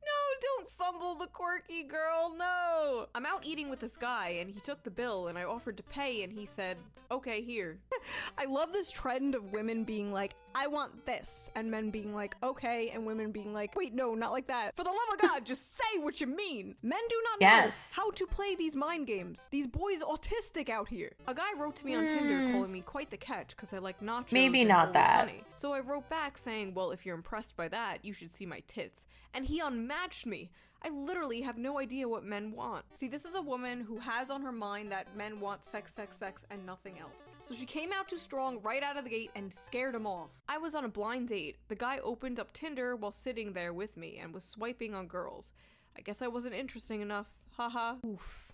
No, don't fumble the quirky girl, no! I'm out eating with this guy, and he took the bill, and I offered to pay, and he said, "Okay, here." I love this trend of women being like, I want this. And men being like, okay, and women being like, wait, no, not like that. For the love of God, just say what you mean. Men do not know how to play these mind games. These boys autistic out here. A guy wrote to me on Tinder calling me quite the catch because I like nachos Maybe and not Always that. Sunny. So I wrote back saying, well, if you're impressed by that, you should see my tits. And he unmatched me. I literally have no idea what men want. See, this is a woman who has on her mind that men want sex, sex, sex, and nothing else. So she came out too strong right out of the gate and scared him off. I was on a blind date. The guy opened up Tinder while sitting there with me and was swiping on girls. I guess I wasn't interesting enough. Haha. Oof.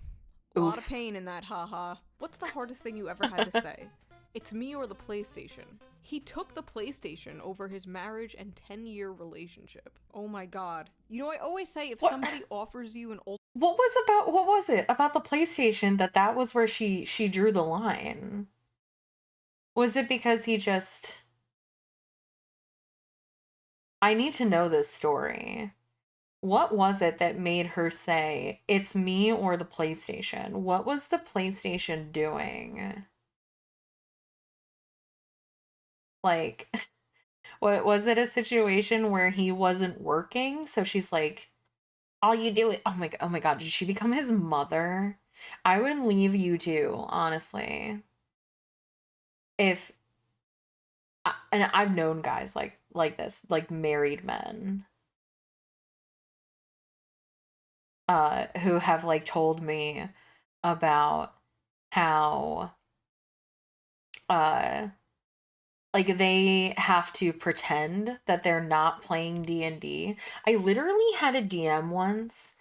A lot of pain in that haha. What's the hardest thing you ever had to say? It's me or the PlayStation. He took the PlayStation over his marriage and 10-year relationship. Oh my god. You know, I always say if somebody offers you an old... What was it about the PlayStation that was where she drew the line? Was it because he just... I need to know this story. What was it that made her say, it's me or the PlayStation? What was the PlayStation doing? Like, what was it, a situation where he wasn't working? So she's like, all you do is, oh my god, did she become his mother? I would leave you two, honestly. If, and I've known guys like this, like married men, who have like told me about how, like they have to pretend that they're not playing D&D. I literally had a DM once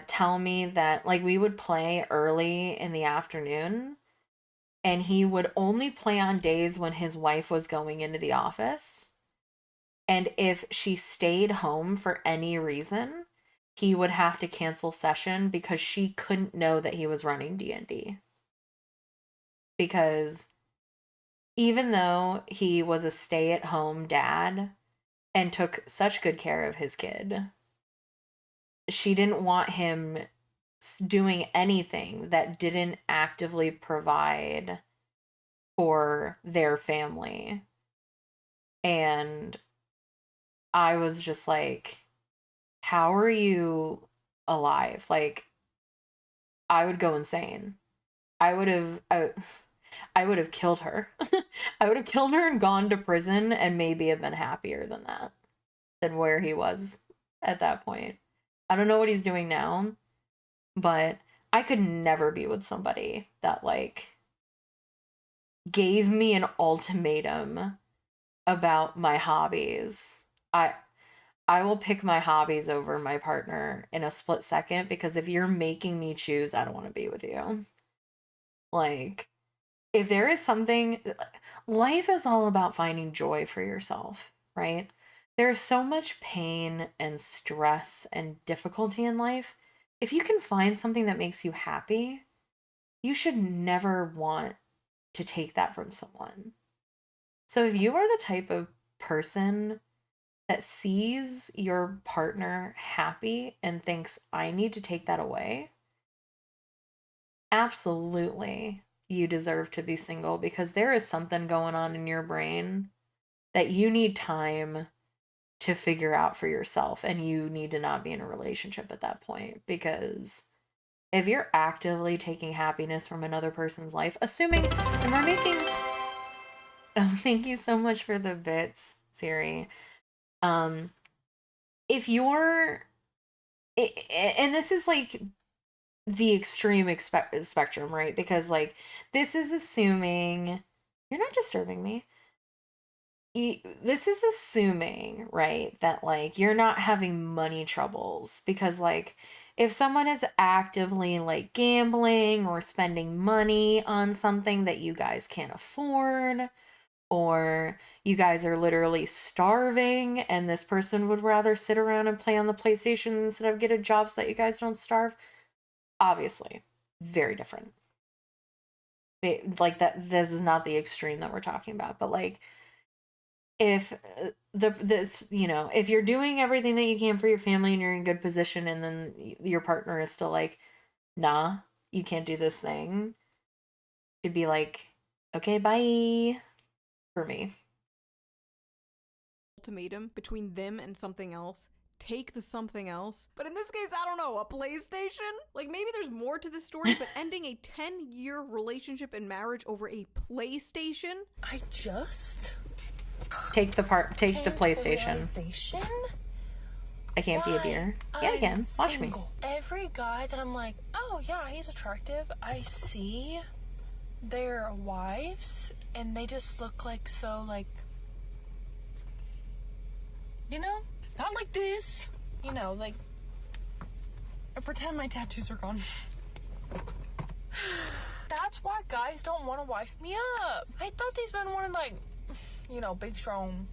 tell me that like we would play early in the afternoon and he would only play on days when his wife was going into the office. And if she stayed home for any reason, he would have to cancel session because she couldn't know that he was running D&D. Because even though he was a stay-at-home dad and took such good care of his kid, she didn't want him doing anything that didn't actively provide for their family. And I was just like, how are you alive? Like, I would go insane. I would have killed her. I would have killed her and gone to prison and maybe have been happier than where he was at that point. I don't know what he's doing now, but I could never be with somebody that like gave me an ultimatum about my hobbies. I will pick my hobbies over my partner in a split second because if you're making me choose, I don't want to be with you. Like, if there is something, life is all about finding joy for yourself, right? There's so much pain and stress and difficulty in life. If you can find something that makes you happy, you should never want to take that from someone. So if you are the type of person that sees your partner happy and thinks, I need to take that away, absolutely you deserve to be single because there is something going on in your brain that you need time to figure out for yourself, and you need to not be in a relationship at that point. Because if you're actively taking happiness from another person's life, assuming, and we're making, oh, thank you so much for the bits, Siri. If you're, and this is like the extreme spectrum, right? Because like this is assuming you're not disturbing me. This is assuming, right, that like you're not having money troubles, because like if someone is actively like gambling or spending money on something that you guys can't afford, or you guys are literally starving and this person would rather sit around and play on the PlayStation instead of get a job so that you guys don't starve, obviously very different. Like that, this is not the extreme that we're talking about, but like if if you're doing everything that you can for your family and you're in good position and then your partner is still like, nah, you can't do this thing, it'd be like, okay, bye for me. ultimatum between them and something else, take the something else. But in this case, I don't know, a PlayStation? Like, maybe there's more to this story, but ending a 10-year relationship and marriage over a PlayStation? I just Take the PlayStation. realization I can't be a deer. Yeah, I can. Watch me. single. Every guy that I'm like, oh yeah, he's attractive, I see their wives and they just look like so like, you know, not like this, you know, like I pretend my tattoos are gone. That's why guys don't want to wife me up. I thought these men wanted like, you know, big, strong,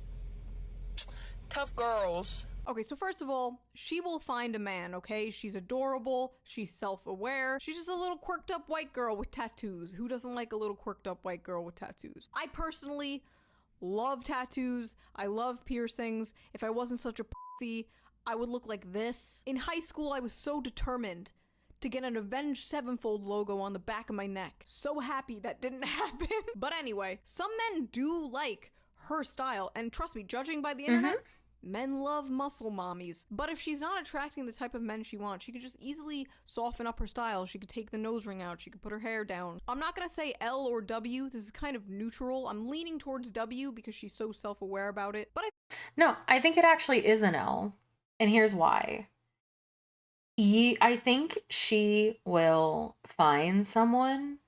tough girls. Okay, so first of all, she will find a man, okay? She's adorable, she's self-aware, she's just a little quirked up white girl with tattoos. Who doesn't like a little quirked up white girl with tattoos? I personally love tattoos, I love piercings. If I wasn't such a pussy, I would look like this. In high school, I was so determined to get an Avenged Sevenfold logo on the back of my neck. So happy that didn't happen. But anyway, some men do like her style, and trust me, judging by the internet, men love muscle mommies. But if she's not attracting the type of men she wants, she could just easily soften up her style. She could take the nose ring out. She could put her hair down. I'm not gonna say L or W. This is kind of neutral. I'm leaning towards W because she's so self-aware about it. But No, I think it actually is an L. And here's why. I think she will find someone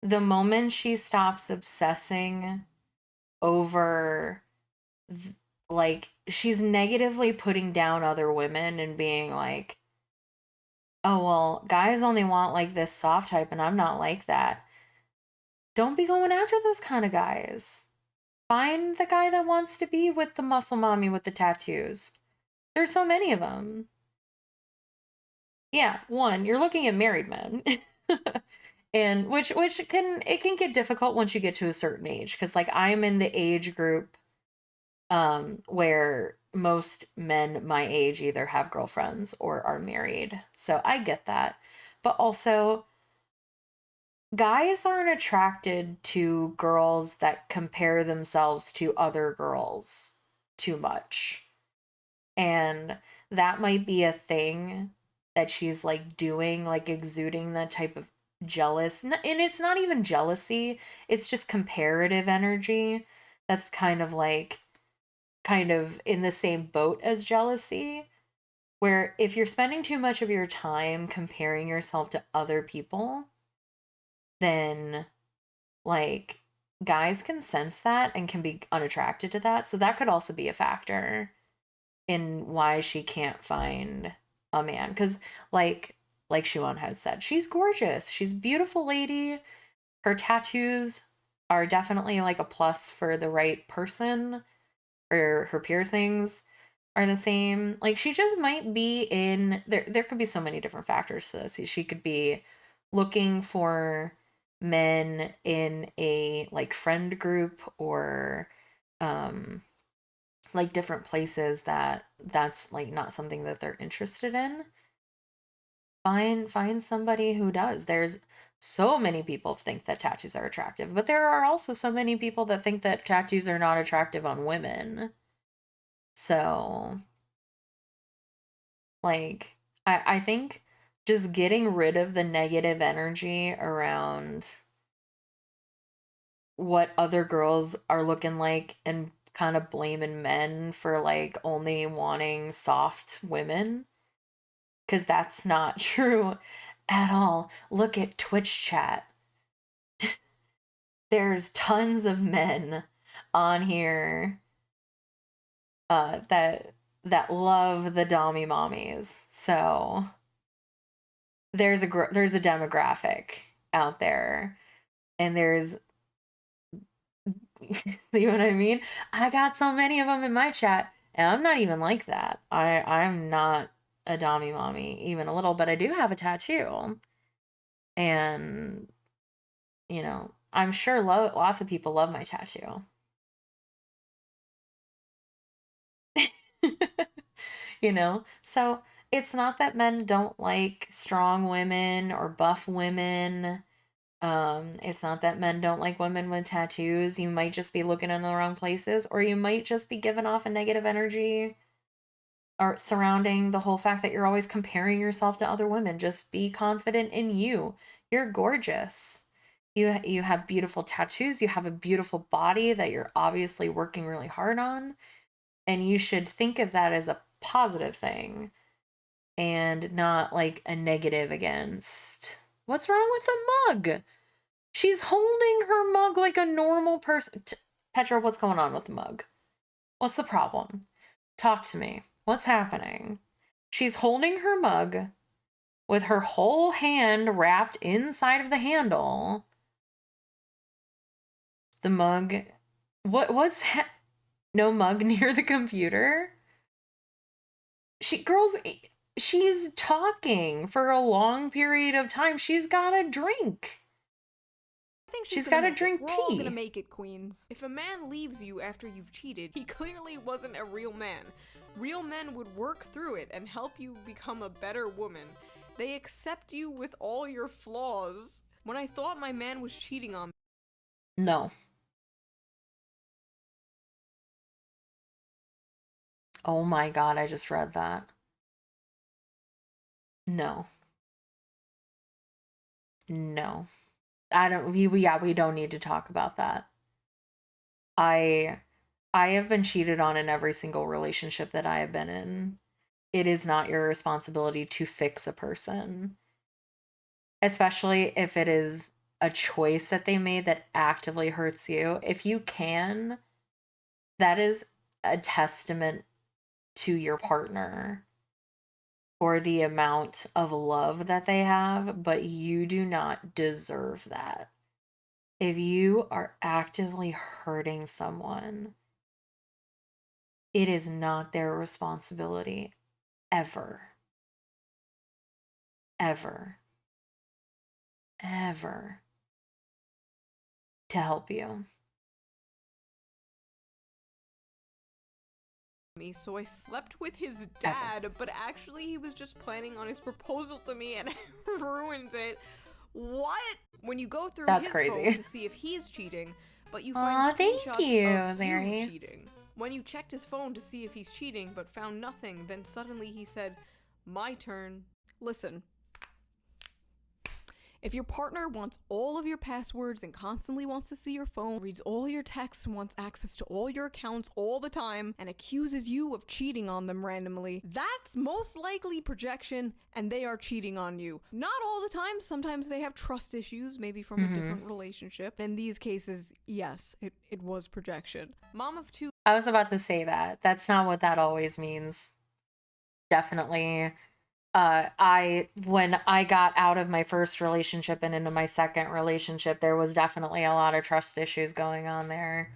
the moment she stops obsessing over like she's negatively putting down other women and being like, oh well, guys only want like this soft type and I'm not like that. Don't be going after those kind of guys. Find the guy that wants to be with the muscle mommy with the tattoos. There's so many of them. Yeah, one, you're looking at married men. And which can get difficult once you get to a certain age, because like I'm in the age group where most men my age either have girlfriends or are married. So I get that. But also, guys aren't attracted to girls that compare themselves to other girls too much. And that might be a thing that she's like doing, like exuding that type of jealous. And it's not even jealousy, it's just comparative energy that's kind of in the same boat as jealousy, where if you're spending too much of your time comparing yourself to other people, then like guys can sense that and can be unattracted to that. So that could also be a factor in why she can't find a man. Because like Shoe0nHead said, she's gorgeous, she's a beautiful lady, her tattoos are definitely like a plus for the right person, or her piercings are the same. Like she just might be in there could be so many different factors to this. She could be looking for men in a like friend group or like different places that's like not something that they're interested in. Find somebody who does. There's so many people think that tattoos are attractive, but there are also so many people that think that tattoos are not attractive on women. So like I think just getting rid of the negative energy around what other girls are looking like and kind of blaming men for like only wanting soft women, because that's not true at all. Look at Twitch chat. There's tons of men on here that love the dommy mommies. So there's a demographic out there, and there's you know what I mean? I got so many of them in my chat, and I'm not even like that. I'm not a dommy mommy even a little, but I do have a tattoo, and you know, I'm sure lots of people love my tattoo. You know, so it's not that men don't like strong women or buff women. It's not that men don't like women with tattoos. You might just be looking in the wrong places, or you might just be giving off a negative energy or surrounding the whole fact that you're always comparing yourself to other women. Just be confident in you. You're gorgeous. You have beautiful tattoos. You have a beautiful body that you're obviously working really hard on, and you should think of that as a positive thing and not like a negative against. What's wrong with the mug? She's holding her mug like a normal person. Petra, what's going on with the mug? What's the problem? Talk to me. What's happening? She's holding her mug with her whole hand wrapped inside of the handle. The mug. No mug near the computer? She's talking for a long period of time. She's got a drink. I think She's got to drink We're all tea. gonna make it, queens. If a man leaves you after you've cheated, he clearly wasn't a real man. Real men would work through it and help you become a better woman. They accept you with all your flaws. When I thought my man was cheating on me. No. Oh my god, I just read that. No. No. We don't need to talk about that. I have been cheated on in every single relationship that I have been in. It is not your responsibility to fix a person. Especially if it is a choice that they made that actively hurts you. If you can, that is a testament to your partner for the amount of love that they have, but you do not deserve that. If you are actively hurting someone, it is not their responsibility ever. Ever. Ever. To help you. Me, so I slept with his dad, but actually he was just planning on his proposal to me and I ruined it. What? When you go through That's his crazy. phone to see if he's cheating, but you find Aw, thank screenshots you, of Zari. you cheating. When you checked his phone to see if he's cheating but found nothing, then suddenly he said, "My turn." Listen. If your partner wants all of your passwords and constantly wants to see your phone, reads all your texts and wants access to all your accounts all the time, and accuses you of cheating on them randomly, that's most likely projection, and they are cheating on you. Not all the time. Sometimes they have trust issues, maybe from a different relationship. In these cases, yes, it was projection. Mom of two. I was about to say that. That's not what that always means. Definitely. When I got out of my first relationship and into my second relationship, there was definitely a lot of trust issues going on there.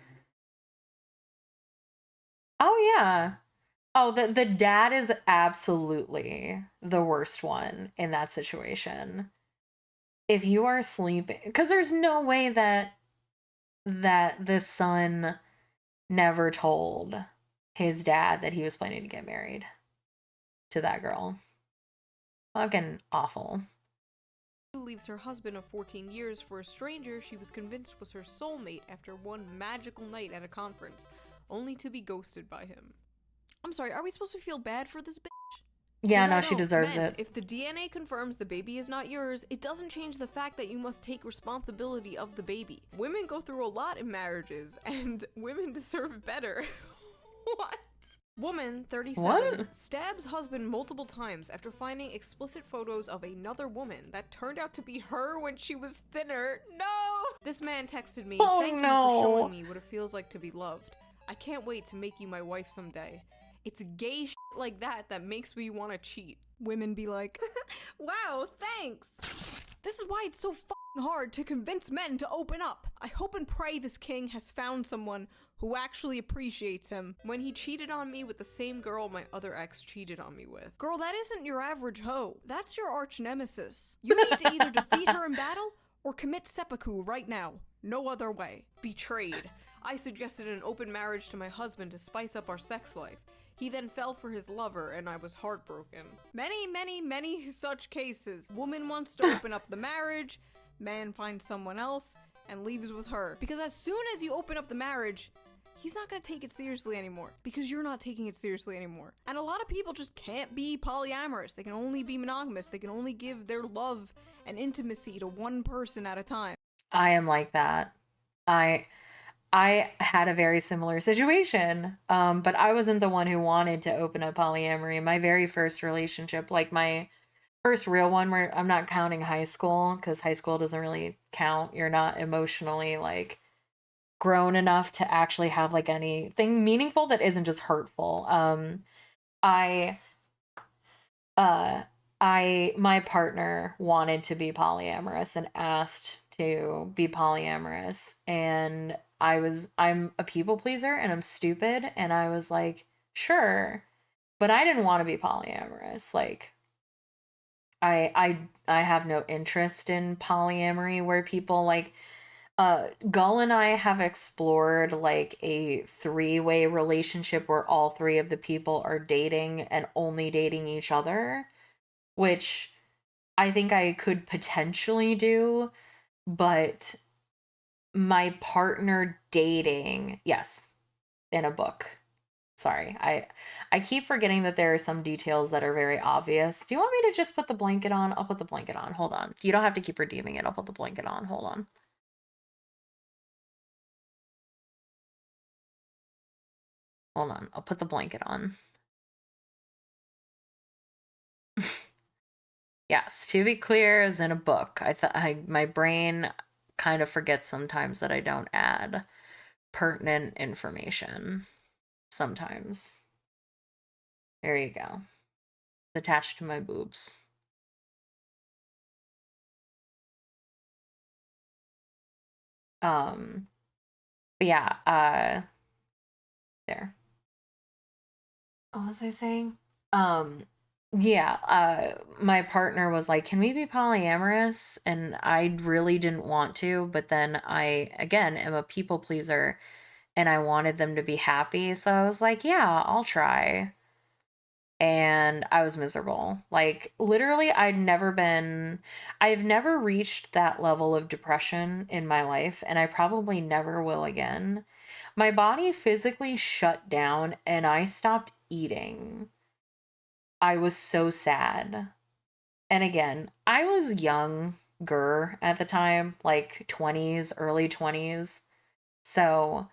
Oh yeah. Oh, the dad is absolutely the worst one in that situation. If you are sleeping, because there's no way that the son never told his dad that he was planning to get married to that girl. Fucking awful. Who leaves her husband of 14 years for a stranger she was convinced was her soulmate after one magical night at a conference, only to be ghosted by him. I'm sorry, are we supposed to feel bad for this bitch? Yeah, 'Cause no, I she don't. deserves Men, it. if the DNA confirms the baby is not yours, it doesn't change the fact that you must take responsibility of the baby. Women go through a lot in marriages, and women deserve better. What? Woman, 37, What? stabs husband multiple times after finding explicit photos of another woman that turned out to be her when she was thinner. No! This man texted me, Oh, "Thank you no. for showing me what it feels like to be loved. I can't wait to make you my wife someday." It's gay shit like that that makes me want to cheat. Women be like, "Wow, thanks." This is why it's so fucking hard to convince men to open up. I hope and pray this king has found someone who actually appreciates him. When he cheated on me with the same girl my other ex cheated on me with. Girl, that isn't your average hoe. That's your arch nemesis. You need to either defeat her in battle or commit seppuku right now. No other way. Betrayed. I suggested an open marriage to my husband to spice up our sex life. He then fell for his lover, and I was heartbroken. Many, many, many such cases. Woman wants to open up the marriage. man finds someone else and leaves with her. Because as soon as you open up the marriage, he's not gonna take it seriously anymore because you're not taking it seriously anymore. And a lot of people just can't be polyamorous. They can only be monogamous. They can only give their love and intimacy to one person at a time. I am like that. I had a very similar situation, but I wasn't the one who wanted to open up polyamory. My very first relationship, like my first real one, where I'm not counting high school because high school doesn't really count. You're not emotionally like grown enough to actually have like anything meaningful that isn't just hurtful. I my partner wanted to be polyamorous and asked to be polyamorous, and I'm a people pleaser and I'm stupid, and I was like, sure, but I didn't want to be polyamorous. Like I have no interest in polyamory where people like Gull and I have explored like a three-way relationship where all three of the people are dating and only dating each other, which I think I could potentially do, but my partner dating, yes, in a book. Sorry, I keep forgetting that there are some details that are very obvious. Do you want me to just put the blanket on? I'll put the blanket on. Hold on. You don't have to keep redeeming it. I'll put the blanket on. Hold on. Hold on. I'll put the blanket on. Yes, to be clear, is in a book. My brain kind of forgets sometimes that I don't add pertinent information. Sometimes. There you go. It's attached to my boobs. But yeah, there. What was I saying? Yeah, my partner was like, "Can we be polyamorous?" And I really didn't want to, but then I, again, am a people pleaser and I wanted them to be happy. So I was like, "Yeah, I'll try." And I was miserable. Like, literally, I've never reached that level of depression in my life, and I probably never will again. My body physically shut down and I stopped eating. I was so sad. And again, I was younger at the time, like 20s, early 20s. So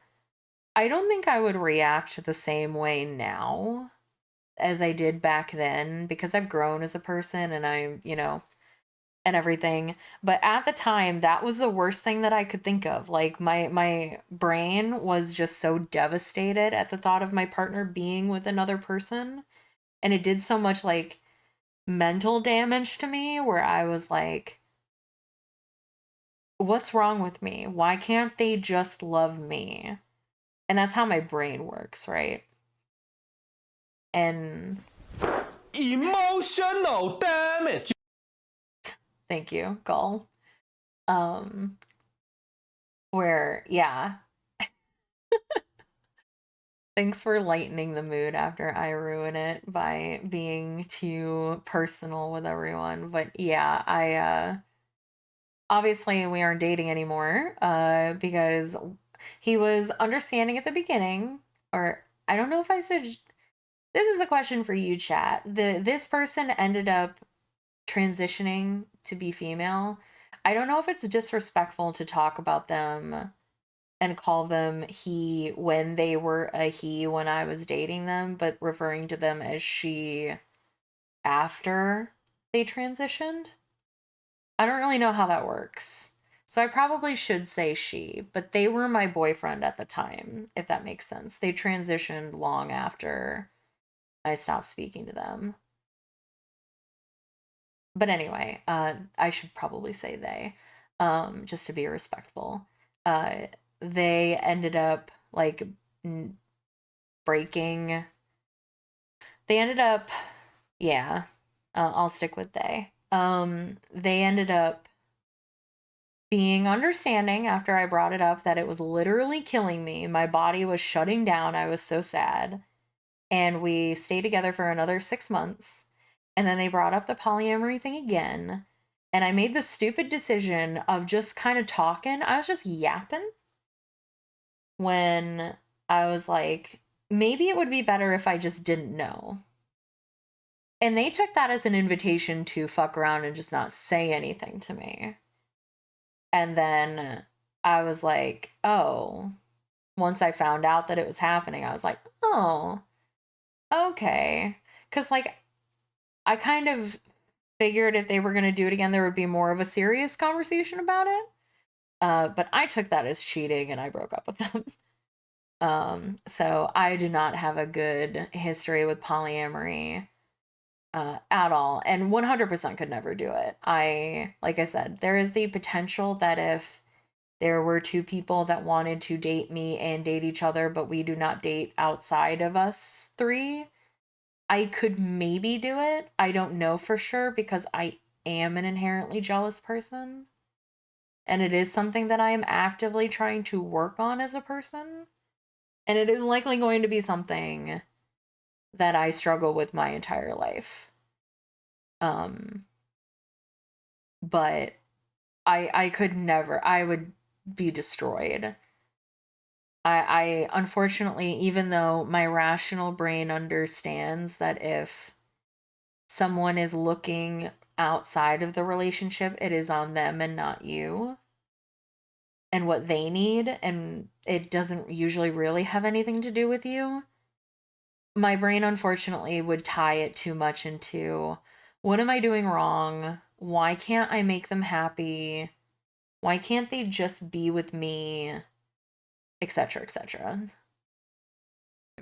I don't think I would react the same way now as I did back then because I've grown as a person and and everything. But at the time, that was the worst thing that I could think of. Like my brain was just so devastated at the thought of my partner being with another person, and it did so much like mental damage to me where I was like, what's wrong with me? Why can't they just love me? And that's how my brain works, right? And emotional damage. Thank you, Gull. Where, yeah. Thanks for lightening the mood after I ruin it by being too personal with everyone. But yeah, obviously we aren't dating anymore, because he was understanding at the beginning, or I don't know if I said, this is a question for you, chat. This person ended up transitioning to be female. I don't know if it's disrespectful to talk about them and call them he when they were a he when I was dating them, but referring to them as she after they transitioned. I don't really know how that works. So I probably should say she, but they were my boyfriend at the time, if that makes sense. They transitioned long after I stopped speaking to them. But anyway, I should probably say they, just to be respectful. They ended up like breaking. They ended up, yeah, I'll stick with they. They ended up being understanding after I brought it up that it was literally killing me. My body was shutting down. I was so sad. And we stayed together for another 6 months. And then they brought up the polyamory thing again. And I made the stupid decision of just kind of talking. I was just yapping when I was like, maybe it would be better if I just didn't know. And they took that as an invitation to fuck around and just not say anything to me. And then I was like, oh, once I found out that it was happening, I was like, oh, okay. Because, like, I kind of figured if they were going to do it again, there would be more of a serious conversation about it. But I took that as cheating and I broke up with them. So I do not have a good history with polyamory at all, and 100% could never do it. Like I said, there is the potential that if there were two people that wanted to date me and date each other, but we do not date outside of us three, I could maybe do it. I don't know for sure because I am an inherently jealous person. And it is something that I am actively trying to work on as a person. And it is likely going to be something that I struggle with my entire life. But I could never, I would be destroyed. I unfortunately, even though my rational brain understands that if someone is looking outside of the relationship, it is on them and not you. And what they need, and it doesn't usually really have anything to do with you. My brain, unfortunately, would tie it too much into, what am I doing wrong? Why can't I make them happy? Why can't they just be with me? Etc., etc.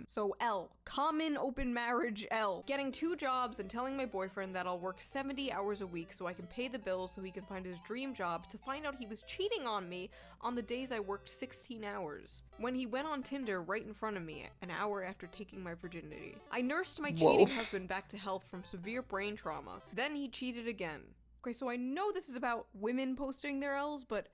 So L, common open marriage L. Getting 2 jobs and telling my boyfriend that I'll work 70 hours a week so I can pay the bills so he can find his dream job, to find out he was cheating on me on the days I worked 16 hours. When he went on Tinder right in front of me, an hour after taking my virginity. I nursed my cheating husband back to health from severe brain trauma. Then he cheated again. Okay, so I know this is about women posting their L's, but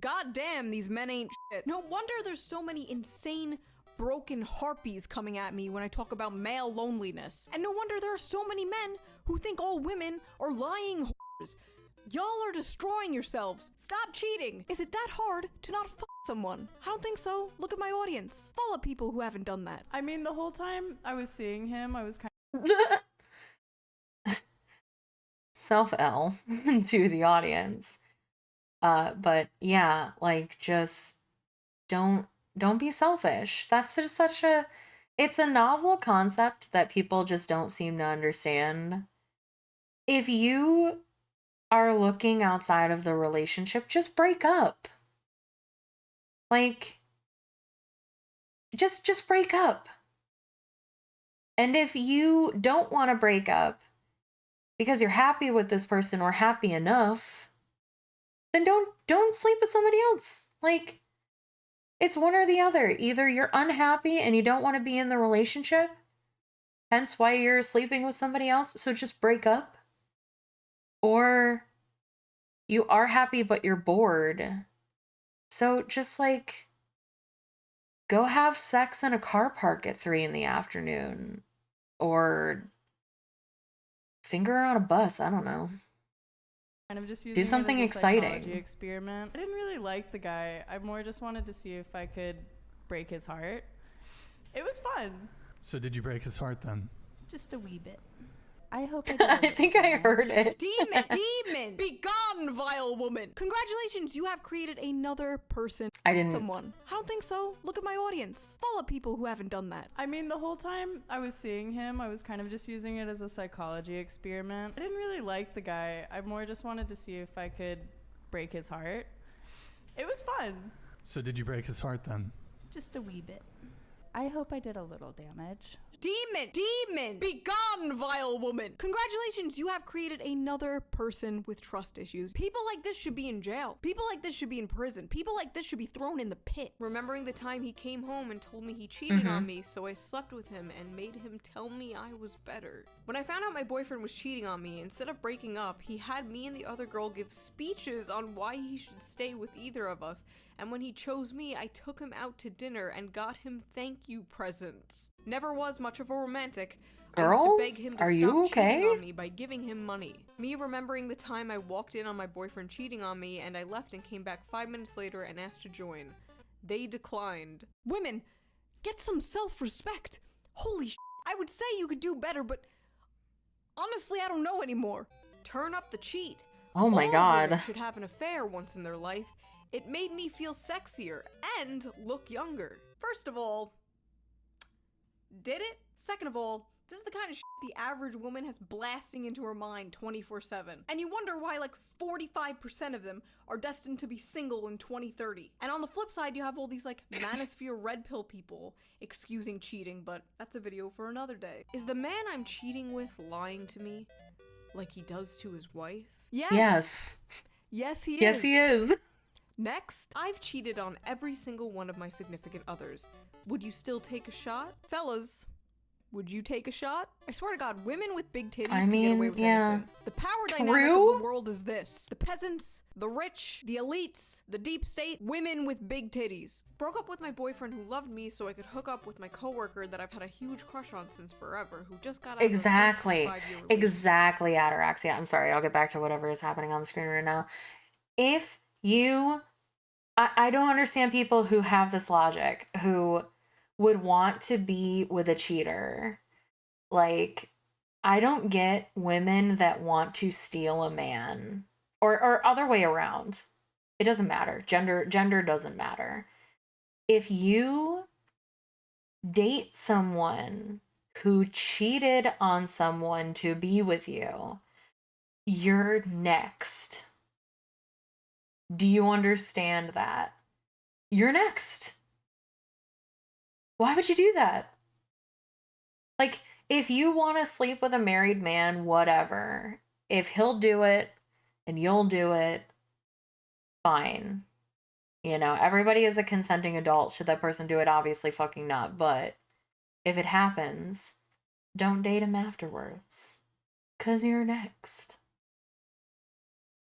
goddamn, these men ain't shit. No wonder there's so many insane broken harpies coming at me when I talk about male loneliness. And no wonder there are so many men who think all women are lying whores. Y'all are destroying yourselves. Stop cheating. Is it that hard to not fuck someone? I don't think so. Look at my audience. Follow people who haven't done that. I mean, the whole time I was seeing him, I was kind Self-L to the audience. But yeah, like, just don't be selfish. That's just such a, it's a novel concept that people just don't seem to understand. If you are looking outside of the relationship, just break up. Like, just break up. And if you don't want to break up because you're happy with this person or happy enough, then don't sleep with somebody else. Like, it's one or the other. Either you're unhappy and you don't want to be in the relationship, hence why you're sleeping with somebody else, so just break up. Or you are happy but you're bored. So just, like, go have sex in a car park at 3 p.m. Or finger her on a bus, I don't know. of just using Do something it as a psychology exciting. experiment. I didn't really like the guy. I more just wanted to see if I could break his heart. It was fun. So did you break his heart then? Just a wee bit. I hope I did. I think I heard it. Demon! Be gone, vile woman! Congratulations, you have created another person. I didn't. Someone. I don't think so. Look at my audience. Follow people who haven't done that. I mean, the whole time I was seeing him, I was kind of just using it as a psychology experiment. I didn't really like the guy. I more just wanted to see if I could break his heart. It was fun. So did you break his heart then? Just a wee bit. I hope I did a little damage. Demon! Be gone, vile woman! Congratulations, you have created another person with trust issues. People like this should be in jail. People like this should be in prison. People like this should be thrown in the pit. Remembering the time he came home and told me he cheated on me, so I slept with him and made him tell me I was better. When I found out my boyfriend was cheating on me, instead of breaking up, he had me and the other girl give speeches on why he should stay with either of us. And when he chose me, I took him out to dinner and got him thank you presents. Never was much of a romantic, I used to Girl, beg him to are stop you cheating okay? on me by giving him money. Me remembering the time I walked in on my boyfriend cheating on me and I left and came back 5 minutes later and asked to join. They declined. Women, get some self-respect. Holy I would say you could do better, but honestly, I don't know anymore. Turn up the cheat. Oh my All God. women should have an affair once in their life. It made me feel sexier and look younger. First of all, did it? Second of all, this is the kind of shit the average woman has blasting into her mind 24/7. And you wonder why like 45% of them are destined to be single in 2030. And on the flip side, you have all these like manosphere red pill people excusing cheating, but that's a video for another day. Is the man I'm cheating with lying to me like he does to his wife? Yes. Yes. Yes, he is. Yes, he is. Next, I've cheated on every single one of my significant others. Would you still take a shot? Fellas, would you take a shot? I swear to God, women with big titties I can get away mean, with yeah. anything. The power dynamic of True. the world is this. The peasants, the rich, the elites, the deep state, women with big titties. Broke up with my boyfriend who loved me so I could hook up with my coworker that I've had a huge crush on since forever, who just got out Exactly. of a 5-year relationship. Exactly, Ataraxia. I'm sorry, I'll get back to whatever is happening on the screen right now. If you... I don't understand people who have this logic, who would want to be with a cheater. Like, I don't get women that want to steal a man. Or other way around. It doesn't matter. Gender doesn't matter. If you date someone who cheated on someone to be with you, you're next. Do you understand that? You're next. Why would you do that? Like, if you want to sleep with a married man, whatever. If he'll do it and you'll do it, fine. You know, everybody is a consenting adult. Should that person do it? Obviously fucking not. But if it happens, don't date him afterwards. 'Cause you're next.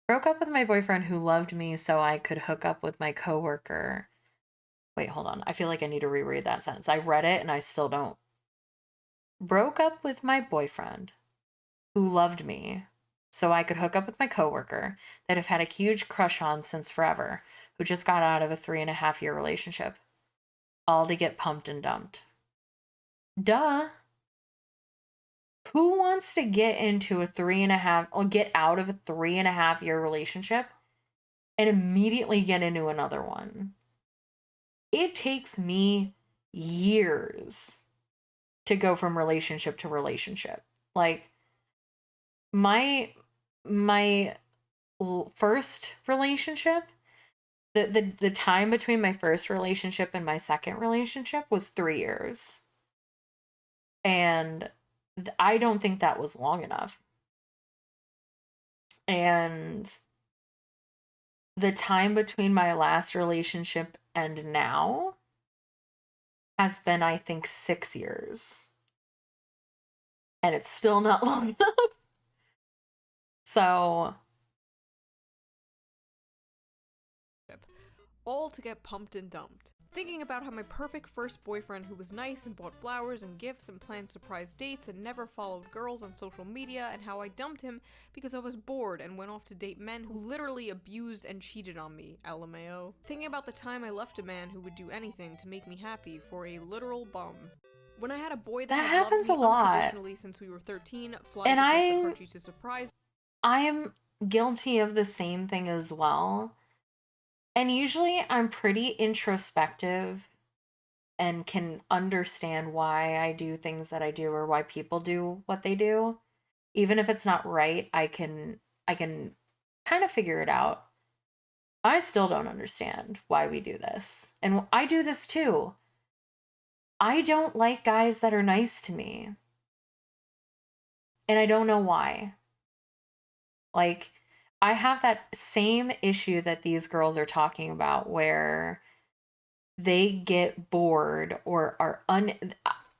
Broke up with my boyfriend who loved me so I could hook up with my coworker. Wait, hold on. I feel like I need to reread that sentence. I read it and I still don't. Broke up with my boyfriend who loved me so I could hook up with my coworker that I've had a huge crush on since forever, who just got out of a 3.5-year relationship. All to get pumped and dumped. Duh. Who wants to get into a 3.5 or get out of a 3.5-year relationship and immediately get into another one? It takes me years to go from relationship to relationship. Like, my first relationship, the time between my first relationship and my second relationship was 3 years. And I don't think that was long enough. And the time between my last relationship and now has been, I think, 6 years. And it's still not long enough. So... all to get pumped and dumped. Thinking about how my perfect first boyfriend who was nice and bought flowers and gifts and planned surprise dates and never followed girls on social media, and how I dumped him because I was bored and went off to date men who literally abused and cheated on me, LMAO. Thinking about the time I left a man who would do anything to make me happy for a literal bum. When I had a boy that had happens loved a me lot. unconditionally since we were 13, flies And across the country to surprise. I am guilty of the same thing as well. And usually I'm pretty introspective and can understand why I do things that I do or why people do what they do. Even if it's not right, I can kind of figure it out. I still don't understand why we do this. And I do this too. I don't like guys that are nice to me. And I don't know why. Like, I have that same issue that these girls are talking about where they get bored or are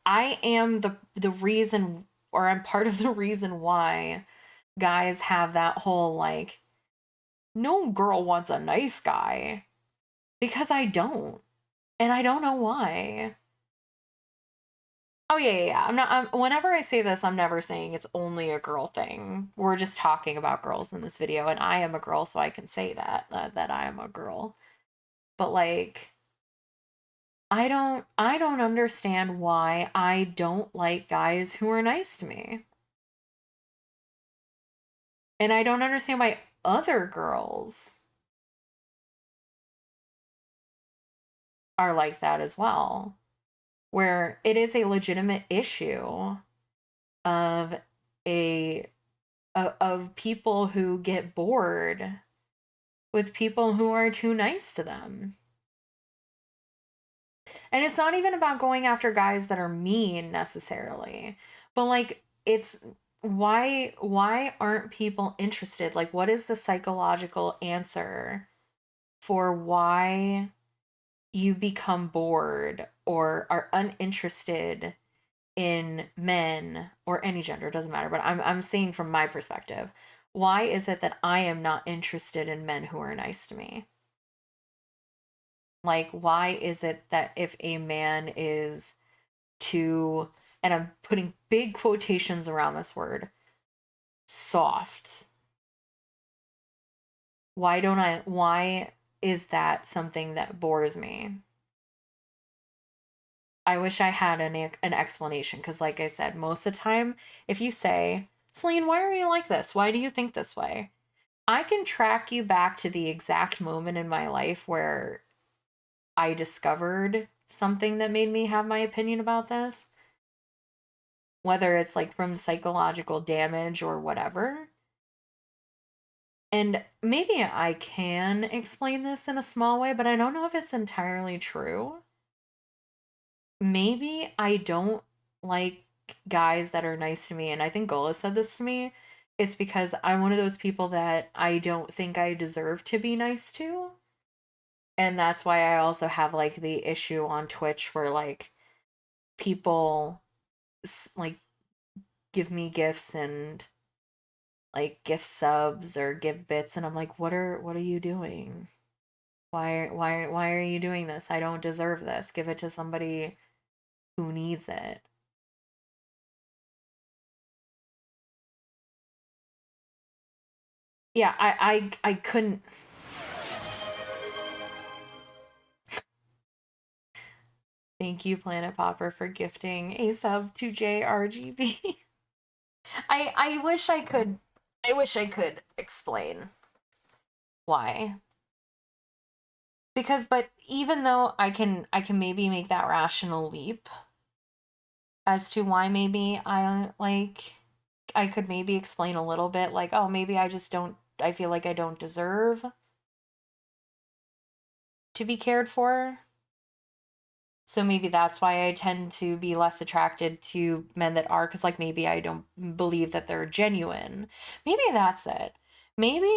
I am the reason, or I'm part of the reason why guys have that whole like, no girl wants a nice guy, because I don't. And I don't know why. Oh yeah. Whenever I say this, I'm never saying it's only a girl thing. We're just talking about girls in this video, and I am a girl, so I can say that I am a girl. But like, I don't understand why I don't like guys who are nice to me. And I don't understand why other girls are like that as well, where it is a legitimate issue of a of people who get bored with people who are too nice to them. And it's not even about going after guys that are mean necessarily, but like it's why aren't people interested? Like, what is the psychological answer for why you become bored or are uninterested in men or any gender? It doesn't matter, but I'm saying from my perspective, why is it that I am not interested in men who are nice to me? Like, why is it that if a man is too, and I'm putting big quotations around this word, soft, why is that something that bores me? I wish I had an explanation, because like I said, most of the time, if you say, Celine, why are you like this? Why do you think this way? I can track you back to the exact moment in my life where I discovered something that made me have my opinion about this, whether it's like from psychological damage or whatever. And maybe I can explain this in a small way, but I don't know if it's entirely true. Maybe I don't like guys that are nice to me, and I think Gola said this to me. It's because I'm one of those people that I don't think I deserve to be nice to. And that's why I also have like the issue on Twitch where like people like give me gifts and like gift subs or give bits, and I'm like, what are you doing? Why are you doing this? I don't deserve this. Give it to somebody who needs it. Yeah, I couldn't. Thank you, Planet Popper, for gifting a sub to JRGB. I wish I could explain why. Because but even though I can maybe make that rational leap as to why maybe I could maybe explain a little bit like, oh, maybe I feel like I don't deserve to be cared for. So maybe that's why I tend to be less attracted to men that are, because like maybe I don't believe that they're genuine. Maybe that's it. Maybe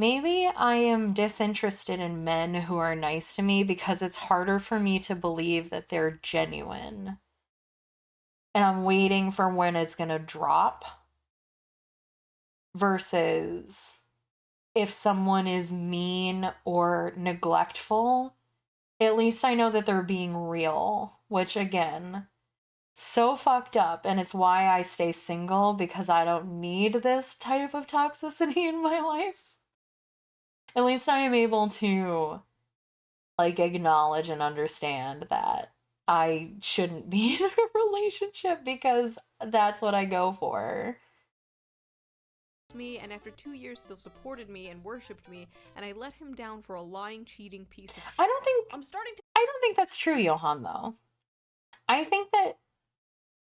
I am disinterested in men who are nice to me because it's harder for me to believe that they're genuine. And I'm waiting for when it's gonna drop. Versus if someone is mean or neglectful, at least I know that they're being real, which again, so fucked up. And it's why I stay single, because I don't need this type of toxicity in my life. At least I am able to like acknowledge and understand that I shouldn't be in a relationship because that's what I go for. Me, and after 2 years still supported me and worshipped me, and I let him down for a lying, cheating piece of shit. I don't think that's true, Johan, though. I think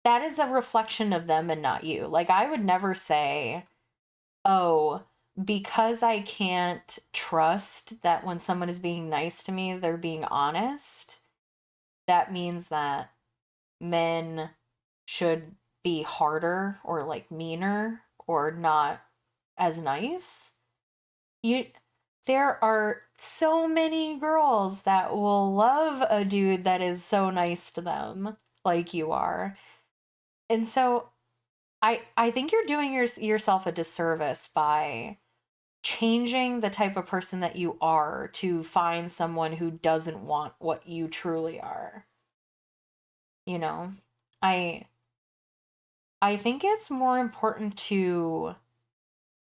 that is a reflection of them and not you. Like, I would never say, oh, because I can't trust that when someone is being nice to me, they're being honest, that means that men should be harder or like meaner or not as nice. There are so many girls that will love a dude that is so nice to them like you are. And so I think you're doing yourself a disservice by changing the type of person that you are to find someone who doesn't want what you truly are. You know? I think it's more important to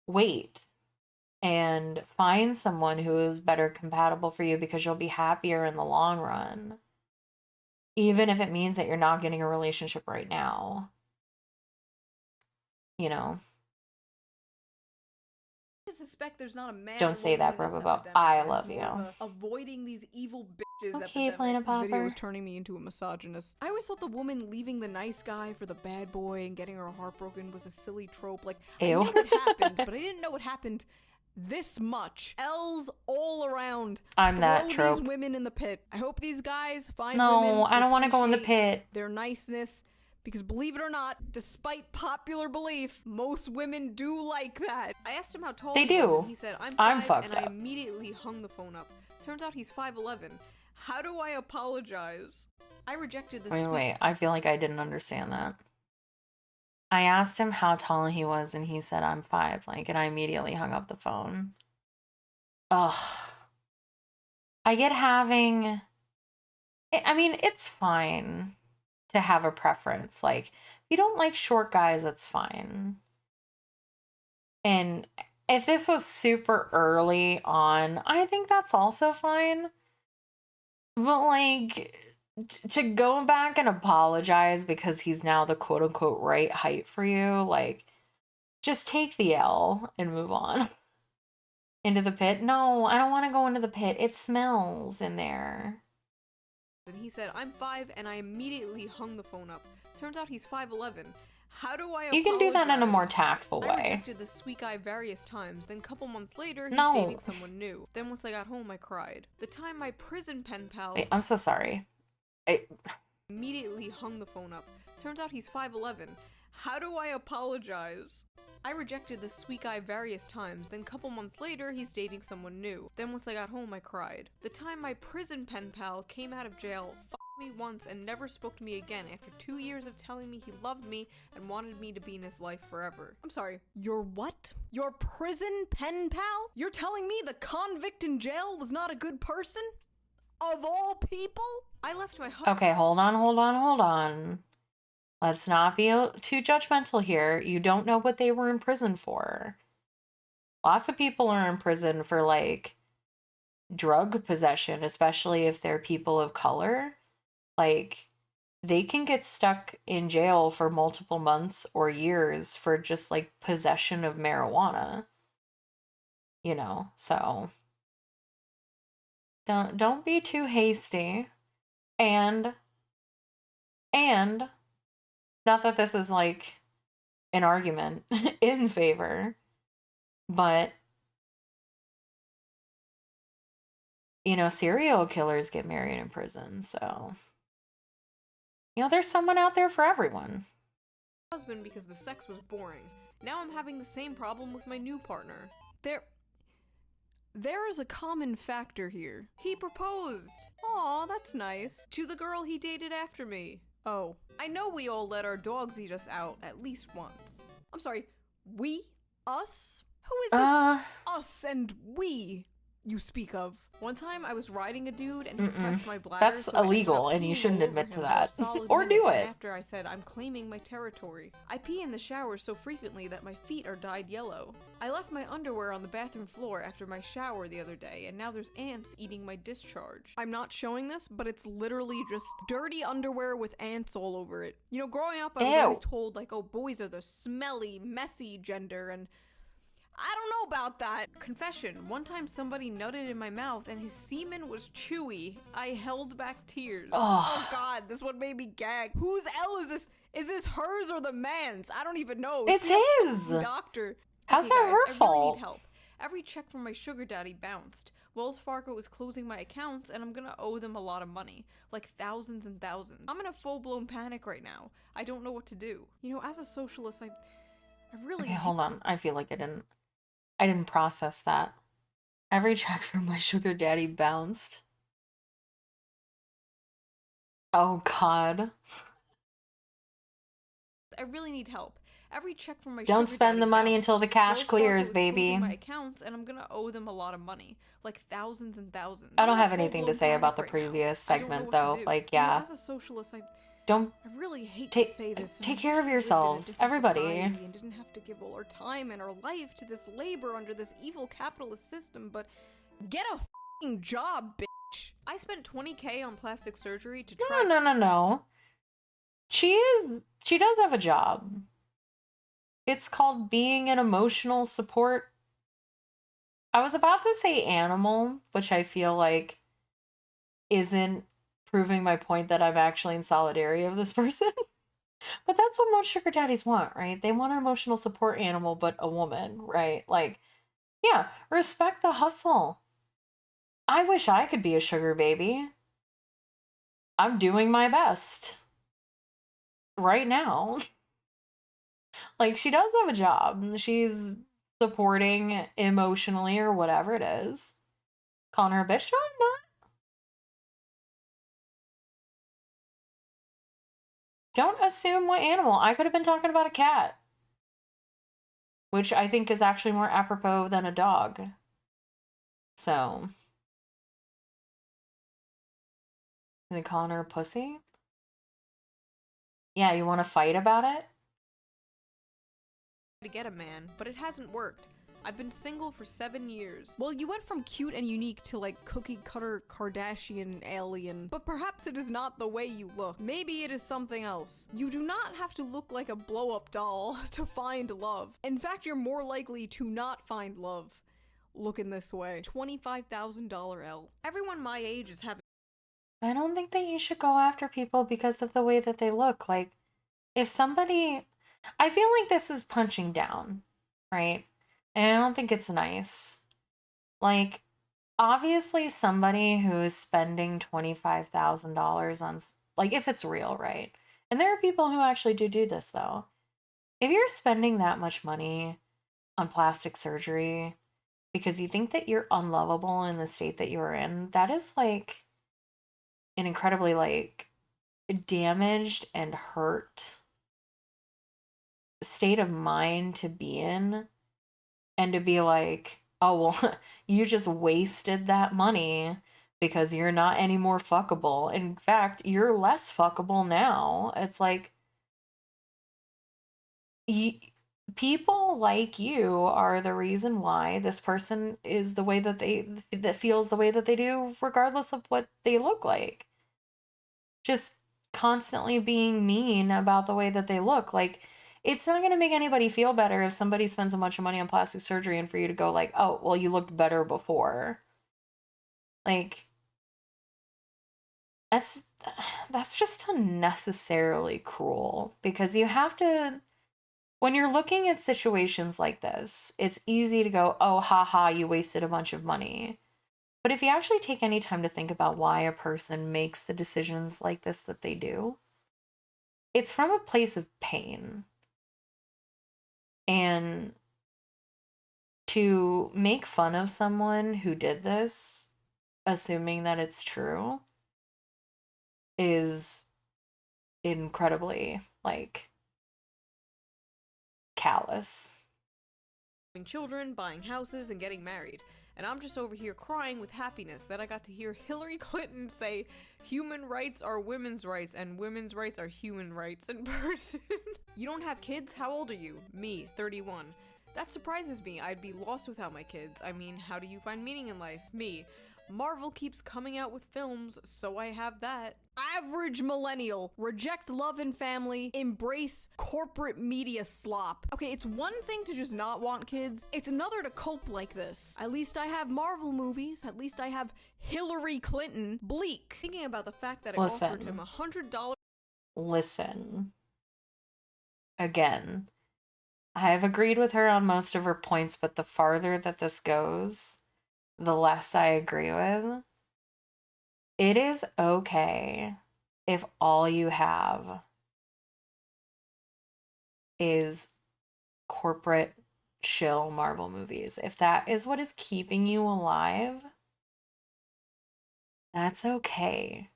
wait and find someone who is better compatible for you because you'll be happier in the long run. Even if it means that you're not getting a relationship right now. You know? I suspect there's not a man. Don't say that, bro, I love you. Avoiding these evil bitches. Okay, Planet This video Popper. was turning me into a misogynist. I always thought the woman leaving the nice guy for the bad boy and getting her heart broken was a silly trope. Like, I Ew. knew it happened, but I didn't know it happened this much. L's all around. I'm that Throw trope. these women in the pit. I hope these guys find No, women who I don't want to go in the appreciate pit. their niceness. Because believe it or not, despite popular belief, most women do like that. I asked him how tall They he was, do. and he said, I'm I'm 5, fucked and I up. immediately hung the phone up. Turns out he's 5'11". How do I apologize? I rejected the Wait, I feel like I didn't understand that. I asked him how tall he was, and he said, I'm 5, like, and I immediately hung up the phone. Ugh. I get having... I mean, it's fine to have a preference. Like, if you don't like short guys, that's fine. And if this was super early on, I think that's also fine. But, like, to go back and apologize because he's now the quote-unquote right height for you, like, just take the L and move on. Into the pit? No, I don't want to go into the pit. It smells in there. And he said, I'm 5, and I immediately hung the phone up. Turns out he's 5'11". How do I apologize? You can do that in a more tactful I way. rejected the sweet guy various times, then a couple months later, he's No. dating someone new. Then once I got home, I cried. The time my prison pen pal... Wait, I'm so sorry. Immediately hung the phone up. Turns out he's 5'11". How do I apologize? I rejected the sweet guy various times, then a couple months later, he's dating someone new. Then once I got home, I cried. The time my prison pen pal came out of jail, f***ed me once and never spoke to me again after 2 years of telling me he loved me and wanted me to be in his life forever. I'm sorry, your what? Your prison pen pal? You're telling me the convict in jail was not a good person? Of all people? I left my husband. Okay, hold on. Let's not be too judgmental here. You don't know what they were in prison for. Lots of people are in prison for, like, drug possession, especially if they're people of color. Like, they can get stuck in jail for multiple months or years for just, like, possession of marijuana. You know, so don't be too hasty. And not that this is like an argument in favor, but you know, serial killers get married in prison, so you know, there's someone out there for everyone. Husband because the sex was boring. Now I'm having the same problem with my new partner. There is a common factor here. He proposed. Aw, that's nice. To the girl he dated after me. Oh, I know we all let our dogs eat us out at least once. I'm sorry, we? Us? Who is this us and we you speak of? One time I was riding a dude and he pressed my bladder. That's illegal and you shouldn't admit to that. Or do it. After I said, I'm claiming my territory. I pee in the shower so frequently that my feet are dyed yellow. I left my underwear on the bathroom floor after my shower the other day, and now there's ants eating my discharge. I'm not showing this, but it's literally just dirty underwear with ants all over it. You know, growing up, I was always told, like, oh, boys are the smelly, messy gender, and I don't know about that. Confession, one time somebody nutted in my mouth and his semen was chewy. I held back tears. Oh god, this one made me gag. Whose L is this? Is this hers or the man's? I don't even know. It's his! Doctor. How's that her I fault? really need help. Every check from my sugar daddy bounced. Wells Fargo is closing my accounts and I'm gonna owe them a lot of money. Like thousands and thousands. I'm in a full-blown panic right now. I don't know what to do. You know, as a socialist, I really... Okay, hold on. I feel like I didn't process that. Every check from my sugar daddy bounced. Oh god. I really need help. Every check from my Don't sugar spend daddy the money bounced. until the cash Wells clears, Fargo is baby. closing my accounts and I'm gonna owe them a lot of money. Like thousands and thousands. I don't I'm in have anything to full-blown say about the panic right now. previous I don't know segment what to though. do. Like, You know, yeah. as a socialist, I Don't I really hate take to say this. take I care of wish we lived in a yourselves, different everybody. society and didn't have to give all our time and our life to this labor under this evil capitalist system, but get a f***ing job, bitch. I spent 20K on plastic surgery to No, try. no. She does have a job. It's called being an emotional support. I was about to say animal, which I feel like isn't proving my point that I'm actually in solidarity of this person. But that's what most sugar daddies want, right? They want an emotional support animal, but a woman, right? Like, yeah, respect the hustle. I wish I could be a sugar baby. I'm doing my best right now. Like, she does have a job. She's supporting emotionally or whatever it is. Calling her a bitch? No, I'm not. Don't assume what animal. I could have been talking about a cat, which I think is actually more apropos than a dog. So, are they calling her a pussy? Yeah, you want to fight about it? To get a man, but it hasn't worked. I've been single for 7 years. Well, you went from cute and unique to like cookie cutter Kardashian alien, but perhaps it is not the way you look. Maybe it is something else. You do not have to look like a blow-up doll to find love. In fact, you're more likely to not find love looking this way. $25,000 L. Everyone my age is having. I don't think that you should go after people because of the way that they look. Like, if somebody... I feel like this is punching down, right? And I don't think it's nice. Like, obviously somebody who is spending $25,000 on... Like, if it's real, right? And there are people who actually do this, though. If you're spending that much money on plastic surgery because you think that you're unlovable in the state that you're in, that is, like, an incredibly, like, damaged and hurt state of mind to be in. And to be like, oh, well, you just wasted that money because you're not any more fuckable. In fact, you're less fuckable now. It's like, people like you are the reason why this person is the way that feels the way that they do, regardless of what they look like. Just constantly being mean about the way that they look. Like, it's not going to make anybody feel better if somebody spends a bunch of money on plastic surgery and for you to go like, oh, well, you looked better before. Like, that's just unnecessarily cruel, because you have to, when you're looking at situations like this, it's easy to go, oh, haha, you wasted a bunch of money. But if you actually take any time to think about why a person makes the decisions like this that they do, it's from a place of pain. And to make fun of someone who did this, assuming that it's true, is incredibly, like, callous. Having children, buying houses, and getting married. And I'm just over here crying with happiness that I got to hear Hillary Clinton say human rights are women's rights and women's rights are human rights in person. You don't have kids? How old are you? Me, 31. That surprises me. I'd be lost without my kids. I mean, how do you find meaning in life? Me. Marvel keeps coming out with films, so I have that. Average millennial. Reject love and family. Embrace corporate media slop. Okay, it's one thing to just not want kids. It's another to cope like this. At least I have Marvel movies. At least I have Hillary Clinton. Bleak. Thinking about the fact that I offered him $100. Listen. Again, I have agreed with her on most of her points, but the farther that this goes, the less I agree with. It is okay if all you have is corporate shill Marvel movies. If that is what is keeping you alive, that's okay.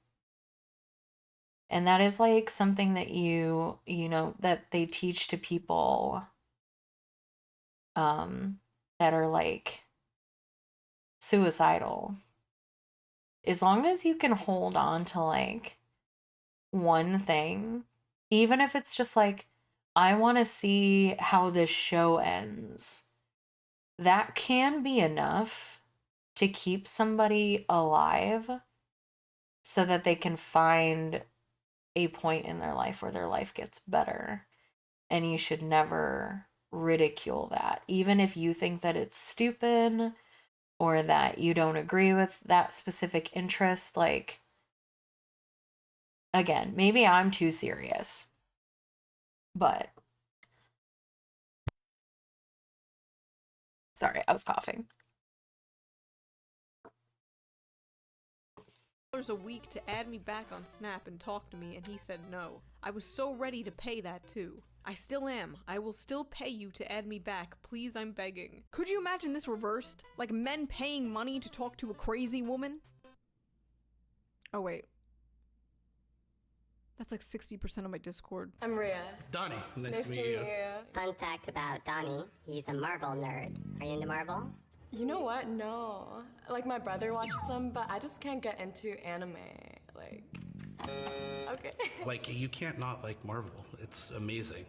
And that is like something that you know, that they teach to people that are like suicidal. As long as you can hold on to like one thing, even if it's just like, I want to see how this show ends, that can be enough to keep somebody alive so that they can find a point in their life where their life gets better. And you should never ridicule that, even if you think that it's stupid or that you don't agree with that specific interest. Like, again, maybe I'm too serious, but sorry, I was coughing. A week to add me back on Snap and talk to me, and he said no. I was so ready to pay that too. I still am. I will still pay you to add me back. Please, I'm begging. Could you imagine this reversed? Like men paying money to talk to a crazy woman? Oh wait. That's like 60% of my Discord. I'm Rhea. Donnie, nice to meet you. Fun fact about Donnie, he's a Marvel nerd. Are you into Marvel? You know what? No. Like, my brother watches them, but I just can't get into anime. Like, okay. Like, you can't not like Marvel. It's amazing.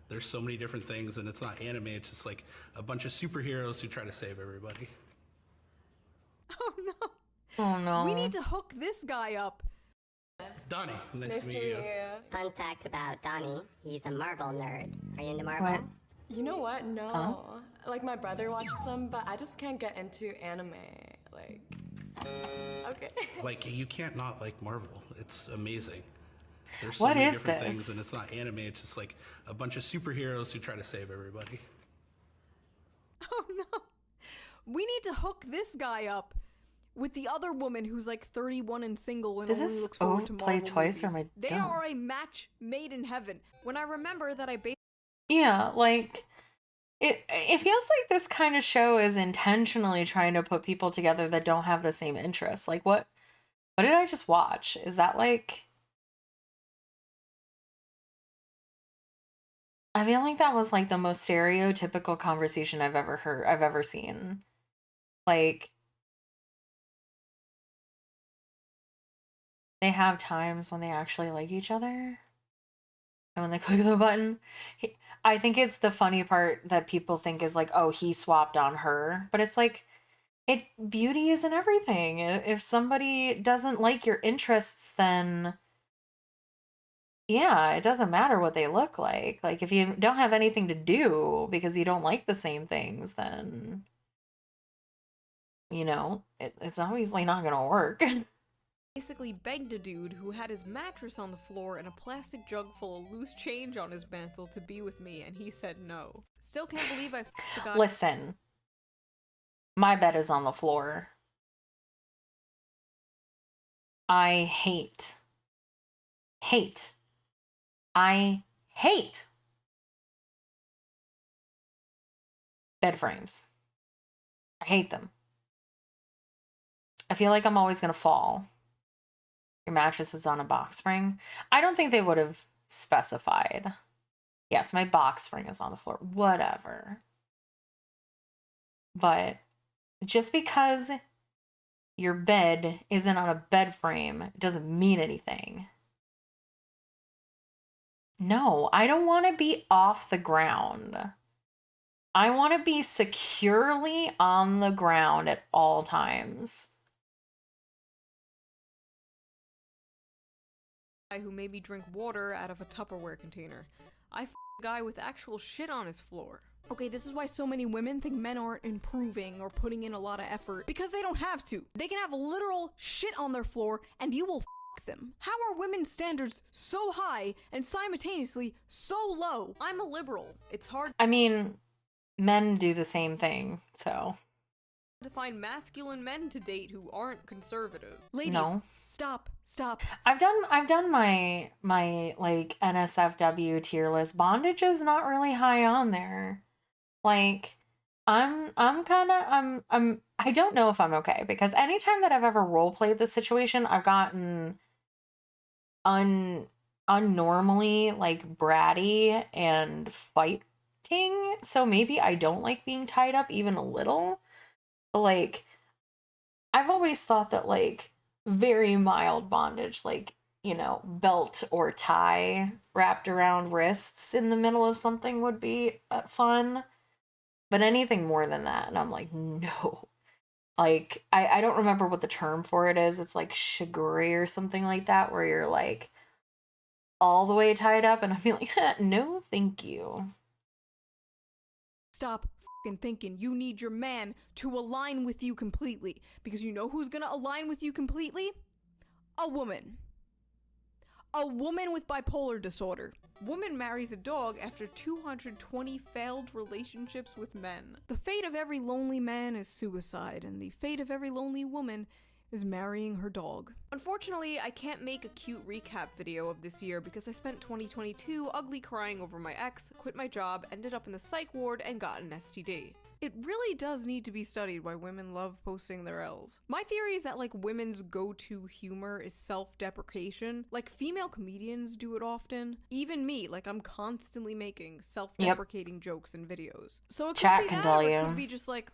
There's so many different things, and it's not anime. It's just like a bunch of superheroes who try to save everybody. Oh no. Oh no. We need to hook this guy up. Donnie, nice to meet you. Fun fact about Donnie, he's a Marvel nerd. Are you into Marvel? What? You know what? No. Like, my brother watches them, but I just can't get into anime. Like, okay. Like, you can't not like Marvel. It's amazing. There's What many is different this? things, and it's not anime. It's just like a bunch of superheroes who try to save everybody. Oh no. We need to hook this guy up with the other woman who's like 31 and single and Did only this looks forward to play Marvel twice, or movies. am I They dumb? are a match made in heaven. When I remember that I Yeah, like, it feels like this kind of show is intentionally trying to put people together that don't have the same interests. Like, what did I just watch? Is that like... I feel like that was like the most stereotypical conversation I've ever seen. Like, they have times when they actually like each other. And when they click the button, I think it's the funny part that people think is like, oh, he swapped on her. But it's like, beauty isn't everything. If somebody doesn't like your interests, then yeah, it doesn't matter what they look like. Like, if you don't have anything to do because you don't like the same things, then, you know, it's obviously not gonna work. basically begged a dude who had his mattress on the floor and a plastic jug full of loose change on his mantle to be with me, and he said no. Still can't believe I f***ed the guy. Listen, my bed is on the floor. I hate bed frames. I hate them. I feel like I'm always gonna fall. Your mattress is on a box spring. I don't think they would have specified. Yes, my box spring is on the floor. Whatever. But just because your bed isn't on a bed frame doesn't mean anything. No, I don't want to be off the ground. I want to be securely on the ground at all times. Who made me drink water out of a Tupperware container. I f***ed a guy with actual shit on his floor. Okay, this is why so many women think men aren't improving or putting in a lot of effort, because they don't have to. They can have literal shit on their floor and you will f*** them. How are women's standards so high and simultaneously so low? I'm a liberal. It's hard I mean, men do the same thing, so. to find masculine men to date who aren't conservative. Ladies, No. stop. I've done my like NSFW tier list. Bondage is not really high on there. Like, I don't know if I'm okay, because anytime that I've ever role played this situation, I've gotten unnormally like bratty and fighting. So maybe I don't like being tied up even a little. But like, I've always thought that like very mild bondage, like you know, belt or tie wrapped around wrists in the middle of something would be fun. But anything more than that, and I'm like, no. Like, I don't remember what the term for it is. It's like shiguri or something like that, where you're like all the way tied up, and I'm like, no, thank you. Stop fucking thinking you need your man to align with you completely. Because you know who's gonna align with you completely? A woman. A woman with bipolar disorder. Woman marries a dog after 220 failed relationships with men. The fate of every lonely man is suicide, and the fate of every lonely woman is marrying her dog. Unfortunately, I can't make a cute recap video of this year because I spent 2022 ugly crying over my ex, quit my job, ended up in the psych ward, and got an STD. It really does need to be studied why women love posting their L's. My theory is that like women's go-to humor is self-deprecation. Like female comedians do it often. Even me, like I'm constantly making self-deprecating jokes in videos. So it Chat could be can that, tell or it you. could be just like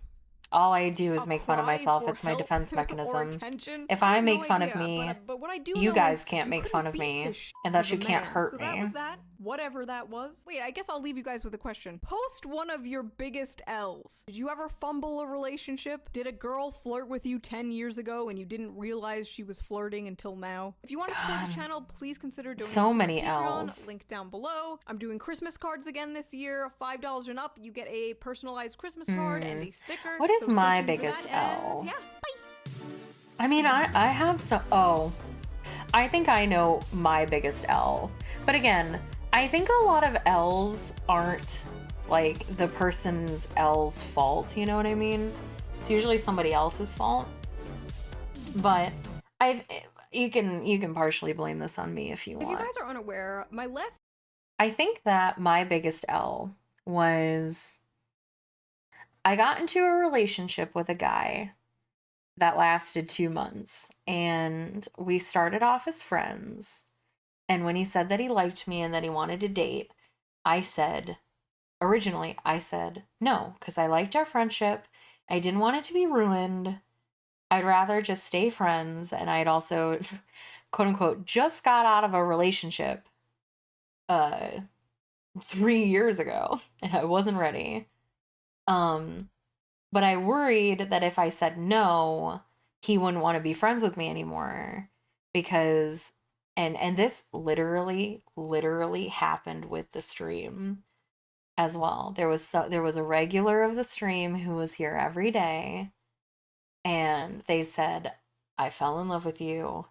All I do is a make fun of cry myself. for It's my help defense or mechanism. attention. If I I have make no fun idea, of me, but what I do you know guys is can't you make couldn't fun of beat me, the shit and out thus of you a can't man. hurt So that me. was that. Whatever that was. Wait, I guess I'll leave you guys with a question. Post one of your biggest L's. Did you ever fumble a relationship? Did a girl flirt with you 10 years ago and you didn't realize she was flirting until now? If you want to support the channel, please consider donating So to many my Patreon, L's. link down below. I'm doing Christmas cards again this year. $5 and up, you get a personalized Christmas card and a sticker. What is So stay my tuned for biggest that, and L? yeah, bye! I mean, I have some. Oh, I think I know my biggest L. But again, I think a lot of L's aren't like the person's L's fault. You know what I mean? It's usually somebody else's fault. But you can partially blame this on me if you If want. you guys are unaware, my last I think that my biggest L was I got into a relationship with a guy that lasted 2 months, and we started off as friends. And when he said that he liked me and that he wanted to date, originally I said no, because I liked our friendship. I didn't want it to be ruined. I'd rather just stay friends. And I'd also, quote unquote, just got out of a relationship 3 years ago, and I wasn't ready. But I worried that if I said no, he wouldn't want to be friends with me anymore, because and this literally happened with the stream as well. There was a regular of the stream who was here every day, and they said, I fell in love with you,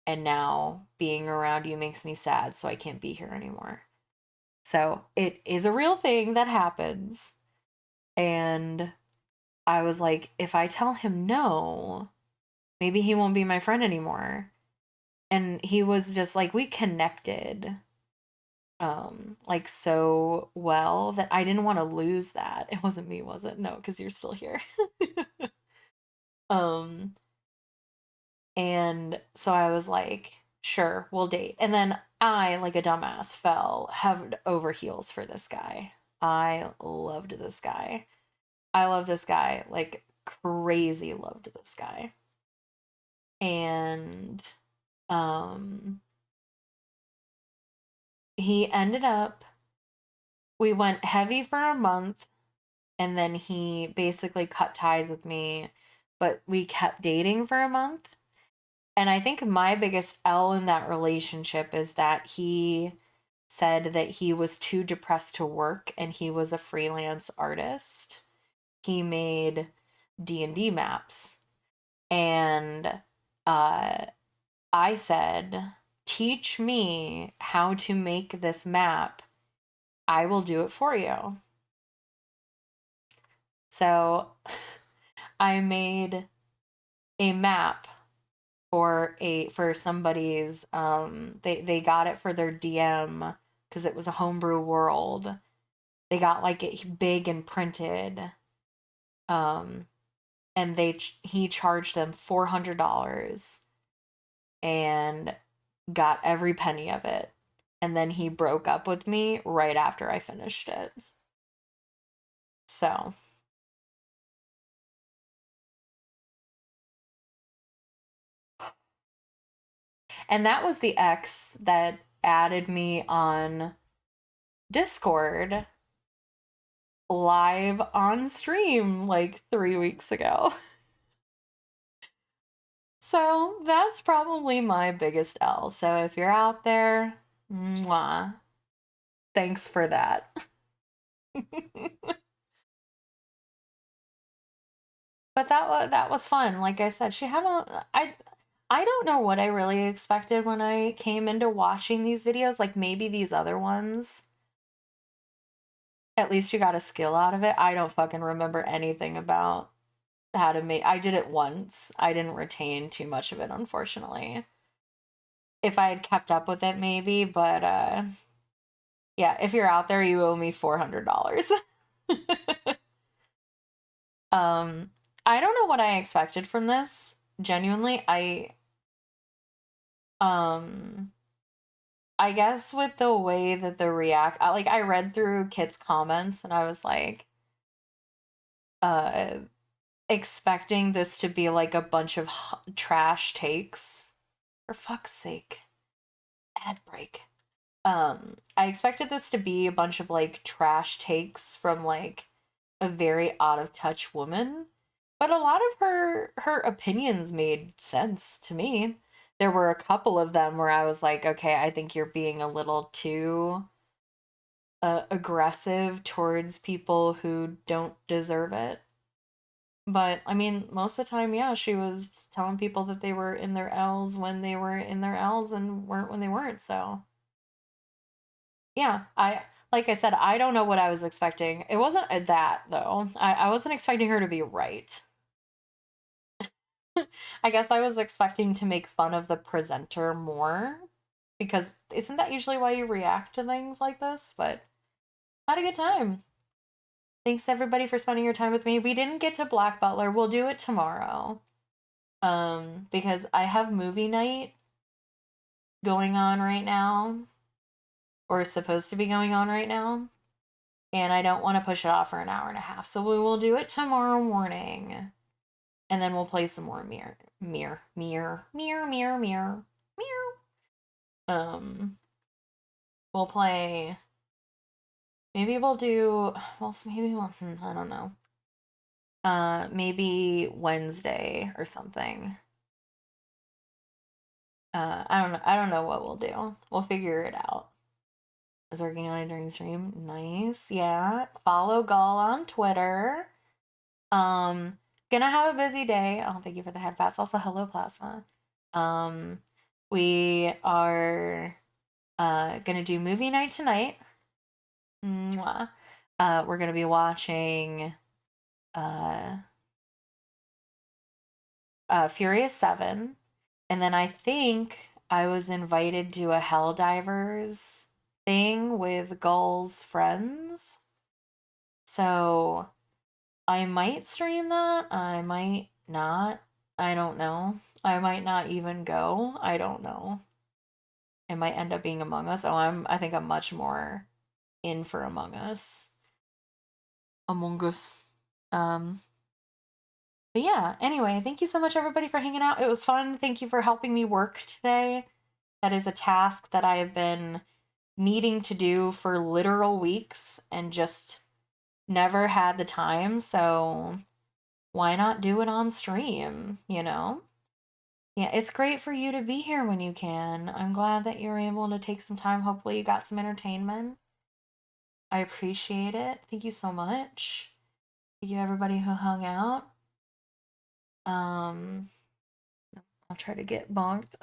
and now being around you makes me sad, so I can't be here anymore. So it is a real thing that happens. And I was like, if I tell him no, maybe he won't be my friend anymore. And he was just like, we connected like so well that I didn't want to lose that. It wasn't me, was it? No, because you're still here. And so I was like, sure, we'll date. And then I, like a dumbass, fell head over heels for this guy. I loved this guy. I love this guy, like crazy loved this guy. And he ended up, we went heavy for a month, and then he basically cut ties with me, but we kept dating for a month. And I think my biggest L in that relationship is that he said that he was too depressed to work, and he was a freelance artist. He made D&D maps. And I said, teach me how to make this map. I will do it for you. So I made a map for somebody's they got it for their DM because it was a homebrew world. They got like it big and printed. And he charged them $400 and got every penny of it. And then he broke up with me right after I finished it. So And that was the ex that added me on Discord live on stream like 3 weeks ago. So that's probably my biggest L. So if you're out there, mwah, thanks for that. But that was fun. Like I said, she had I don't know what I really expected when I came into watching these videos. Like maybe these other ones, at least you got a skill out of it. I don't fucking remember anything about how to make. I did it once. I didn't retain too much of it, unfortunately. If I had kept up with it, maybe, but yeah, if you're out there, you owe me $400. I don't know what I expected from this. Genuinely, I guess with the way that the like I read through Kit's comments and I was like expecting this to be like a bunch of trash takes. For fuck's sake. Ad break. I expected this to be a bunch of like trash takes from like a very out of touch woman, but a lot of her opinions made sense to me. There were a couple of them where I was like, okay, I think you're being a little too aggressive towards people who don't deserve it. But I mean, most of the time, yeah, she was telling people that they were in their L's when they were in their L's and weren't when they weren't, so yeah, like I said, I don't know what I was expecting. It wasn't that though. I wasn't expecting her to be right. I guess I was expecting to make fun of the presenter more because isn't that usually why you react to things like this? But I had a good time. Thanks everybody for spending your time with me. We didn't get to Black Butler. We'll do it tomorrow. Because I have movie night going on right now, or is supposed to be going on right now, and I don't want to push it off for an hour and a half. So we will do it tomorrow morning, and then we'll play some more mirror. We'll play. Maybe we'll do. Well, maybe we'll. I don't know. Maybe Wednesday or something. I don't know what we'll do. We'll figure it out. I was working on it during stream. Nice. Yeah. Follow Gull on Twitter. Gonna have a busy day. Oh, thank you for the head pass. Also, hello, Plasma. We are gonna do movie night tonight. Mwah. We're gonna be watching Furious 7. And then I think I was invited to a Helldivers thing with Gull's friends. So I might stream that. I might not. I don't know. I might not even go. I don't know. It might end up being Among Us. I think I'm much more in for Among Us. Among Us. But yeah, anyway, thank you so much everybody for hanging out. It was fun. Thank you for helping me work today. That is a task that I have been needing to do for literal weeks and just never had the time. So why not do it on stream, you know? Yeah, it's great for you to be here when you can. I'm glad that you're able to take some time. Hopefully you got some entertainment. I appreciate it. Thank you so much. Thank you everybody who hung out. I'll try to get bonked.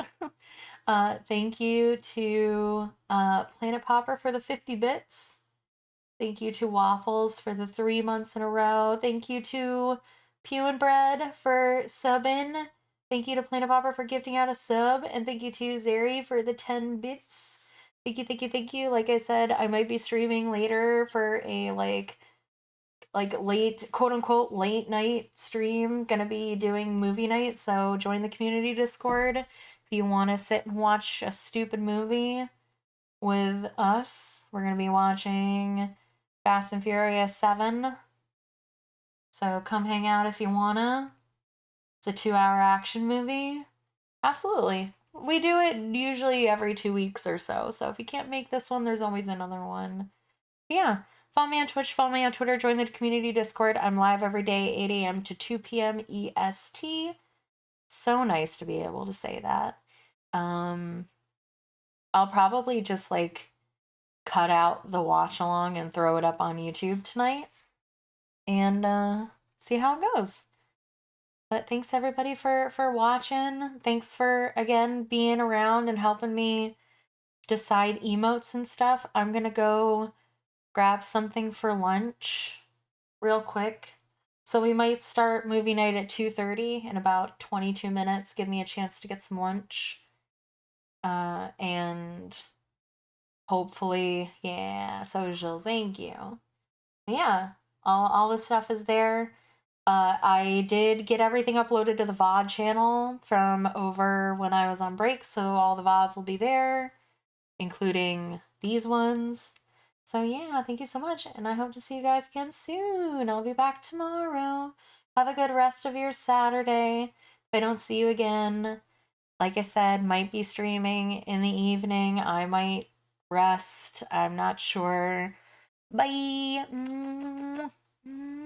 Thank you to Planet Popper for the 50 bits. Thank you to Waffles for the 3 months in a row. Thank you to Pew and Bread for subbing. Thank you to Planet Popper for gifting out a sub. And thank you to Zeri for the 10 bits. Thank you, thank you, thank you. Like I said, I might be streaming later for a like late, quote unquote, late night stream. Gonna be doing movie night, so join the community Discord if you want to sit and watch a stupid movie with us. We're gonna be watching Fast and Furious 7, so come hang out if you wanna. It's a 2-hour action movie. Absolutely. we do it usually every 2 weeks or so. So if you can't make this one, there's always another one. But yeah. Follow me on Twitch, follow me on Twitter, join the community Discord. I'm live every day, 8 a.m. to 2 p.m. EST. So nice to be able to say that. I'll probably just like cut out the watch along and throw it up on YouTube tonight and see how it goes. But thanks everybody for watching. Thanks for again being around and helping me decide emotes and stuff. I'm gonna go grab something for lunch real quick. So we might start movie night at 2:30 in about 22 minutes. Give me a chance to get some lunch. And hopefully, yeah, social, thank you. Yeah, all the stuff is there. I did get everything uploaded to the VOD channel from over when I was on break, so all the VODs will be there, including these ones. So yeah, thank you so much, and I hope to see you guys again soon. I'll be back tomorrow. Have a good rest of your Saturday. If I don't see you again, like I said, might be streaming in the evening. I might rest. I'm not sure. Bye.